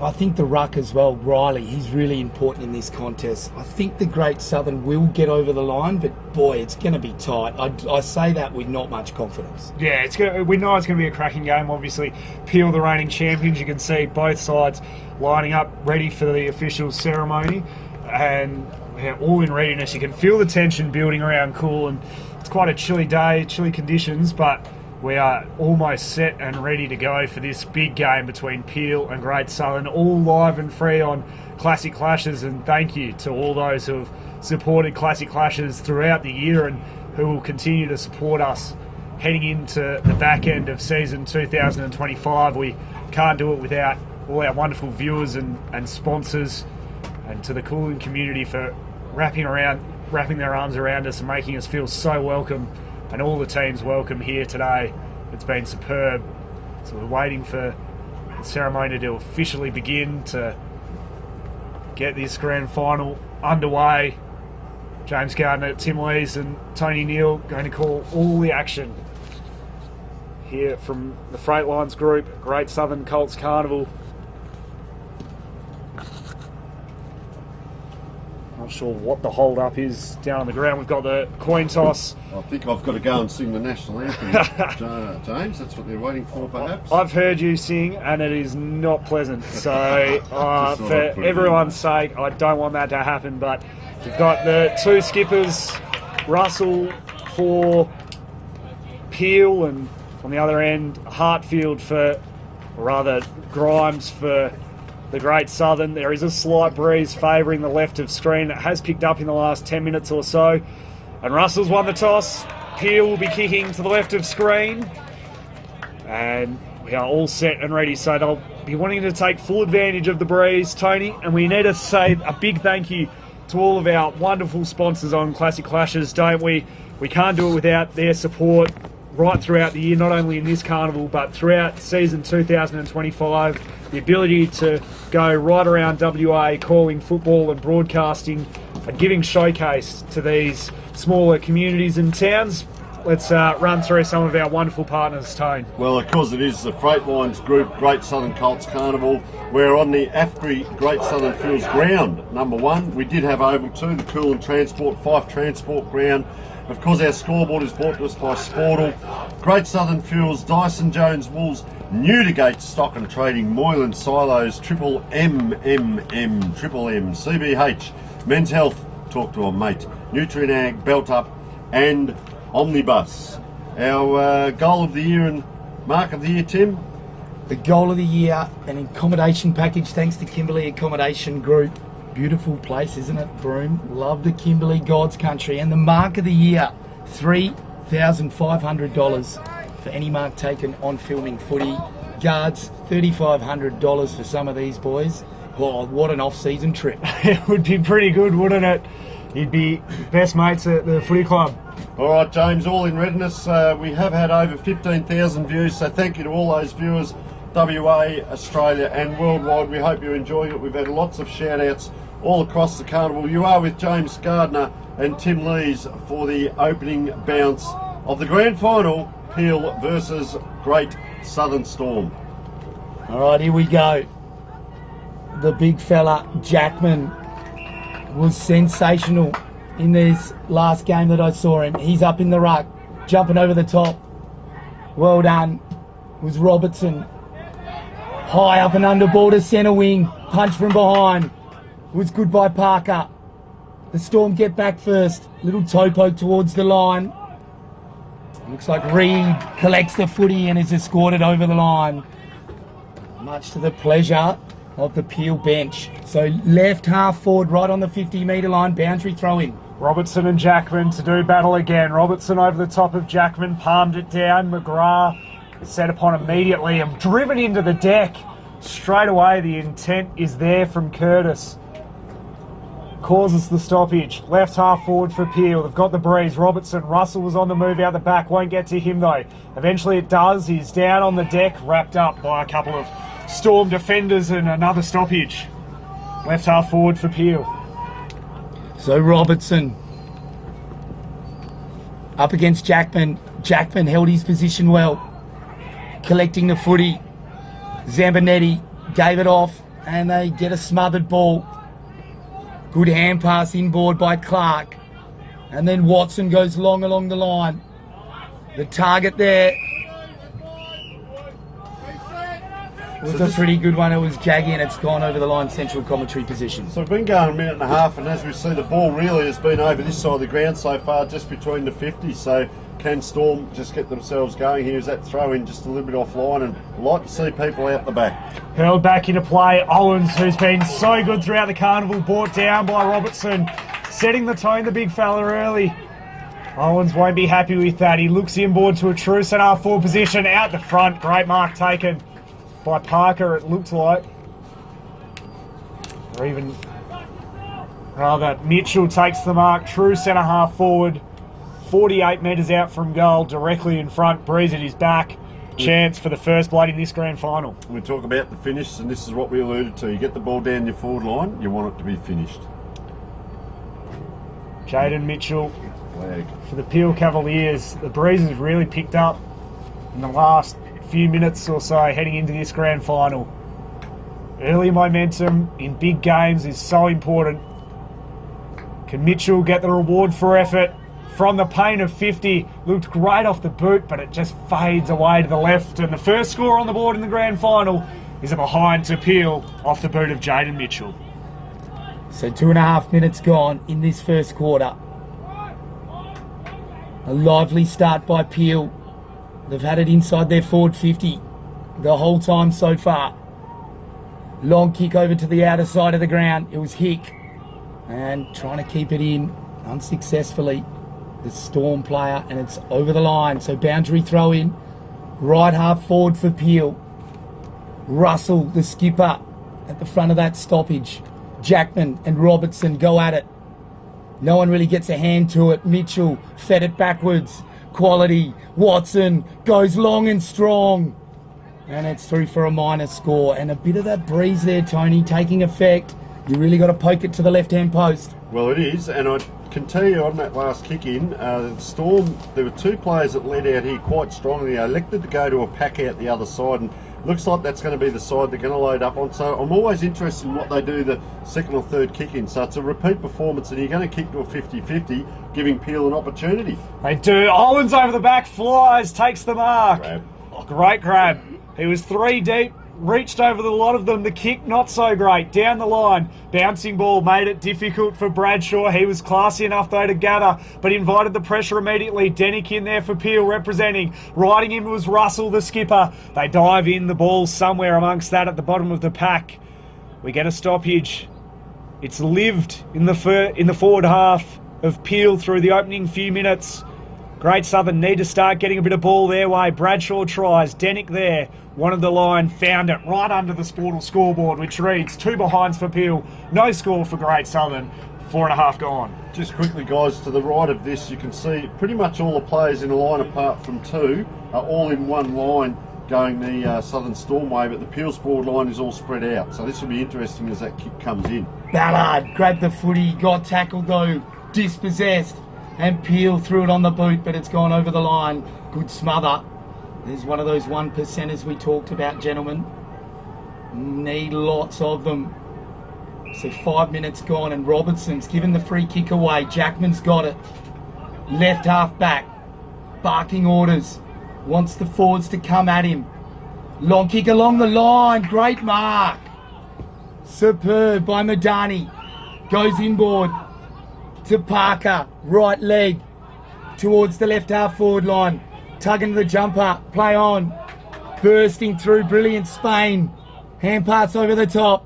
I think the ruck as well, Riley, he's really important in this contest. I think the Great Southern will get over the line, but boy, it's going to be tight. I say that with not much confidence. Yeah, we know it's going to be a cracking game, obviously. Peel, the reigning champions, you can see both sides lining up, ready for the official ceremony, and all in readiness. You can feel the tension building around Coolin. It's quite a chilly day, chilly conditions, but we are almost set and ready to go for this big game between Peel and Great Southern, all live and free on Classic Clashes. And thank you to all those who have supported Classic Clashes throughout the year and who will continue to support us heading into the back end of season 2025. We can't do it without all our wonderful viewers and sponsors, and to the Coolin community for wrapping their arms around us and making us feel so welcome. And all the teams welcome here today. It's been superb. So we're waiting for the ceremony to officially begin to get this grand final underway. James Gardner, Tim Lees and Tony Neal going to call all the action here from the Freight Lines Group, Great Southern Colts Carnival. Not sure what the hold up is down on the ground. We've got the coin toss. I think I've got to go and sing the national anthem, James. That's what they're waiting for, perhaps. I've heard you sing, and it is not pleasant. So, for everyone's sake, I don't want that to happen. But we've got the two skippers, Russell for Peel, and on the other end, Hartfield or rather Grimes for the Great Southern. There is a slight breeze favouring the left of screen. It has picked up in the last 10 minutes or so. And Russell's won the toss. Peel will be kicking to the left of screen. And we are all set and ready. So they'll be wanting to take full advantage of the breeze, Tony. And we need to say a big thank you to all of our wonderful sponsors on Classic Clashes, don't we? We can't do it without their support right throughout the year, not only in this carnival, but throughout season 2025. The ability to go right around WA calling football and broadcasting and giving showcase to these smaller communities and towns. Let's run through some of our wonderful partners, Tone. Well, of course it is the Freight Lines Group, Great Southern Colts Carnival. We're on the AFGRI Great Southern Fuels ground, number 1. We did have Oval 2, the Cool and Transport, Fife Transport ground. Of course, our scoreboard is brought to us by Sportal. Great Southern Fuels, Dyson Jones Wools, Newdigate Stock and Trading, Moylan Silos, Triple M, CBH, Men's Health, talk to a mate, Nutrien Belt Up, and Omnibus. Our goal of the year and mark of the year, Tim? The goal of the year, an accommodation package thanks to Kimberley Accommodation Group. Beautiful place, isn't it, Broome? Love the Kimberley, God's country. And the mark of the year, $3,500 for any mark taken on filming footy. Guards, $3,500 for some of these boys. Oh, what an off-season trip. It would be pretty good, wouldn't it? You'd be best mates at the footy club. All right, James, all in readiness. We have had over 15,000 views, so thank you to all those viewers, WA, Australia and worldwide. We hope you're enjoying it. We've had lots of shout-outs all across the carnival. You are with James Gardner and Tim Lees for the opening bounce of the grand final, Peel versus Great Southern Storm. All right, here we go. The big fella, Jackman, was sensational in this last game that I saw him. He's up in the ruck, jumping over the top. Well done. Was Robertson. High up and under ball to centre wing. Punch from behind. Was good by Parker. The Storm get back first. Little toe poke towards the line. Looks like Reed collects the footy and is escorted over the line. Much to the pleasure of the Peel bench. So left half forward right on the 50-metre line. Boundary throw in. Robertson and Jackman to do battle again. Robertson over the top of Jackman. Palmed it down. McGrath set upon immediately and driven into the deck. Straight away the intent is there from Curtis. Causes the stoppage. Left half forward for Peel. They've got the breeze. Robertson. Russell was on the move out the back. Won't get to him though. Eventually it does. He's down on the deck, wrapped up by a couple of Storm defenders and another stoppage. Left half forward for Peel. So Robertson up against Jackman. Jackman held his position well. Collecting the footy. Zambonetti gave it off and they get a smothered ball. Good hand pass inboard by Clark. And then Watson goes long along the line. The target there was a pretty good one. It was Jaggy and it's gone over the line, central commentary position. So we've been going a minute and a half, and as we see, the ball really has been over this side of the ground so far, just between the 50s. So can Storm just get themselves going here? Is that throw in just a little bit offline? And I'd like to see people out the back. Hurled back into play. Owens, who's been so good throughout the carnival, brought down by Robertson, setting the tone, the big fella early. Owens won't be happy with that. He looks inboard to a true centre forward position out the front. Great mark taken by Parker, it looked like. Or even rather, Mitchell takes the mark. True centre half forward. 48 metres out from goal, directly in front. Breeze at his back. Chance for the first blood in this grand final. We talk about the finish, and this is what we alluded to. You get the ball down your forward line, you want it to be finished. Jaden Mitchell flag for the Peel Cavaliers. The breeze has really picked up in the last few minutes or so heading into this grand final. Early momentum in big games is so important. Can Mitchell get the reward for effort? From the paint of 50, looked great off the boot, but it just fades away to the left. And the first score on the board in the grand final is a behind to Peel off the boot of Jaden Mitchell. So 2.5 minutes gone in this first quarter. A lively start by Peel. They've had it inside their forward 50 the whole time so far. Long kick over to the outer side of the ground. It was Hick. And trying to keep it in unsuccessfully. The Storm player, and it's over the line. So boundary throw in. Right half forward for Peel. Russell, the skipper, at the front of that stoppage. Jackman and Robertson go at it. No one really gets a hand to it. Mitchell fed it backwards. Quality. Watson goes long and strong. And it's through for a minor score. And a bit of that breeze there, Tony, taking effect. You really got to poke it to the left-hand post. Well, it is, and I can tell you on that last kick-in, the Storm, there were two players that led out here quite strongly. They elected to go to a pack out the other side, and looks like that's going to be the side they're going to load up on. So I'm always interested in what they do the second or third kick-in. So it's a repeat performance, and you're going to kick to a 50-50, giving Peel an opportunity. They do. Owens over the back, flies, takes the mark. Oh, great grab. He was 3 deep. Reached over the lot of them. The kick, not so great. Down the line. Bouncing ball made it difficult for Bradshaw. He was classy enough, though, to gather, but invited the pressure immediately. Denick in there for Peel, representing. Riding him was Russell, the skipper. They dive in. The ball somewhere amongst that at the bottom of the pack. We get a stoppage. It's lived in the forward half of Peel through the opening few minutes. Great Southern need to start getting a bit of ball their way. Bradshaw tries. Denick there. Wanted the line, found it right under the Sportal scoreboard, which reads 2 behinds for Peel. No score for Great Southern. 4.5 gone. Just quickly, guys, to the right of this, you can see pretty much all the players in a line apart from 2 are all in one line going the Southern Storm way, but the Peel's forward line is all spread out. So this will be interesting as that kick comes in. Ballard grabbed the footy, got tackled though, dispossessed, and Peel threw it on the boot, but it's gone over the line. Good smother. There's one of those 1%ers we talked about, gentlemen. Need lots of them. So 5 minutes gone, and Robertson's given the free kick away. Jackman's got it. Left half back. Barking orders. Wants the forwards to come at him. Long kick along the line. Great mark. Superb by Madani. Goes inboard to Parker. Right leg towards the left half forward line. Tugging the jumper, play on, bursting through, brilliant Spain, hand pass over the top,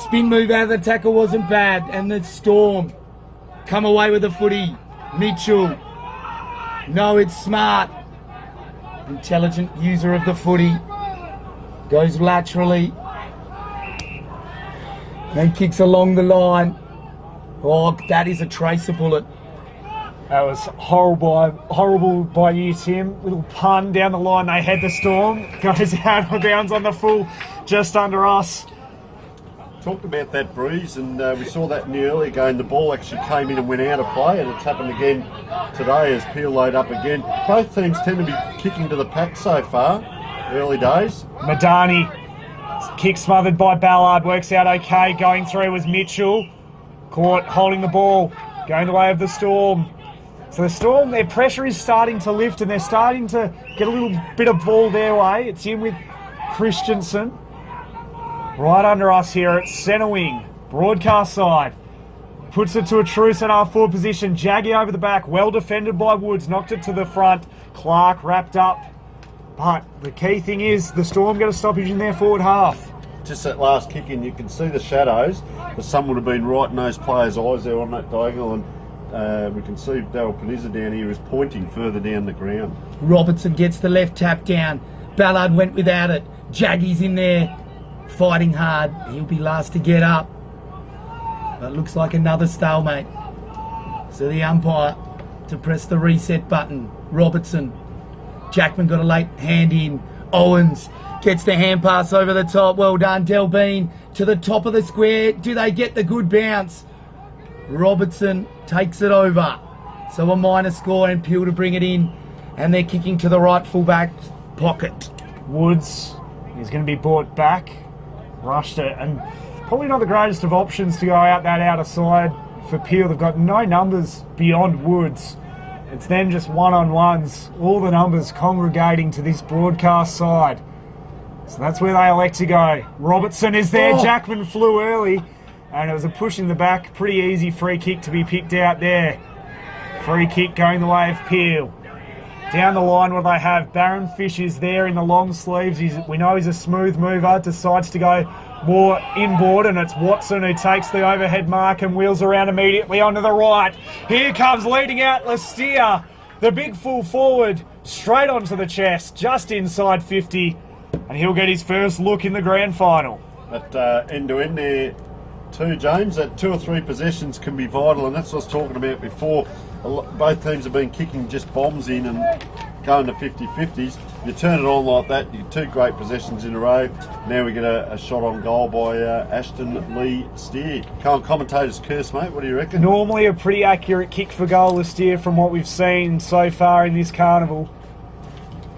spin move out of the tackle wasn't bad, and the Storm come away with the footy. Mitchell, no, it's smart, intelligent user of the footy, goes laterally, then kicks along the line. Oh, that is a tracer bullet. That was horrible by you, Tim. Little pun down the line. They head the Storm. Goes out of bounds on the full, just under us. Talked about that breeze, and we saw that in the earlier game. The ball actually came in and went out of play, and it's happened again today as Peel load up again. Both teams tend to be kicking to the pack so far, early days. Madani, kick smothered by Ballard, works out okay. Going through was Mitchell. Caught holding the ball, going the way of the Storm. So the Storm, their pressure is starting to lift, and they're starting to get a little bit of ball their way. It's in with Christensen. Right under us here at centre wing. Broadcast side. Puts it to a true centre half forward position. Jaggy over the back. Well defended by Woods. Knocked it to the front. Clark wrapped up. But the key thing is the Storm get a stoppage in their forward half. Just that last kick in, you can see the shadows, but some would have been right in those players' eyes there on that diagonal, and we can see Darryl Panizza down here is pointing further down the ground. Robertson gets the left tap down. Ballard went without it. Jaggy's in there, fighting hard. He'll be last to get up. But it looks like another stalemate. So the umpire to press the reset button. Robertson. Jackman got a late hand in. Owens gets the hand pass over the top. Well done, Delbene. To the top of the square. Do they get the good bounce? Robertson takes it over. So a minor score, and Peel to bring it in. And they're kicking to the right fullback pocket. Woods is going to be brought back. Rushed it, and probably not the greatest of options to go out that outer side for Peel. They've got no numbers beyond Woods. It's then just one-on-ones, all the numbers congregating to this broadcast side. So that's where they elect to go. Robertson is there. Oh. Jackman flew early, and it was a push in the back. Pretty easy free kick to be picked out there. Free kick going the way of Peel. Down the line where they have Baron Fish is there in the long sleeves. We know he's a smooth mover. Decides to go more inboard, and it's Watson who takes the overhead mark and wheels around immediately onto the right. Here comes leading out Lastia, the big full forward, straight onto the chest, just inside 50, and he'll get his first look in the grand final. But end-to-end there too, James, that 2 or 3 possessions can be vital, and that's what I was talking about before. Both teams have been kicking just bombs in and going to 50-50s. You turn it on like that, you get 2 great possessions in a row. Now we get a shot on goal by Ashton Lee Steer. Commentator's curse, mate, what do you reckon? Normally a pretty accurate kick for goal, Steer, from what we've seen so far in this carnival.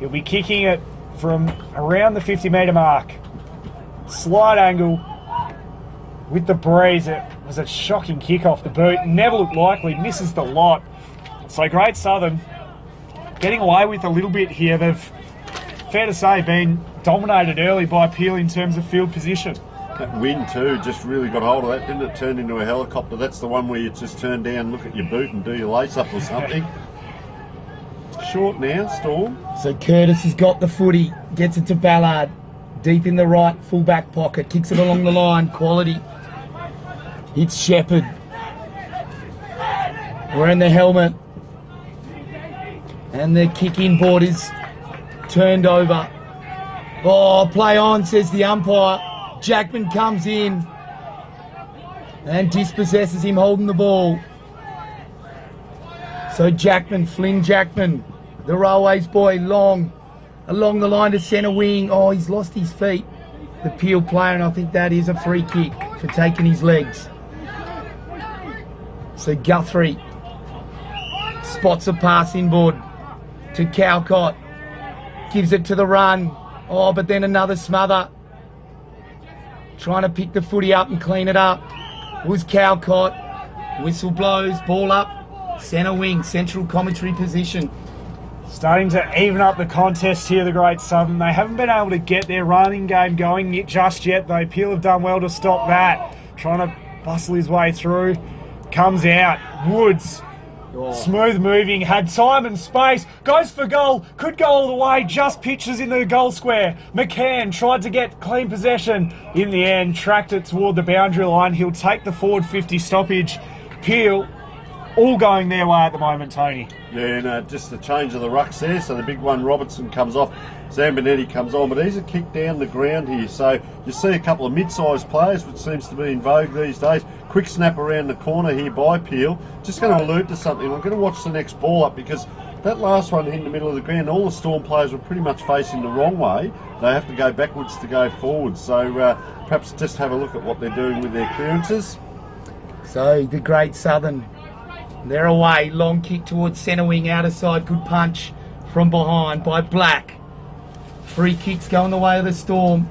He'll be kicking it from around the 50-metre mark. Slight angle with the breeze. It was a shocking kick off the boot. Never looked likely, misses the lot. So Great Southern getting away with a little bit here. They've, fair to say, been dominated early by Peel in terms of field position. That wind too just really got hold of that, didn't it? Turned into a helicopter. That's the one where you just turn down, look at your boot and do your lace up or something. Short now, Storm. So Curtis has got the footy, gets it to Ballard, deep in the right full-back pocket, kicks it along the line, quality. It's Shepherd. Wearing the helmet. And the kick-in board is turned over. Oh, play on, says the umpire. Jackman comes in and dispossesses him holding the ball. So Jackman, Flynn Jackman, the Railways boy, long, along the line to centre wing. Oh, he's lost his feet. The Peel player, and I think that is a free kick for taking his legs. So Guthrie spots a pass inboard to Cowcott. Gives it to the run. Oh, but then another smother. Trying to pick the footy up and clean it up. Was Cowcott. Whistle blows, ball up. Centre wing, central commentary position. Starting to even up the contest here, the Great Southern. They haven't been able to get their running game going just yet, though. Peel have done well to stop that. Trying to bustle his way through. Comes out. Woods. Smooth moving, had time and space, goes for goal, could go all the way, just pitches in the goal square. McCann tried to get clean possession. In the end, tracked it toward the boundary line. He'll take the forward 50 stoppage. Peel, all going their way at the moment, Tony. Yeah, and just the change of the rucks there. So the big one, Robertson, comes off. Zambonetti comes on, but he's a kick down the ground here. So you see a couple of mid-sized players, which seems to be in vogue these days. Quick snap around the corner here by Peel. Just going to allude to something. I'm going to watch the next ball up because that last one hit in the middle of the ground. All the Storm players were pretty much facing the wrong way. They have to go backwards to go forward. So perhaps just have a look at what they're doing with their clearances. So the Great Southern, they're away. Long kick towards centre wing, outer side. Good punch from behind by Black. Free kicks going the way of the Storm.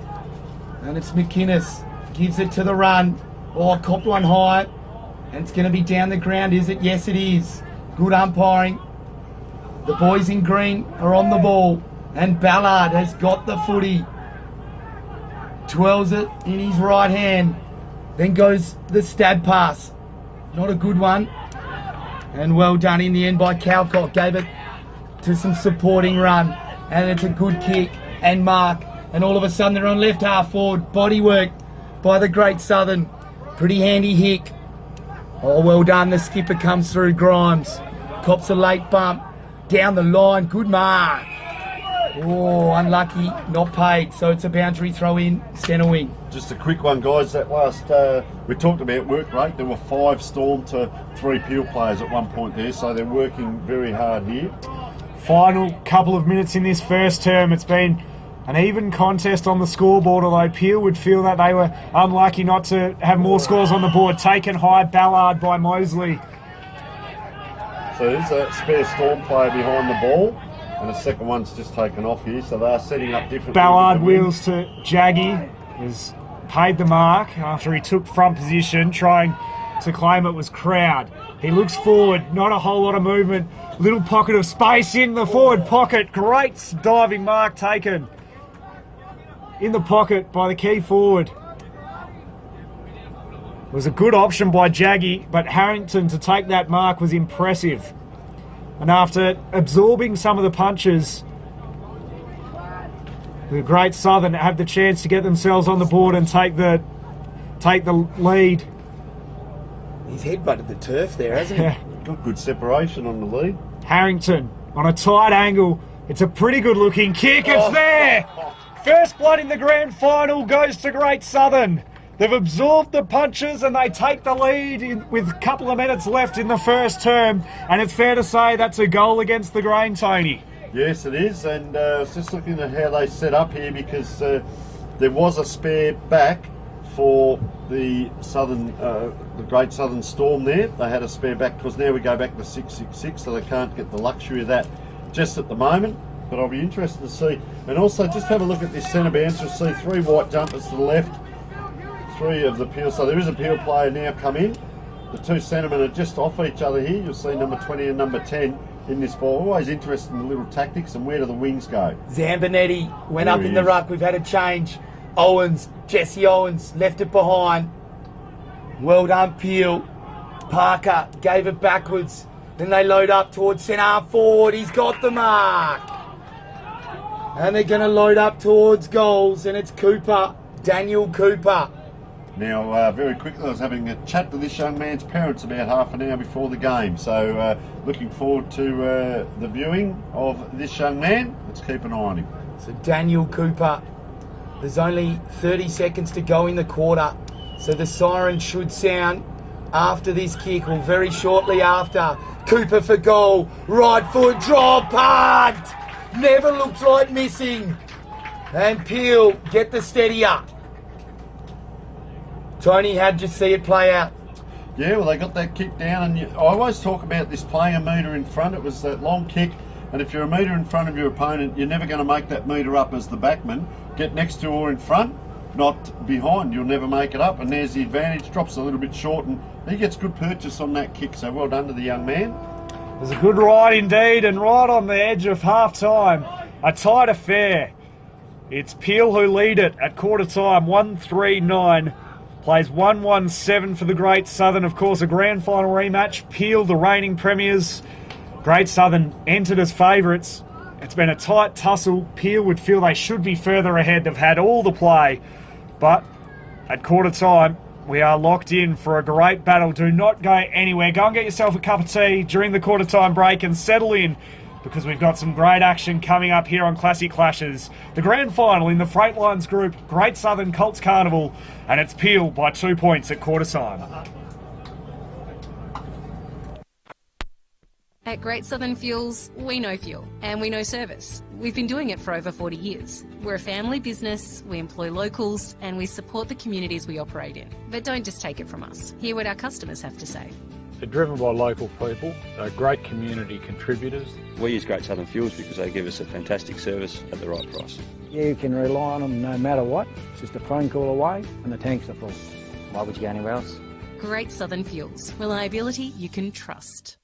And it's McInnes. Gives it to the run. Oh, copped one high. And it's going to be down the ground, is it? Yes, it is. Good umpiring. The boys in green are on the ball. And Ballard has got the footy. Twirls it in his right hand. Then goes the stab pass. Not a good one. And well done in the end by Cowcott. Gave it to some supporting run. And it's a good kick and mark. And all of a sudden they're on left half forward. Body work by the Great Southern. Pretty handy hick. Oh, well done. The skipper comes through, Grimes. Cops a late bump. Down the line. Good mark. Oh, unlucky. Not paid. So it's a boundary throw in. Centre wing. Just a quick one, guys. That last, we talked about work rate. There were 5 Storm to 3 Peel players at one point there. So they're working very hard here. Final couple of minutes in this first term. It's been an even contest on the scoreboard, although Peel would feel that they were unlucky not to have more scores on the board. Taken high, Ballard by Mosley. So there's a spare Storm player behind the ball. and the second one's just taken off here, so they are setting up different. Ballard wheels to Jaggy, has paid the mark after he took front position, trying to claim it was crowd. He looks forward, not a whole lot of movement, little pocket of space in the forward pocket. Great diving mark taken in the pocket by the key forward. It was a good option by Jaggy, but Harrington to take that mark was impressive. And after absorbing some of the punches, the Great Southern have the chance to get themselves on the board and take the lead. He's headbutted the turf there, hasn't he? Yeah. Got good separation on the lead. Harrington on a tight angle. It's a pretty good looking kick. It's there. First blood in the grand final goes to Great Southern. They've absorbed the punches and they take the lead with a couple of minutes left in the first term. And it's fair to say that's a goal against the grain, Tony. Yes, it is. And I was just looking at how they set up here, because there was a spare back for the Great Southern Storm there. They had a spare back, because now we go back to 666, so they can't get the luxury of that just at the moment. But I'll be interested to see. And also just have a look at this centre bounce. You'll see 3 white jumpers to the left, 3 of the Peel. So there is a Peel player now come in. The 2 centremen are just off each other here. You'll see number 20 and number 10 in this ball. Always interested in the little tactics and where do the wings go. Zambonetti went up in the ruck. We've had a change. Owens, Jesse Owens, left it behind. Well done, Peel. Parker gave it backwards. Then they load up towards centre forward. He's got the mark. And they're going to load up towards goals, and it's Cooper, Daniel Cooper. Now, very quickly, I was having a chat to this young man's parents about half an hour before the game. So, looking forward to the viewing of this young man. Let's keep an eye on him. So, Daniel Cooper, there's only 30 seconds to go in the quarter. So, the siren should sound after this kick, or very shortly after. Cooper for goal. Right foot drop, punt. Never looked like missing. And Peel get the steady up. Tony, how'd you see it play out? Yeah, well, they got that kick down, and I always talk about this playing a metre in front. It was that long kick, and if you're a metre in front of your opponent, you're never going to make that metre up as the backman. Get next to or in front, not behind. You'll never make it up, and there's the advantage. Drops a little bit short, and he gets good purchase on that kick, so well done to the young man. It was a good ride indeed, and right on the edge of half-time. A tight affair. It's Peel who lead it at quarter-time, 1-3-9. Plays 1-1-7 for the Great Southern. Of course, a grand final rematch. Peel, the reigning premiers. Great Southern entered as favourites. It's been a tight tussle. Peel would feel they should be further ahead. They've had all the play. But at quarter time, we are locked in for a great battle. Do not go anywhere. Go and get yourself a cup of tea during the quarter time break and settle in, because we've got some great action coming up here on Classic Clashes. The grand final in the Freightlines group, Great Southern Colts Carnival, and it's Peel by 2 points at quarter time. At Great Southern Fuels, we know fuel and we know service. We've been doing it for over 40 years. We're a family business, we employ locals, and we support the communities we operate in. But don't just take it from us. Hear what our customers have to say. They're driven by local people, they're great community contributors. We use Great Southern Fuels because they give us a fantastic service at the right price. You can rely on them no matter what. It's just a phone call away and the tanks are full. Why would you go anywhere else? Great Southern Fuels. Reliability you can trust.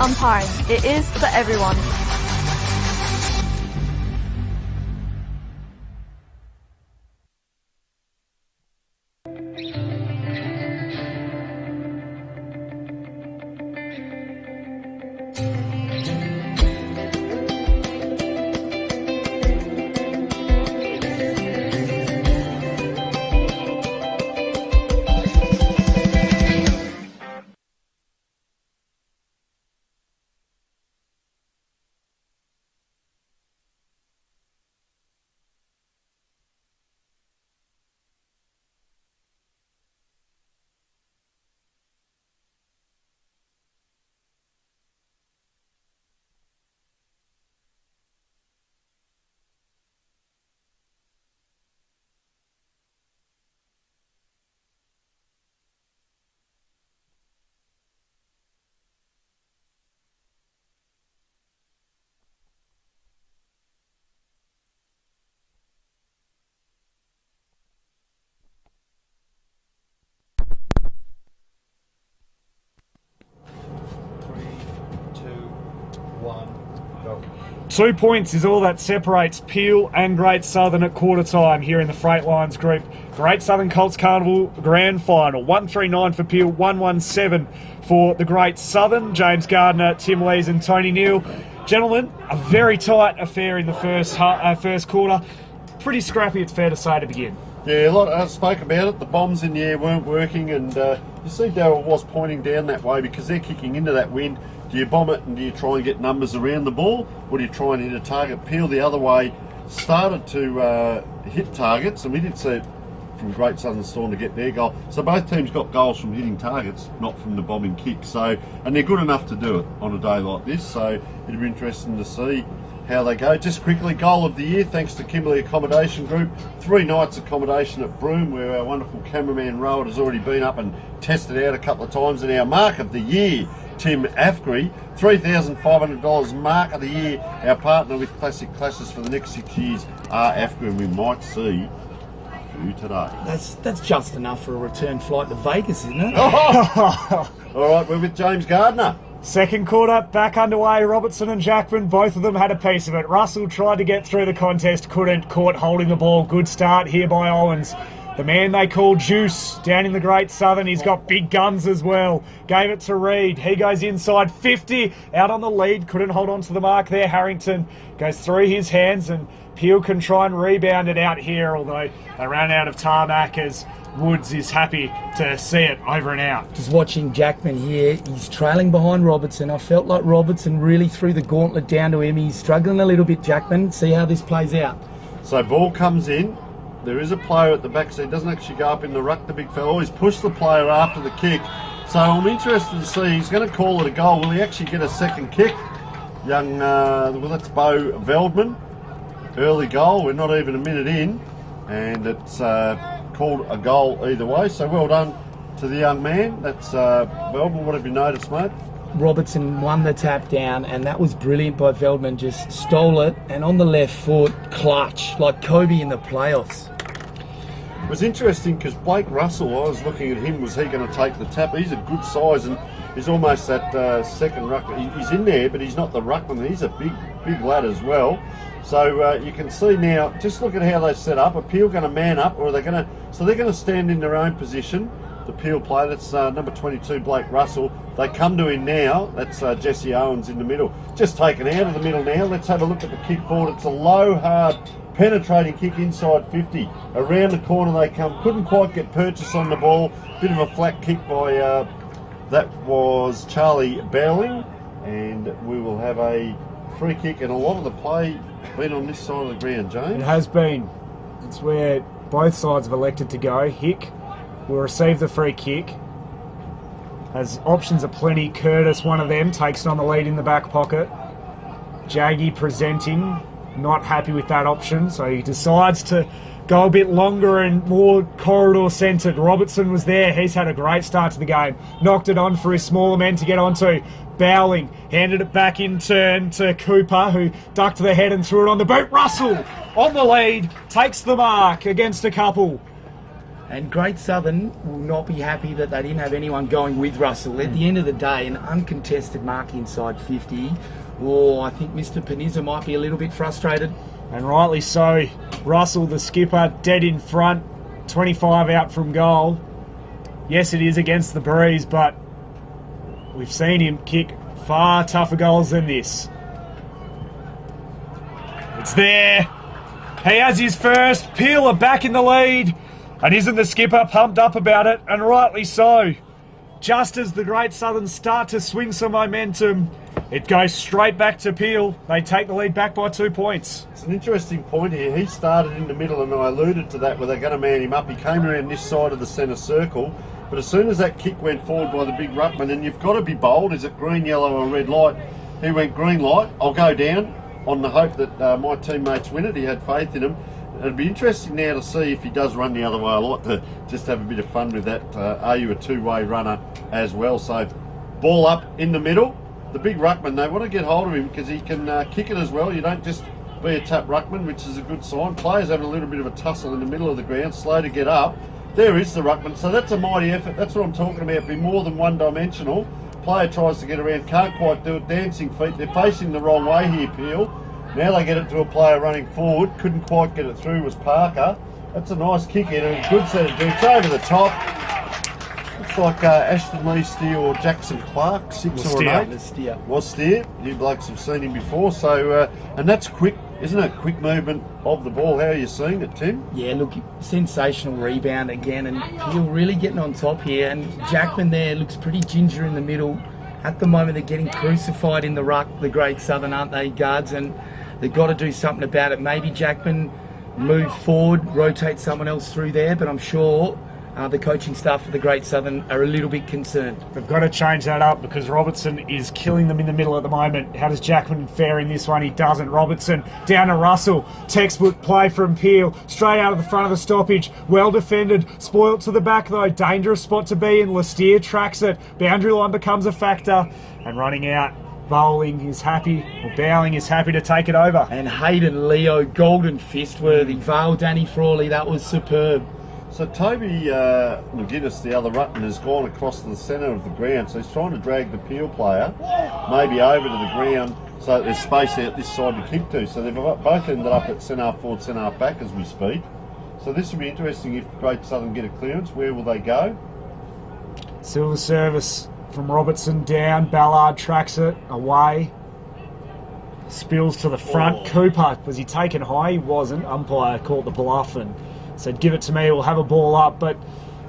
Umpiring. It is for everyone. One, go. 2 points is all that separates Peel and Great Southern at quarter time here in the Freight Lions group. Great Southern Colts Carnival Grand Final. 139 for Peel, 117 for the Great Southern. James Gardner, Tim Lees and Tony Neal. Gentlemen, a very tight affair in the first quarter. Pretty scrappy, it's fair to say, to begin. Yeah, a lot. I spoke about it. The bombs in the air weren't working, and you see Darryl was pointing down that way because they're kicking into that wind. Do you bomb it and do you try and get numbers around the ball, or do you try and hit a target? Peel the other way started to hit targets, and we did see it from Great Southern Storm to get their goal. So both teams got goals from hitting targets, not from the bombing kick. So, and they're good enough to do it on a day like this. So it'll be interesting to see how they go. Just quickly, goal of the year, thanks to Kimberley Accommodation Group. 3 nights accommodation at Broome, where our wonderful cameraman Rowan has already been up and tested out a couple of times. And our mark of the year, Tim Afgry, $3,500 mark of the year. Our partner with Classic Classes for the next 6 years are Afgry, and we might see a few today. That's just enough for a return flight to Vegas, isn't it? All right, we're with James Gardner. Second quarter, back underway. Robertson and Jackman, both of them had a piece of it. Russell tried to get through the contest, couldn't. Caught holding the ball. Good start here by Owens. The man they call Juice down in the Great Southern. He's got big guns as well. Gave it to Reed. He goes inside 50. Out on the lead. Couldn't hold on to the mark there. Harrington goes through his hands, and Peel can try and rebound it out here, although they ran out of tarmac as Woods is happy to see it over and out. Just watching Jackman here, he's trailing behind Robertson. I felt like Robertson really threw the gauntlet down to him. He's struggling a little bit, Jackman. See how this plays out. So ball comes in. There is a player at the back, so he doesn't actually go up in the ruck, the big fellow. He's pushed the player after the kick. So I'm interested to see, he's going to call it a goal. Will he actually get a second kick? Young, well, that's Bo Veldman. Early goal, we're not even a minute in, and it's called a goal either way. So well done to the young man. That's Veldman. What have you noticed, mate? Robertson won the tap down, and that was brilliant by Veldman. Just stole it, and on the left foot, clutch, like Kobe in the playoffs. It was interesting because Blake Russell, I was looking at him, was he going to take the tap? He's a good size, and he's almost that second ruckman. He's in there, but he's not the ruckman. He's a big lad as well. So you can see now, just look at how they set up. Are Peel going to man up, or are they going to... So they're going to stand in their own position. The Peel player, that's number 22, Blake Russell. They come to him now. That's Jesse Owens in the middle. Just taken out of the middle now. Let's have a look at the kick forward. It's a low, hard, penetrating kick inside 50. Around the corner they come. Couldn't quite get purchase on the ball. Bit of a flat kick by... that was Charlie Bowling. And we will have a free kick, and a lot of the play been on this side of the ground, James. It has been. It's where both sides have elected to go. Hick will receive the free kick. Has options aplenty. Curtis, one of them, takes it on the lead in the back pocket. Jaggy presenting, not happy with that option, so he decides to go a bit longer and more corridor centred. Robertson was there. He's had a great start to the game. Knocked it on for his smaller men to get onto. Bowling handed it back in turn to Cooper, who ducked the head and threw it on the boot. Russell on the lead, takes the mark against a couple. And Great Southern will not be happy that they didn't have anyone going with Russell. At the end of the day, an uncontested mark inside 50. Oh, I think Mr. Peniza might be a little bit frustrated. And rightly so. Russell, the skipper, dead in front, 25 out from goal. Yes, it is against the breeze, but we've seen him kick far tougher goals than this. It's there. He has his first. Peel are back in the lead. And isn't the skipper pumped up about it? And rightly so. Just as the Great Southern start to swing some momentum, it goes straight back to Peel. They take the lead back by 2 points. It's an interesting point here. He started in the middle, and I alluded to that where they're going to man him up. He came around this side of the centre circle, but as soon as that kick went forward by the big ruckman, and you've got to be bold, is it green, yellow or red light? He went green light. I'll go down on the hope that my teammates win it. He had faith in him. It'd be interesting now to see if he does run the other way. I like to just have a bit of fun with that. Are you a two-way runner as well? So ball up in the middle. The big ruckman, they want to get hold of him because he can kick it as well. You don't just be a tap ruckman, which is a good sign. Players having a little bit of a tussle in the middle of the ground, slow to get up. There is the ruckman. So that's a mighty effort. That's what I'm talking about. Be more than one-dimensional. Player tries to get around, can't quite do it. Dancing feet. They're facing the wrong way here, Peel. Now they get it to a player running forward. Couldn't quite get it through, was Parker. That's a nice kick in and a good set of dukes over the top. Looks like Ashton Lee Steer or Jackson Clark, 6 or 8. Was Steer. You blokes have seen him before. So, and that's quick, isn't it? Quick movement of the ball. How are you seeing it, Tim? Yeah, look, sensational rebound again, and Peel really getting on top here. And Jackman there looks pretty ginger in the middle. At the moment, they're getting crucified in the ruck, the Great Southern, aren't they, guards? And they've got to do something about it. Maybe Jackman move forward, rotate someone else through there, but I'm sure the coaching staff for the Great Southern are a little bit concerned. They've got to change that up because Robertson is killing them in the middle at the moment. How does Jackman fare in this one? He doesn't. Robertson down to Russell. Textbook play from Peel. Straight out of the front of the stoppage. Well defended. Spoilt to the back though. Dangerous spot to be in. Lestier tracks it. Boundary line becomes a factor. And running out. Bowling is happy, or Bowling is happy to take it over. And Hayden Leo, golden fist worthy. Vale Danny Frawley, that was superb. So Toby McGuinness, the other ruckman, has gone across to the centre of the ground. So he's trying to drag the Peel player maybe over to the ground so that there's space out this side to kick to. So they've both ended up at centre half forward, centre half back as we speak. So this will be interesting if Great Southern get a clearance. Where will they go? Silver service from Robertson down. Ballard tracks it away. Spills to the front. Cooper, was he taken high? He wasn't. Umpire caught the bluff and said, give it to me, we'll have a ball up. But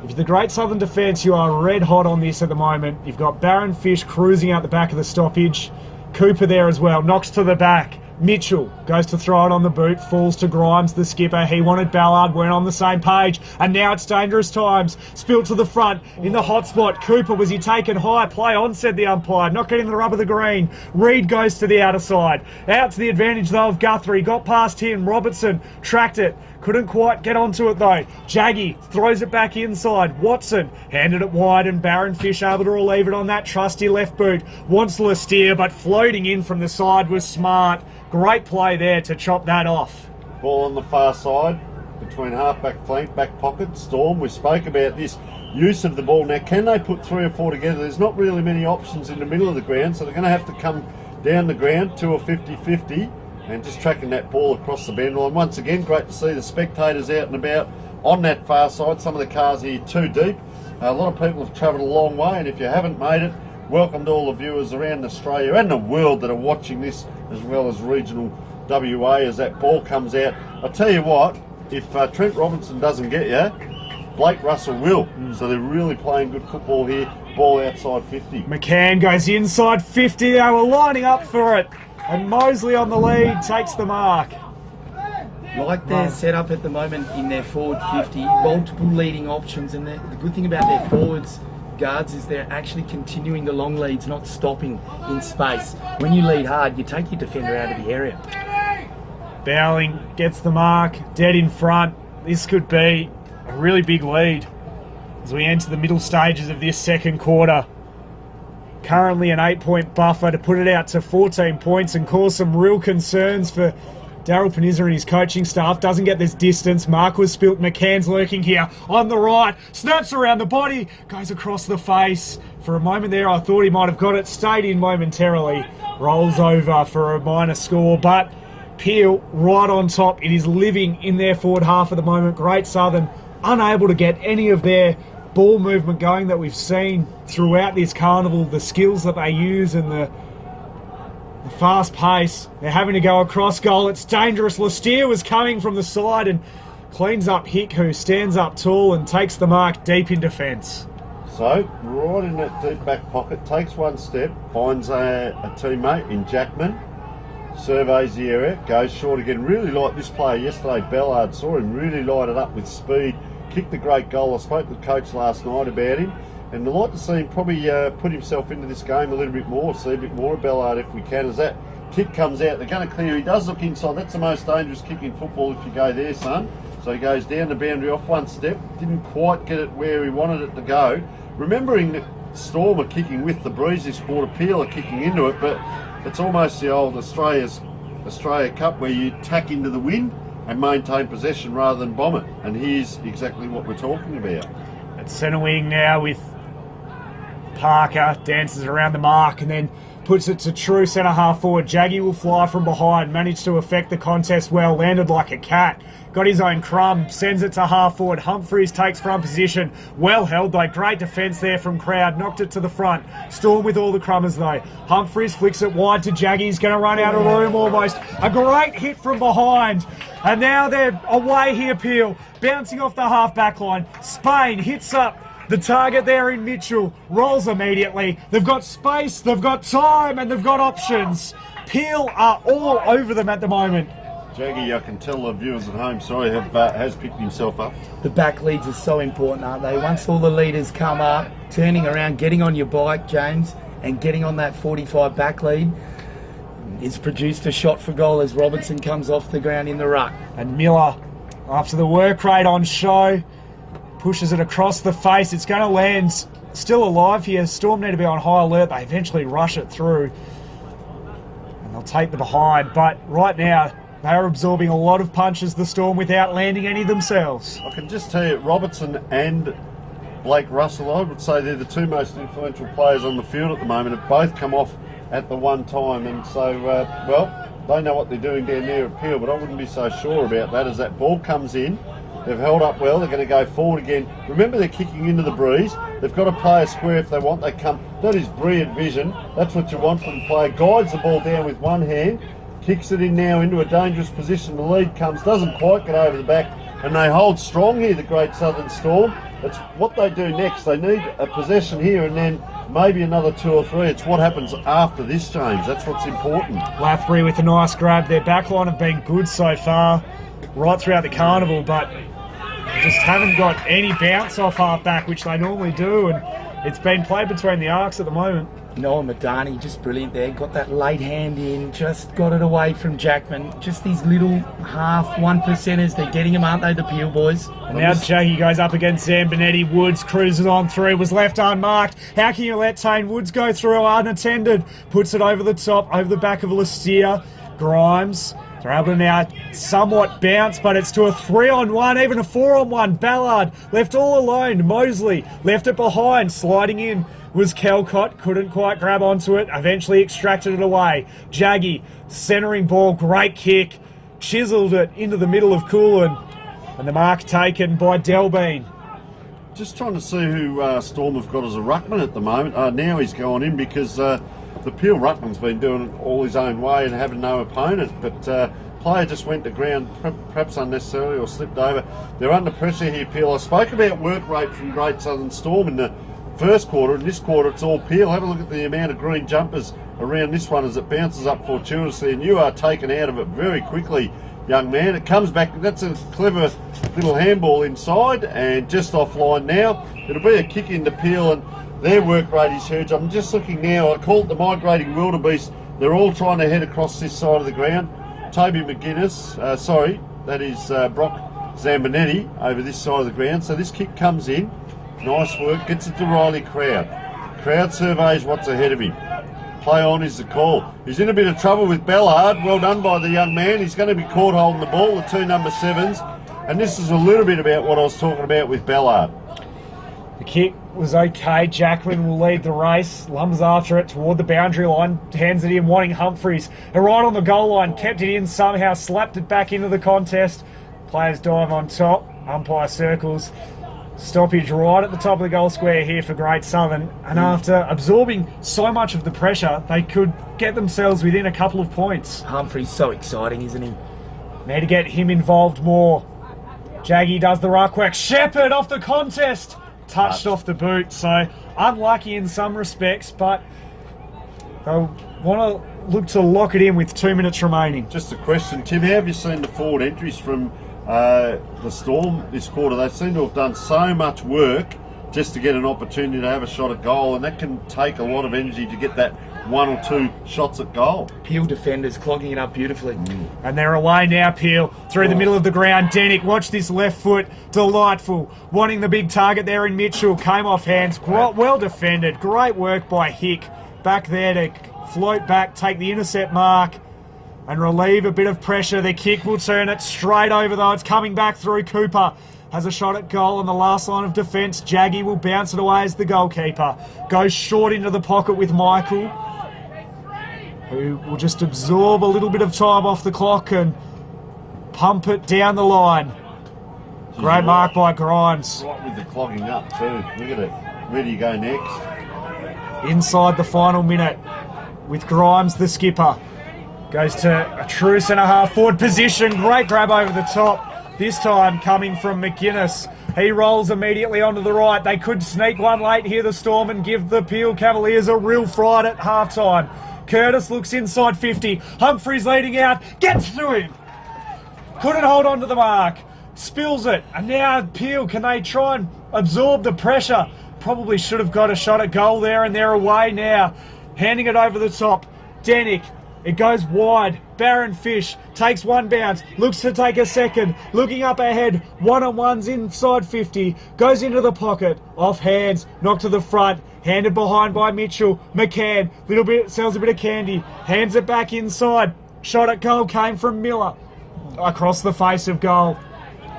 if you're the Great Southern defence, you are red hot on this at the moment. You've got Barron Fish cruising out the back of the stoppage. Cooper there as well, knocks to the back. Mitchell goes to throw it on the boot, falls to Grimes, the skipper. He wanted Ballard, weren't on the same page. And now it's dangerous times. Spilt to the front in the hot spot. Cooper, was he taken high? Play on, said the umpire. Not getting the rub of the green. Reed goes to the outer side. Out to the advantage, though, of Guthrie. Got past him. Robertson tracked it. Couldn't quite get onto it, though. Jaggy throws it back inside. Watson handed it wide, and Barron Fish able to relieve it on that trusty left boot. Wants Lestier, but floating in from the side was smart. Great play there to chop that off. Ball on the far side between half-back flank, back pocket. Storm, we spoke about this use of the ball. Now, can they put 3 or 4 together? There's not really many options in the middle of the ground, so they're going to have to come down the ground to a 50-50 and just tracking that ball across the bend line. Once again, great to see the spectators out and about on that far side. Some of the cars here too deep. A lot of people have travelled a long way, and if you haven't made it, welcome to all the viewers around Australia and the world that are watching this, as well as regional WA as that ball comes out. I'll tell you what, if Trent Robinson doesn't get you, Blake Russell will. So they're really playing good football here. Ball outside 50. McCann goes inside 50. They were lining up for it. And Mosley on the lead takes the mark. Like they're set up at the moment in their forward 50, multiple leading options, and the good thing about their forwards, guards, is they're actually continuing the long leads, not stopping in space. When you lead hard, you take your defender out of the area. Bowling gets the mark, dead in front. This could be a really big lead as we enter the middle stages of this second quarter. Currently an 8-point buffer to put it out to 14 points and cause some real concerns for Daryl Panizza and his coaching staff doesn't get this distance. Mark was spilt. McCann's lurking here on the right. Snaps around the body. Goes across the face. For a moment there, I thought he might have got it. Stayed in momentarily. Rolls over for a minor score. But Peel right on top. It is living in their forward half at the moment. Great Southern unable to get any of their ball movement going that we've seen throughout this carnival. The skills that they use and the fast pace. They're having to go across goal. It's dangerous. Lestier was coming from the side and cleans up Hick, who stands up tall and takes the mark deep in defence. So, right in that deep back pocket, takes one step, finds a teammate in Jackman, surveys the area, goes short again. Really like this player yesterday, Ballard, saw him really light it up with speed, kicked a great goal. I spoke to the coach last night about him. And I'd like to see him probably put himself into this game a little bit more, see a bit more of Ballard if we can. As that kick comes out, they're going to clear. He does look inside. That's the most dangerous kick in football if you go there, son. So he goes down the boundary off one step. Didn't quite get it where he wanted it to go. Remembering that Storm are kicking with the breeze this quarter, Peel are kicking into it, but it's almost the old Australia Cup where you tack into the wind and maintain possession rather than bomb it. And here's exactly what we're talking about. It's centre wing now with Parker, dances around the mark and then puts it to true centre half forward. Jaggy will fly from behind, managed to affect the contest well, landed like a cat, got his own crumb, sends it to half forward. Humphreys takes front position, well held though, great defence there from Crowd, knocked it to the front. Storm with all the crummers though. Humphreys flicks it wide to Jaggy, he's going to run out of room almost. A great hit from behind. And now they're away here, Peel, bouncing off the half back line. Spain hits up the target there in Mitchell, rolls immediately. They've got space, they've got time, and they've got options. Peel are all over them at the moment. Jaggy, I can tell the viewers at home, sorry, has picked himself up. The back leads are so important, aren't they? Once all the leaders come up, turning around, getting on your bike, James, and getting on that 45 back lead, it's produced a shot for goal as Robertson comes off the ground in the ruck. And Miller, after the work rate on show, pushes it across the face. It's going to land still alive here. Storm need to be on high alert. They eventually rush it through and they'll take the behind. But right now, they are absorbing a lot of punches, the Storm, without landing any themselves. I can just tell you, Robertson and Blake Russell, I would say they're the two most influential players on the field at the moment, have both come off at the one time. And so, well, they know what they're doing down there at Peel, but I wouldn't be so sure about that. As that ball comes in, they've held up well, they're going to go forward again. Remember, they're kicking into the breeze. They've got to play a square if they want. They come. That is brilliant vision. That's what you want from the player. Guides the ball down with one hand, kicks it in now into a dangerous position. The lead comes, doesn't quite get over the back, and they hold strong here, the Great Southern Storm. That's what they do next. They need a possession here and then maybe another 2 or 3. It's what happens after this, James. That's what's important. Lathbury with a nice grab. Their backline have been good so far, right throughout the carnival, but just haven't got any bounce off half-back, which they normally do, and it's been played between the arcs at the moment. Noah Madani, just brilliant there. Got that late hand in, just got it away from Jackman. Just these little half 1%ers, they're getting them, aren't they, the Peel boys? And now Jaggy goes up against Zambonetti. Woods cruises on through, was left unmarked. How can you let Tane Woods go through unattended? Puts it over the top, over the back of Lestier. Grimes, they're able to now somewhat bounce, but it's to a 3-on-1, even a 4-on-1. Ballard left all alone. Mosley left it behind, sliding in was Calcott, couldn't quite grab onto it, eventually extracted it away. Jaggy, centering ball, great kick, chiselled it into the middle of Coolin, and the mark taken by Delbean. Just trying to see who Storm have got as a ruckman at the moment. Now he's gone in because the Peel ruckman's been doing it all his own way and having no opponent, but player just went to ground, perhaps unnecessarily, or slipped over. They're under pressure here, Peel. I spoke about work rate from Great Southern Storm in the first quarter. In this quarter, it's all Peel. Have a look at the amount of green jumpers around this one as it bounces up fortuitously, and you are taken out of it very quickly, young man. It comes back. That's a clever little handball inside and just offline now. It'll be a kick into Peel, and their work rate is huge. I'm just looking now. I call it the migrating wildebeest. They're all trying to head across this side of the ground. Toby McGuinness, that is Brock Zambonetti over this side of the ground. So this kick comes in. Nice work. Gets it to Riley Crowd. Crowd surveys what's ahead of him. Play on is the call. He's in a bit of trouble with Bellard. Well done by the young man. He's going to be caught holding the ball, the two number 7s. And this is a little bit about what I was talking about with Bellard. The kick was okay. Jackman will lead the race. Lumbs after it toward the boundary line. Hands it in, wanting Humphries. Right on the goal line. Kept it in somehow. Slapped it back into the contest. Players dive on top. Umpire circles. Stoppage right at the top of the goal square here for Great Southern. And after absorbing so much of the pressure, they could get themselves within a couple of points. Humphrey's so exciting, isn't he? Need to get him involved more. Jaggy does the ruck work. Shepherd off the contest. Touched off the boot. So unlucky in some respects, but they'll want to look to lock it in with 2 minutes remaining. Just a question, Tim. How have you seen the forward entries from the Storm this quarter? They seem to have done so much work just to get an opportunity to have a shot at goal, and that can take a lot of energy to get that 1 or 2 shots at goal. Peel defenders clogging it up beautifully. And they're away now, Peel. Through the middle of the ground. Denick, watch this left foot. Delightful. Wanting the big target there in Mitchell. Came off hands. Well defended. Great work by Hick. Back there to float back, take the intercept mark, and relieve a bit of pressure. The kick will turn it straight over, though. It's coming back through. Cooper has a shot at goal on the last line of defence. Jaggy will bounce it away as the goalkeeper. Goes short into the pocket with Michael, who will just absorb a little bit of time off the clock and pump it down the line. Great mark by Grimes. Right with the clogging up too. Look at it. Where do you go next? Inside the final minute with Grimes, the skipper. Goes to a true centre-half forward position. Great grab over the top. This time coming from McGuinness. He rolls immediately onto the right. They could sneak one late here, the Storm, and give the Peel Cavaliers a real fright at half-time. Curtis looks inside 50. Humphries leading out. Gets through him. Couldn't hold on to the mark. Spills it. And now Peel, can they try and absorb the pressure? Probably should have got a shot at goal there, and they're away now. Handing it over the top. Denick. It goes wide. Baron Fish takes one bounce. Looks to take a second. Looking up ahead. One-on-ones inside 50. Goes into the pocket. Off hands. Knocked to the front. Handed behind by Mitchell. McCann. Sells a bit of candy. Hands it back inside. Shot at goal came from Miller. Across the face of goal.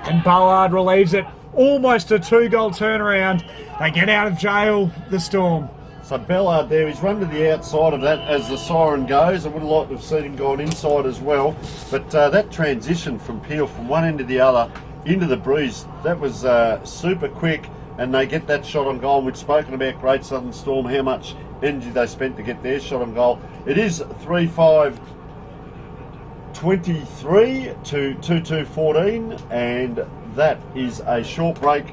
And Ballard relieves it. Almost a 2-goal turnaround. They get out of jail, the Storm. So Ballard there, he's run to the outside of that as the siren goes. I would have liked to have seen him gone inside as well. But that transition from Peel from one end to the other into the breeze, that was super quick. And they get that shot on goal. We've spoken about Great Southern Storm, how much energy they spent to get their shot on goal. It is 3-5-23 to 2-2-14, and that is a short break.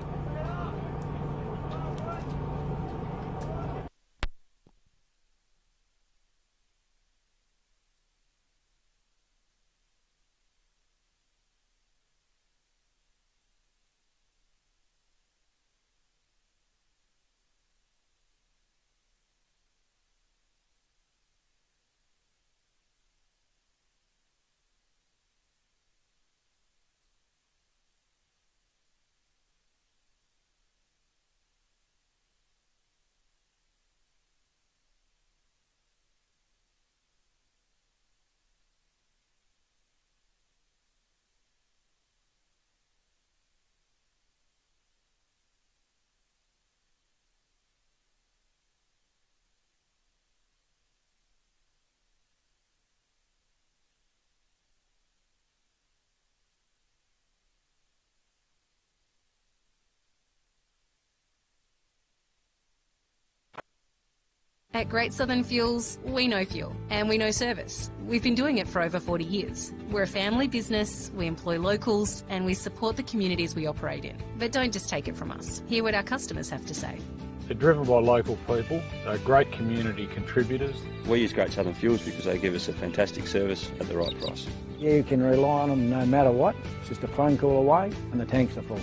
At Great Southern Fuels, we know fuel and we know service. We've been doing it for over 40 years. We're a family business, we employ locals, and we support the communities we operate in. But don't just take it from us. Hear what our customers have to say. They're driven by local people, they're great community contributors. We use Great Southern Fuels because they give us a fantastic service at the right price. You can rely on them no matter what. It's just a phone call away and the tanks are full.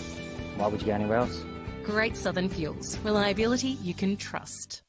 Why would you go anywhere else? Great Southern Fuels. Reliability you can trust.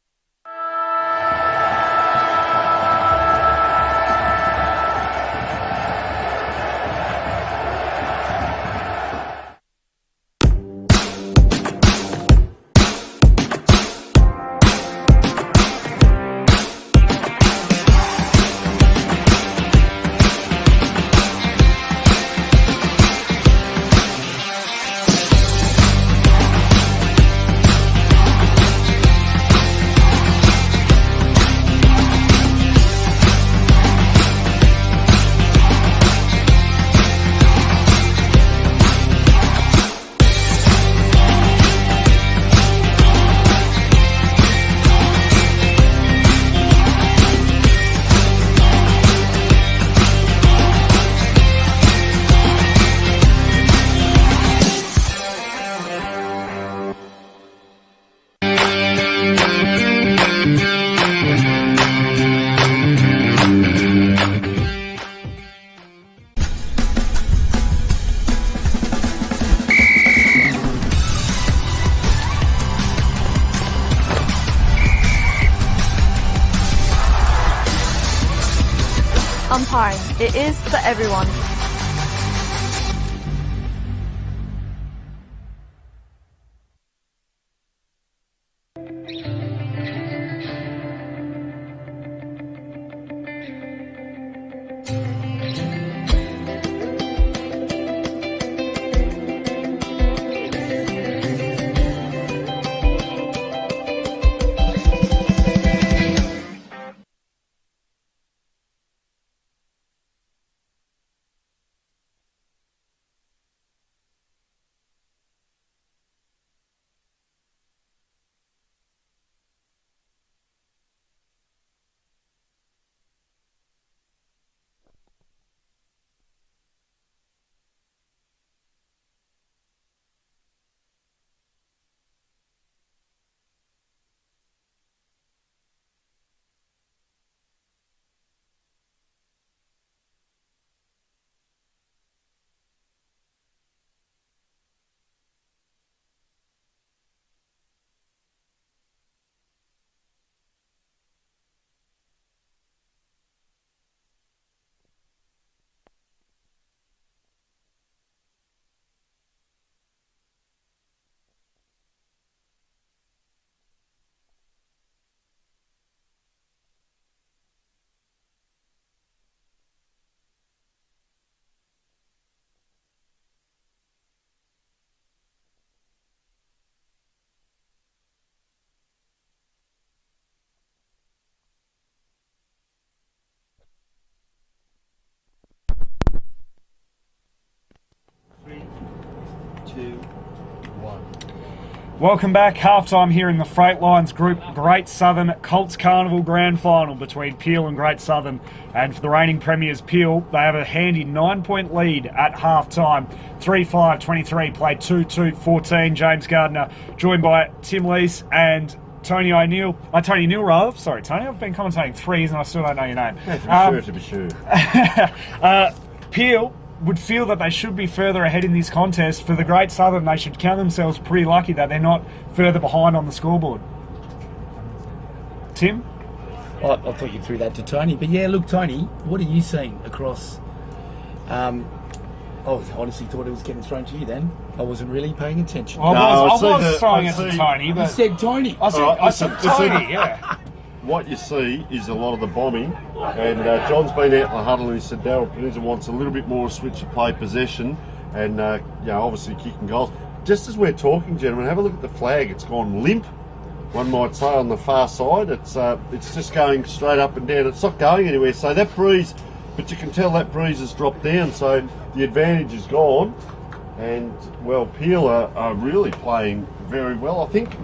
Umpiring. It is for everyone. Welcome back. Halftime here in the Freightlines Group Great Southern Colts Carnival Grand Final between Peel and Great Southern. And for the reigning premiers Peel, they have a handy 9-point lead at halftime. 3-5-23, played 2-2-14. James Gardner joined by Tim Lees and Tony O'Neill. Tony Neal, rather. Sorry, Tony. I've been commentating 3 years and I still don't know your name. To be sure. Peel would feel that they should be further ahead in this contest. For the Great Southern, they should count themselves pretty lucky that they're not further behind on the scoreboard. Tim? I thought you threw that to Tony. But yeah, look, Tony, what are you seeing across... I honestly thought it was getting thrown to you then. I wasn't really paying attention. I was throwing it to Tony. But you said Tony. I said Tony, yeah. What you see is a lot of the bombing, and John's been out in the huddle and he said Daryl Peninsula wants a little bit more switch of play possession and obviously kicking goals. Just as we're talking, gentlemen, have a look at the flag. It's gone limp, one might say, on the far side. It's just going straight up and down. It's not going anywhere. So that breeze, but you can tell that breeze has dropped down, so the advantage is gone. And, well, Peel are really playing very well. I think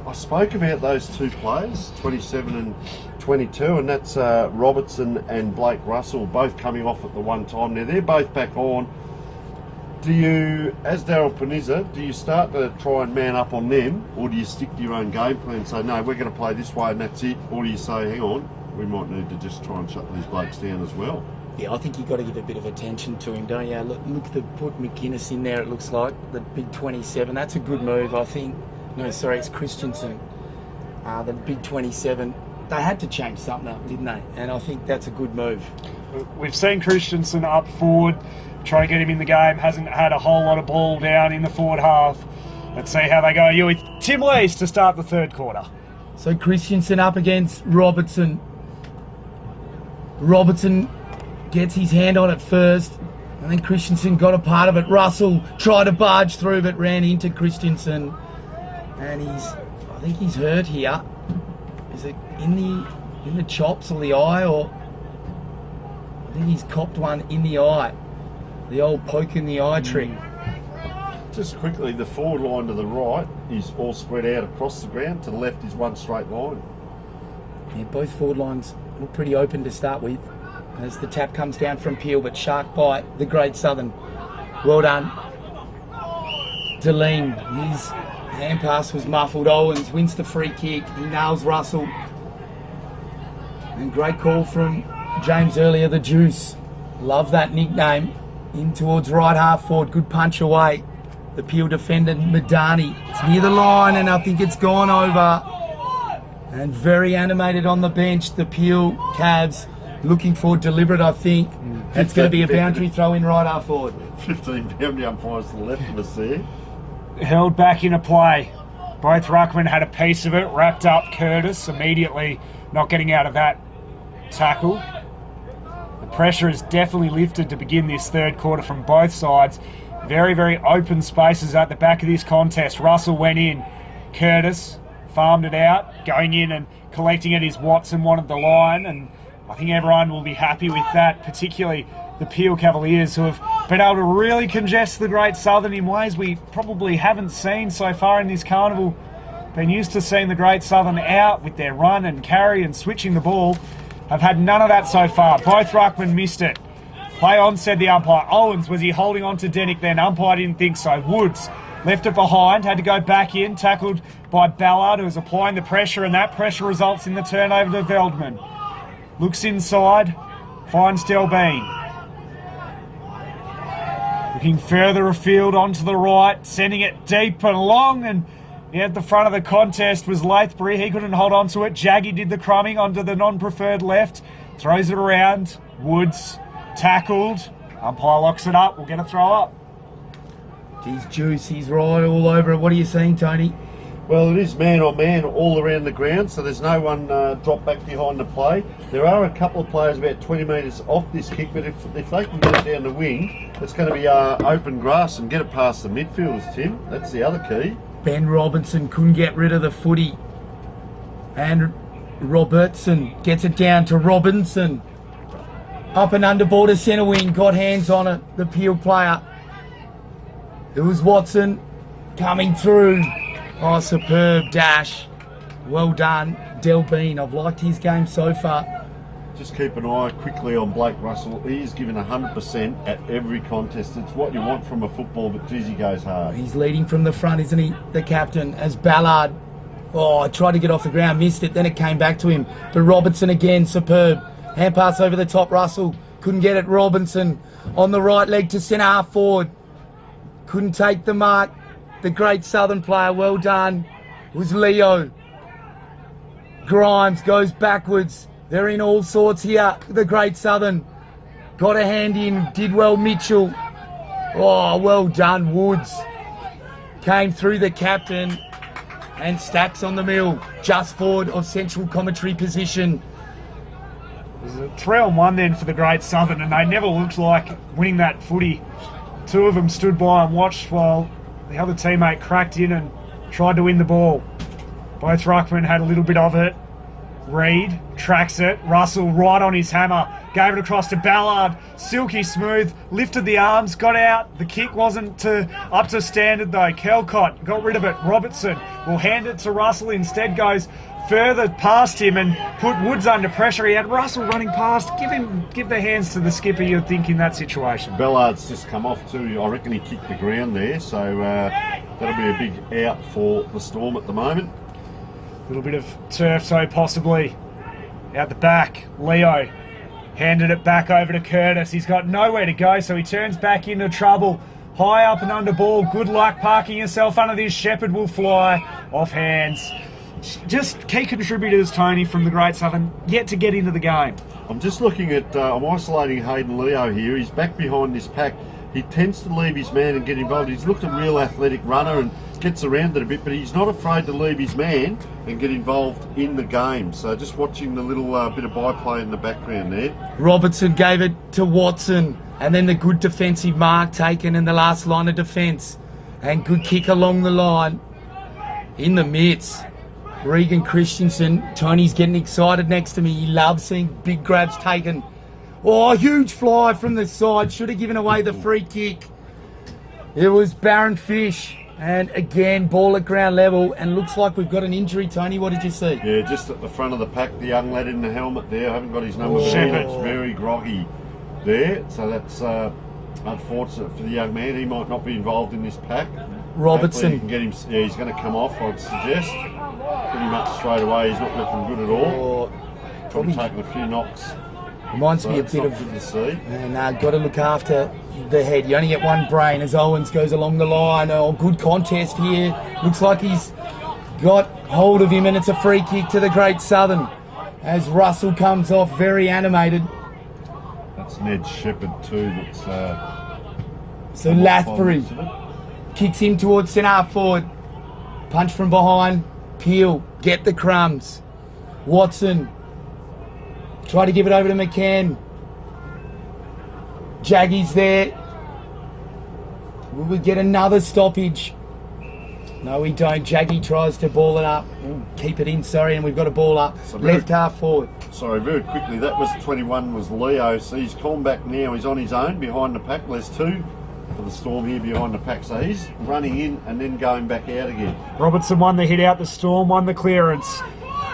I spoke about those two players, 27 and 22, and that's Robertson and Blake Russell, both coming off at the one time. Now, they're both back on. Do you, as Daryl Peninsula, do you start to try and man up on them, or do you stick to your own game plan and say, no, we're going to play this way and that's it? Or do you say, hang on, we might need to just try and shut these blokes down as well? Yeah, I think you've got to give a bit of attention to him, don't you? Look, they put McGuinness in there, it looks like, the big 27. That's a good move, I think. No, sorry, it's Christensen. The big 27. They had to change something up, didn't they? And I think that's a good move. We've seen Christensen up forward, trying to get him in the game. Hasn't had a whole lot of ball down in the forward half. Let's see how they go. You're with Tim Lees to start the third quarter. So Christensen up against Robertson. Robertson gets his hand on it first. I think Christensen got a part of it. Russell tried to barge through but ran into Christensen. And I think he's hurt here. Is it in the chops or the eye, or I think he's copped one in the eye. The old poke in the eye trick. Just quickly, the forward line to the right is all spread out across the ground. To the left is one straight line. Yeah, both forward lines look pretty open to start with. As the tap comes down from Peel, but sharp bite, the Great Southern. Well done. Deline, his hand pass was muffled. Owens wins the free kick. He nails Russell. And great call from James earlier, the Juice. Love that nickname. In towards right half forward. Good punch away. The Peel defender, Madani. It's near the line and I think it's gone over. And very animated on the bench, the Peel Cavs. looking for deliberate, I think. It's going to be a boundary throw in right half forward. 15 boundary umpires to the left of us there. Held back into play. Both ruckmen had a piece of it, wrapped up Curtis immediately, not getting out of that tackle. The pressure is definitely lifted to begin this third quarter from both sides. Very, very open spaces at the back of this contest. Russell went in. Curtis farmed it out. Going in and collecting it is Watson, wanted the line, and I think everyone will be happy with that, particularly the Peel Cavaliers, who have been able to really congest the Great Southern in ways we probably haven't seen so far in this carnival. Been used to seeing the Great Southern out with their run and carry and switching the ball. Have had none of that so far. Both ruckmen missed it. Play on, said the umpire. Owens, was he holding on to Denick then? Umpire didn't think so. Woods left it behind, had to go back in, tackled by Ballard, who was applying the pressure, and that pressure results in the turnover to Veldman. Looks inside, finds Delbene. Looking further afield onto the right, sending it deep and long, and at the front of the contest was Lathbury. He couldn't hold on to it. Jaggy did the crumbing onto the non-preferred left, throws it around. Woods tackled. Umpire locks it up. We'll get a throw up. Geez, Juice, he's right all over it. What are you seeing, Tony? Well, it is man on man all around the ground, so there's no one dropped back behind the play. There are a couple of players about 20 metres off this kick, but if they can get it down the wing, it's going to be open grass and get it past the midfielders, Tim. That's the other key. Ben Robinson couldn't get rid of the footy. And Robertson gets it down to Robinson. Up and under border centre wing, got hands on it, the Peel player. It was Watson coming through. Oh, superb dash. Well done, Delbene. I've liked his game so far. Just keep an eye quickly on Blake Russell. He's given 100% at every contest. It's what you want from a football, but geez, he goes hard. He's leading from the front, isn't he? The captain, as Ballard. Oh, tried to get off the ground, missed it, then it came back to him. But Robertson again, superb. Hand pass over the top, Russell. Couldn't get it, Robinson. On the right leg to centre half forward. Couldn't take the mark. The Great Southern player, well done, was Leo. Grimes goes backwards. They're in all sorts here, the Great Southern. Got a hand in, did well Mitchell. Oh, well done, Woods. Came through the captain and Stacks on the mill, just forward of central commentary position. There's a 3-on-1 then for the Great Southern, and they never looked like winning that footy. Two of them stood by and watched while the other teammate cracked in and tried to win the ball. Both ruckmen had a little bit of it. Reed tracks it. Russell right on his hammer. Gave it across to Ballard. Silky smooth. Lifted the arms. Got out. The kick wasn't up to standard though. Kelcott got rid of it. Robertson will hand it to Russell. Instead goes further past him and put Woods under pressure. He had Russell running past. Give the hands to the skipper, you'd think, in that situation. Ballard's just come off too. I reckon he kicked the ground there, so that'll be a big out for the Storm at the moment. A little bit of turf, so possibly out the back. Leo handed it back over to Curtis. He's got nowhere to go, so he turns back into trouble. High up and under ball. Good luck parking yourself under this. Shepherd will fly off hands. Just key contributors, Tony, from the Great Southern, yet to get into the game. I'm just looking at, I'm isolating Hayden Leo here. He's back behind this pack. He tends to leave his man and get involved. He's looked a real athletic runner and gets around it a bit, but he's not afraid to leave his man and get involved in the game. So just watching the little bit of byplay in the background there. Robertson gave it to Watson, and then the good defensive mark taken in the last line of defence. And good kick along the line. In the midst. Regan Christensen, Tony's getting excited next to me. He loves seeing big grabs taken. Oh, huge fly from the side. Should have given away the free kick. It was Baron Fish. And again, ball at ground level. And looks like we've got an injury, Tony. What did you see? Yeah, just at the front of the pack, the young lad in the helmet there. I haven't got his number, but it's very groggy there. So that's unfortunate for the young man. He might not be involved in this pack. Robertson. You can get him, yeah, he's going to come off, I'd suggest. Pretty much straight away, he's not looking good at all. Probably taking a few knocks. Reminds me a bit of. Good to see. And got to look after the head. You only get one brain as Owens goes along the line. Oh, good contest here. Looks like he's got hold of him, and it's a free kick to the Great Southern. as Russell comes off very animated. That's Ned Shepherd too. That's So Lathbury kicks in towards centre half forward. Punch from behind. Peel, get the crumbs. Watson, try to give it over to McCann. Jaggy's there. Will we get another stoppage? No, we don't. Jaggy tries to ball it up. Keep it in, sorry, and we've got a ball up. So left half forward. Sorry, very quickly, that was 21 was Leo, so he's come back now, he's on his own behind the pack. There's two for the Storm here behind the pack, so he's running in and then going back out again. Robertson won the hit out, the Storm won the clearance.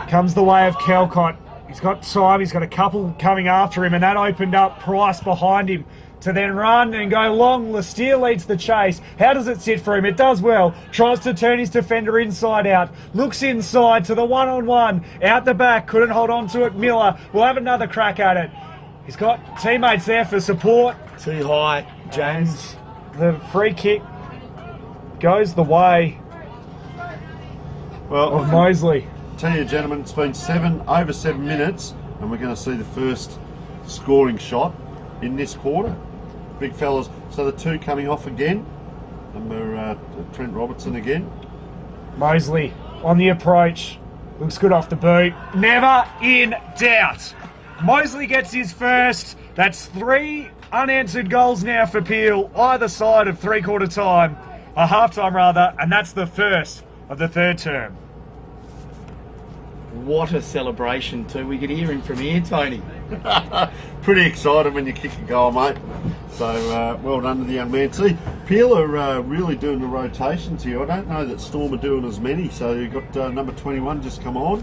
Comes the way of Calcott. He's got time, he's got a couple coming after him, and that opened up Price behind him to then run and go long. Lestier leads the chase. How does it sit for him? It does well. Tries to turn his defender inside out. Looks inside to the one-on-one. Out the back. Couldn't hold on to it. Miller will have another crack at it. He's got teammates there for support. Too high, James. The free kick goes the way of Mosley. Tell you, gentlemen, it's been over 7 minutes, and we're going to see the first scoring shot in this quarter. Big fellas. So the two coming off again. Number Trent Robertson again. Mosley on the approach. Looks good off the boot. Never in doubt. Mosley gets his first. That's 3 unanswered goals now for Peel, either side of three-quarter time. A half-time rather, and that's the first of the third term. What a celebration too. We could hear him from here, Tony. Pretty excited when you kick a goal, mate. So well done to the young man. See, Peel are really doing the rotations here. I don't know that Storm are doing as many. So you've got number 21 just come on.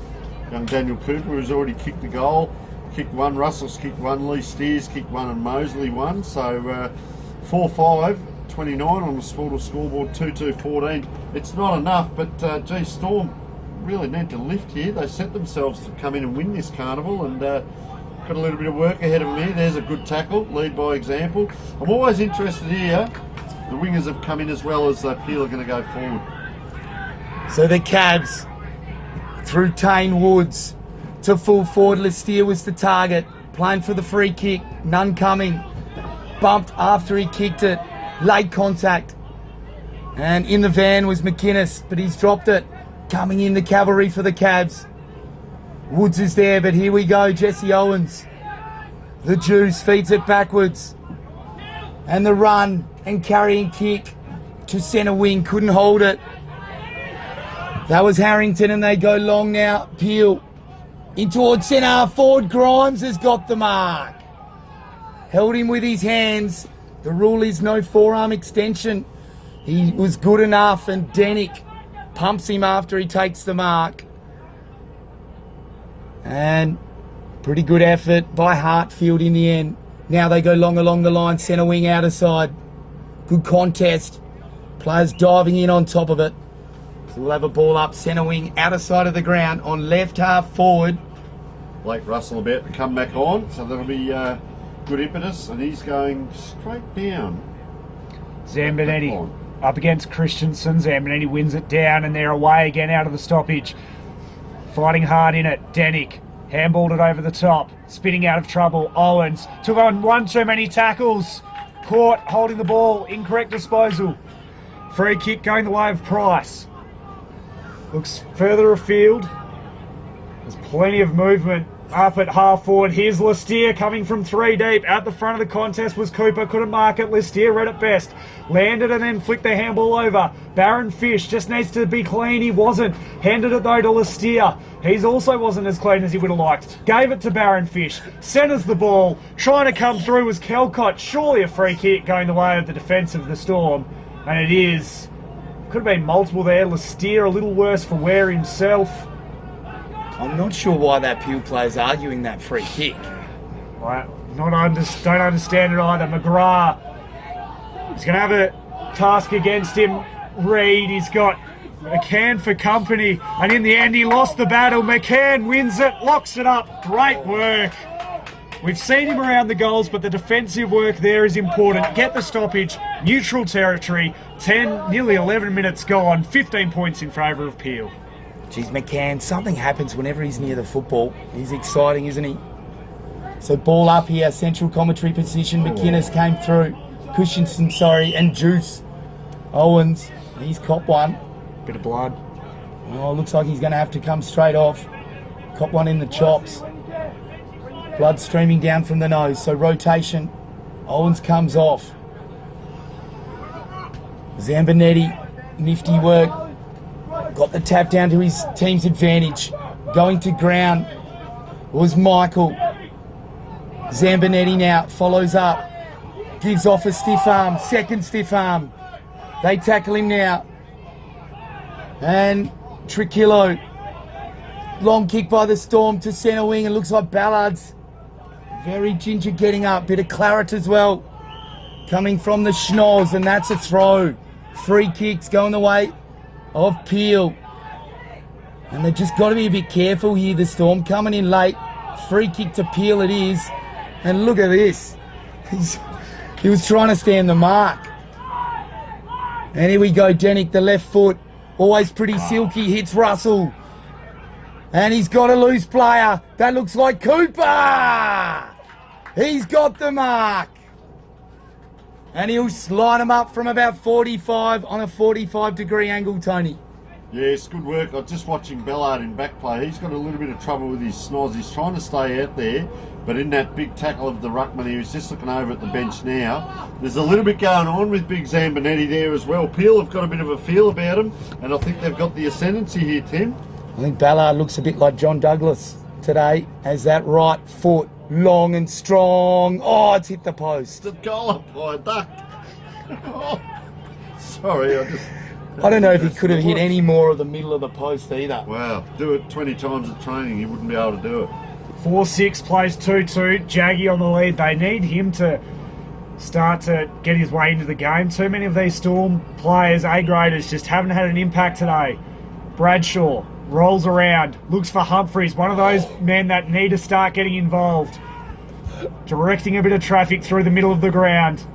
Young Daniel Cooper, who's already kicked the goal. Kicked one, Russell's kicked one, Lee Steers kicked one, and Mosley one. So 4-5, 29 on the Sportal scoreboard, 2-2-14. It's not enough, but gee, Storm really need to lift here. They set themselves to come in and win this carnival, and got a little bit of work ahead of them here. There's a good tackle, lead by example. I'm always interested here. The wingers have come in as well as Peel are going to go forward. So the Cavs through Tane Woods to full forward. Lestier was the target, playing for the free kick, none coming. Bumped after he kicked it, late contact, and in the van was McInnes, but he's dropped it. Coming in the cavalry for the Cavs. Woods is there, but here we go. Jesse Owens. The Juice feeds it backwards. And the run and carrying kick to centre wing. Couldn't hold it. That was Harrington, and they go long now. Peel in towards centre half forward. Grimes has got the mark. Held him with his hands. The rule is no forearm extension. He was good enough, and Denick pumps him after he takes the mark. And pretty good effort by Hartfield in the end. Now they go long along the line, centre wing outer side. Good contest. Players diving in on top of it. So we'll have a ball up centre wing outer side of the ground on left half forward. Blake Russell about to come back on, so that'll be good impetus, and he's going straight down. Zambonetti up against Christensen. Zambonetti wins it down, and they're away again out of the stoppage. Fighting hard in it. Denick handballed it over the top. Spinning out of trouble. Owens took on one too many tackles. Caught holding the ball. Incorrect disposal. Free kick going the way of Price. Looks further afield. There's plenty of movement up at half forward. Here's Lestier coming from 3 deep. At the front of the contest was Cooper. Couldn't mark it. Lestier read it best. Landed and then flicked the handball over. Baron Fish just needs to be clean. He wasn't. Handed it though to Lestier. He also wasn't as clean as he would have liked. Gave it to Baron Fish. Centres the ball. Trying to come through was Calcott. Surely a free kick going the way of the defence of the Storm. And it is. Could have been multiple there. Lestier a little worse for wear himself. I'm not sure why that Peel player's arguing that free kick. Right. Don't understand it either. McGrath. He's going to have a task against him. Reed, he's got McCann for company. And in the end, he lost the battle. McCann wins it, locks it up. Great work. We've seen him around the goals, but the defensive work there is important. Get the stoppage. Neutral territory. 10, nearly 11 minutes gone. 15 points in favour of Peel. Geez, McCann, something happens whenever he's near the football. He's exciting, isn't he? So ball up here, central commentary position. McInnes came through. Christensen, and Juice. Owens, he's caught one. Bit of blood. Oh, looks like he's going to have to come straight off. Caught one in the chops. Blood streaming down from the nose. So rotation. Owens comes off. Zambonetti, nifty work. Got the tap down to his team's advantage. Going to ground was Michael. Zambonetti now follows up. Gives off a stiff arm. Second stiff arm. They tackle him now. And Tricillo. Long kick by the Storm to centre wing. It looks like Ballard's very ginger getting up. Bit of claret as well. Coming from the Schnoz, and that's a throw. Free kicks going the way of Peel. And they've just got to be a bit careful here, the Storm. Coming in late. Free kick to Peel it is. And look at this. He was trying to stand the mark. And here we go, Denick, the left foot. Always pretty silky, hits Russell. And he's got a loose player. That looks like Cooper. He's got the mark. And he'll slide him up from about 45 on a 45-degree angle, Tony. Yes, good work. I'm just watching Ballard in back play. He's got a little bit of trouble with his snoz. He's trying to stay out there, but in that big tackle of the ruckman, he was just looking over at the bench now. There's a little bit going on with Big Zambonetti there as well. Peel have got a bit of a feel about him, and I think they've got the ascendancy here, Tim. I think Ballard looks a bit like John Douglas today, as that right foot long and strong. Oh, it's hit the post. The goal I ducked. Oh, sorry, I don't know if he could have hit any more of the middle of the post either. Wow, do it 20 times at training, he wouldn't be able to do it. 4-6 plays 2-2. Jaggy on the lead. They need him to start to get his way into the game. Too many of these Storm players, A-graders, just haven't had an impact today. Bradshaw rolls around, looks for Humphreys, one of those men that need to start getting involved. Directing a bit of traffic through the middle of the ground.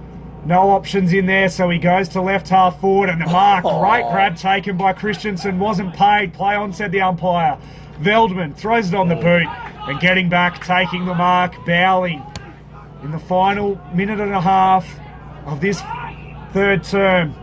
No options in there, so he goes to left half forward, and the mark, great grab taken by Christensen, wasn't paid. Play on, said the umpire. Veldman throws it on the boot, and getting back, taking the mark, Bowling. In the final minute and a half of this third term,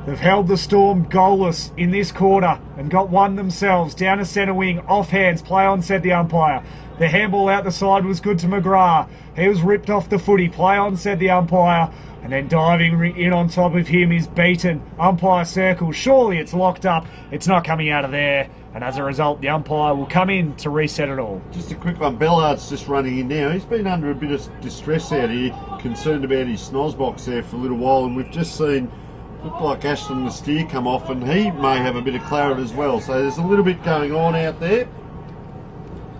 they've held the Storm goalless in this quarter and got one themselves. Down to centre wing, off hands, play on, said the umpire. The handball out the side was good to McGrath. He was ripped off the footy, play on, said the umpire. And then diving in on top of him is Beaton. Umpire circle. Surely it's locked up. It's not coming out of there. And as a result, the umpire will come in to reset it all. Just a quick one. Ballard's just running in now. He's been under a bit of distress out here, concerned about his snoz box there for a little while. And we've just seen, looked like Ashton the steer come off, and he may have a bit of claret as well. So there's a little bit going on out there.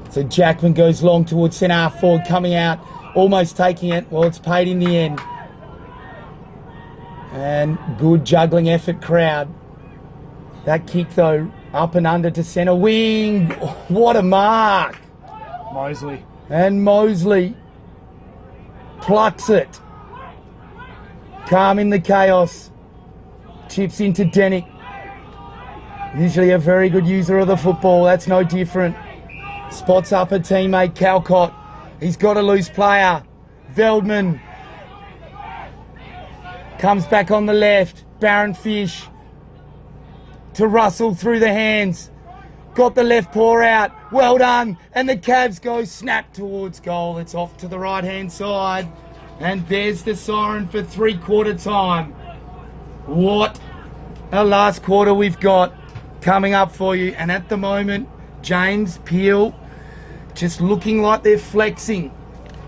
So Jackman goes long towards centre half forward, coming out, almost taking it. Well, it's paid in the end. And good juggling effort, crowd. That kick, though, up and under to centre wing. What a mark. Mosley. And Mosley plucks it. Calm in the chaos. Chips into Denick. Usually a very good user of the football. That's no different. Spots up a teammate, Calcott. He's got a loose player. Veldman. Comes back on the left. Baron Fish. To Russell through the hands. Got the left paw out. Well done. And the Cavs go snap towards goal. It's off to the right-hand side. And there's the siren for three-quarter time. What a last quarter we've got coming up for you. And at the moment, James, Peel, just looking like they're flexing.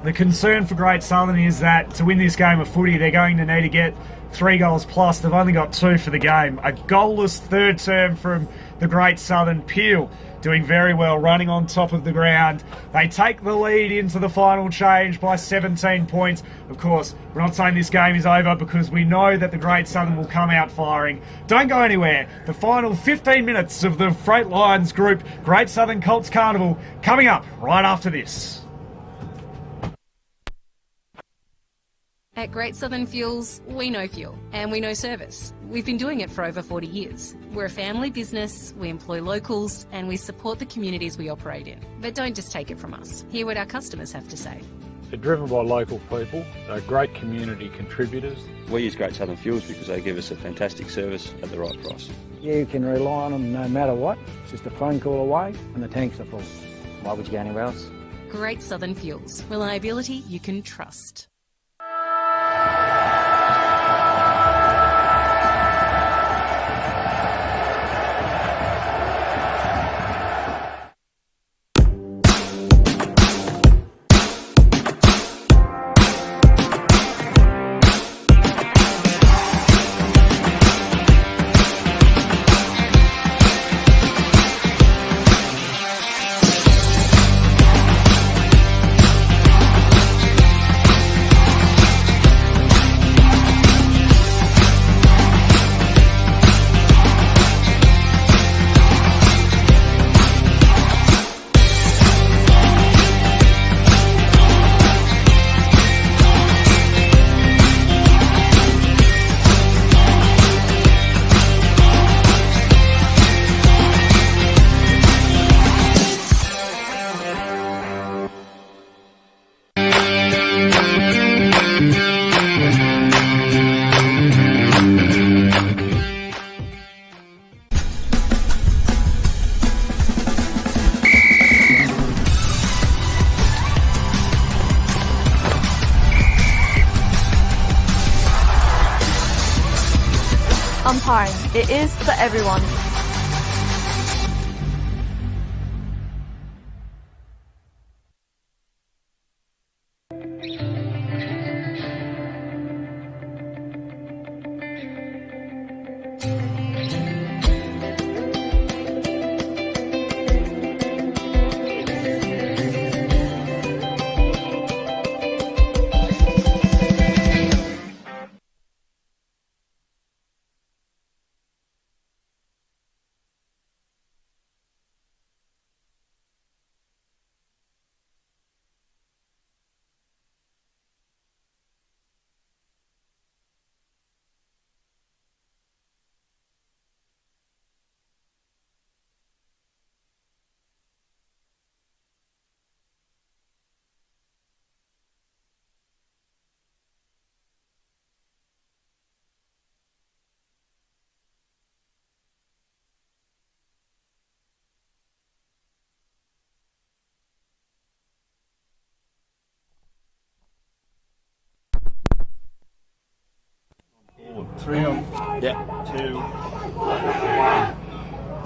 The concern for Great Southern is that to win this game of footy, they're going to need to get 3 goals plus. They've only got 2 for the game. A goalless third term from the Great Southern. Peel doing very well, running on top of the ground. They take the lead into the final change by 17 points. Of course, we're not saying this game is over because we know that the Great Southern will come out firing. Don't go anywhere. The final 15 minutes of the Freight Lions group, Great Southern Colts Carnival, coming up right after this. At Great Southern Fuels, we know fuel and we know service. We've been doing it for over 40 years. We're a family business, we employ locals, and we support the communities we operate in. But don't just take it from us. Hear what our customers have to say. They're driven by local people, they're great community contributors. We use Great Southern Fuels because they give us a fantastic service at the right price. You can rely on them no matter what. It's just a phone call away and the tanks are full. Why would you go anywhere else? Great Southern Fuels. Reliability you can trust. Umpiring. It is for everyone.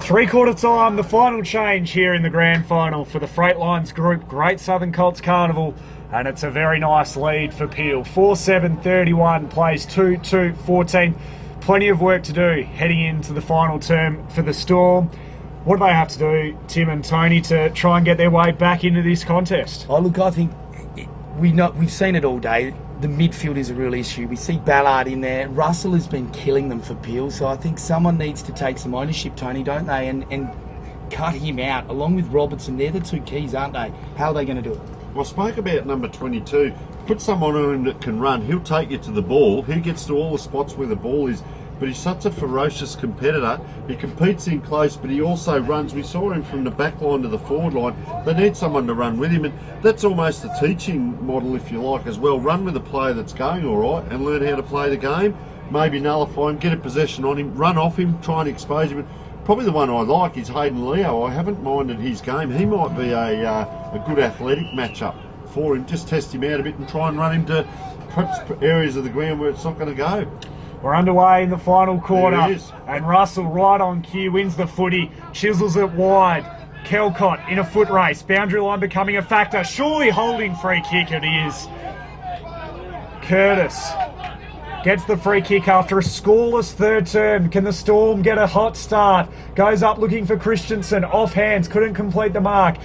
Three-quarter time, the final change here in the grand final for the Freightlines Group Great Southern Colts Carnival, and it's a very nice lead for Peel. 4-7-31 plays 2-2-14. Plenty of work to do heading into the final term for the Storm. What do they have to do, Tim and Tony, to try and get their way back into this contest? Oh, look, I think we've seen it all day. The midfield is a real issue. We see Ballard in there. Russell has been killing them for Peel, so I think someone needs to take some ownership, Tony, don't they? And cut him out, along with Robertson. They're the two keys, aren't they? How are they going to do it? Well, I spoke about number 22. Put someone on him that can run. He'll take you to the ball. He gets to all the spots where the ball is. But he's such a ferocious competitor. He competes in close, but he also runs. We saw him from the back line to the forward line. They need someone to run with him, and that's almost a teaching model, if you like, as well. Run with a player that's going all right and learn how to play the game. Maybe nullify him, get a possession on him, run off him, try and expose him. Probably the one I like is Hayden Leo. I haven't minded his game. He might be a good athletic matchup for him. Just test him out a bit and try and run him to perhaps areas of the ground where it's not going to go. We're underway in the final quarter, and Russell, right on cue, wins the footy, chisels it wide. Kelcott in a foot race, boundary line becoming a factor, surely holding free kick, it is. Curtis gets the free kick after a scoreless third term. Can the Storm get a hot start? Goes up looking for Christensen, off hands, couldn't complete the mark.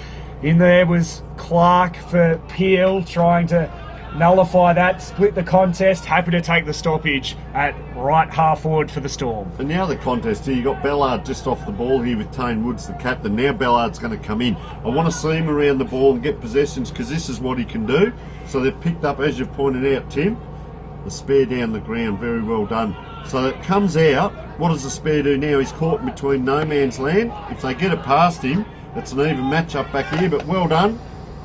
In there was Clark for Peel, trying to nullify that, split the contest, happy to take the stoppage at right half forward for the Storm. And now the contest here, you've got Ballard just off the ball here with Tane Woods, the captain. Now Ballard's going to come in. I want to see him around the ball and get possessions because this is what he can do. So they've picked up, as you've pointed out, Tim, the spare down the ground. Very well done. So it comes out. What does the spare do now? He's caught in between no man's land. If they get it past him, it's an even match up back here, but well done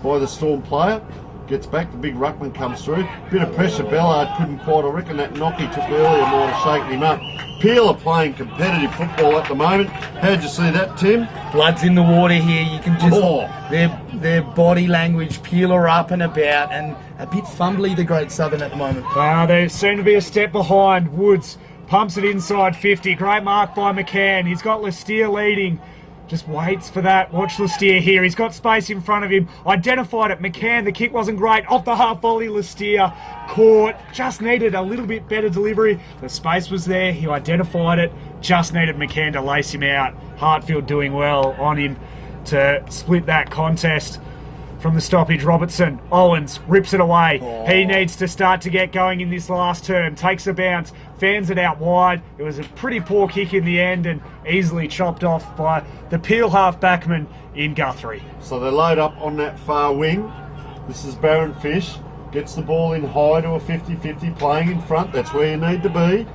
by the Storm player. Gets back, the big ruckman comes through. Bit of pressure, Ballard couldn't quite. I reckon that knock he took earlier might have shaken him up. Peel are playing competitive football at the moment. How'd you see that, Tim? Blood's in the water here. You can just their body language, Peel are up and about, and a bit fumbly, the Great Southern at the moment. They seem to be a step behind. Woods pumps it inside 50. Great mark by McCann. He's got Lestier leading. Just waits for that. Watch Lestier here. He's got space in front of him. Identified it. McCann, the kick wasn't great. Off the half volley, Lestier caught. Just needed a little bit better delivery. The space was there. He identified it. Just needed McCann to lace him out. Hartfield doing well on him to split that contest. From the stoppage, Robertson, Owens rips it away. He needs to start to get going in this last term. Takes a bounce, fans it out wide. It was a pretty poor kick in the end and easily chopped off by the Peel half-backman in Guthrie. So they load up on that far wing. This is Baron Fish. Gets the ball in high to a 50-50, playing in front. That's where you need to be.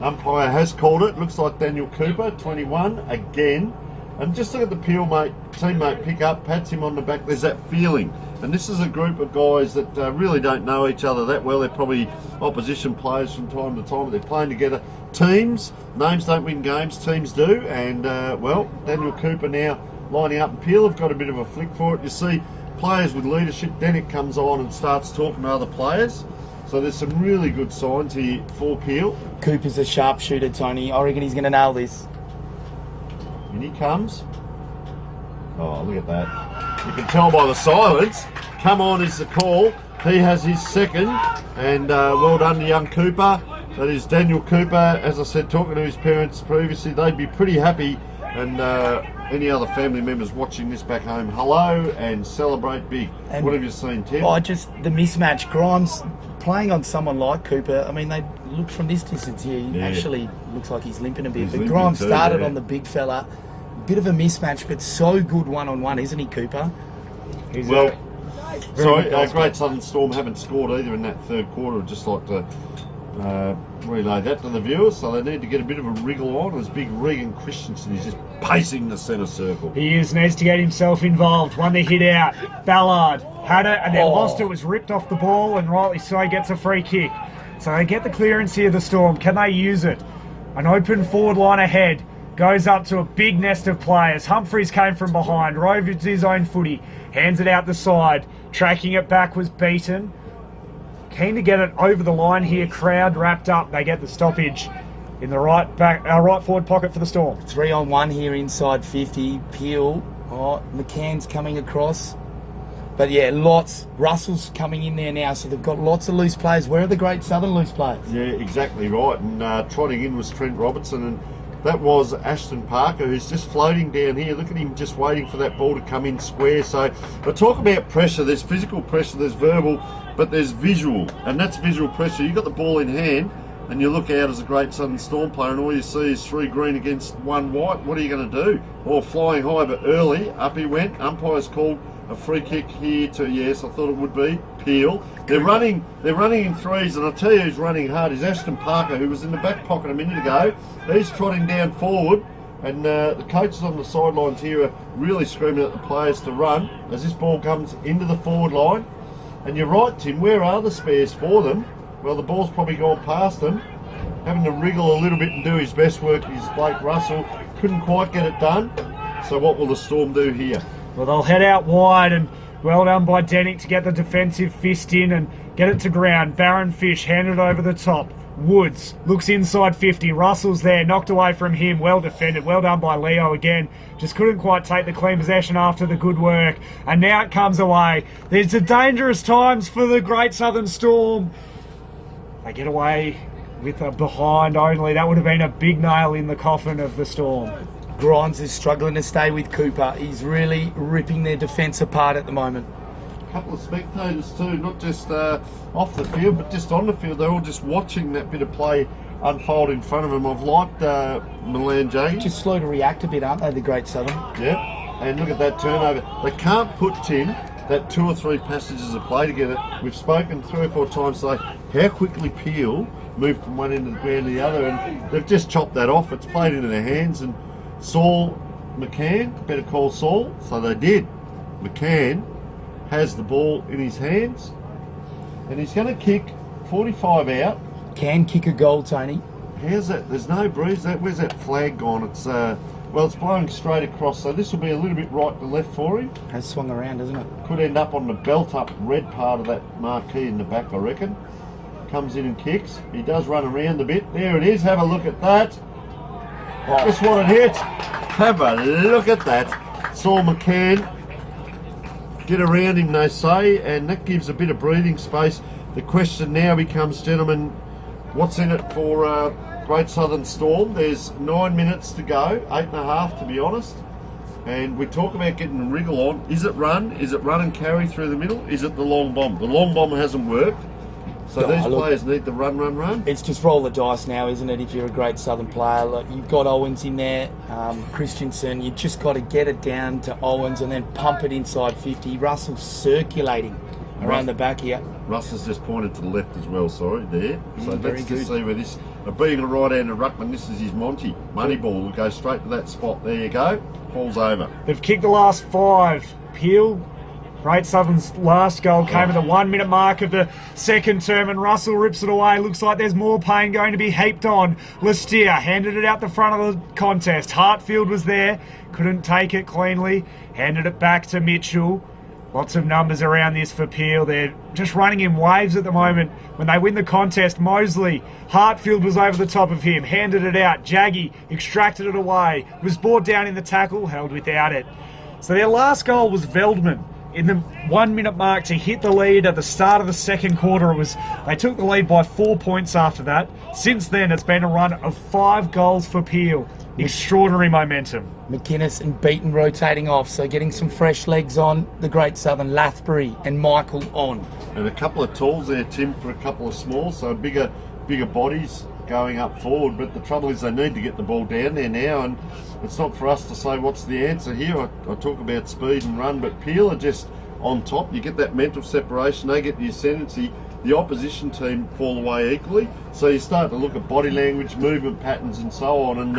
Umpire has called it. Looks like Daniel Cooper, 21, again. And just look at the Peel teammate pick up, pats him on the back. There's that feeling. And this is a group of guys that really don't know each other that well. They're probably opposition players from time to time, but they're playing together. Teams, names don't win games, teams do. And, well, Daniel Cooper now lining up. And Peel have got a bit of a flick for it. You see players with leadership. Denick comes on and starts talking to other players. So there's some really good signs here for Peel. Cooper's a sharpshooter, Tony. I reckon he's going to nail this. In he comes. Oh, look at that. You can tell by the silence. Come on is the call. He has his second. And well done to young Cooper. That is Daniel Cooper. As I said, talking to his parents previously, they'd be pretty happy. And any other family members watching this back home, hello and celebrate big. And what have you seen, Tim? Oh, just the mismatch. Grimes playing on someone like Cooper. I mean, they look from this distance here. He actually looks like he's limping a bit. But Grimes started on the big fella. Bit of a mismatch, but so good one-on-one, isn't he, Cooper? Well, Great Southern Storm haven't scored either in that third quarter. I'd just like to relay that to the viewers. So they need to get a bit of a wriggle on as big Regan Christensen is just pacing the centre circle. He needs to get himself involved. Won the hit out. Ballard had it and then lost it. Was ripped off the ball, and rightly so, he gets a free kick. So they get the clearance here, the Storm. Can they use it? An open forward line ahead. Goes up to a big nest of players. Humphreys came from behind. Rove his own footy. Hands it out the side. Tracking it back was beaten. Keen to get it over the line here. Crowd wrapped up. They get the stoppage in the right forward pocket for the Storm. 3-on-1 here inside 50. Peel. Oh, McCann's coming across. But yeah, lots. Russell's coming in there now, so they've got lots of loose players. Where are the Great Southern loose players? Yeah, exactly right. And trotting in was Trent Robertson, and that was Ashton Parker, who's just floating down here. Look at him just waiting for that ball to come in square. So I talk about pressure. There's physical pressure, there's verbal, but there's visual. And that's visual pressure. You've got the ball in hand and you look out as a Great Southern Storm player and all you see is 3 green against 1 white. What are you going to do? Well, flying high, but early. Up he went. Umpire's called a free kick here to, yes, I thought it would be, Peel. They're running in threes, and I'll tell you who's running hard is Ashton Parker, who was in the back pocket a minute ago. He's trotting down forward, and the coaches on the sidelines here are really screaming at the players to run as this ball comes into the forward line. And you're right, Tim, where are the spares for them? Well, the ball's probably gone past them. Having to wriggle a little bit and do his best work is Blake Russell. Couldn't quite get it done. So what will the Storm do here? Well, they'll head out wide, and well done by Denick to get the defensive fist in and get it to ground. Baron Fish handed over the top. Woods looks inside 50. Russell's there, knocked away from him. Well defended. Well done by Leo again. Just couldn't quite take the clean possession after the good work. And now it comes away. There's a dangerous times for the Great Southern Storm. They get away with a behind only. That would have been a big nail in the coffin of the Storm. Grimes is struggling to stay with Cooper. He's really ripping their defence apart at the moment. A couple of spectators too, not just off the field, but just on the field. They're all just watching that bit of play unfold in front of them. I've liked Milan Jaggi. Just slow to react a bit, aren't they, the Great Southern? Yeah, and look at that turnover. They can't put Tim that 2 or 3 passages of play together. We've spoken 3 or 4 times today how quickly Peel moved from one end of the ground to the other, and they've just chopped that off. It's played into their hands, and Saul McCann, better call Saul, so they did. McCann has the ball in his hands, and he's going to kick 45 out. Can kick a goal, Tony. How's that? There's no breeze. Where's that flag gone? It's well, it's blowing straight across, so this will be a little bit right to left for him. Has swung around, hasn't it? Could end up on the belt-up red part of that marquee in the back, I reckon. Comes in and kicks. He does run around a bit. There it is. Have a look at that. Just what it hit. Have a look at that. Saul McCann. Get around him, they say, and that gives a bit of breathing space. The question now becomes, gentlemen, what's in it for Great Southern Storm? There's 9 minutes to go, 8.5 to be honest. And we talk about getting a wriggle on. Is it run? Is it run and carry through the middle? Is it the long bomb? The long bomb hasn't worked. So these players need the run. It's just roll the dice now, isn't it? If you're a Great Southern player, like you've got Owens in there, Christensen, you just got to get it down to Owens and then pump it inside 50. Russell's circulating around the back here. Russ has just pointed to the left as well, sorry, there. So very let's good. just see where this, being a right-hander ruckman, this is his Monty. Moneyball will go straight to that spot. There you go. Falls over. They've kicked the last 5. Peel, Great Southern's last goal came at the 1 minute mark of the second term, and Russell rips it away. Looks like there's more pain going to be heaped on. Lestier handed it out the front of the contest. Hartfield was there, couldn't take it cleanly. Handed it back to Mitchell. Lots of numbers around this for Peel. They're just running in waves at the moment. When they win the contest, Mosley, Hartfield was over the top of him, handed it out. Jaggy extracted it away, was brought down in the tackle, held without it. So their last goal was Veldman in the 1 minute mark to hit the lead at the start of the second quarter. They took the lead by 4 points after that. Since then, it's been a run of 5 goals for Peel. Extraordinary momentum. McInnes and Beaton rotating off, so getting some fresh legs on. The Great Southern, Lathbury and Michael on. And a couple of talls there, Tim, for a couple of smalls, so bigger bodies going up forward. But the trouble is they need to get the ball down there now, and it's not for us to say what's the answer here. I talk about speed and run, but Peel are just on top. You get that mental separation, they get the ascendancy. The opposition team fall away equally, so you start to look at body language, movement patterns and so on, and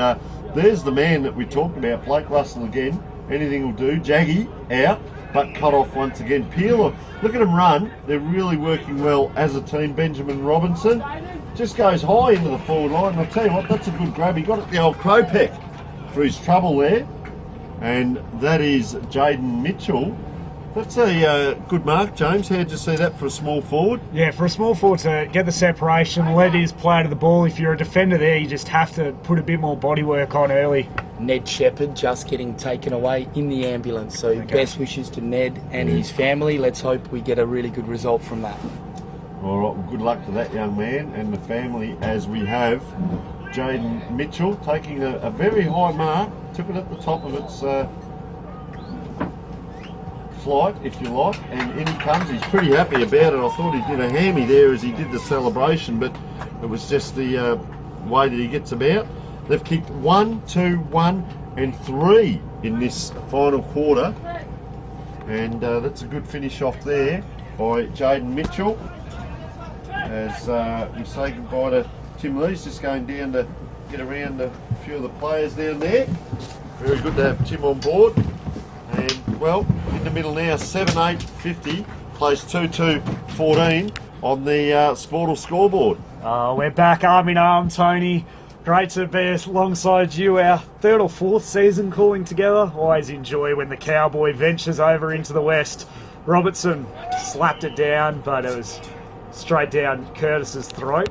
there's the man that we talked about, Blake Russell again. Anything will do. Jaggy out, but cut off once again. Peel, look at them run. They're really working well as a team. Benjamin Robinson just goes high into the forward line, and I'll tell you what, that's a good grab. He got it the old crow peck for his trouble there, and that is Jaden Mitchell. That's a good mark, James. How'd you see that for a small forward? Yeah, for a small forward to get the separation, lead his player to the ball. If you're a defender there, you just have to put a bit more bodywork on early. Ned Shepherd just getting taken away in the ambulance. So best wishes to Ned and his family. Let's hope we get a really good result from that. All right, well, good luck to that young man and the family, as we have Jaden Mitchell taking a very high mark. Took it at the top of its flight, if you like, and in he comes. He's pretty happy about it. I thought he did a hammy there as he did the celebration, but it was just the way that he gets about. They've kicked 1, 2, 1 and 3 in this final quarter, and that's a good finish off there by Jaden Mitchell. As we say goodbye to Tim Lee's just going down to get around a few of the players down there. Very good to have Tim on board. And, well, in the middle now, 7-8-50, plays 2-2-14 on the Sportal scoreboard. We're back arm in arm, Tony. Great to be alongside you, our 3rd or 4th season calling together. Always enjoy when the Cowboy ventures over into the West. Robertson slapped it down, but it was straight down Curtis's throat.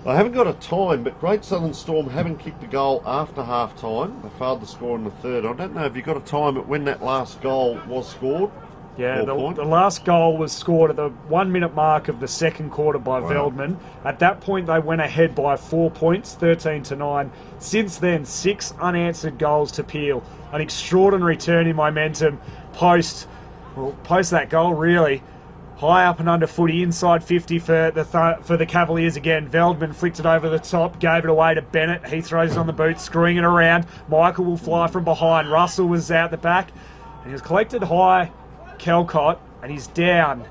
I haven't got a time, but Great Southern Storm haven't kicked a goal after half-time. They failed to score in the 3rd. I don't know if you've got a time at when that last goal was scored. Yeah, the last goal was scored at the 1 minute mark of the second quarter by Veldman. At that point, they went ahead by 4 points, 13-9. Since then, 6 unanswered goals to Peel. An extraordinary turn in momentum post that goal, really. High up and under footy, inside 50 for the Cavaliers again. Veldman flicked it over the top, gave it away to Bennett. He throws it on the boot, screwing it around. Michael will fly from behind. Russell was out the back, and he was collected high. Kelcott and he's down,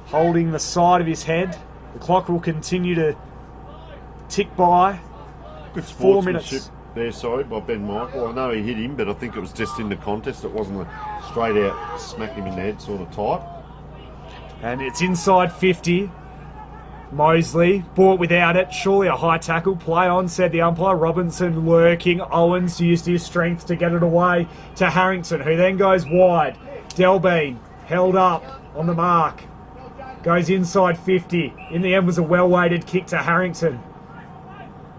holding the side of his head. The clock will continue to tick by. Good 4 minutes. sportsmanship there, sorry, by Ben Michael. I know he hit him, but I think it was just in the contest. It wasn't a straight out smack him in the head sort of type. And it's inside 50. Mosley bought without it. Surely a high tackle. Play on, said the umpire. Robinson lurking. Owens used his strength to get it away to Harrington, who then goes wide. Delbean held up on the mark. Goes inside 50. In the end was a well-weighted kick to Harrington.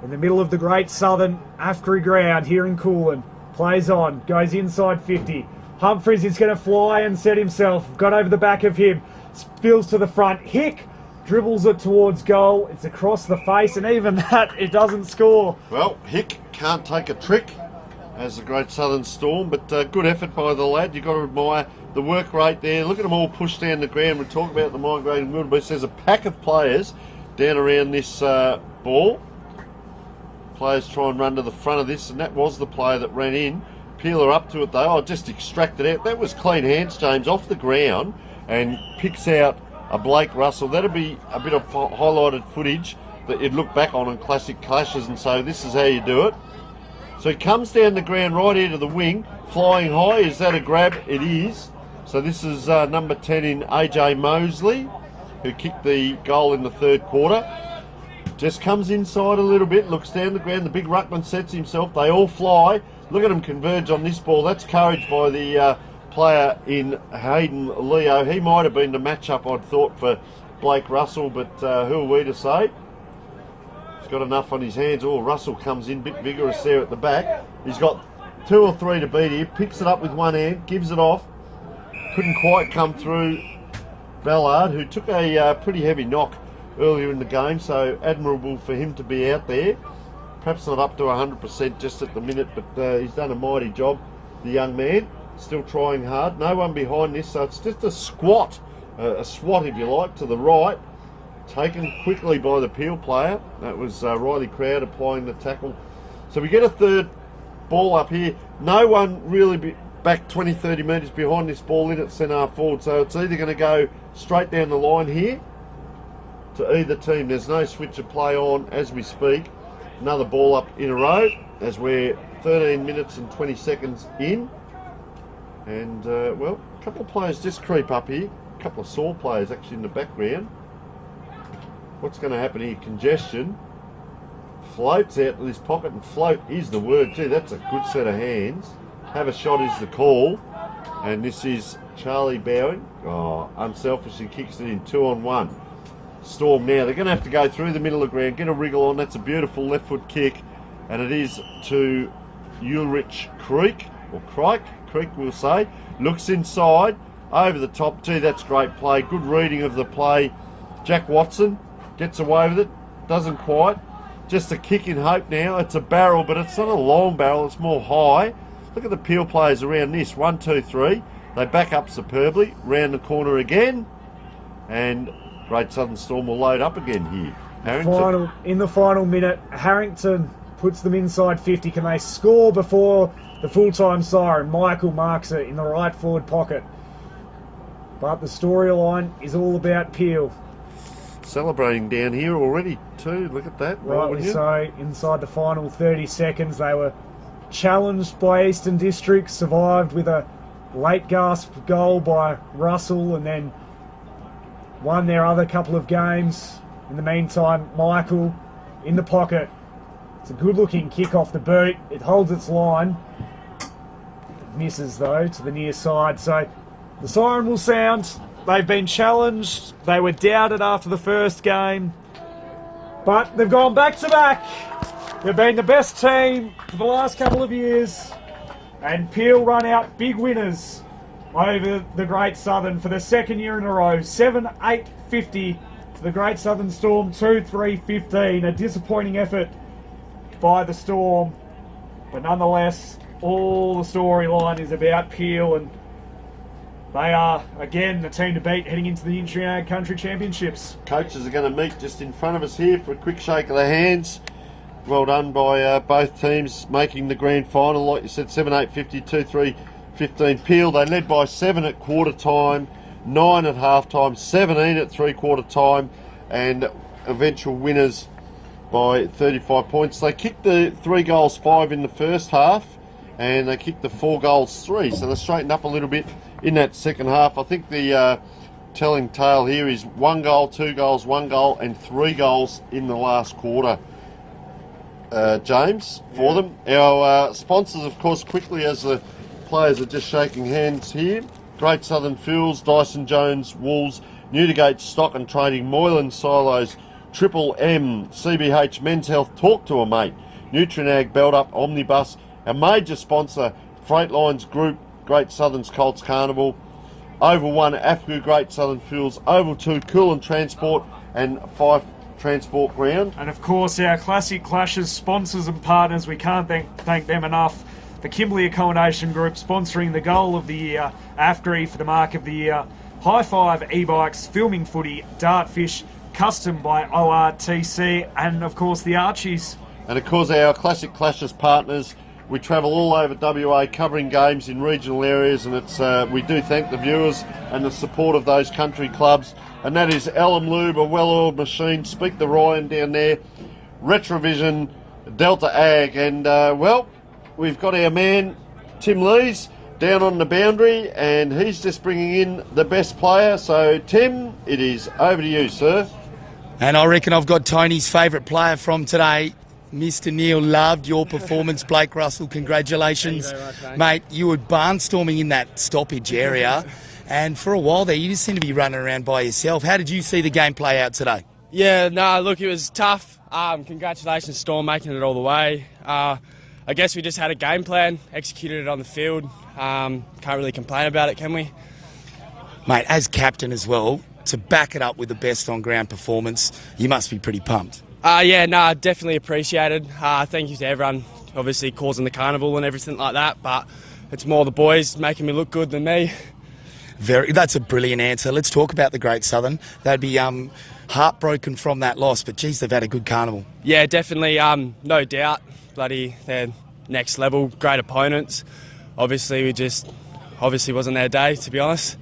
In the middle of the Great Southern AFCRI ground here in Coolin. Plays on. Goes inside 50. Humphries is going to fly and set himself. Got over the back of him. Spills to the front. Hick dribbles it towards goal. It's across the face, and even that, it doesn't score. Well, Hick can't take a trick as the Great Southern Storm, but good effort by the lad. You've got to admire the work rate there. Look at them all pushed down the ground. We talk about the migrating wildebeest. There's a pack of players down around this ball. Players try and run to the front of this, and that was the player that ran in. Peeler up to it though. Just extracted out. That was clean hands, James, off the ground, and picks out a Blake Russell. That'll be a bit of highlighted footage that you'd look back on classic clashes and say, this is how you do it. So he comes down the ground right here to the wing, flying high. Is that a grab? It is. So this is number 10 in AJ Mosley, who kicked the goal in the third quarter. Just comes inside a little bit, looks down the ground. The big ruckman sets himself. They all fly. Look at them converge on this ball. That's courage by the player in Hayden Leo. He might have been the matchup, I'd thought, for Blake Russell, but who are we to say? He's got enough on his hands. Oh, Russell comes in, a bit vigorous there at the back. He's got 2 or 3 to beat here. Picks it up with one hand, gives it off. Couldn't quite come through Ballard, who took a pretty heavy knock earlier in the game, so admirable for him to be out there. Perhaps not up to 100% just at the minute, but he's done a mighty job, the young man. Still trying hard. No one behind this, so it's just a swat if you like, to the right. Taken quickly by the Peel player. That was Riley Crowd applying the tackle. So we get a third ball up here. No one really back 20-30 metres behind this ball in at centre forward, so it's either going to go straight down the line here to either team. There's no switch of play on as we speak. Another ball up in a row as we're 13 minutes and 20 seconds in. And, well, a couple of players just creep up here. A couple of sore players actually in the background. What's going to happen here? Congestion. Floats out to this pocket, and float is the word. Gee, that's a good set of hands. Have a shot is the call. And this is Charlie Bowing. Oh, unselfishly kicks it in 2-on-1. Storm now. They're going to have to go through the middle of the ground, get a wriggle on. That's a beautiful left foot kick. And it is to Ulrich Creek, or Crike, we'll say. Looks inside, over the top. Gee, that's great play. Good reading of the play. Jack Watson gets away with it. Doesn't quite. Just a kick in hope now. It's a barrel, but it's not a long barrel. It's more high. Look at the Peel players around this. 1, 2, 3. They back up superbly. Round the corner again. And Great Southern Storm will load up again here. Harrington. In the final minute, Harrington puts them inside 50. Can they score before the full-time siren? Michael marks it in the right forward pocket. But the storyline is all about Peel. Celebrating down here already too. Look at that. Rightly so. Inside the final 30 seconds, they were challenged by Eastern District, survived with a late gasp goal by Russell, and then won their other couple of games. In the meantime, Michael in the pocket. It's a good-looking kick off the boot. It holds its line. It misses, though, to the near side. So the siren will sound. They've been challenged. They were doubted after the first game. But they've gone back-to-back. They've been the best team for the last couple of years. And Peel run out big winners over the Great Southern for the second year in a row. 7-8-50 to the Great Southern Storm, 2-3-15. A disappointing effort by the Storm. But nonetheless, all the storyline is about Peel, and they are, again, the team to beat heading into the Intriag Country Championships. Coaches are going to meet just in front of us here for a quick shake of the hands. Well done by both teams making the grand final. Like you said, 7-8-50, 2-3-15 Peel. They led by 7 at quarter time. 9 at half time, 17 at three-quarter time, and eventual winners by 35 points. They kicked the 3 goals 5 in the first half, and they kicked the 4 goals 3, so they straightened up a little bit in that second half. I think the telling tale here is 1 goal, 2 goals, 1 goal, and 3 goals in the last quarter. James, for them. Our sponsors, of course, quickly as the players are just shaking hands here. Great Southern Fuels, Dyson Jones Wools, Newdigate Stock and Trading, Moylan Silos, Triple M, CBH Men's Health, Talk to a Mate, Nutrinag, Belt Up, Omnibus, our major sponsor, Freightlines Group, Great Southern's Colts Carnival, Oval 1, AFGU, Great Southern Fuels, Oval 2, Cool and Transport, and Fife Transport Ground. And of course, our Classic Clashes sponsors and partners, we can't thank them enough. The Kimberley Accommodation Group sponsoring the Goal of the Year, AFGRI for the Mark of the Year, High Five e-bikes, Filming Footy, Dartfish, Custom by ORTC, and of course the Archies. And of course our Classic Clashes partners. We travel all over WA covering games in regional areas, and it's we do thank the viewers and the support of those country clubs. And that is Elam Lube, a well-oiled machine, Speak the Ryan down there, Retrovision, Delta Ag, and well, we've got our man Tim Lees down on the boundary, and he's just bringing in the best player. So Tim, it is over to you, sir. And I reckon I've got Tony's favourite player from today. Mr. Neil, loved your performance. Blake Russell, congratulations. Thank you very much, mate. You were barnstorming in that stoppage area, and for a while there you just seemed to be running around by yourself. How did you see the game play out today? Yeah, no, look, it was tough. Congratulations, Storm, making it all the way. I guess we just had a game plan, executed it on the field. Can't really complain about it, can we? Mate, as captain as well, to back it up with the best on-ground performance, you must be pretty pumped. Yeah, no, definitely appreciated. Thank you to everyone, obviously causing the carnival and everything like that, but it's more the boys making me look good than me. That's a brilliant answer. Let's talk about the Great Southern. They'd be heartbroken from that loss, but geez, they've had a good carnival. Yeah, definitely, no doubt. Bloody, they're next level, great opponents. Obviously, wasn't their day, to be honest.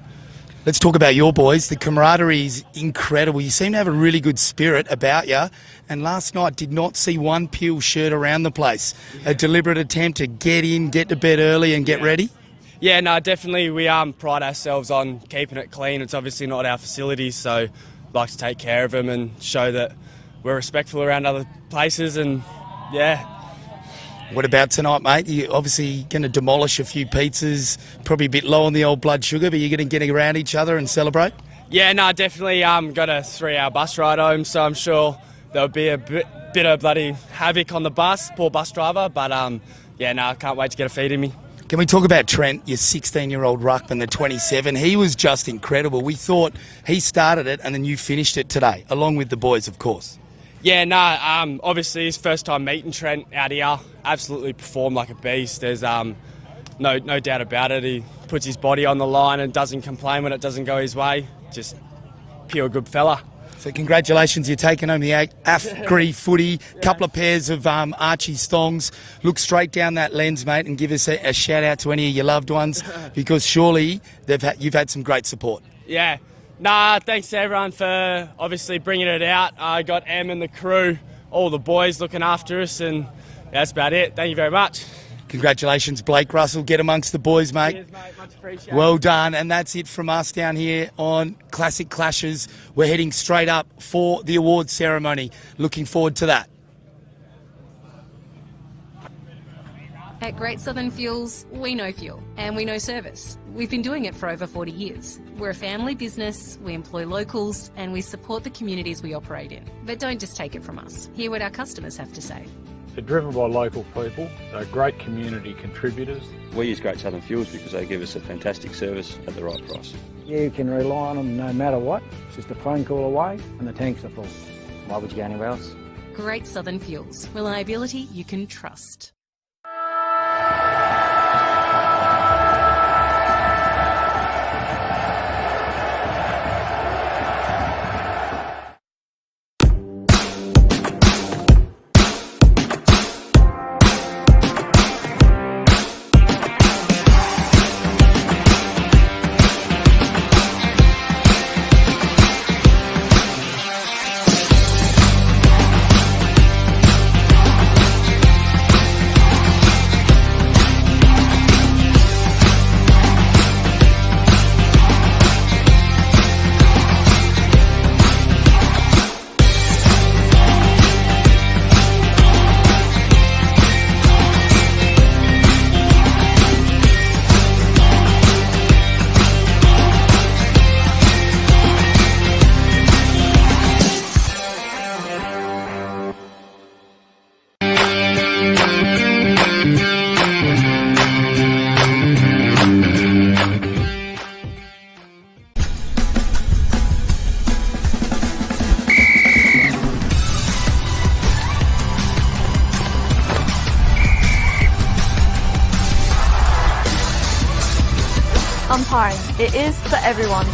Let's talk about your boys. The camaraderie is incredible. You seem to have a really good spirit about you. And last night did not see one Peel shirt around the place. A deliberate attempt to get in, get to bed early and get ready. Yeah, no, definitely. We pride ourselves on keeping it clean. It's obviously not our facilities, so like to take care of them and show that we're respectful around other places. And yeah. What about tonight, mate? You're obviously going to demolish a few pizzas, probably a bit low on the old blood sugar, but you're going to get around each other and celebrate? Yeah, no, definitely got a 3-hour bus ride home, so I'm sure there'll be a bit of bloody havoc on the bus, poor bus driver, but yeah, no, I can't wait to get a feed in me. Can we talk about Trent, your 16-year-old ruckman, the 27? He was just incredible. We thought he started it and then you finished it today, along with the boys, of course. Yeah, no, obviously his first time meeting Trent out here, absolutely performed like a beast. There's no doubt about it. He puts his body on the line and doesn't complain when it doesn't go his way. Just pure good fella. So congratulations, you're taking home the AFGRI footy, couple of pairs of Archie's thongs. Look straight down that lens, mate, and give us a shout out to any of your loved ones, because surely you've had some great support. Yeah. Nah, thanks to everyone for obviously bringing it out. I got Em and the crew, all the boys looking after us, and that's about it. Thank you very much. Congratulations, Blake Russell. Get amongst the boys, mate. Cheers, mate. Much appreciated. Well done. And that's it from us down here on Classic Clashes. We're heading straight up for the awards ceremony. Looking forward to that. At Great Southern Fuels, we know fuel and we know service. We've been doing it for over 40 years. We're a family business, we employ locals, and we support the communities we operate in. But don't just take it from us. Hear what our customers have to say. They're driven by local people, they're great community contributors. We use Great Southern Fuels because they give us a fantastic service at the right price. You can rely on them no matter what. It's just a phone call away and the tanks are full. Why would you go anywhere else? Great Southern Fuels. Reliability you can trust. Umpiring. It is for everyone.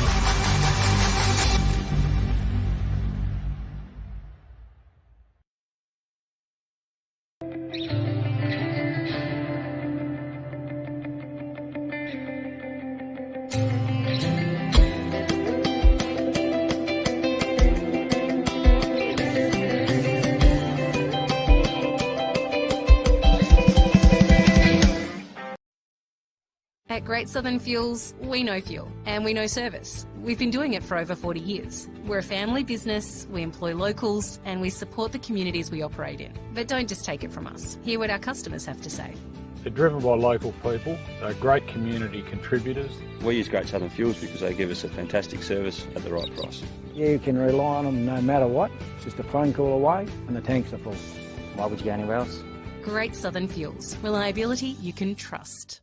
At Great Southern Fuels, we know fuel and we know service. We've been doing it for over 40 years. We're a family business, we employ locals, and we support the communities we operate in. But don't just take it from us. Hear what our customers have to say. They're driven by local people, they're great community contributors. We use Great Southern Fuels because they give us a fantastic service at the right price. You can rely on them no matter what. It's just a phone call away and the tanks are full. Why would you go anywhere else? Great Southern Fuels. Reliability you can trust.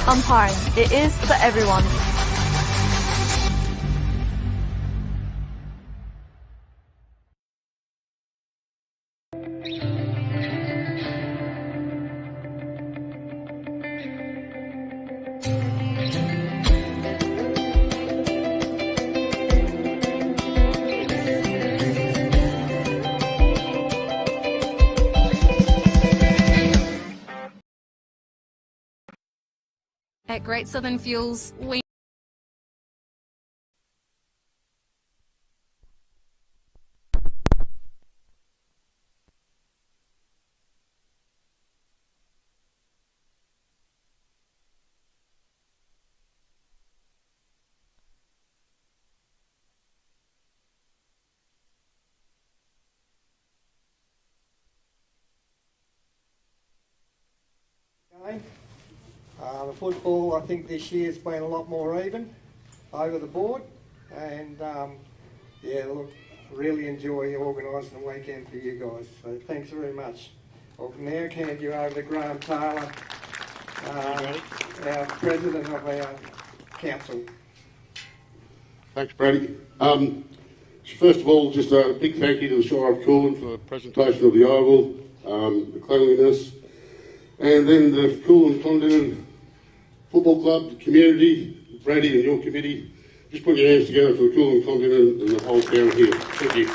Umpiring. It is for everyone. At Great Southern Fuels, we The football, I think this year's been a lot more even over the board, and yeah, look, really enjoy organising the weekend for you guys. So thanks very much. I'll now hand you over to Graham Taylor, our president of our council. Thanks, Brady. First of all, just a big thank you to the Shire of Coolin for the presentation of the oval, the cleanliness, and then the Coolin Clondalkin Football Club, the community, Brady and your committee. Just put your hands together for the Coolin Clondalkin and the whole town here. Thank you.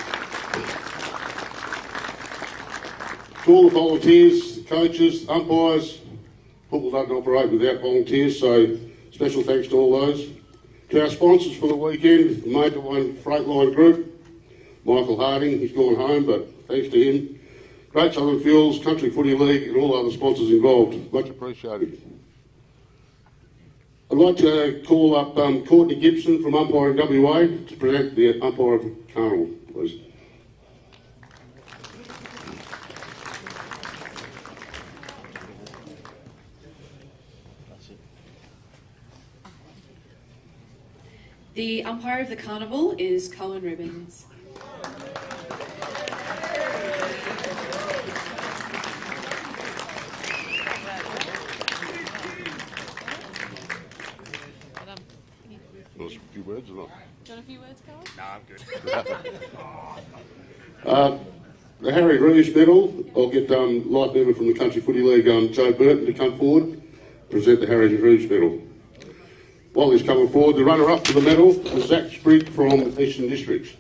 To all the volunteers, the coaches, umpires, football doesn't operate without volunteers, so special thanks to all those. To our sponsors for the weekend, the Motor One Freight Group, Michael Harding, he's gone home, but thanks to him. Great Southern Fuels, Country Footy League, and all other sponsors involved. Much appreciated. I'd like to call up Courtney Gibson from Umpiring WA to present the umpire of Carnival, please. The umpire of the Carnival is Colin Ribbons. A few words or not? Do you want a few words, Colin? No, I'm good. The Harry Reeves medal, I'll get light member from the Country Footy League, Joe Burton, to come forward, present the Harry Reeves medal. While he's coming forward, the runner-up to the medal is Zach Sprigg from Eastern Districts.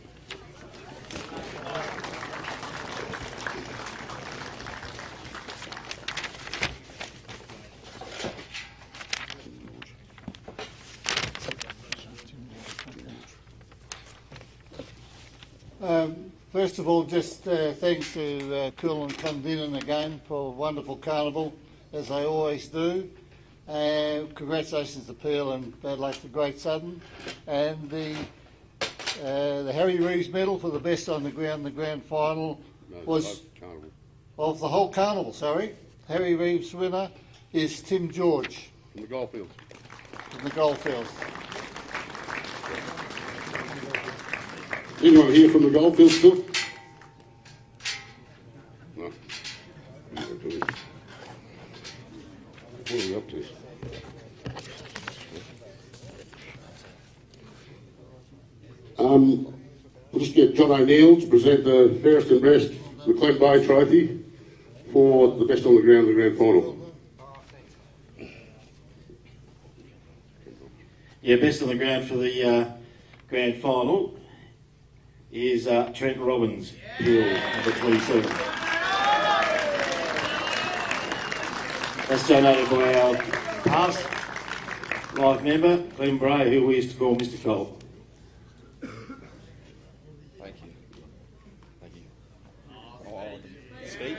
First of all, just thanks to Cool and Cundinin again for a wonderful carnival, as they always do. Congratulations to Peel and bad luck to Great Southern. And the Harry Reeves medal for the best on the grand final was of the whole carnival, sorry. Harry Reeves winner is Tim George. From the Goldfields. From the Goldfields. Anyone here from the Goldfields still? No. What are we up to? We'll just get John O'Neill to present the fairest and best McLean Bay Trophy for the best on the ground in the grand final. Yeah, best on the ground for the grand final is Trent Robbins, Peel, number 27. That's donated by our past live member, Glenn Bray, who we used to call Mr. Colt. Thank you. Thank you. I'll speak.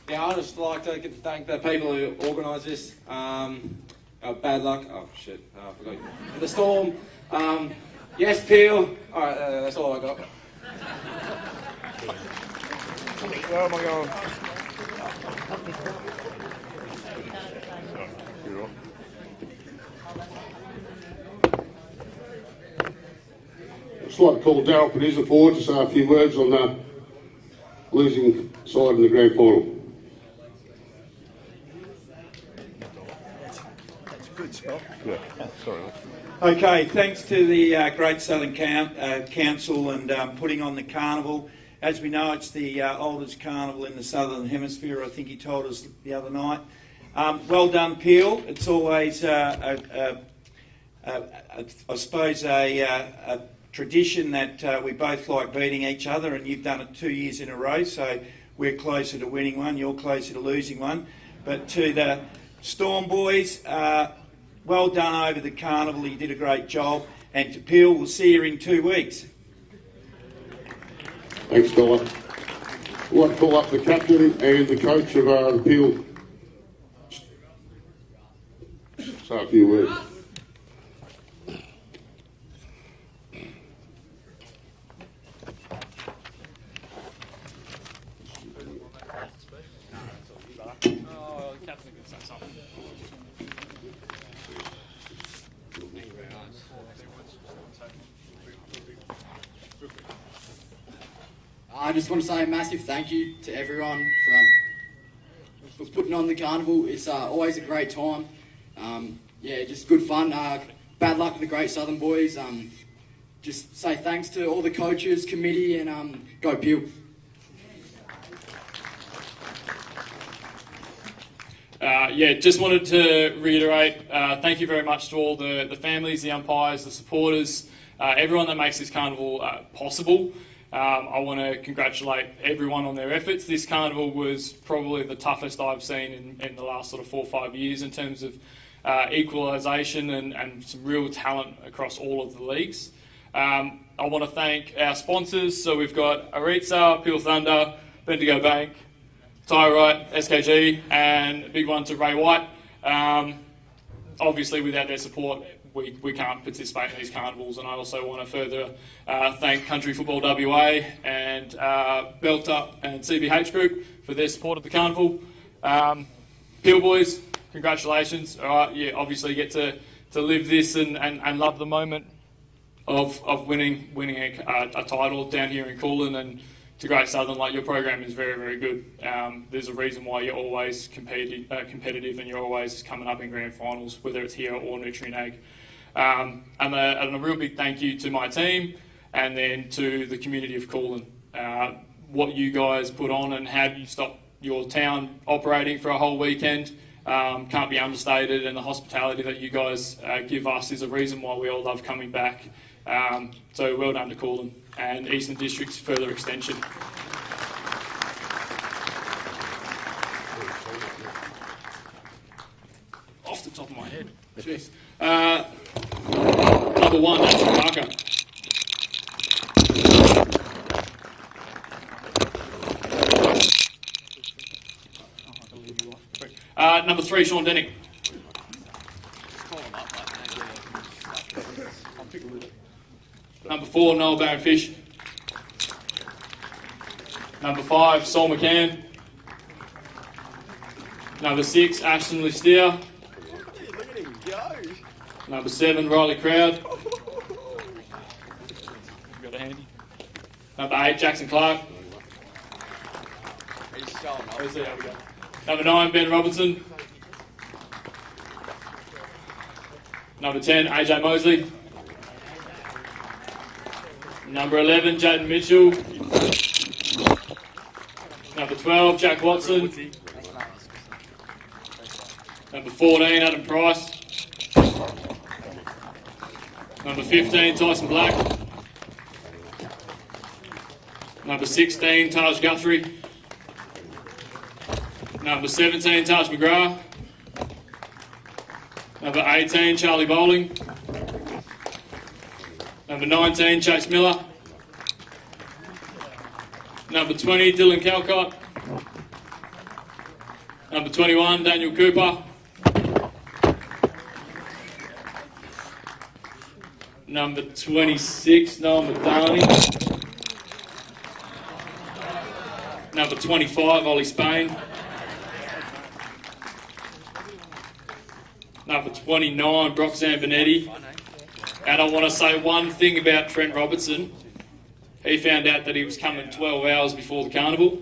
Yeah, I'd just like to thank the people who organised this. Bad luck. Oh, shit. I forgot. The storm. Yes, Peel. All right, that's all I got. Where am I going? I'd just like to call Darryl Peniza forward to say a few words on the losing side in the grand final. That's a good spot. Yeah, sorry. Okay, thanks to the Great Southern Council and putting on the carnival. As we know, it's the oldest carnival in the Southern Hemisphere, I think he told us the other night. Well done, Peel. It's always, I suppose, a tradition that we both like beating each other, and you've done it 2 years in a row, so we're closer to winning one, you're closer to losing one. But to the Storm boys, well done over the carnival, you did a great job. And to Peel, we'll see you in 2 weeks. Thanks, fella. I'd like to call up the captain and the coach of the Peel. Say a few words. I just want to say a massive thank you to everyone for putting on the carnival. It's always a great time. Yeah, just good fun. Bad luck to the Great Southern boys. Just say thanks to all the coaches, committee, and go Peel. Yeah, just wanted to reiterate, thank you very much to all the families, the umpires, the supporters, everyone that makes this carnival possible. I want to congratulate everyone on their efforts. This carnival was probably the toughest I've seen in the last sort of 4 or 5 years in terms of equalisation and some real talent across all of the leagues. I want to thank our sponsors. So we've got Aritza, Peel Thunder, Bendigo Bank, Tyrite, SKG, and a big one to Ray White. Obviously, without their support, we can't participate in these carnivals. And I also want to further thank Country Football WA and Belt Up and CBH Group for their support of the carnival. Peel boys, congratulations. All right, yeah, obviously get to live this and love the moment of winning a title down here in Coolin, and to Great Southern. Like, your program is very, very good. There's a reason why you're always competitive and you're always coming up in grand finals, whether it's here or Nutrient Ag. And a real big thank you to my team and then to the community of Coolin. what you guys put on and how you stop your town operating for a whole weekend can't be understated, and the hospitality that you guys give us is a reason why we all love coming back. So well done to Coolin and Eastern District's further extension. Off the top of my head. Jeez. Number 1, Natural Parker. Number 3, Sean Denning. Number 4, Noel Barron-Fish. Number 5, Sol McCann. Number 6, Ashton Listier. Number 7, Riley Crowd. Got a handy. Number 8, Jackson Clark. Number 9, Ben Robertson. Number 10, AJ Mosley. Number 11, Jaden Mitchell. Number 12, Jack Watson. Number 14, Adam Price. Number 15, Tyson Black. Number 16, Taj Guthrie. Number 17, Taj McGrath. Number 18, Charlie Bowling. Number 19, Chase Miller. Number 20, Dylan Calcott. Number 21, Daniel Cooper. Number 26, Noel McDarney. Number 25, Ollie Spain. Number 29, Brock Zambonetti. And I want to say one thing about Trent Robertson. He found out that he was coming 12 hours before the carnival,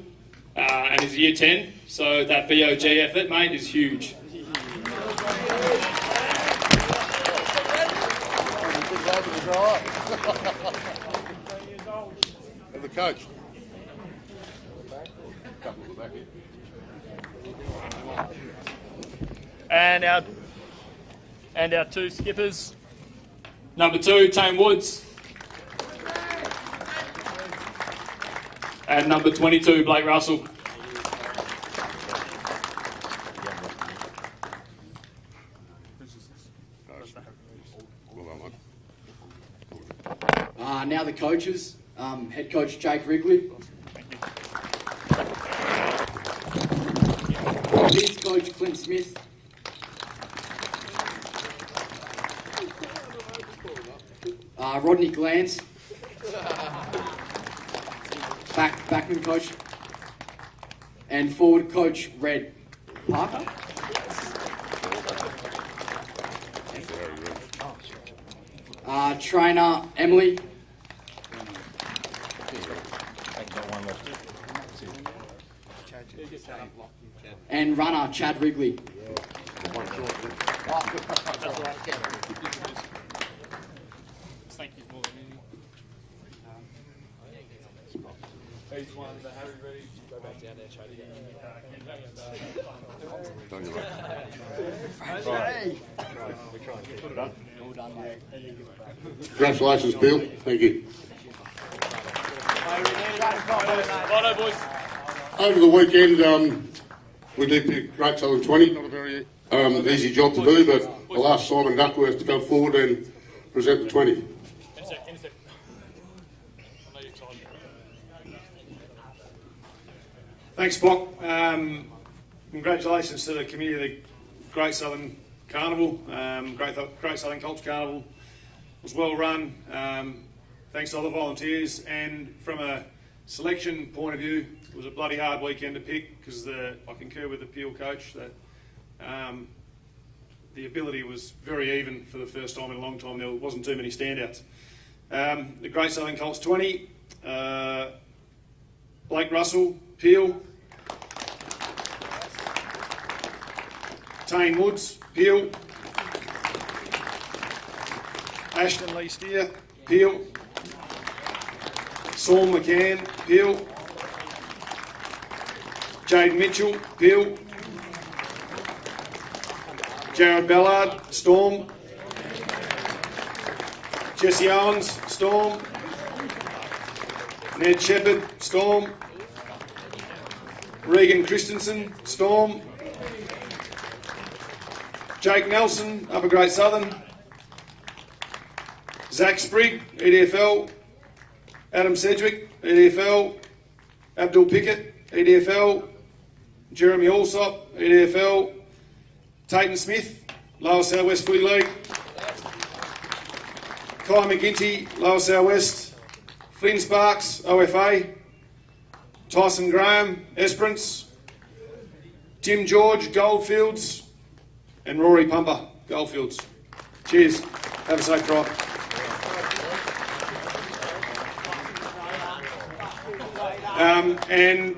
and he's year 10, so that BOG effort, mate, is huge. And the coach. And our 2 skippers. Number 2, Tame Woods. And number 22, Blake Russell. Now the coaches. Head coach Jake Wrigley. Kids coach Clint Smith. Rodney Glantz. Backman coach. And forward coach Red Parker. Trainer Emily. And runner Chad Wrigley. Thank you more than anything. These ones, Harry ready? Go back down there, Chad. Congratulations, Bill. Thank you. Righto, boys. Over the weekend, we did pick Great Southern 20. Not a very easy job to do, but I'll ask Simon Duckworth to come forward and present the 20. Thanks, Spock. Congratulations to the community of the Great Southern Carnival. Great Southern Colts Carnival was well run. Thanks to all the volunteers, and from a selection point of view, it was a bloody hard weekend to pick because I concur with the Peel coach that the ability was very even for the first time in a long time. There wasn't too many standouts. The Great Southern Colts 20, Blake Russell, Peel. Tane Woods, Peel. Ashton Lee Steer, Peel. Saul McCann, Peel. Jaden Mitchell, Peel. Jared Ballard, Storm. Jesse Owens, Storm. Ned Shepherd, Storm. Regan Christensen, Storm. Jake Nelson, Upper Great Southern. Zach Sprigg, EDFL. Adam Sedgwick, EDFL. Abdul Pickett, EDFL. Jeremy Allsop, EDFL. Tayton Smith, Lower South West Footy League. Kai McGinty, Lower South West. Flynn Sparks, OFA. Tyson Graham, Esperance. Tim George, Goldfields. And Rory Pumper, Goldfields. Cheers. Have a safe drive. And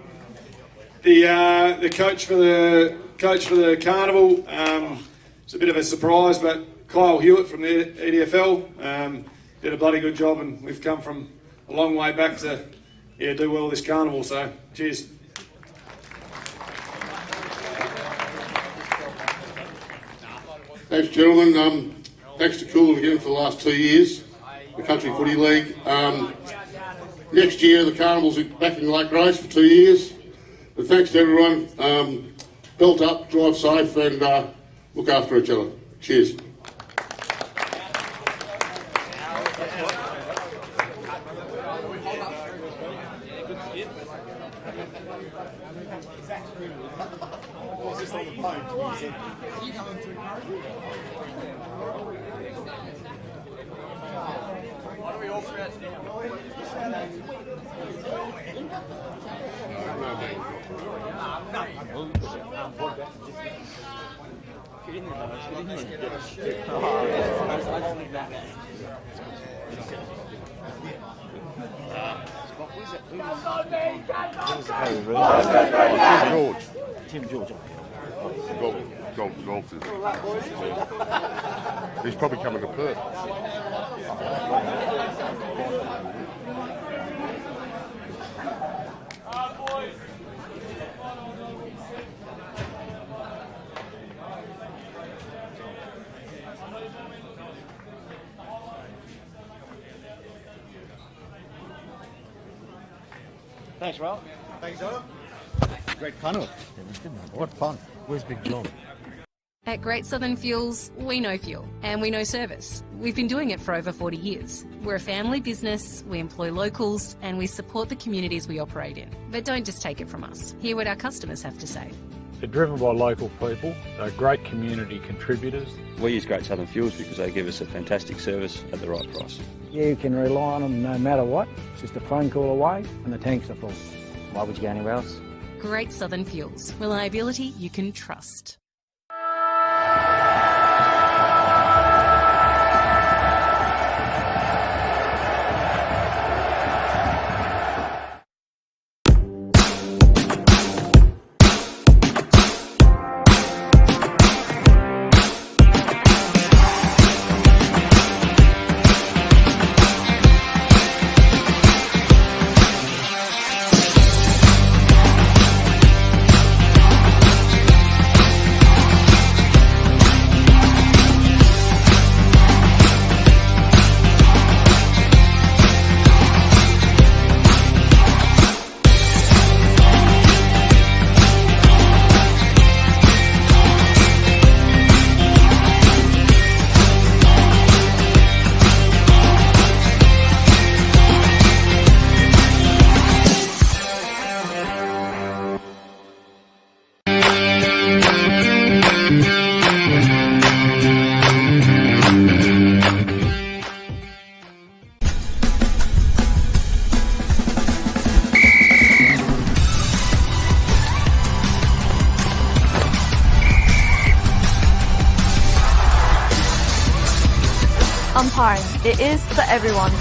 the coach for the Carnival, it's a bit of a surprise, but Kyle Hewitt from the EDFL did a bloody good job, and we've come from a long way back to do well this Carnival. So cheers. Thanks, gentlemen. Thanks to Coolin again for the last 2 years, the Country Footy League. Next year, the Carnival's back in Lake Grace for 2 years. But thanks to everyone. Belt up, drive safe, and look after each other. Cheers. Tim George. Golf. He's probably coming to Perth. Thanks, Rob. Thanks, John. Great Carnival. What fun. Where's Big John? At Great Southern Fuels, we know fuel and we know service. We've been doing it for over 40 years. We're a family business, we employ locals, and we support the communities we operate in. But don't just take it from us. Hear what our customers have to say. They're driven by local people, they're great community contributors. We use Great Southern Fuels because they give us a fantastic service at the right price. You can rely on them no matter what. It's just a phone call away and the tanks are full. Why would you go anywhere else? Great Southern Fuels. Reliability you can trust. Umpiring. It is for everyone.